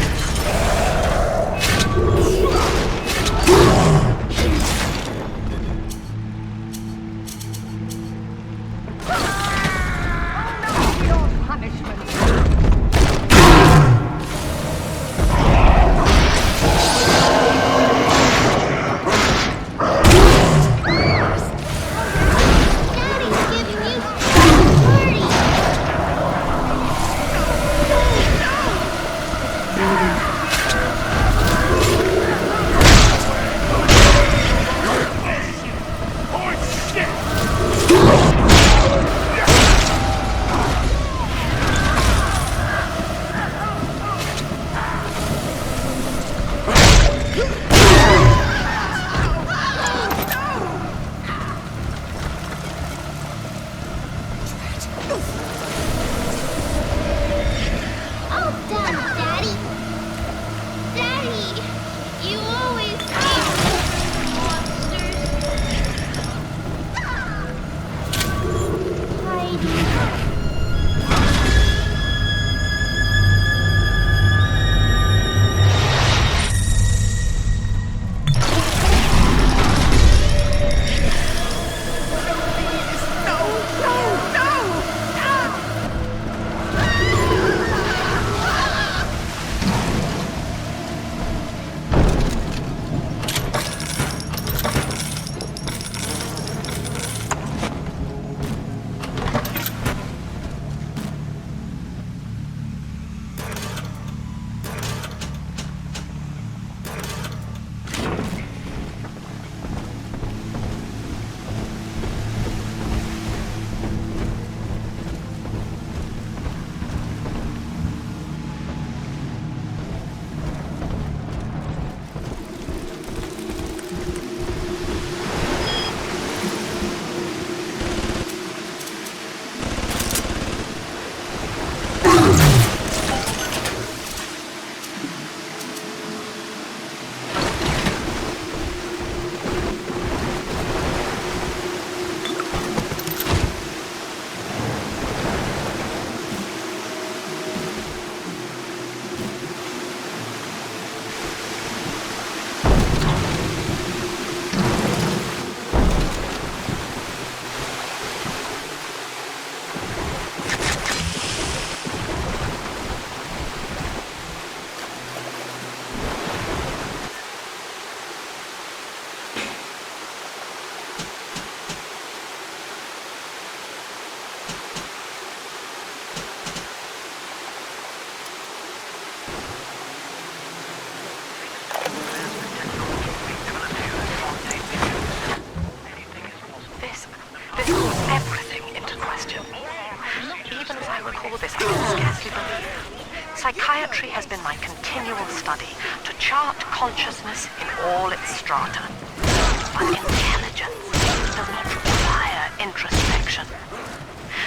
Psychiatry has been my continual study to chart consciousness in all its strata. But intelligence does not require introspection.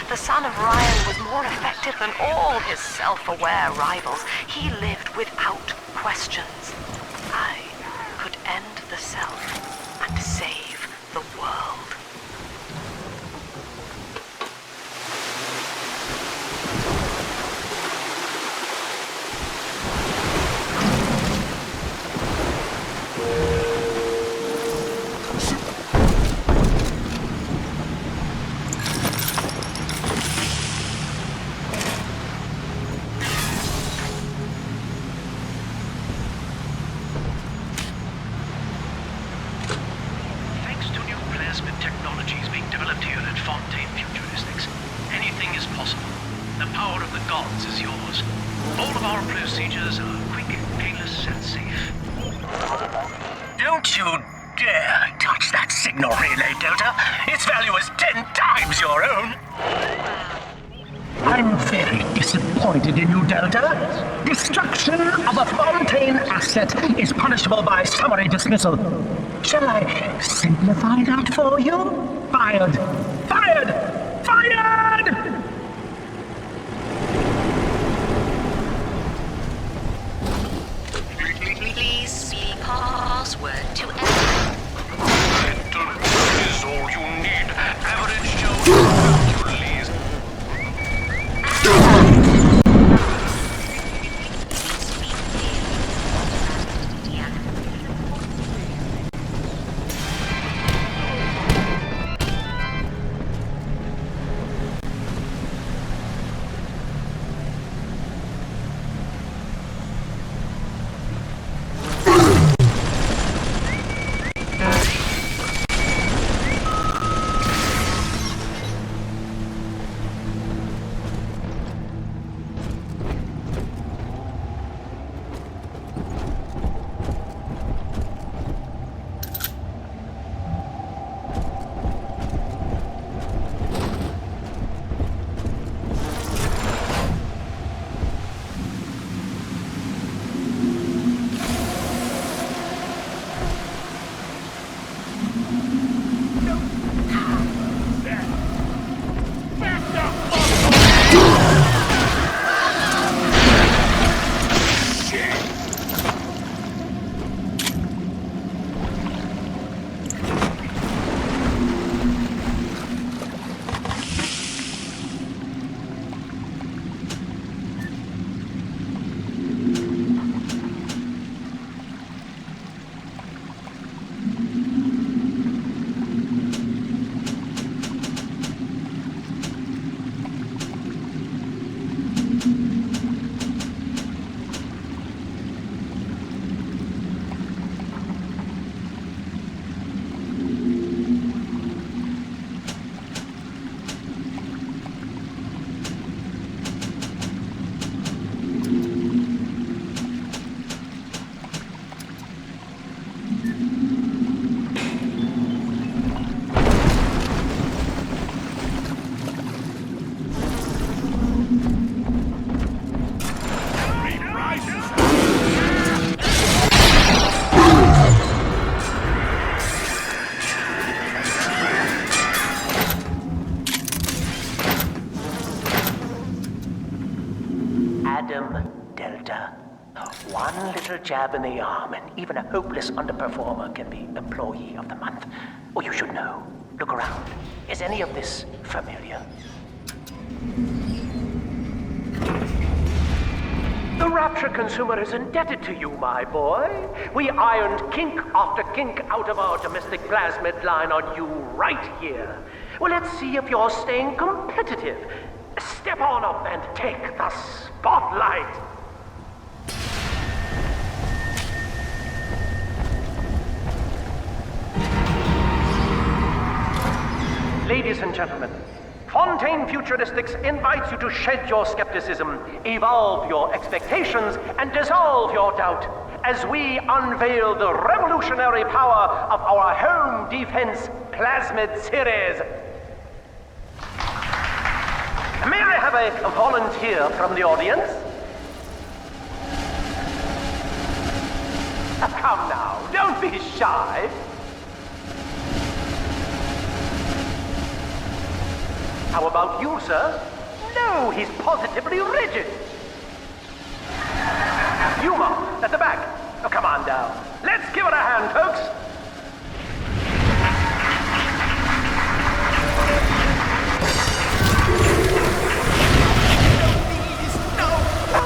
The son of Ryan was more effective than all his self-aware rivals. He lived without questions. I could end the self and save the world. plasmid technology is being developed here at Fontaine Futuristics. Anything is possible. The power of the gods is yours. All of our procedures are quick, painless, and safe. Don't you dare touch that signal relay, Delta. Its value is 10 times your own. I'm very disappointed in you, Delta. Destruction of a Fontaine asset is punishable by summary dismissal. Shall I simplify that for you? Fired! Fired! Fired! Please speak password to enter. Mental is all you need. Average Joe release. Delta. One little jab in the arm, and even a hopeless underperformer can be Employee of the Month. Or you should know. Look around. Is any of this familiar? The Rapture consumer is indebted to you, my boy. We ironed kink after kink out of our domestic plasmid line on you right here. Well, let's see if you're staying competitive. Step on up and take the spotlight. Ladies and gentlemen, Fontaine Futuristics invites you to shed your skepticism, evolve your expectations, and dissolve your doubt as we unveil the revolutionary power of our home defense plasmid series. May I have a volunteer from the audience? Come now, don't be shy. How about you, sir? No, he's positively rigid. You, Mark, at the back. Oh, come on down. Let's give it a hand, folks.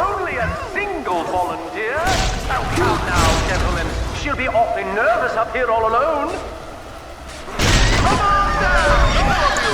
Only a single volunteer? Oh, come now, gentlemen. She'll be awfully nervous up here all alone. Come on down, all of you.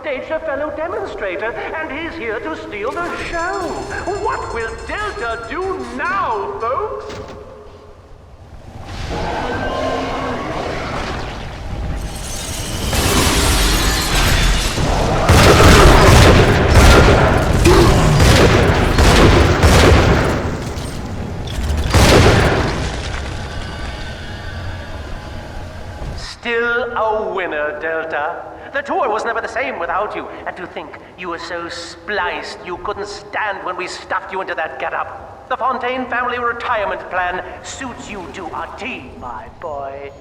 staged a fellow demonstrator, and he's here to steal the show. What will Delta do now, folks? Still a winner, Delta. The tour was never the same without you, and to think you were so spliced you couldn't stand when we stuffed you into that getup. The Fontaine family retirement plan suits you to a T, my boy.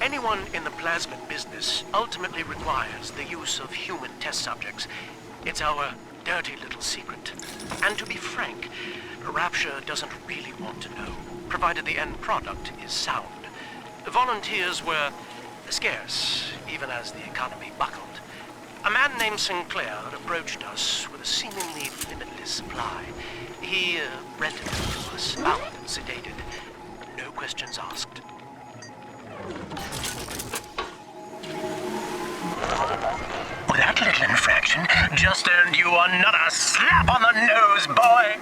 Anyone in the plasmid business ultimately requires the use of human test subjects. It's our dirty little secret. And to be frank, Rapture doesn't really want to know, provided the end product is sound. Volunteers were scarce, even as the economy buckled. A man named Sinclair approached us with a seemingly limitless supply. He rented them to us, bound and sedated. No questions asked. That little infraction just earned you another slap on the nose, boy!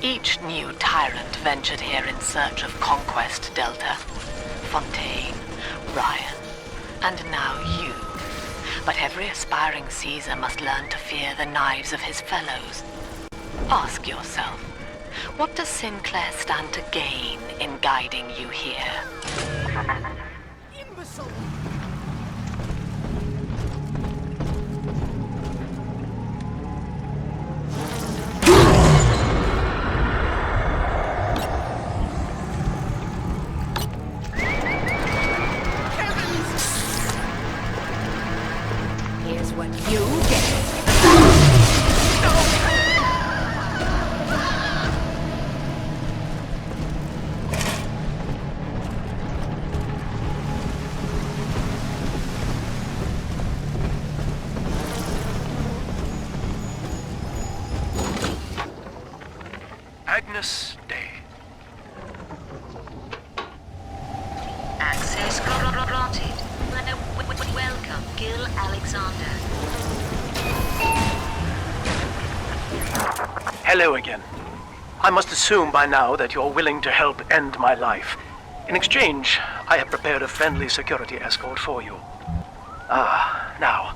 Each new tyrant ventured here in search of conquest, Delta. Fontaine, Ryan, and now you. But every aspiring Caesar must learn to fear the knives of his fellows. Ask yourself, What does Sinclair stand to gain in guiding you here? Imbecile! Here's what you get. Agnes Day. Access granted. Welcome, Gil Alexander. Hello again. I must assume by now that you're willing to help end my life. In exchange, I have prepared a friendly security escort for you. Now,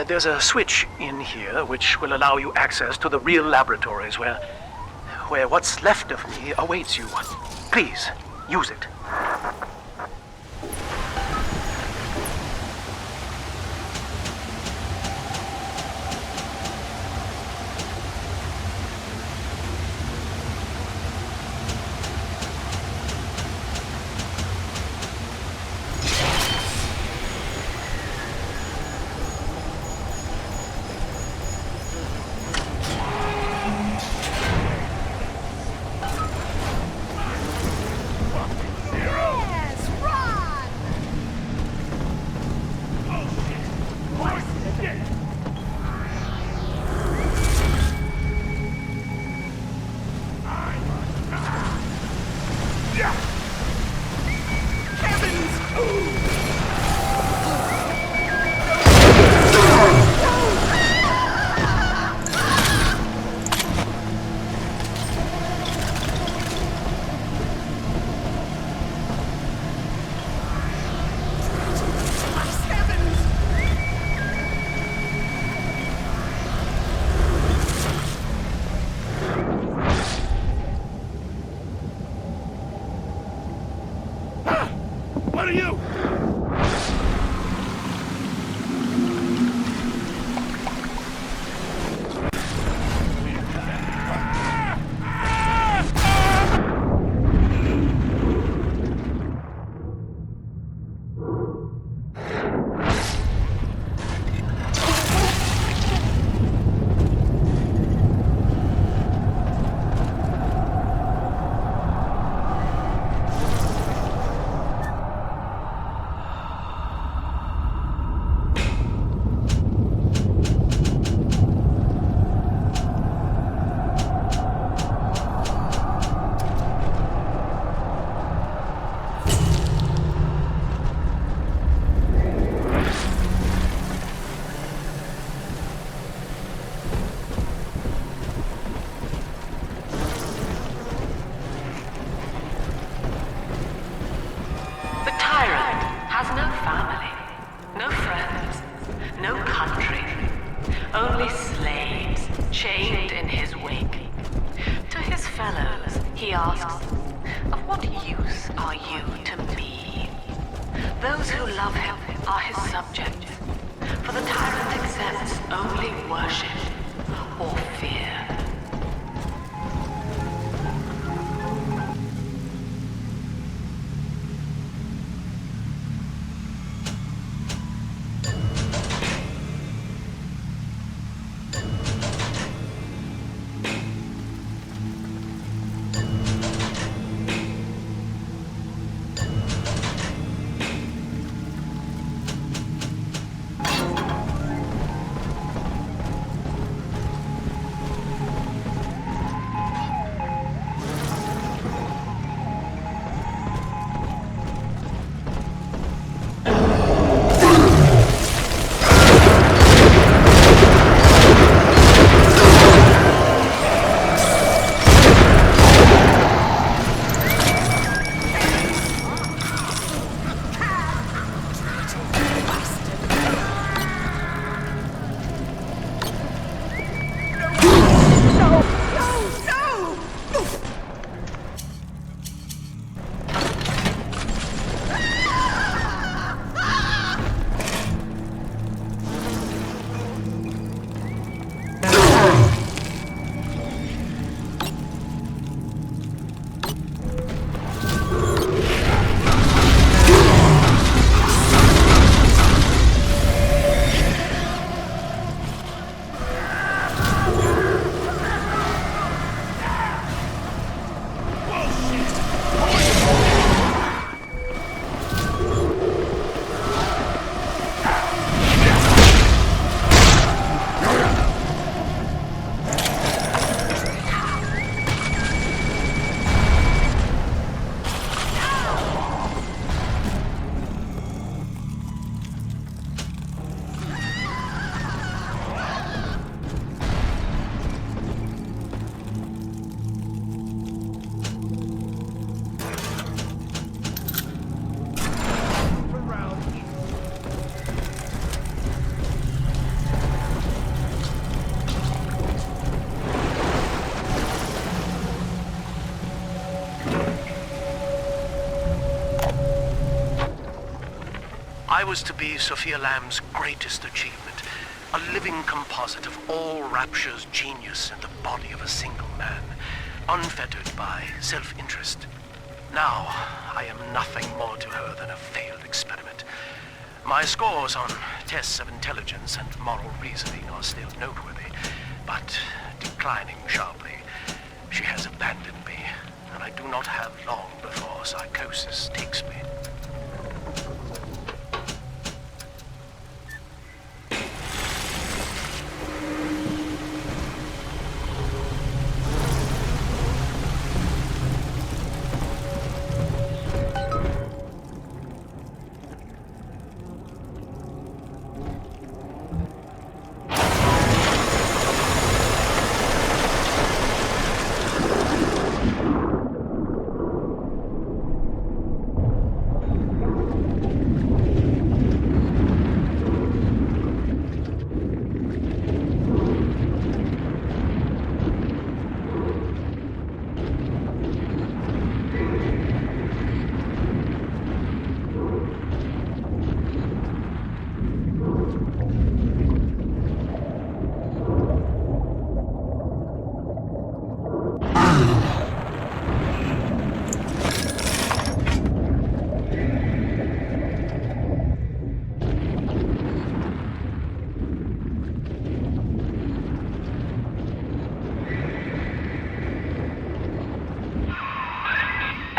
there's a switch in here which will allow you access to the real laboratories where what's left of me awaits you. Please, use it. Yes, run! What are you? The tyrant has no family, no friends, no country, only slaves chained in his wake. To his fellows, he asks, "Of what use are you to me?" Those who love him are his subjects, for the tyrant accepts only worship or fear. I was to be Sophia Lamb's greatest achievement, a living composite of all Rapture's genius in the body of a single man, unfettered by self-interest. Now, I am nothing more to her than a failed experiment. My scores on tests of intelligence and moral reasoning are still noteworthy, but declining sharply. She has abandoned me, and I do not have long before psychosis takes me.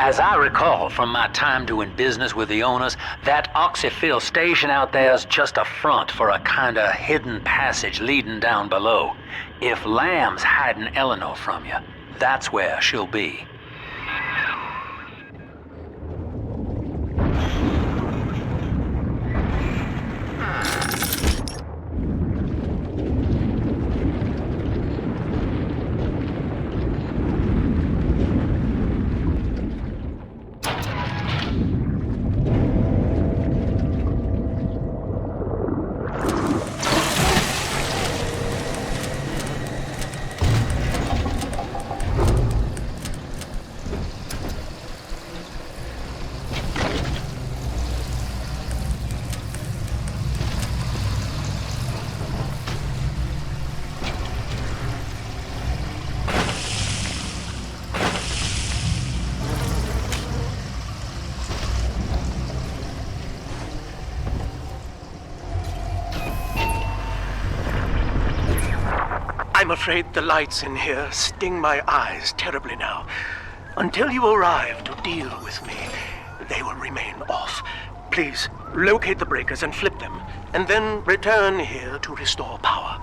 As I recall from my time doing business with the owners, that oxyfill station out there's just a front for a kinda hidden passage leading down below. If Lamb's hiding Eleanor from you, that's where she'll be. I'm afraid the lights in here sting my eyes terribly now. Until you arrive to deal with me, they will remain off. Please, locate the breakers and flip them, and then return here to restore power.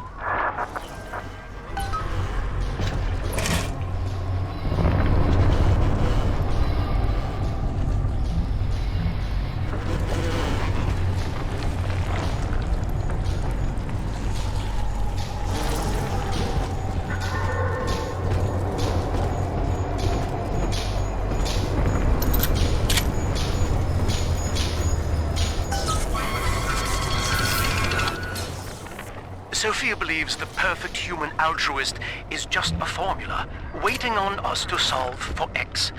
Sophia believes the perfect human altruist is just a formula, waiting on us to solve for X.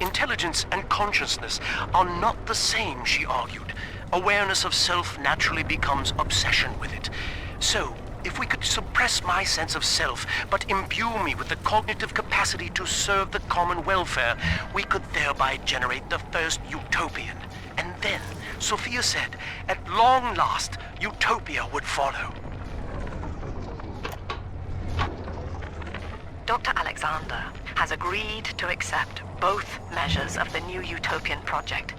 Intelligence and consciousness are not the same, she argued. Awareness of self naturally becomes obsession with it. So, if we could suppress my sense of self, but imbue me with the cognitive capacity to serve the common welfare, we could thereby generate the first utopian. And then, Sophia said, at long last, utopia would follow. Dr. Alexander has agreed to accept both measures of the new utopian project.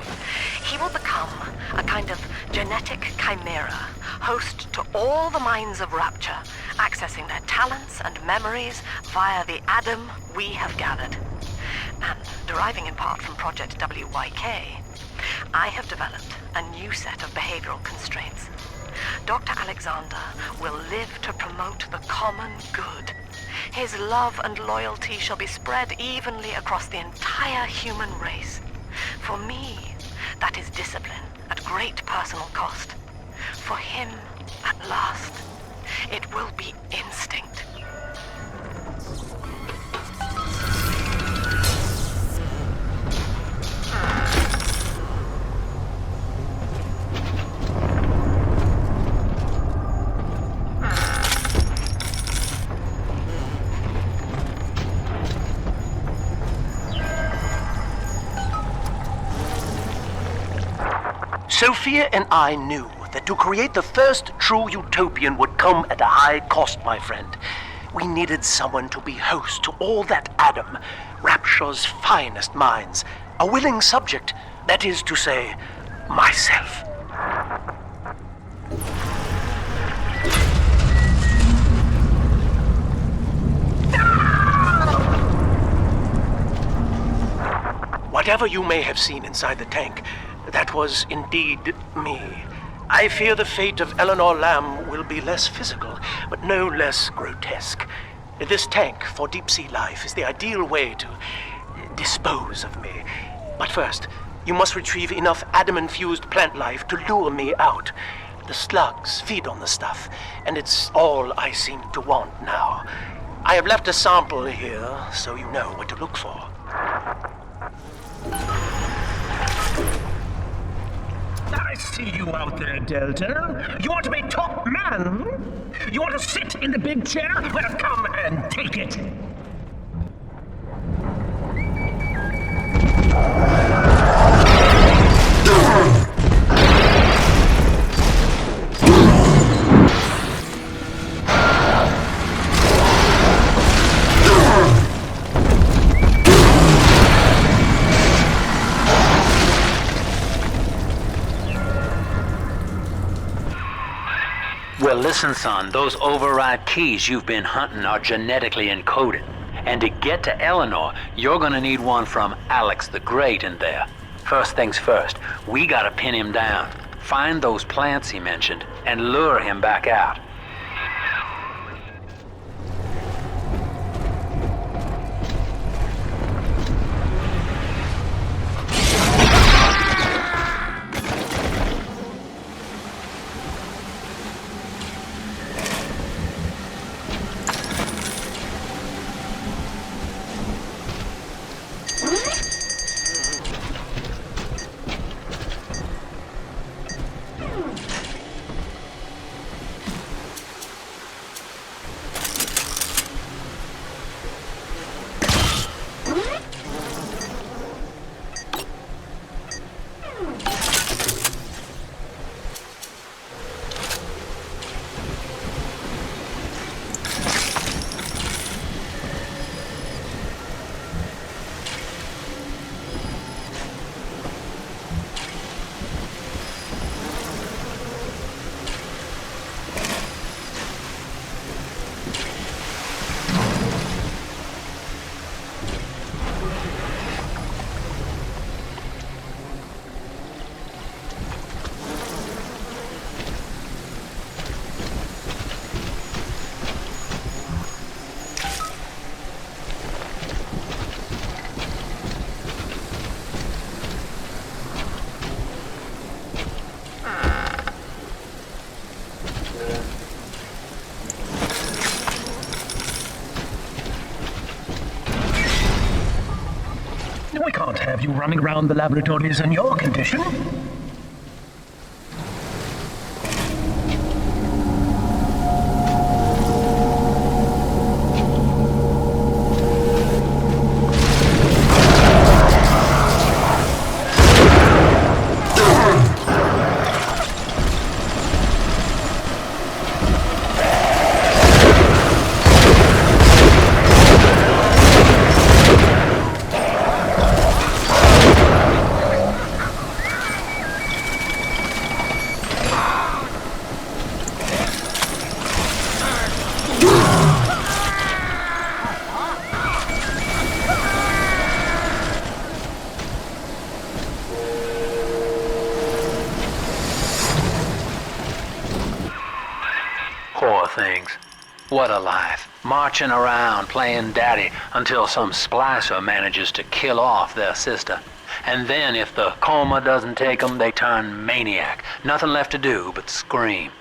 He will become a kind of genetic chimera, host to all the minds of Rapture, accessing their talents and memories via the Adam we have gathered. And deriving in part from Project WYK, I have developed a new set of behavioral constraints. Dr. Alexander will live to promote the common good. His love and loyalty shall be spread evenly across the entire human race. For me, that is discipline at great personal cost. For him, at last, it will be instinct. Sophia and I knew that to create the first true utopian would come at a high cost, my friend. We needed someone to be host to all that Adam, Rapture's finest minds. A willing subject, that is to say, myself. Whatever you may have seen inside the tank, that was indeed me. I fear the fate of Eleanor Lamb will be less physical, but no less grotesque. This tank for deep-sea life is the ideal way to dispose of me. But first, you must retrieve enough Adam-infused plant life to lure me out. The slugs feed on the stuff, and it's all I seem to want now. I have left a sample here, so you know what to look for. I see you out there, Delta. You want to be top man? You want to sit in the big chair? Well, come and take it. Well, listen, son, those override keys you've been hunting are genetically encoded. And to get to Eleanor, you're gonna need one from Alex the Great in there. First things first, we gotta pin him down. Find those plants he mentioned, and lure him back out. We can't have you running around the laboratories in your condition. Poor things. What a life. Marching around, playing daddy, until some splicer manages to kill off their sister. And then if the coma doesn't take them, they turn maniac. Nothing left to do but scream.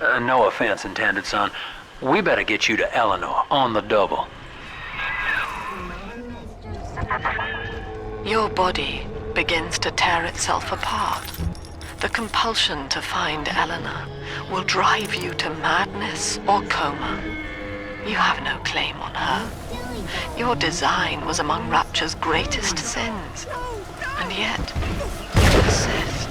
No offense intended, son. We better get you to Eleanor, on the double. Your body begins to tear itself apart. The compulsion to find Eleanor will drive you to madness or coma. You have no claim on her. Your design was among Rapture's greatest sins, and yet you persist.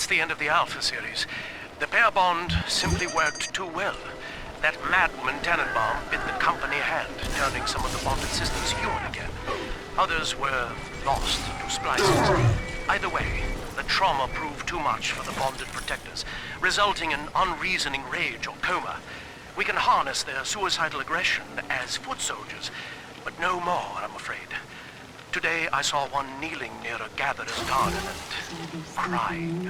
That's the end of the Alpha series. The pair bond simply worked too well. That madwoman Tannenbaum bit the company hand, turning some of the bonded systems human again. Others were lost to splices. Either way, the trauma proved too much for the bonded protectors, resulting in unreasoning rage or coma. We can harness their suicidal aggression as foot soldiers, but no more, I'm afraid. Today I saw one kneeling near a gatherer's garden and crying.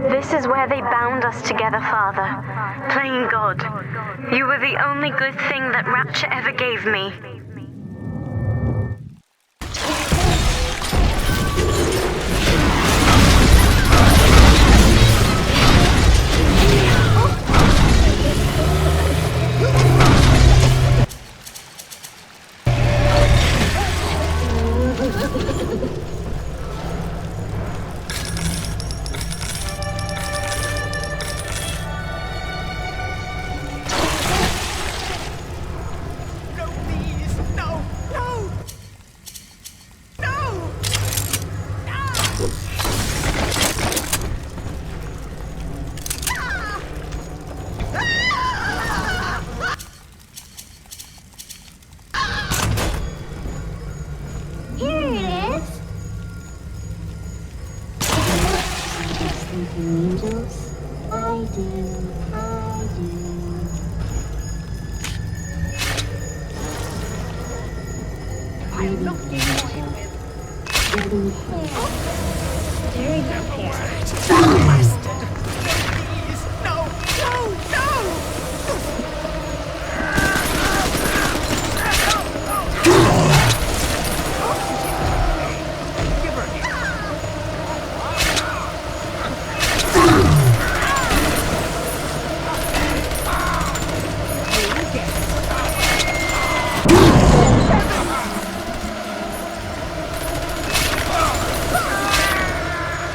This is where they bound us together, Father. Playing God. You were the only good thing that Rapture ever gave me. Angels, I do, I do. I'm not getting away Getting hair. Stirring up hair. Bastard! Please, no, no, no! Give her here.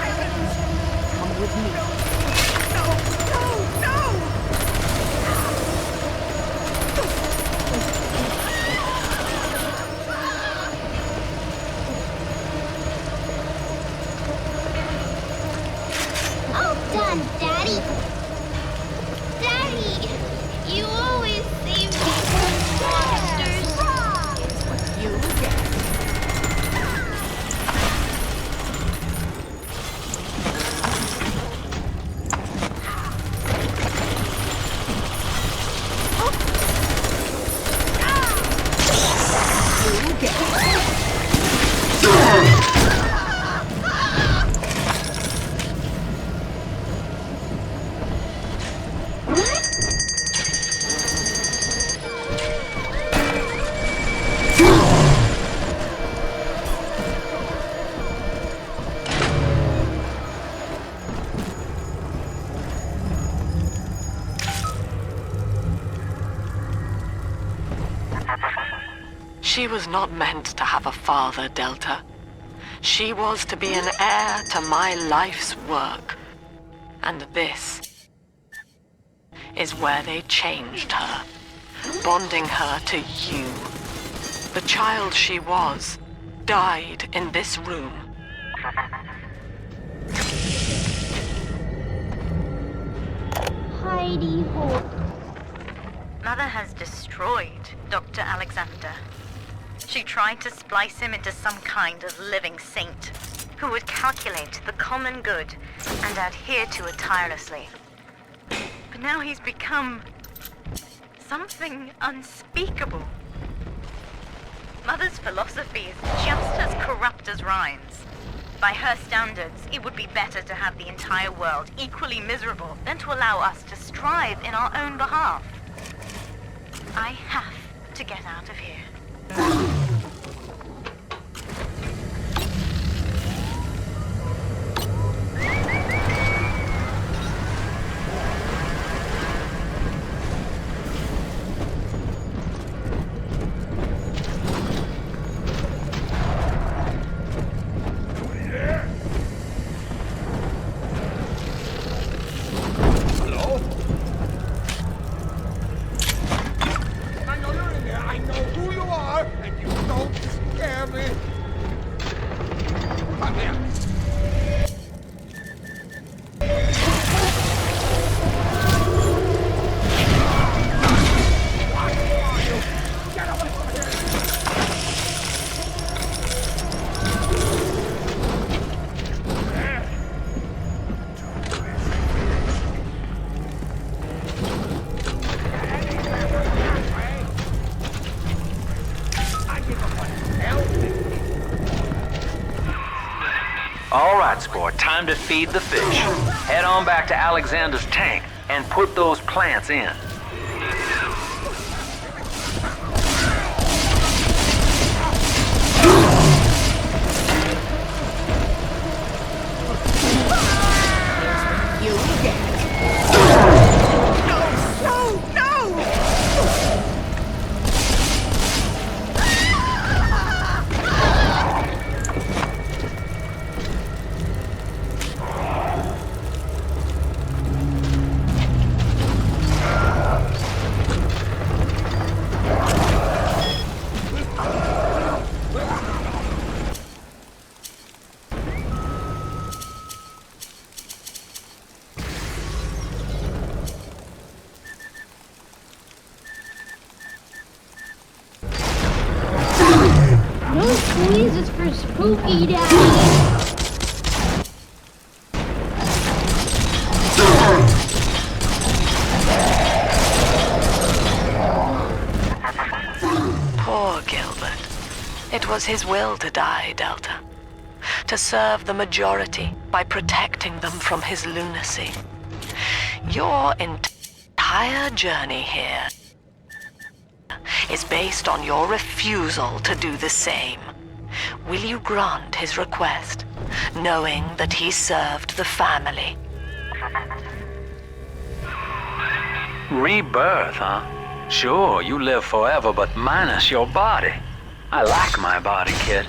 Come with me. No, no, no! All done, Daddy. Daddy, you always save me from monsters. It's what you get. She was not meant to have a father, Delta. She was to be an heir to my life's work. And this is where they changed her, bonding her to you. The child she was died in this room. Heidi Hope. Mother has destroyed Dr. Alexander. She tried to splice him into some kind of living saint who would calculate the common good and adhere to it tirelessly. But now he's become something unspeakable. Mother's philosophy is just as corrupt as Ryan's. By her standards, it would be better to have the entire world equally miserable than to allow us to strive in our own behalf. I have to get out of here. All right, sport, time to feed the fish. Head on back to Alexander's tank and put those plants in. No squeezes for Spooky Daddy. Poor Gilbert. It was his will to die, Delta. To serve the majority by protecting them from his lunacy. Your entire journey here is based on your refusal to do the same. Will you grant his request, knowing that he served the family? Rebirth, huh? Sure, you live forever, but minus your body. I like my body, kid.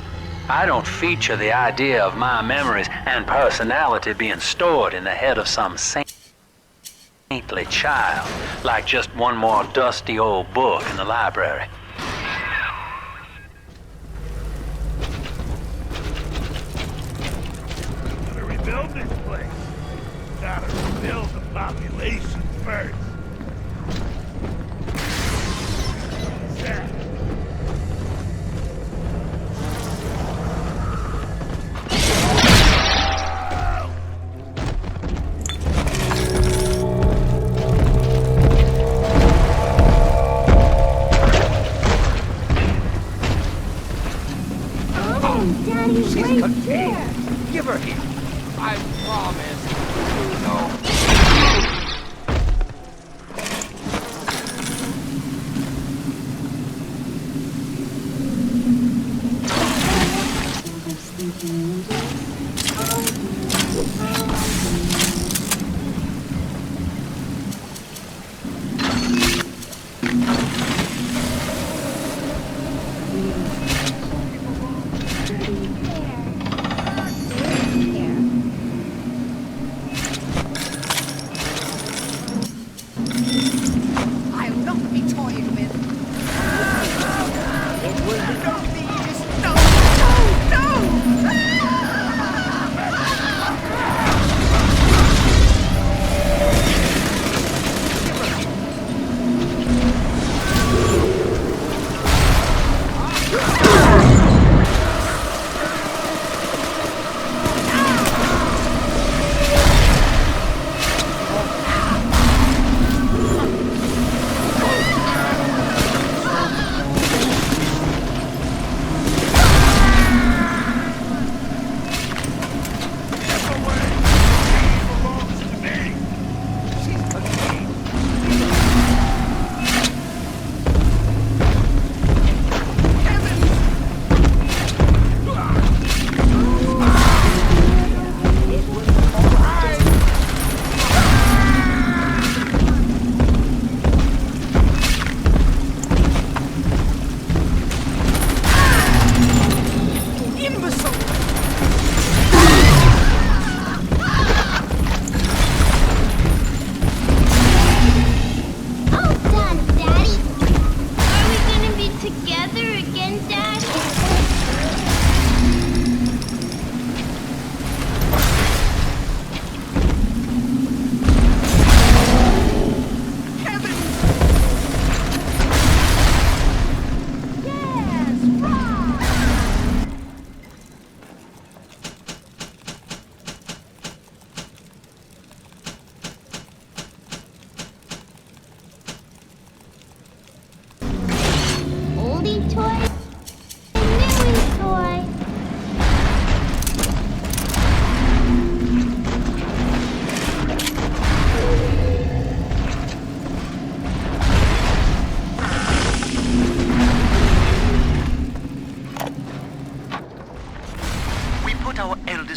I don't feature the idea of my memories and personality being stored in the head of some saintly child, like just one more dusty old book in the library. Gotta rebuild this place. Gotta rebuild the population first. Daddy's She's right contained. there. Give her here. I promise. You know. I'll not be toyed with. It will not be this. No! No! No!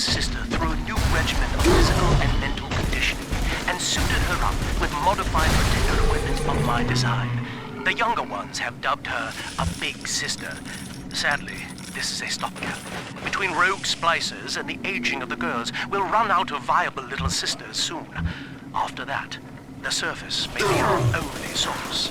Alexander's sister through a new regimen of physical and mental conditioning, and suited her up with modified protector equipment of my design. The younger ones have dubbed her a big sister. Sadly, this is a stopgap. Between rogue splicers and the aging of the girls, we'll run out of viable little sisters soon. After that, the surface may be our only source.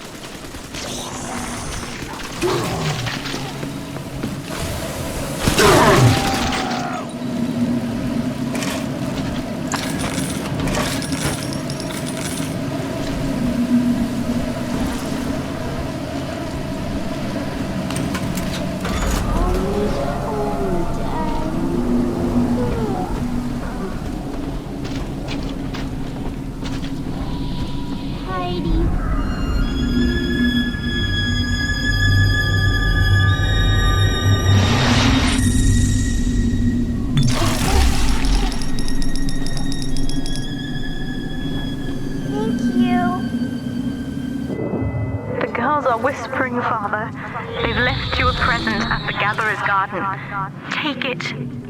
Whispering, Father. They've left you a present at the Gatherer's Garden. Take it.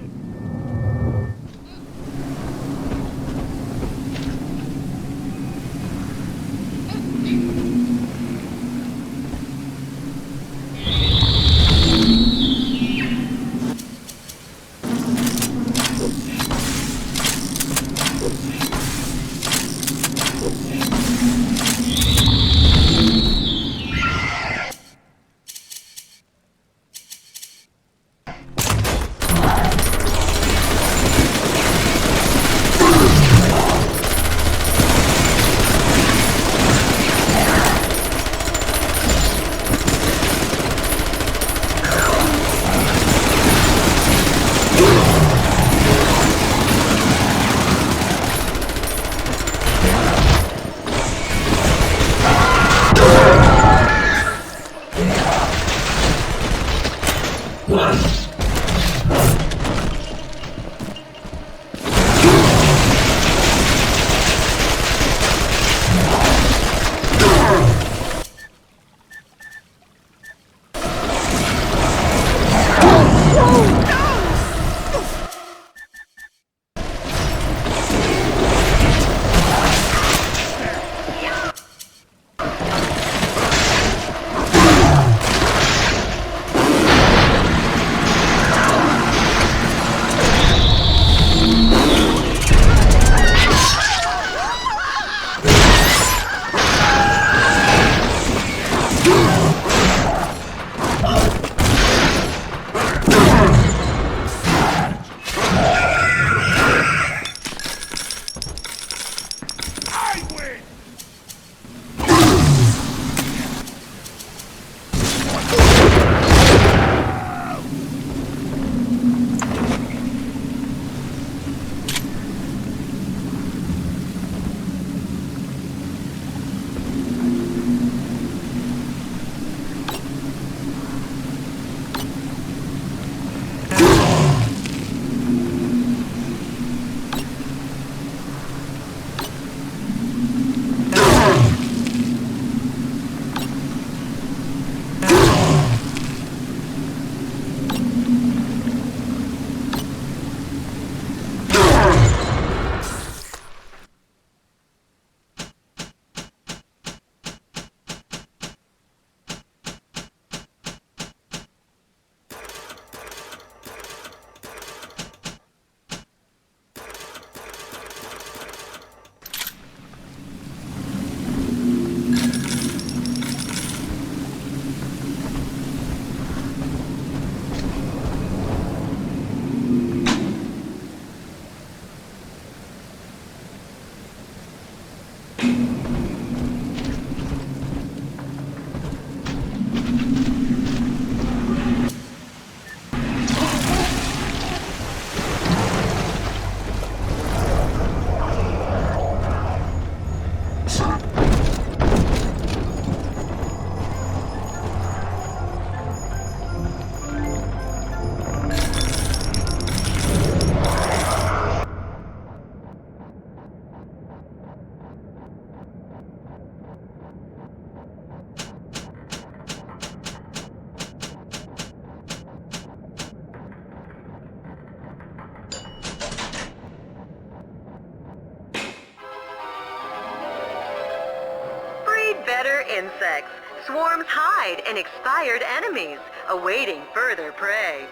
predator insects. Swarms hide in expired enemies, awaiting further prey.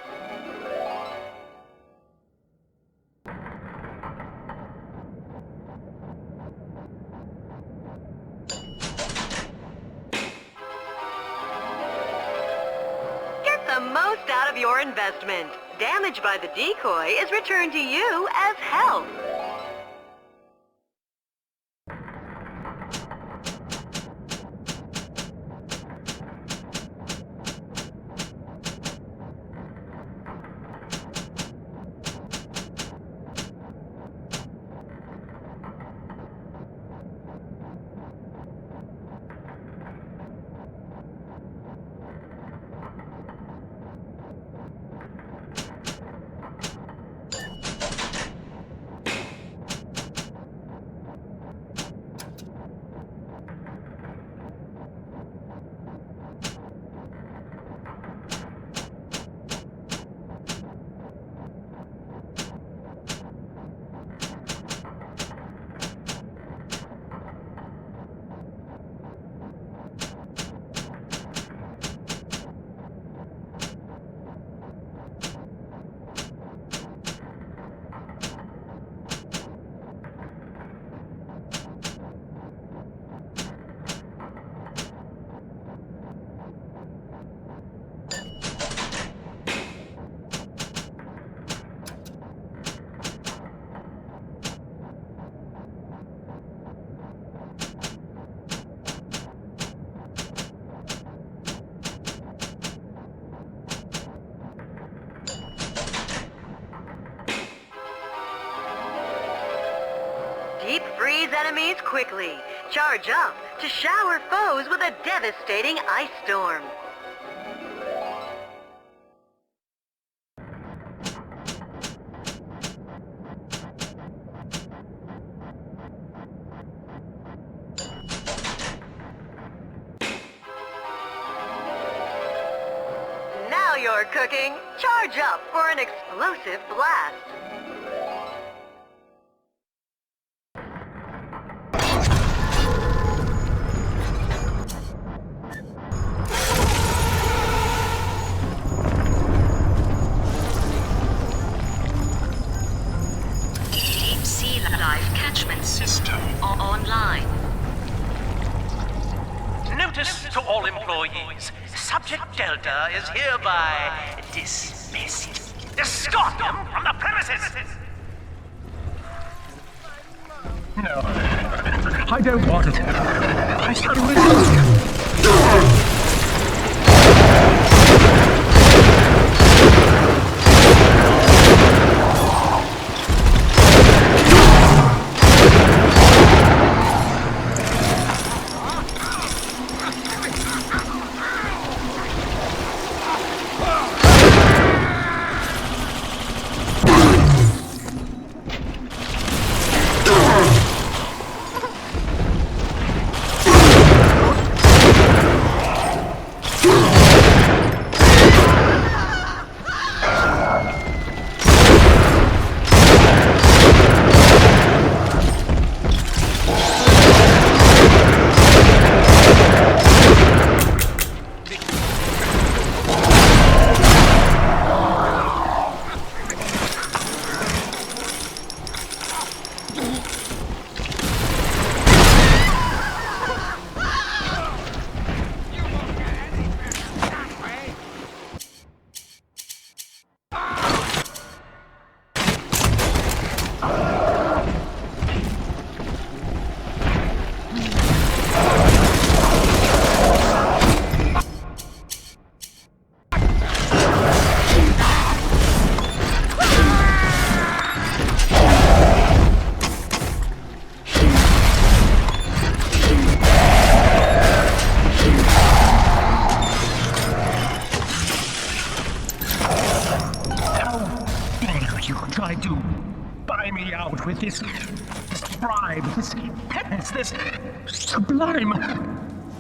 Get the most out of your investment. Damage by the decoy is returned to you as health. Deep freeze enemies quickly. Charge up to shower foes with a devastating ice storm. Now you're cooking. Charge up for an explosive blast. Online. Notice to all employees. Subject Delta is hereby dismissed. Escort him from the premises! No. I don't want it. I shall resist. Tried to buy me out with this bribe, this penance, this sublime.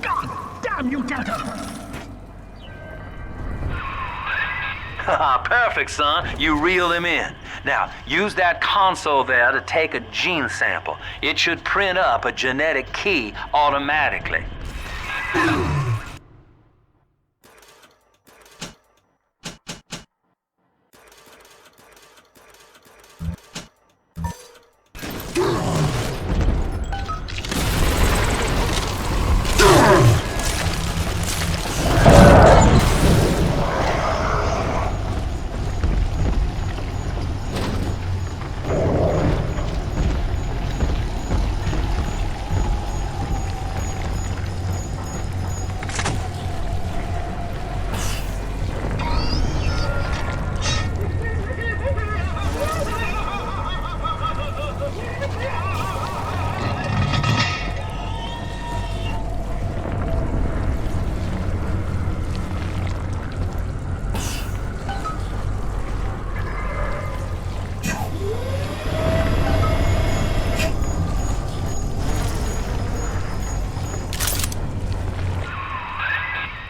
God damn you, Delta! Perfect, son. You reeled him in. Now, use that console there to take a gene sample. It should print up a genetic key automatically.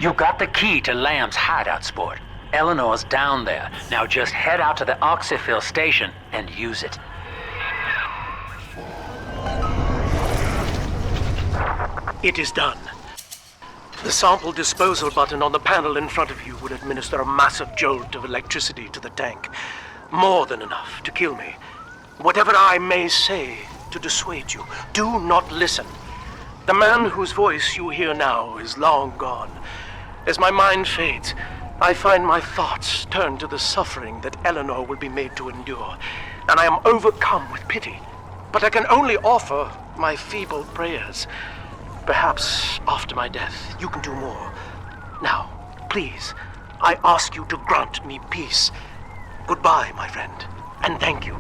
You got the key to Lamb's hideout, Sport. Eleanor's down there. Now just head out to the Oxyphil station and use it. It is done. The sample disposal button on the panel in front of you will administer a massive jolt of electricity to the tank. More than enough to kill me. Whatever I may say to dissuade you, do not listen. The man whose voice you hear now is long gone. As my mind fades, I find my thoughts turn to the suffering that Eleanor will be made to endure, and I am overcome with pity. But I can only offer my feeble prayers. Perhaps after my death, you can do more. Now, please, I ask you to grant me peace. Goodbye, my friend, and thank you.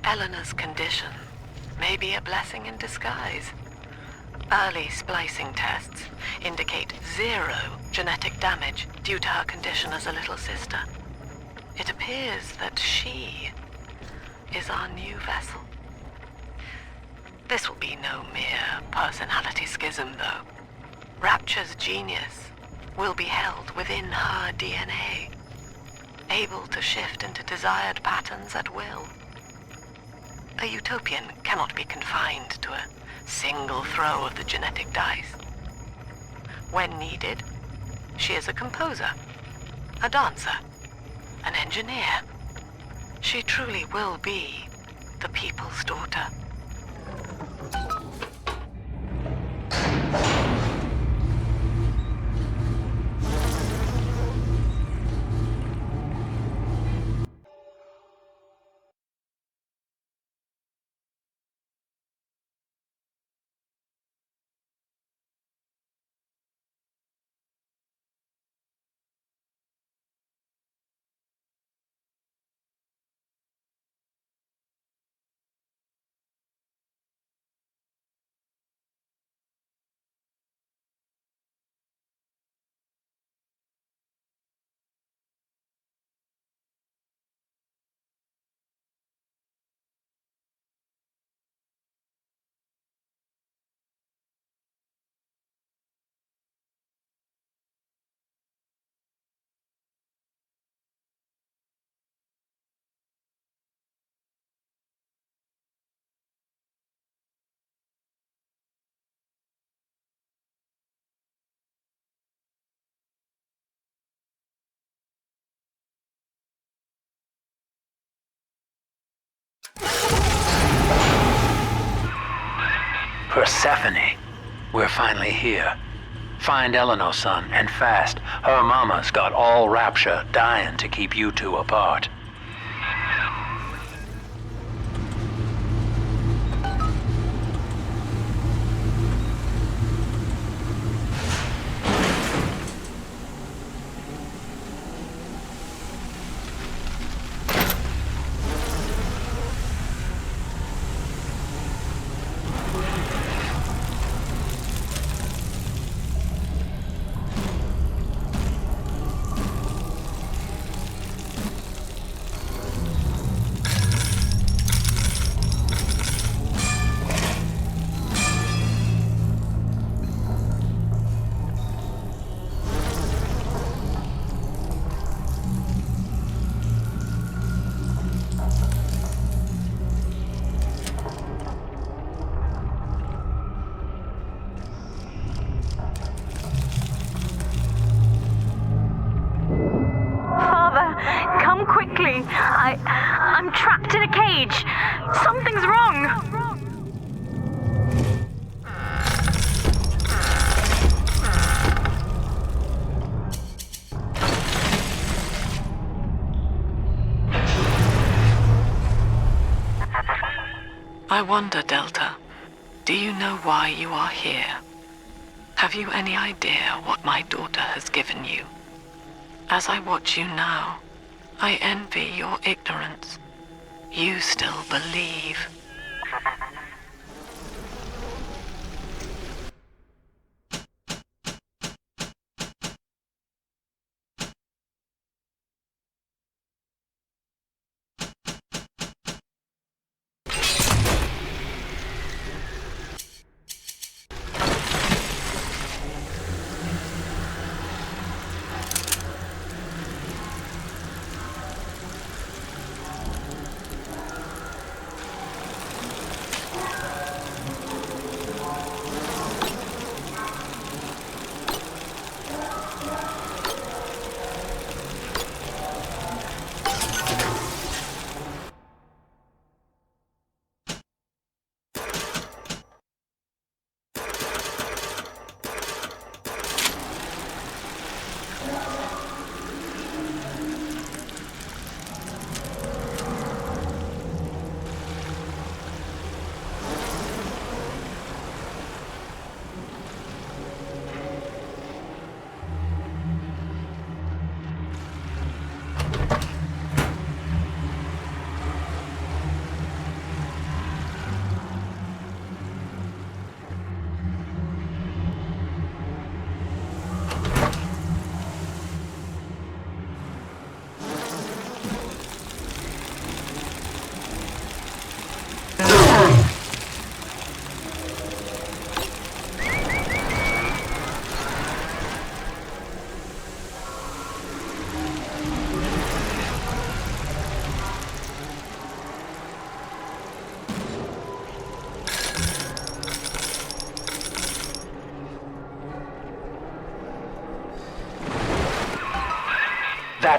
Eleanor's condition may be a blessing in disguise. Early splicing tests indicate 0 genetic damage due to her condition as a little sister. It appears that she is our new vessel. This will be no mere personality schism, though. Rapture's genius will be held within her DNA, able to shift into desired patterns at will. A utopian cannot be confined to a single throw of the genetic dice. When needed, she is a composer, a dancer, an engineer. She truly will be the people's daughter. Persephone, we're finally here. Find Eleanor, son, and fast. Her mama's got all Rapture dying to keep you two apart. I'm trapped in a cage. Something's wrong. I wonder, Delta, do you know why you are here? Have you any idea what my daughter has given you? As I watch you now, I envy your ignorance. You still believe.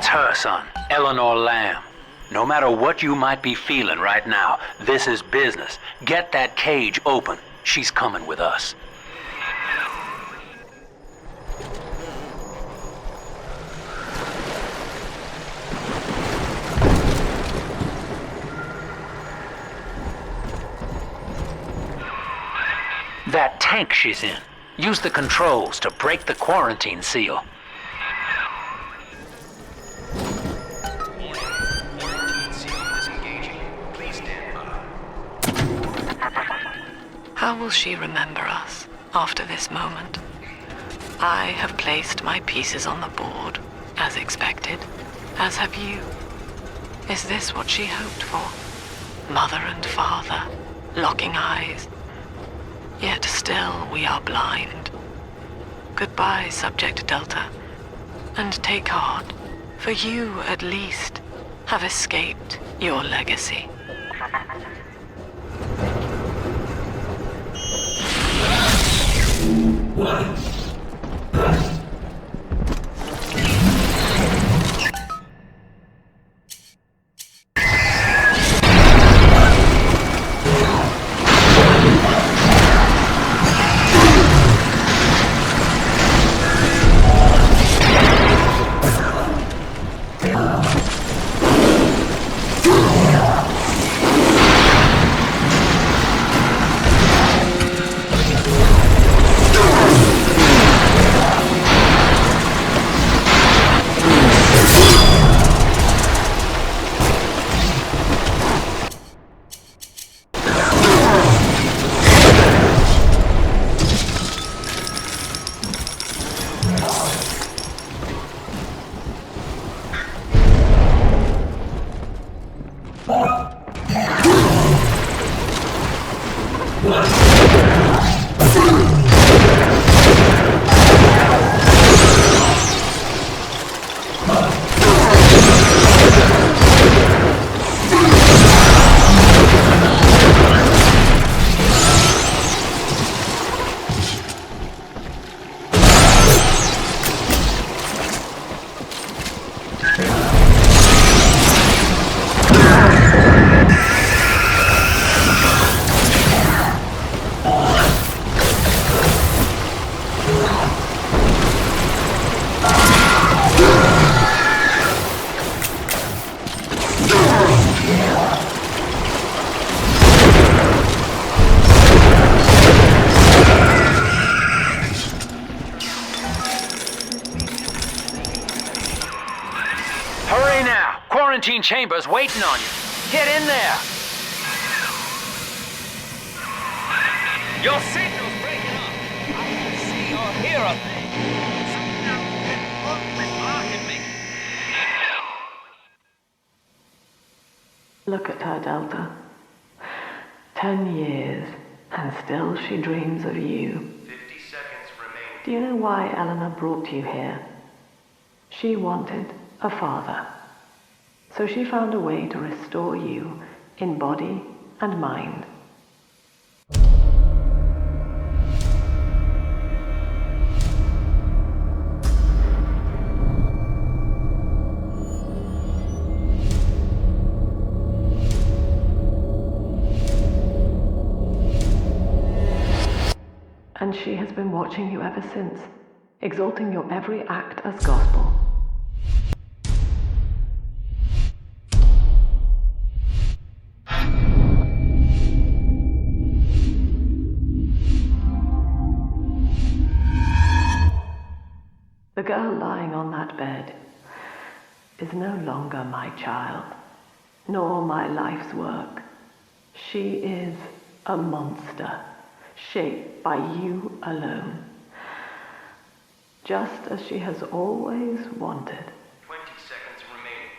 That's her, son, Eleanor Lamb. No matter what you might be feeling right now, this is business. Get that cage open. She's coming with us. That tank she's in. Use the controls to break the quarantine seal. How will she remember us after this moment? I have placed my pieces on the board, as expected, as have you. Is this what she hoped for? Mother and father, locking eyes. Yet still we are blind. Goodbye, Subject Delta. And take heart, for you, at least, have escaped your legacy. quarantine chamber's waiting on you. Get in there. Your signal's breaking up. I can see or hear a thing. Something blocking me. Look at her, Delta. 10 years, and still she dreams of you. 50 seconds remain. Do you know why Eleanor brought you here? She wanted a father. So she found a way to restore you in body and mind. And she has been watching you ever since, exalting your every act as gospel. The girl lying on that bed is no longer my child, nor my life's work. She is a monster, shaped by you alone, just as she has always wanted. 20 seconds remaining.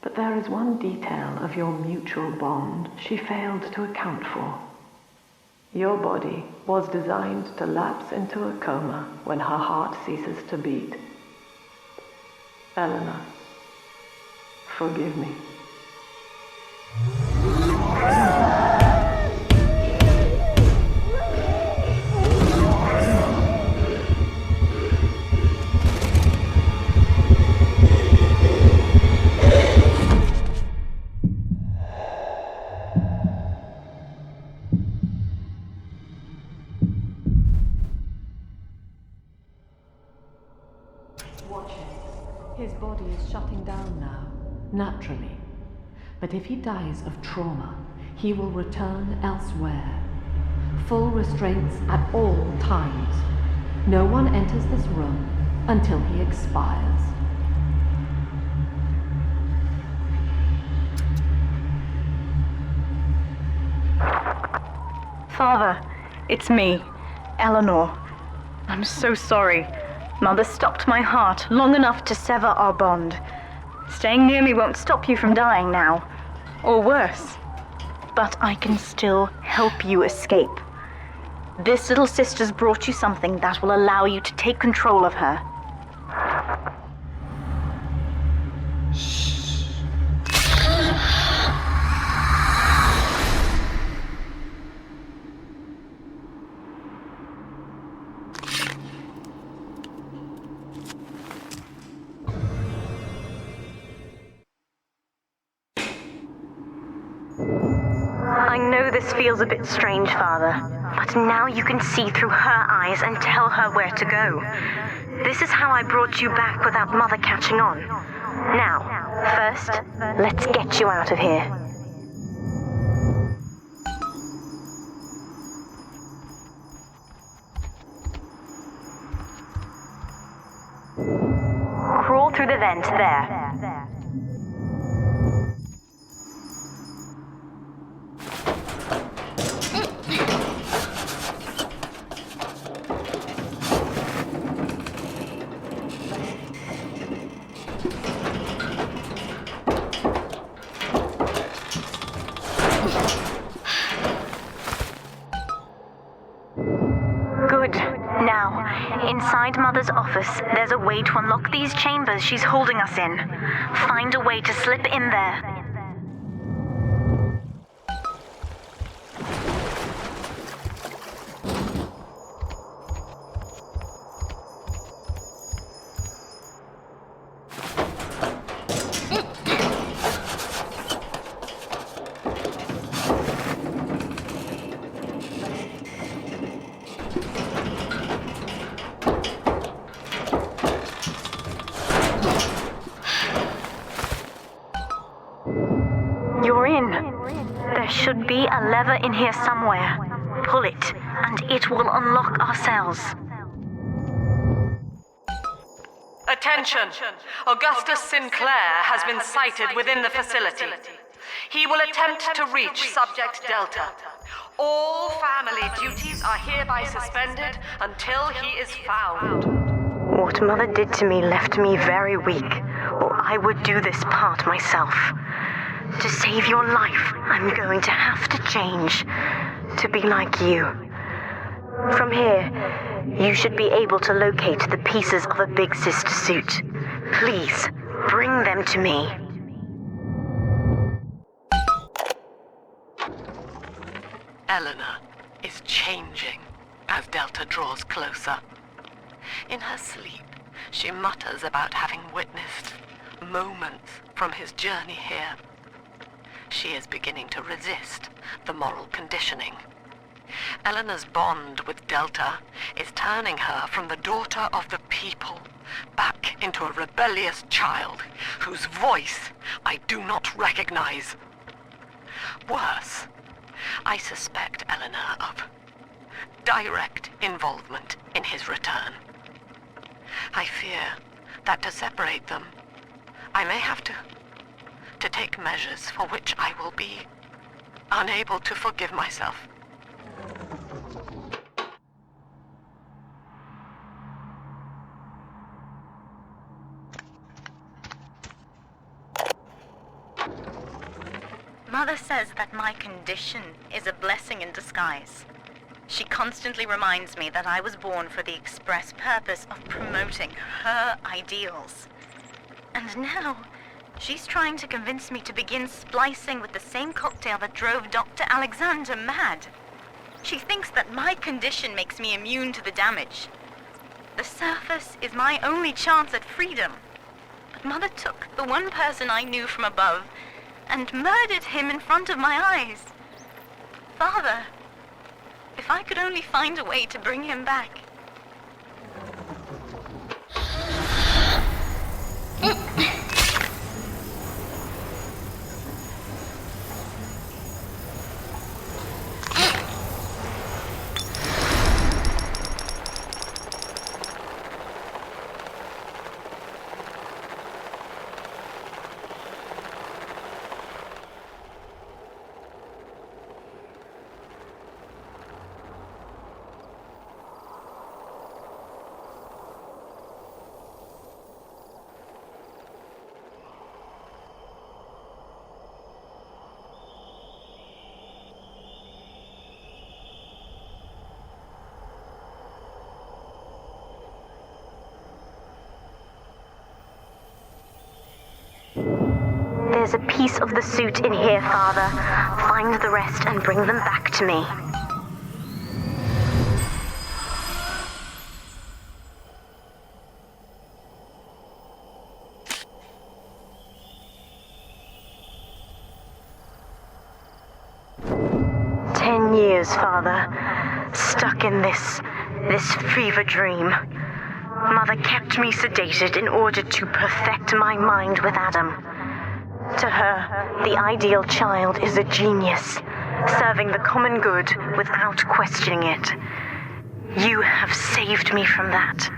But there is one detail of your mutual bond she failed to account for. Your body was designed to lapse into a coma when her heart ceases to beat. Eleanor, forgive me. Watch him. His body is shutting down now, naturally. But if he dies of trauma, he will return elsewhere. Full restraints at all times. No one enters this room until he expires. Father, it's me, Eleanor. I'm so sorry. Mother stopped my heart long enough to sever our bond. Staying near me won't stop you from dying now. Or worse. But I can still help you escape. This little sister's brought you something that will allow you to take control of her. I know this feels a bit strange, Father, but now you can see through her eyes and tell her where to go. This is how I brought you back without Mother catching on. Now, first, let's get you out of here. Crawl through the vent there. Inside Mother's office, there's a way to unlock these chambers she's holding us in. Find a way to slip in there. You're in. There should be a lever in here somewhere. Pull it, and it will unlock our cells. Attention! Augustus Sinclair has been sighted within the facility. He will attempt to reach Subject Delta. All family duties are hereby suspended until he is found. What Mother did to me left me very weak, or I would do this part myself. To save your life, I'm going to have to change to be like you. From here, you should be able to locate the pieces of a Big Sister suit. Please, bring them to me. Eleanor is changing as Delta draws closer. In her sleep, she mutters about having witnessed moments from his journey here. She is beginning to resist the moral conditioning. Eleanor's bond with Delta is turning her from the daughter of the people back into a rebellious child whose voice I do not recognize. Worse, I suspect Eleanor of direct involvement in his return. I fear that to separate them, I may have to take measures for which I will be unable to forgive myself. Mother says that my condition is a blessing in disguise. She constantly reminds me that I was born for the express purpose of promoting her ideals. And now, she's trying to convince me to begin splicing with the same cocktail that drove Dr. Alexander mad. She thinks that my condition makes me immune to the damage. The surface is my only chance at freedom. But Mother took the one person I knew from above and murdered him in front of my eyes. Father, if I could only find a way to bring him back. There's a piece of the suit in here, Father. Find the rest and bring them back to me. Years, Father, stuck in this fever dream. Mother kept me sedated in order to perfect my mind with Adam. To her, the ideal child is a genius, serving the common good without questioning it. You have saved me from that.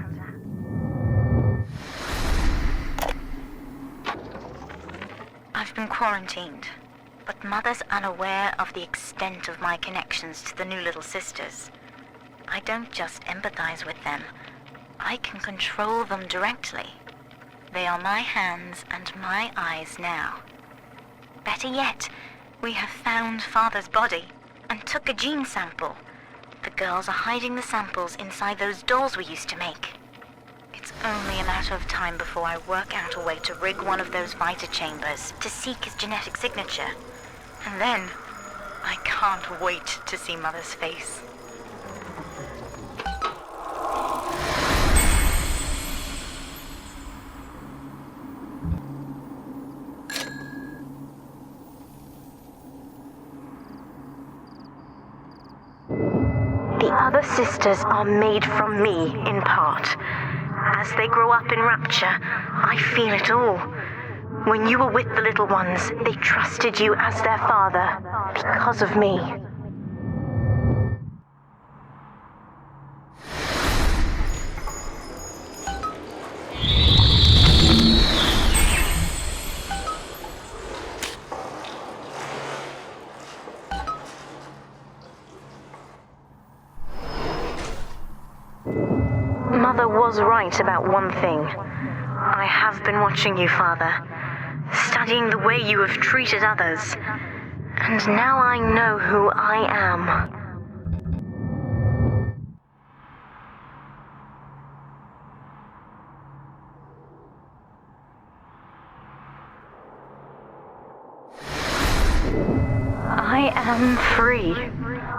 I've been quarantined. But Mother's unaware of the extent of my connections to the new little sisters. I don't just empathize with them. I can control them directly. They are my hands and my eyes now. Better yet, we have found Father's body and took a gene sample. The girls are hiding the samples inside those dolls we used to make. It's only a matter of time before I work out a way to rig one of those vita chambers to seek his genetic signature. And then, I can't wait to see Mother's face. The other sisters are made from me, in part. As they grow up in Rapture, I feel it all. When you were with the little ones, they trusted you as their father, because of me. Mother was right about one thing. I have been watching you, Father, studying the way you have treated others, and now I know who I am. I am free.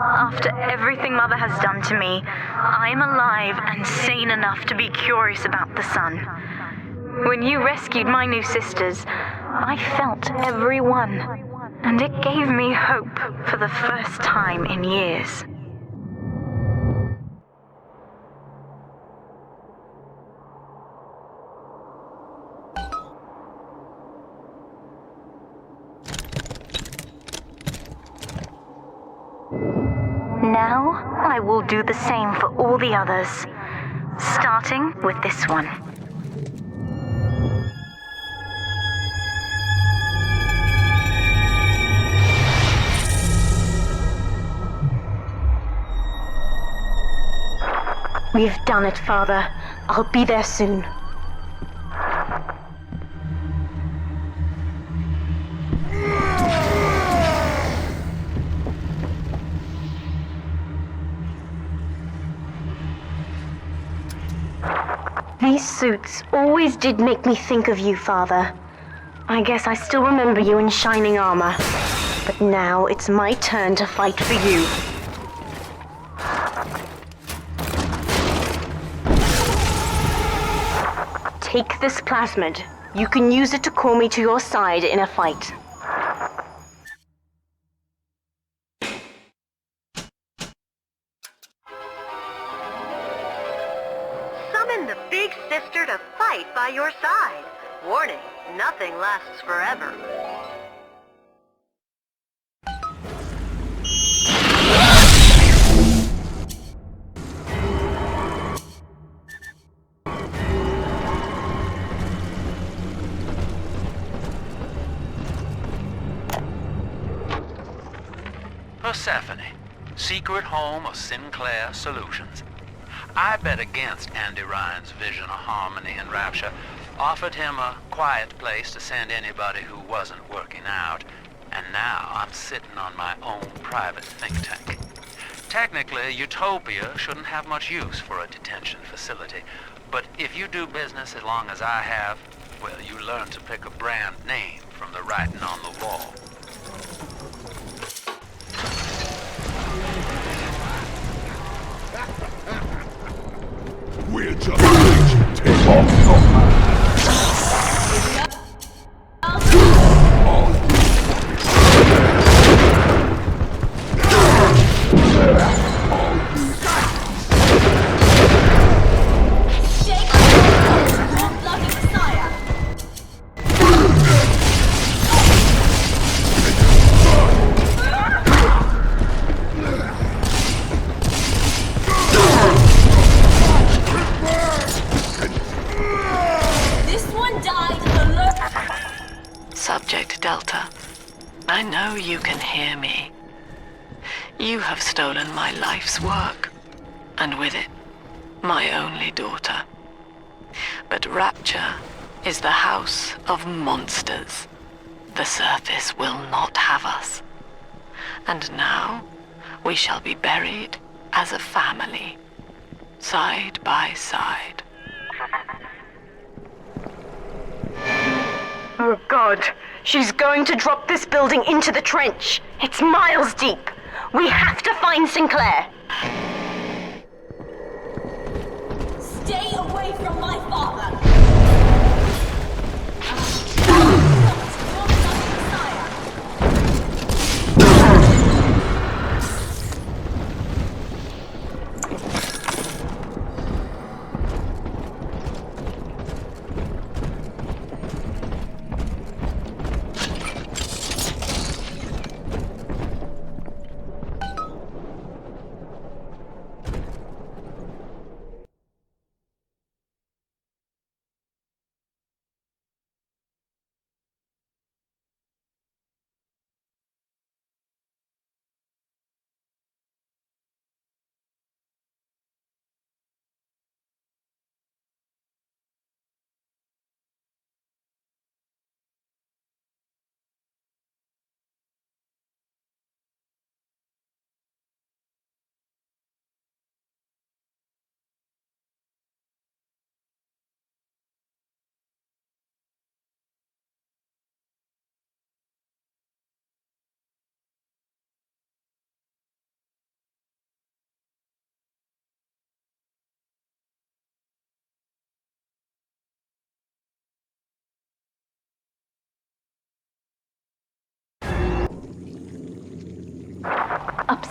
After everything Mother has done to me, I am alive and sane enough to be curious about the sun. When you rescued my new sisters, I felt every one, and it gave me hope for the first time in years. Now, I will do the same for all the others, starting with this one. We've done it, Father. I'll be there soon. These suits always did make me think of you, Father. I guess I still remember you in shining armor. But now it's my turn to fight for you. Take this plasmid. You can use it to call me to your side in a fight. Summon the big sister to fight by your side. Warning, nothing lasts forever. Persephone, secret home of Sinclair Solutions. I bet against Andy Ryan's vision of harmony and rapture, offered him a quiet place to send anybody who wasn't working out, and now I'm sitting on my own private think tank. Technically, Utopia shouldn't have much use for a detention facility, but if you do business as long as I have, well, you learn to pick a brand name from the writing on the wall. We're just going to take off your Subject Delta, I know you can hear me. You have stolen my life's work, and with it, my only daughter. But Rapture is the house of monsters. The surface will not have us. And now, we shall be buried as a family, side by side. Oh God, she's going to drop this building into the trench. It's miles deep. We have to find Sinclair. Stay away from my father!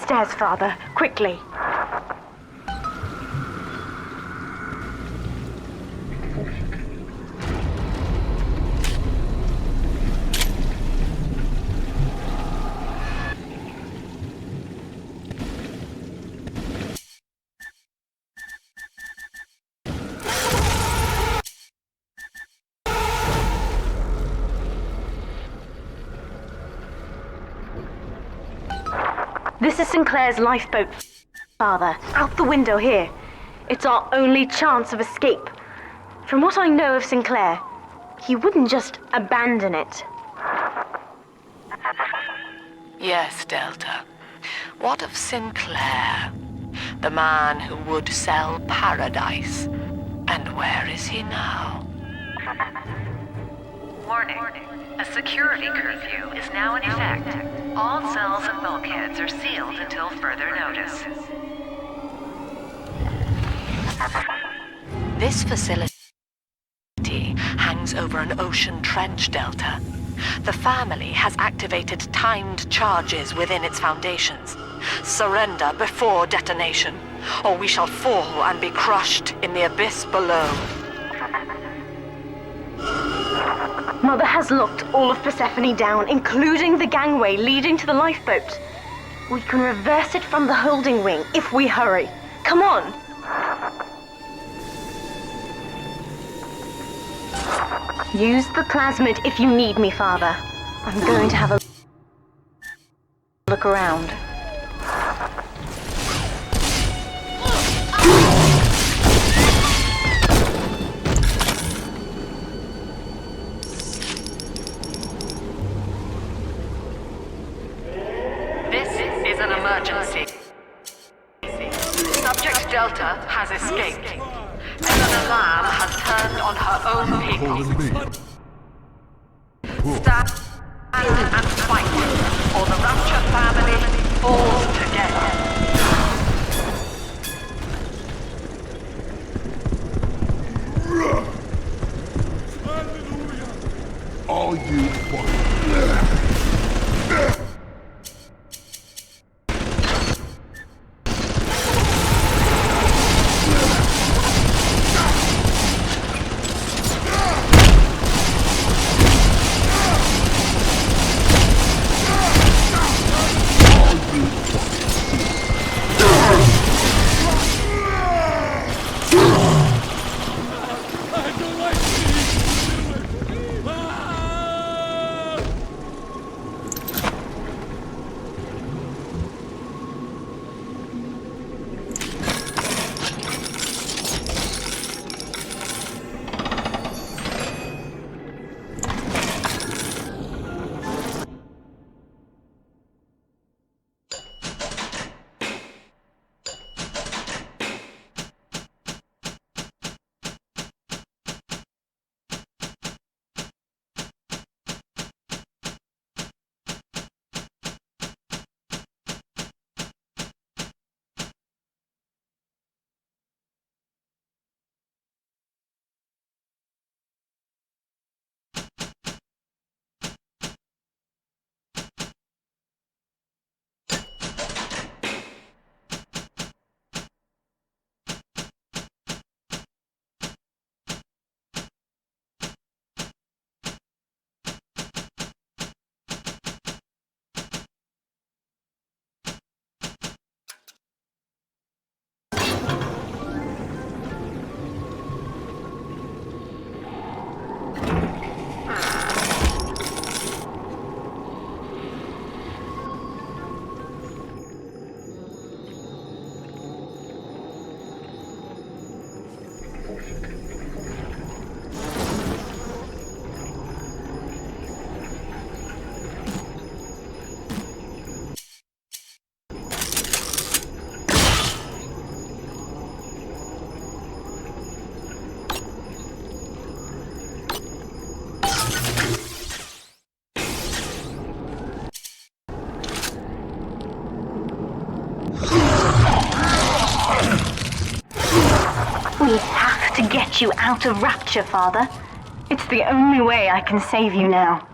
stairs, Father. Quickly. This is Sinclair's lifeboat, Father. Out the window here. It's our only chance of escape. From what I know of Sinclair, he wouldn't just abandon it. Yes, Delta. What of Sinclair? The man who would sell paradise. And where is he now? Warning. A security curfew is now in effect. All cells and bulkheads are sealed until further notice. This facility hangs over an ocean trench, Delta. The family has activated timed charges within its foundations. Surrender before detonation, or we shall fall and be crushed in the abyss below. Mother has locked all of Persephone down, including the gangway leading to the lifeboat. We can reverse it from the holding wing if we hurry. Come on! Use the plasmid if you need me, Father. I'm going to have a look around. Emergency. Subject Delta has escaped. Eleanor Lamb has turned on her own people. Stand and fight, or the Rapture family falls together. All you want. We have to get you out of Rapture, Father. It's the only way I can save you now.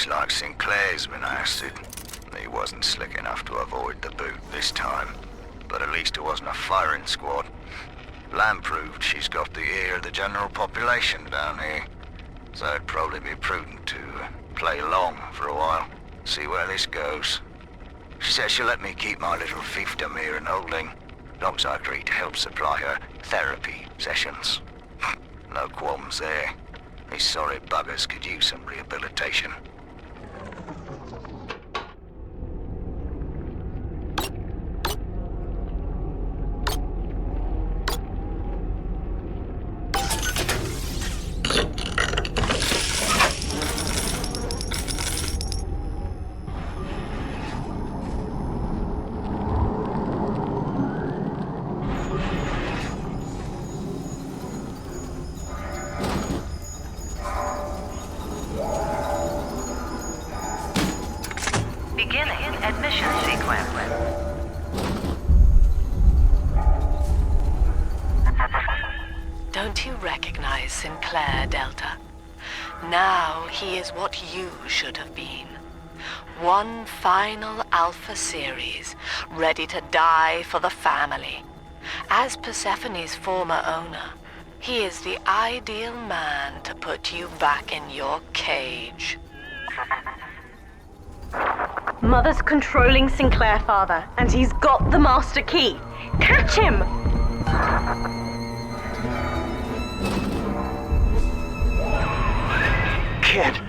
Looks like Sinclair's been ousted. He wasn't slick enough to avoid the boot this time. But at least it wasn't a firing squad. Lamb proved she's got the ear of the general population down here. So it'd probably be prudent to play along for a while. See where this goes. She says she'll let me keep my little fiefdom here in holding, as long as I agree to help supply her therapy sessions. No qualms there. These sorry buggers could use some rehabilitation. Beginning admission sequence. Don't you recognize Sinclair, Delta? Now he is what you should have been. One final Alpha series, ready to die for the family. As Persephone's former owner, he is the ideal man to put you back in your cage. Mother's controlling Sinclair, Father, and he's got the master key. Catch him! Kid,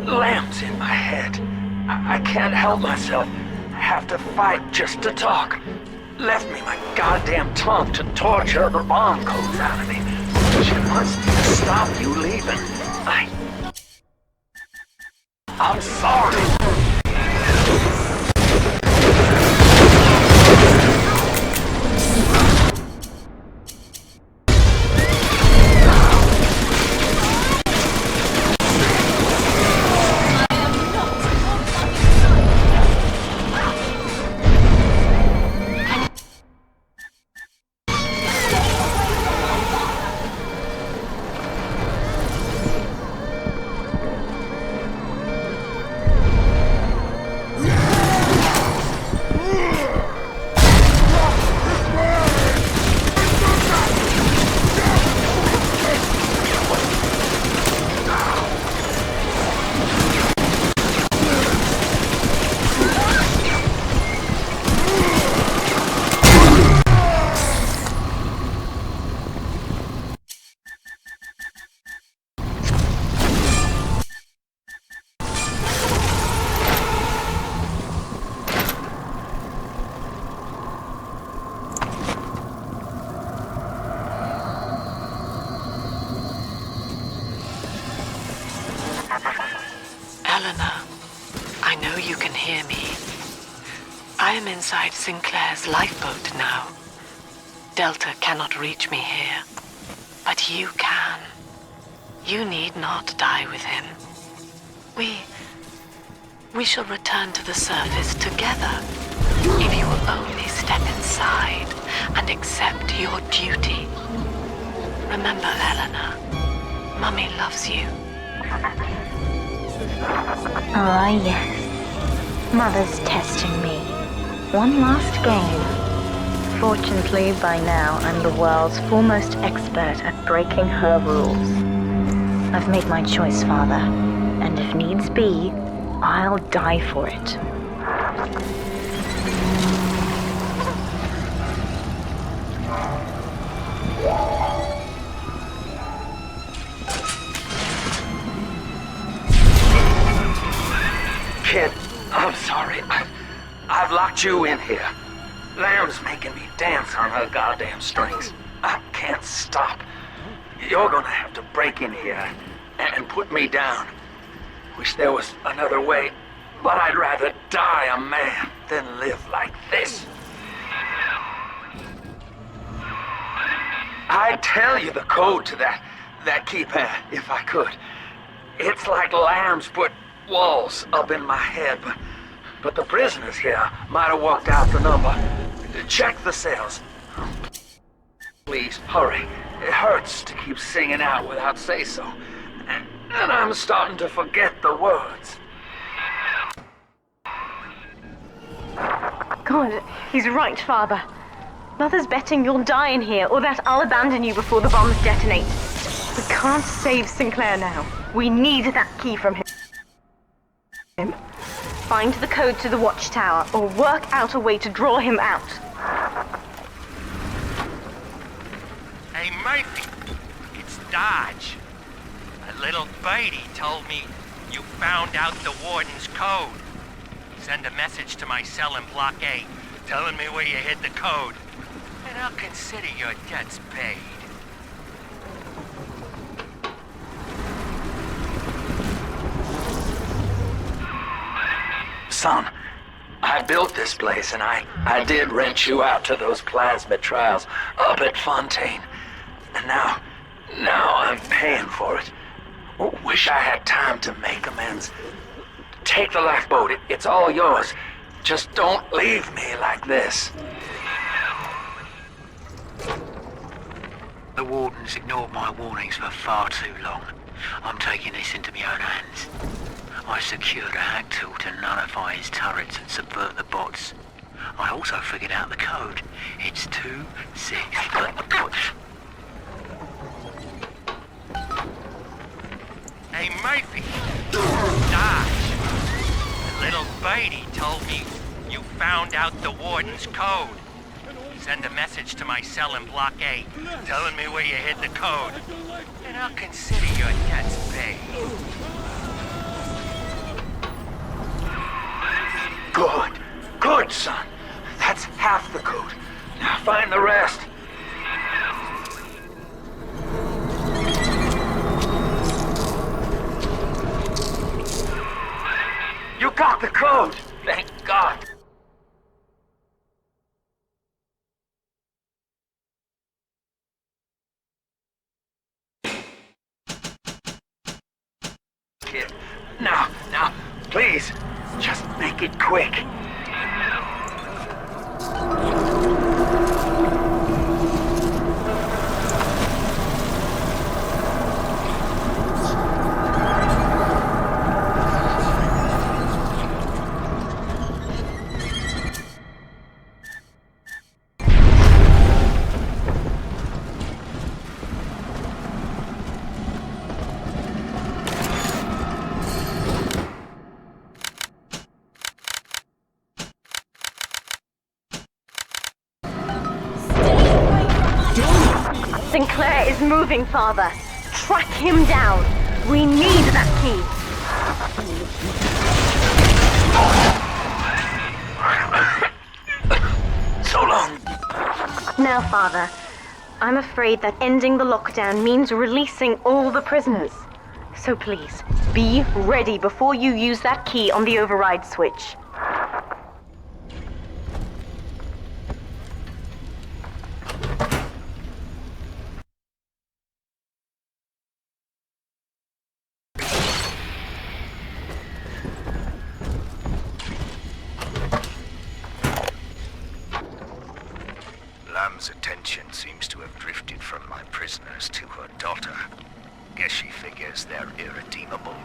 Lamb's in my head. I can't help myself. I have to fight just to talk. Left me my goddamn tongue to torture the bomb codes out of me. She must stop you leaving. I'm sorry. Eleanor, I know you can hear me. I am inside Sinclair's lifeboat now. Delta cannot reach me here, but you can. You need not die with him. We shall return to the surface together, if you will only step inside and accept your duty. Remember, Eleanor, Mummy loves you. Ah, yes. Mother's testing me. One last game. Fortunately, by now, I'm the world's foremost expert at breaking her rules. I've made my choice, Father, and if needs be, I'll die for it. Kid, I'm sorry. I've locked you in here. Lamb's making me dance on her goddamn strings. I can't stop. You're gonna have to break in here and put me down. Wish there was another way, but I'd rather die a man than live like this. I'd tell you the code to that keypad if I could. It's like Lamb's put walls up in my head, but the prisoners here might have worked out the number. Check the cells. Please, hurry. It hurts to keep singing out without say-so. And I'm starting to forget the words. God, he's right, Father. Mother's betting you'll die in here, or that I'll abandon you before the bombs detonate. We can't save Sinclair now. We need that key from him. Find the code to the watchtower, or work out a way to draw him out. Hey, Murphy, it's Dodge. A little birdie told me you found out the warden's code. Send a message to my cell in Block A, telling me where you hid the code, and I'll consider your debts paid. Son, I built this place, and I did rent you out to those plasmid trials up at Fontaine. And now I'm paying for it. Wish I had time to make amends. Take the lifeboat. It's all yours. Just don't leave me like this. The warden's ignored my warnings for far too long. I'm taking this into my own hands. I secured a hack tool to nullify his turrets and subvert the bots. I also figured out the code. It's 2-6. Hey, Murphy, Dodge. A little birdie told me you found out the warden's code. Send a message to my cell in Block A, telling me where you hid the code, and I'll consider your debts paid. Good, son. That's half the code. Now find the rest. You got the code! Thank God! Kid, now, please, just make it quick. Sinclair is moving, Father. Track him down. We need that key. So long. Now, Father, I'm afraid that ending the lockdown means releasing all the prisoners. So please, be ready before you use that key on the override switch. Lamb's attention seems to have drifted from my prisoners to her daughter. Guess she figures they're irredeemable.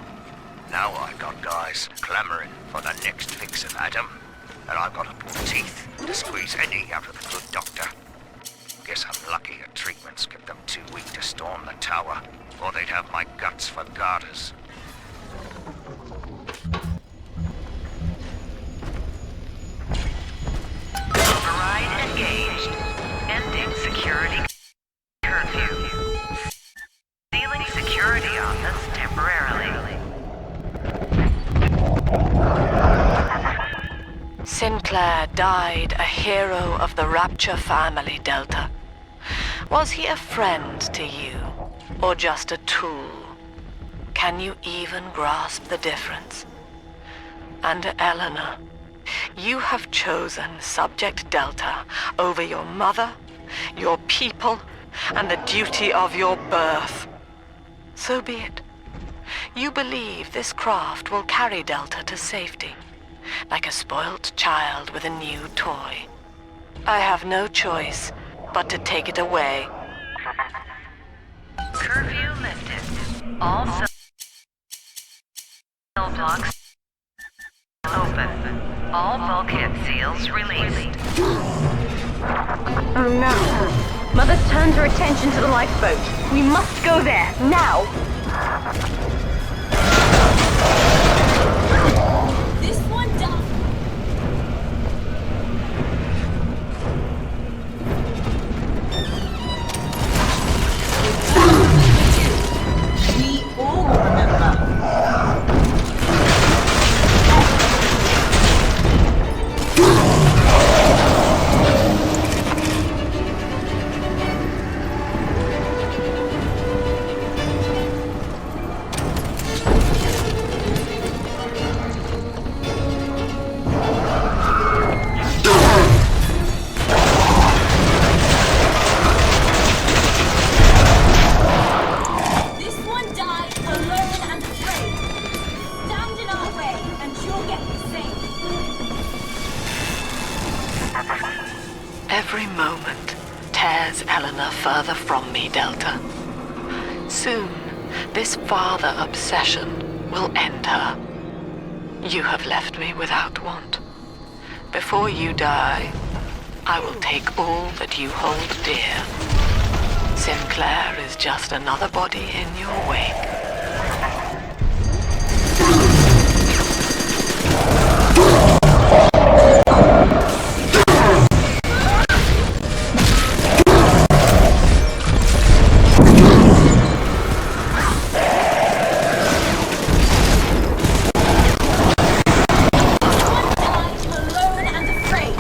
Now I got guys clamoring for the next fix of Adam, and I've got to pull teeth to squeeze any out of the good doctor. Guess I'm lucky her treatments kept them too weak to storm the tower, or they'd have my guts for garters. Override engaged. Ending security curfew. Sealing security office temporarily. Sinclair died a hero of the Rapture family, Delta. Was he a friend to you, or just a tool? Can you even grasp the difference? And Eleanor, you have chosen Subject Delta over your mother, your people, and the duty of your birth. So be it. You believe this craft will carry Delta to safety, like a spoilt child with a new toy. I have no choice but to take it away. Curfew lifted. All cell blocks open. All bulkhead seals released. Oh no. Mother's turned her attention to the lifeboat. We must go there, now! This one down. We all remember. This one died alone and afraid. Stand in our way, and you'll get the same. Every moment tears Eleanor further from me, Delta. Soon, this father obsession will end her. You have left me without want. Before you die, I will take all that you hold dear. Sinclair is just another body in your wake. Alone and afraid.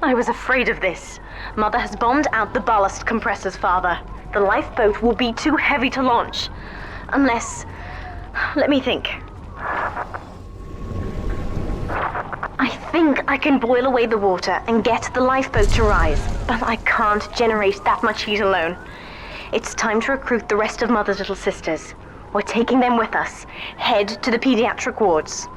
I was afraid of this. Mother has bombed out the ballast compressors, Father. The lifeboat will be too heavy to launch. Unless... let me think. I think I can boil away the water and get the lifeboat to rise, but I can't generate that much heat alone. It's time to recruit the rest of Mother's little sisters. We're taking them with us. Head to the pediatric wards.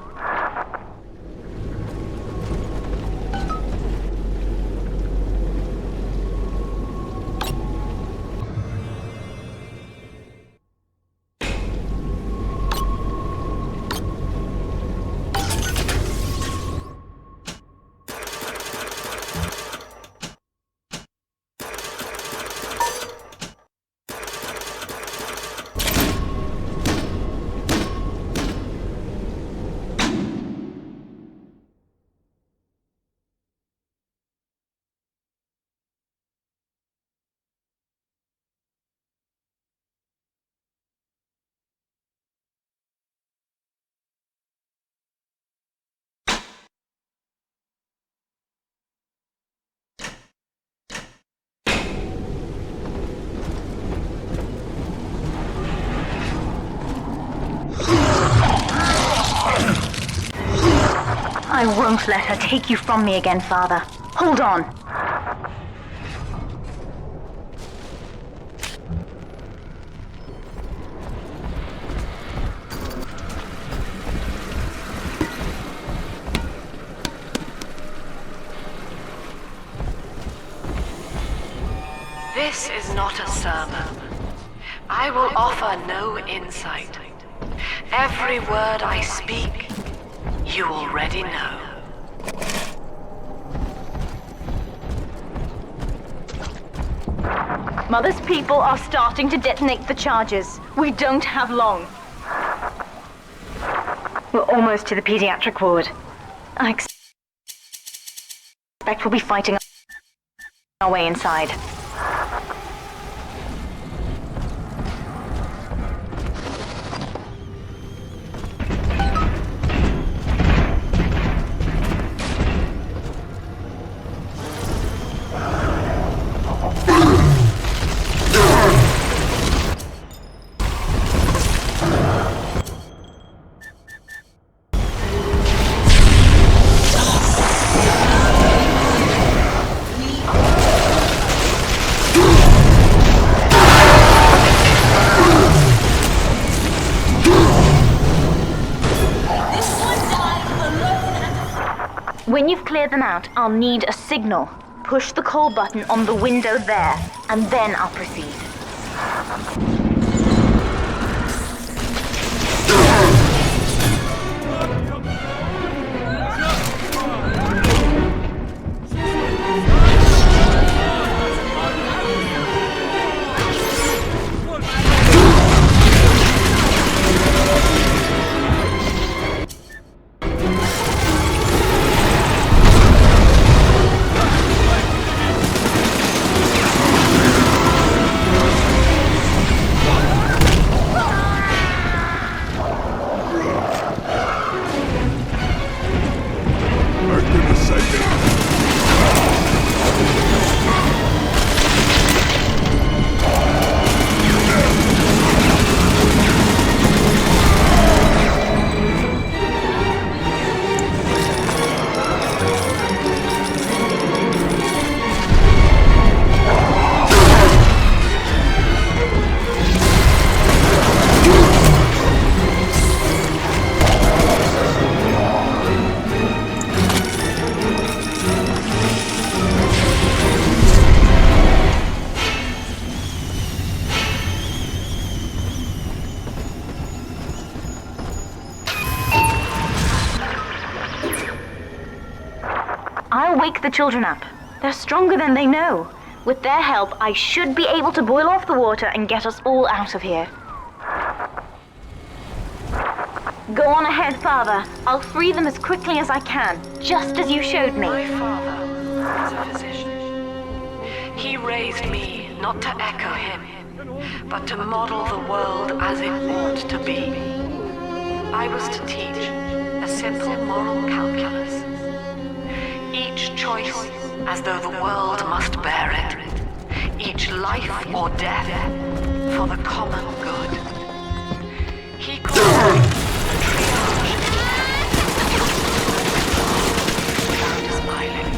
I won't let her take you from me again, Father. Hold on. This is not a sermon. I will offer no insight. Every word I speak, you already know. Mother's people are starting to detonate the charges. We don't have long. We're almost to the pediatric ward. I expect we'll be fighting our way inside. When you've cleared them out, I'll need a signal. Push the call button on the window there, and then I'll proceed. I'll wake the children up. They're stronger than they know. With their help, I should be able to boil off the water and get us all out of here. Go on ahead, Father. I'll free them as quickly as I can, just as you showed me. My father was a physician. He raised me not to echo him, but to model the world as it ought to be. I was to teach a simple moral calculus. Each choice as though the world must bear it. Each life or death for the common good. He called it the triage. Found his island.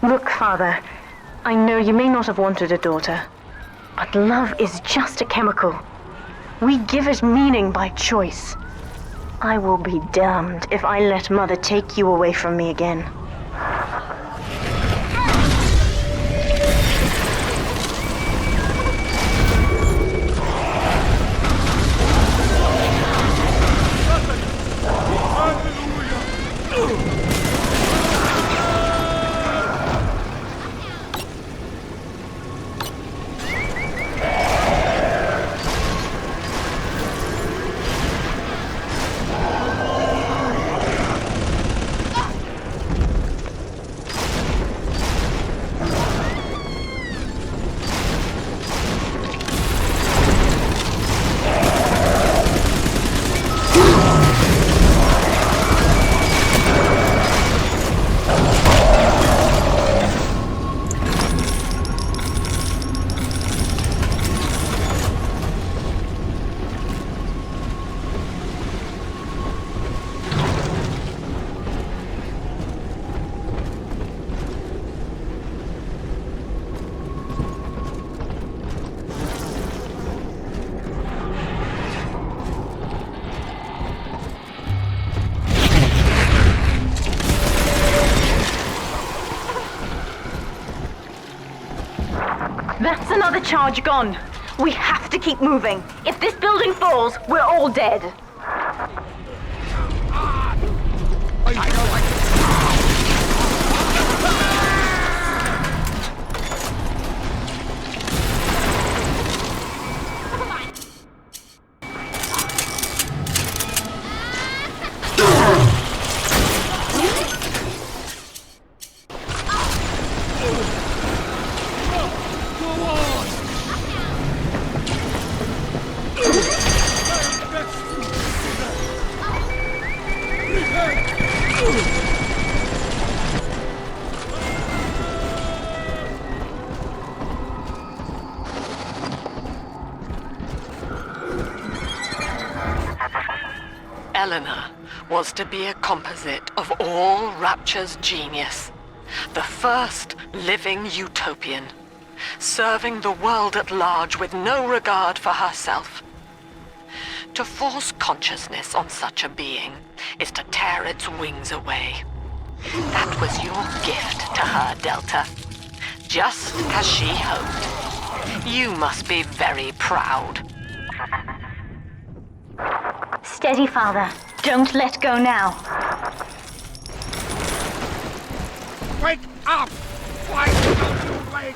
Look, Father, I know you may not have wanted a daughter, but love is just a chemical. We give it meaning by choice. I will be damned if I let Mother take you away from me again. That's another charge gone. We have to keep moving. If this building falls, we're all dead. Eleanor was to be a composite of all Rapture's genius. The first living utopian, serving the world at large with no regard for herself. To force consciousness on such a being is to tear its wings away. That was your gift to her, Delta. Just as she hoped. You must be very proud. Steady, Father. Don't let go now. Wake up! Why don't you wake?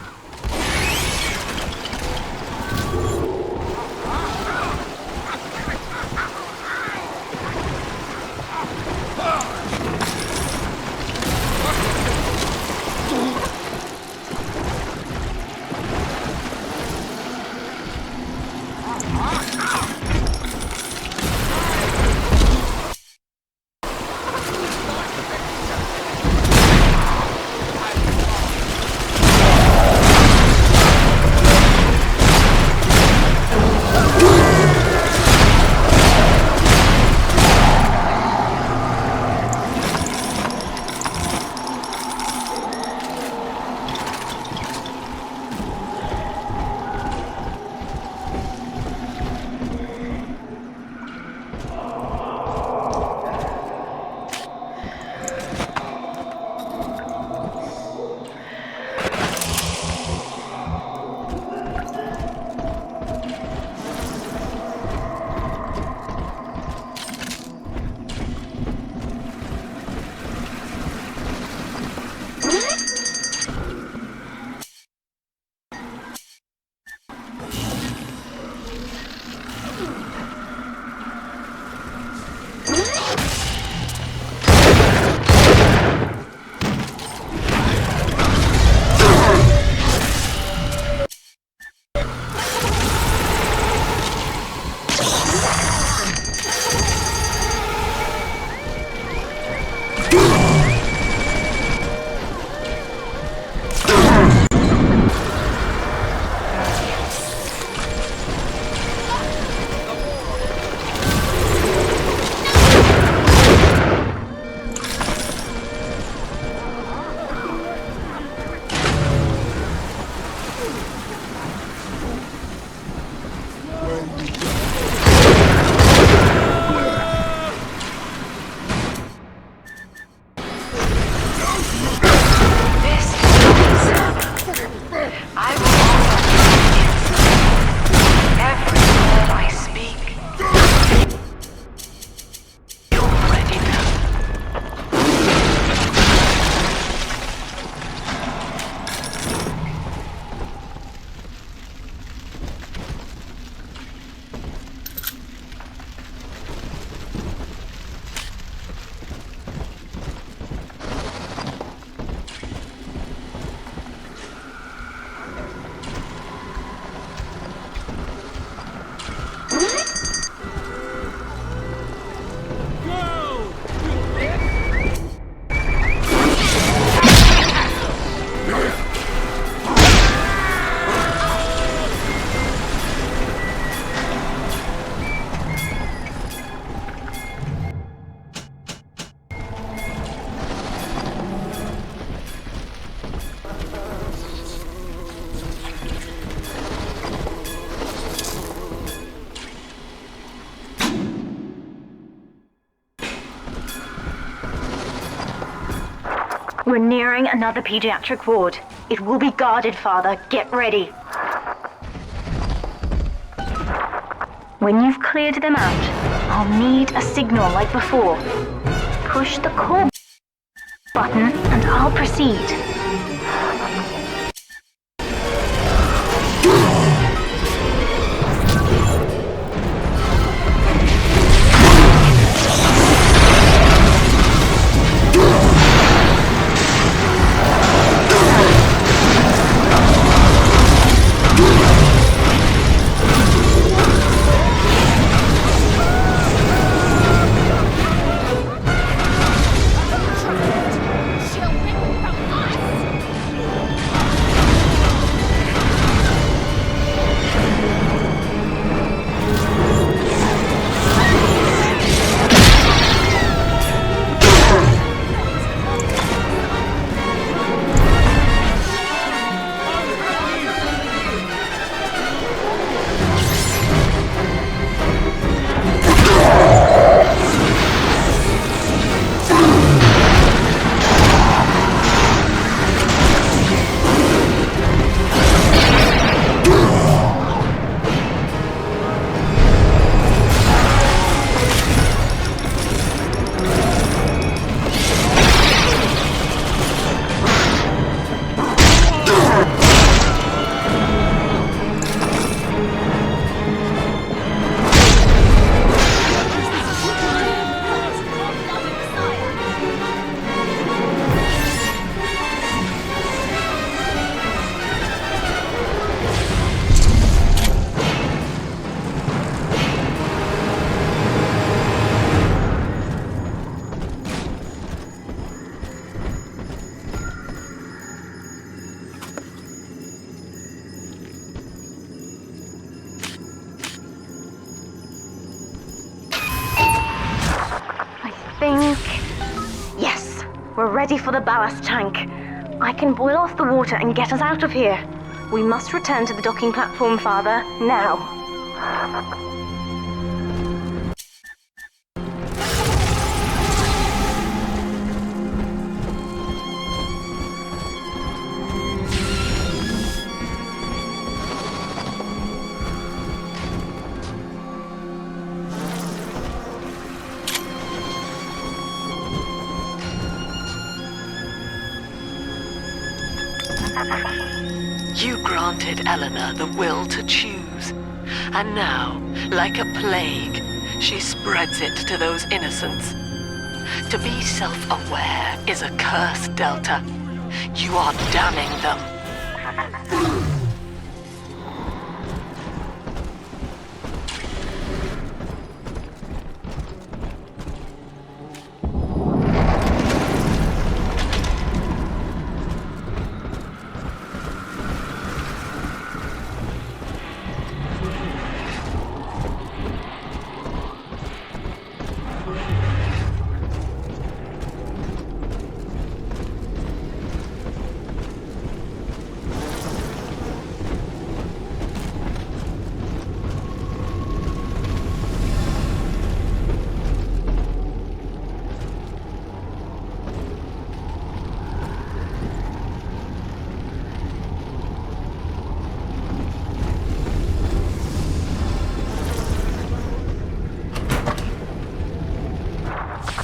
We're nearing another pediatric ward. It will be guarded, Father. Get ready. When you've cleared them out, I'll need a signal like before. Push the core button and I'll proceed. Yes, we're ready for the ballast tank. I can boil off the water and get us out of here. We must return to the docking platform, Father, now. You granted Eleanor the will to choose, and now, like a plague, she spreads it to those innocents. To be self-aware is a curse, Delta. You are damning them.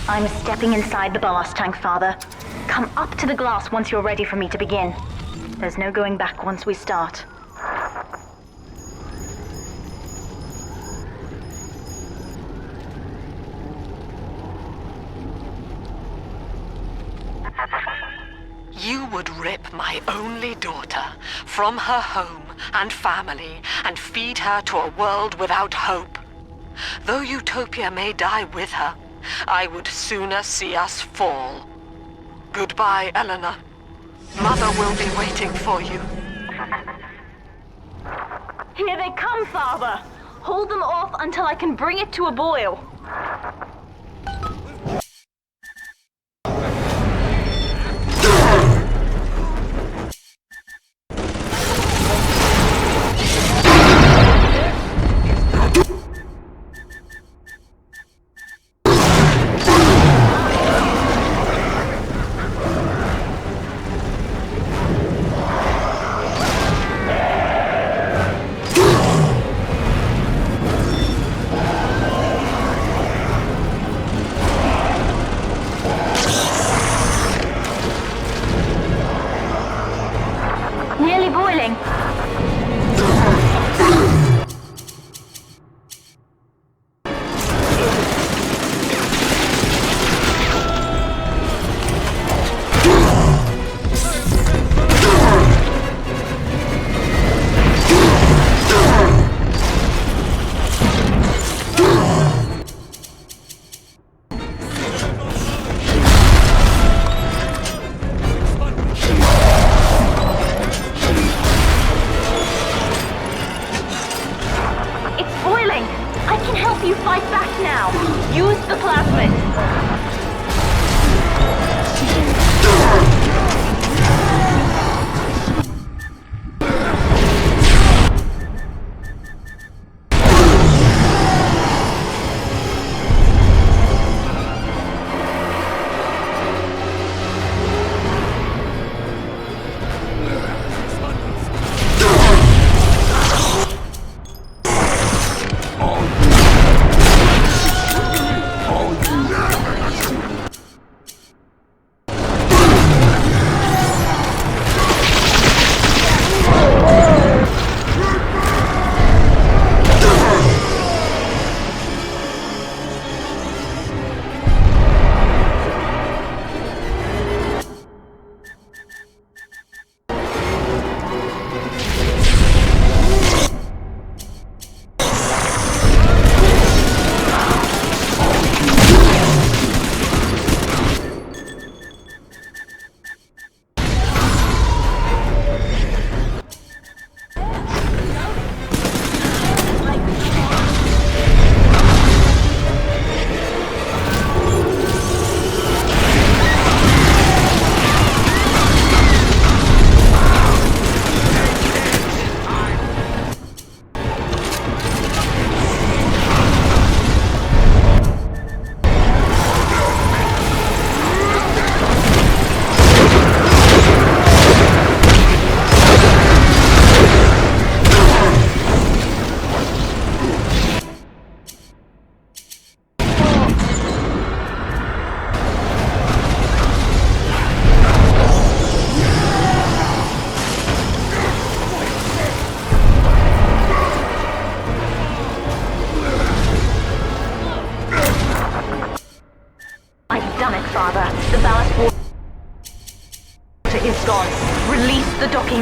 I'm stepping inside the ballast tank, Father. Come up to the glass once you're ready for me to begin. There's no going back once we start. You would rip my only daughter from her home and family and feed her to a world without hope. Though Utopia may die with her, I would sooner see us fall. Goodbye, Eleanor. Mother will be waiting for you. Here they come, Father! Hold them off until I can bring it to a boil. nearly boiling.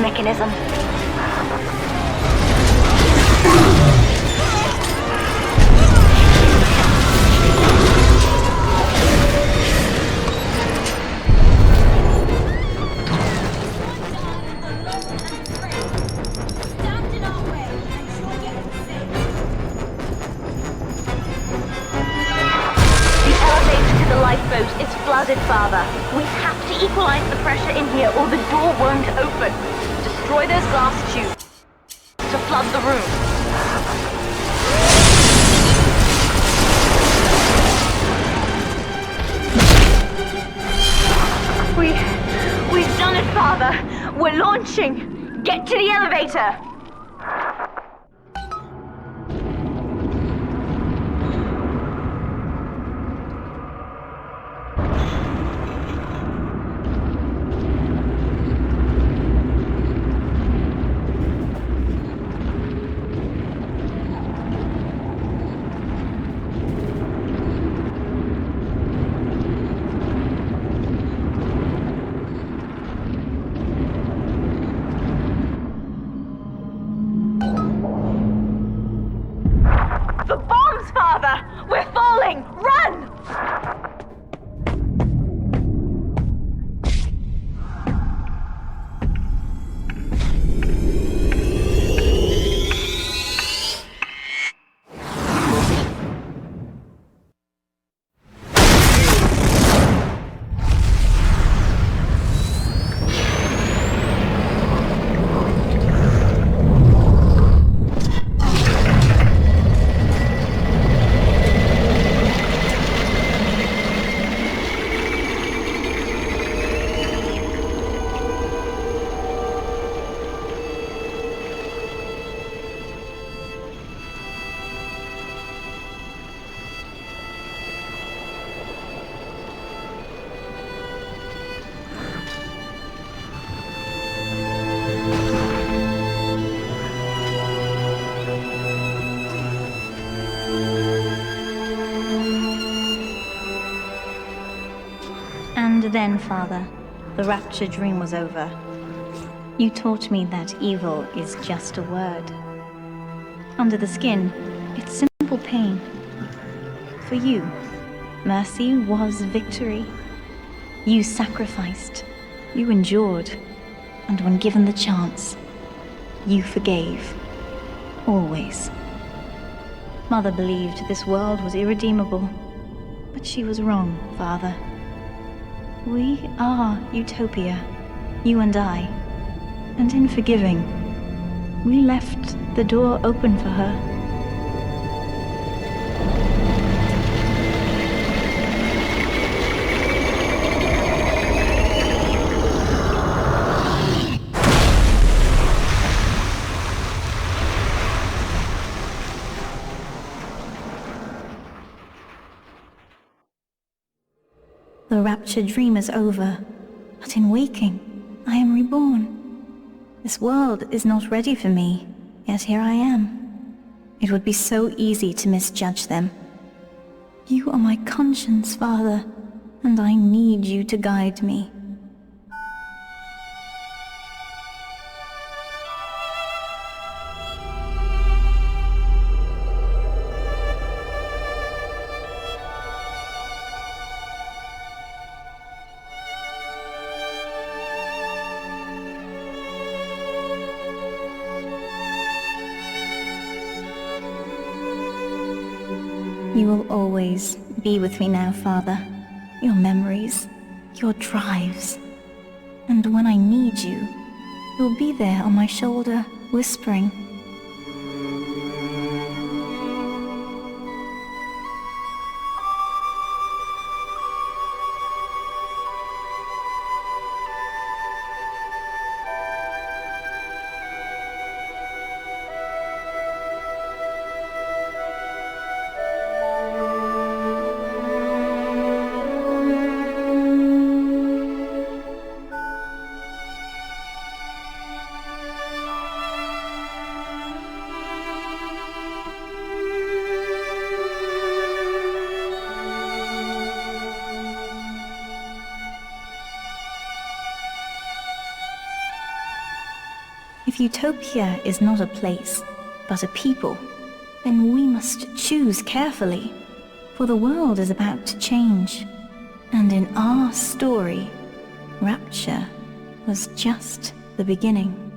Mechanism. Lifeboat is flooded, Father. We have to equalize the pressure in here or the door won't open. Destroy those glass tubes to flood the room. We've done it, Father. We're launching. Get to the elevator. Then, Father, the rapture dream was over. You taught me that evil is just a word. Under the skin, it's simple pain. For you, mercy was victory. You sacrificed, you endured, and when given the chance, you forgave. Always. Mother believed this world was irredeemable, but she was wrong, Father. We are Utopia, you and I, and in forgiving, we left the door open for her. The rapture dream is over, but in waking, I am reborn. This world is not ready for me, yet here I am. It would be so easy to misjudge them. You are my conscience, Father, and I need you to guide me. You will always be with me now, Father. Your memories, your drives. And when I need you, you'll be there on my shoulder, whispering. If Utopia is not a place, but a people, then we must choose carefully, for the world is about to change. And in our story, Rapture was just the beginning.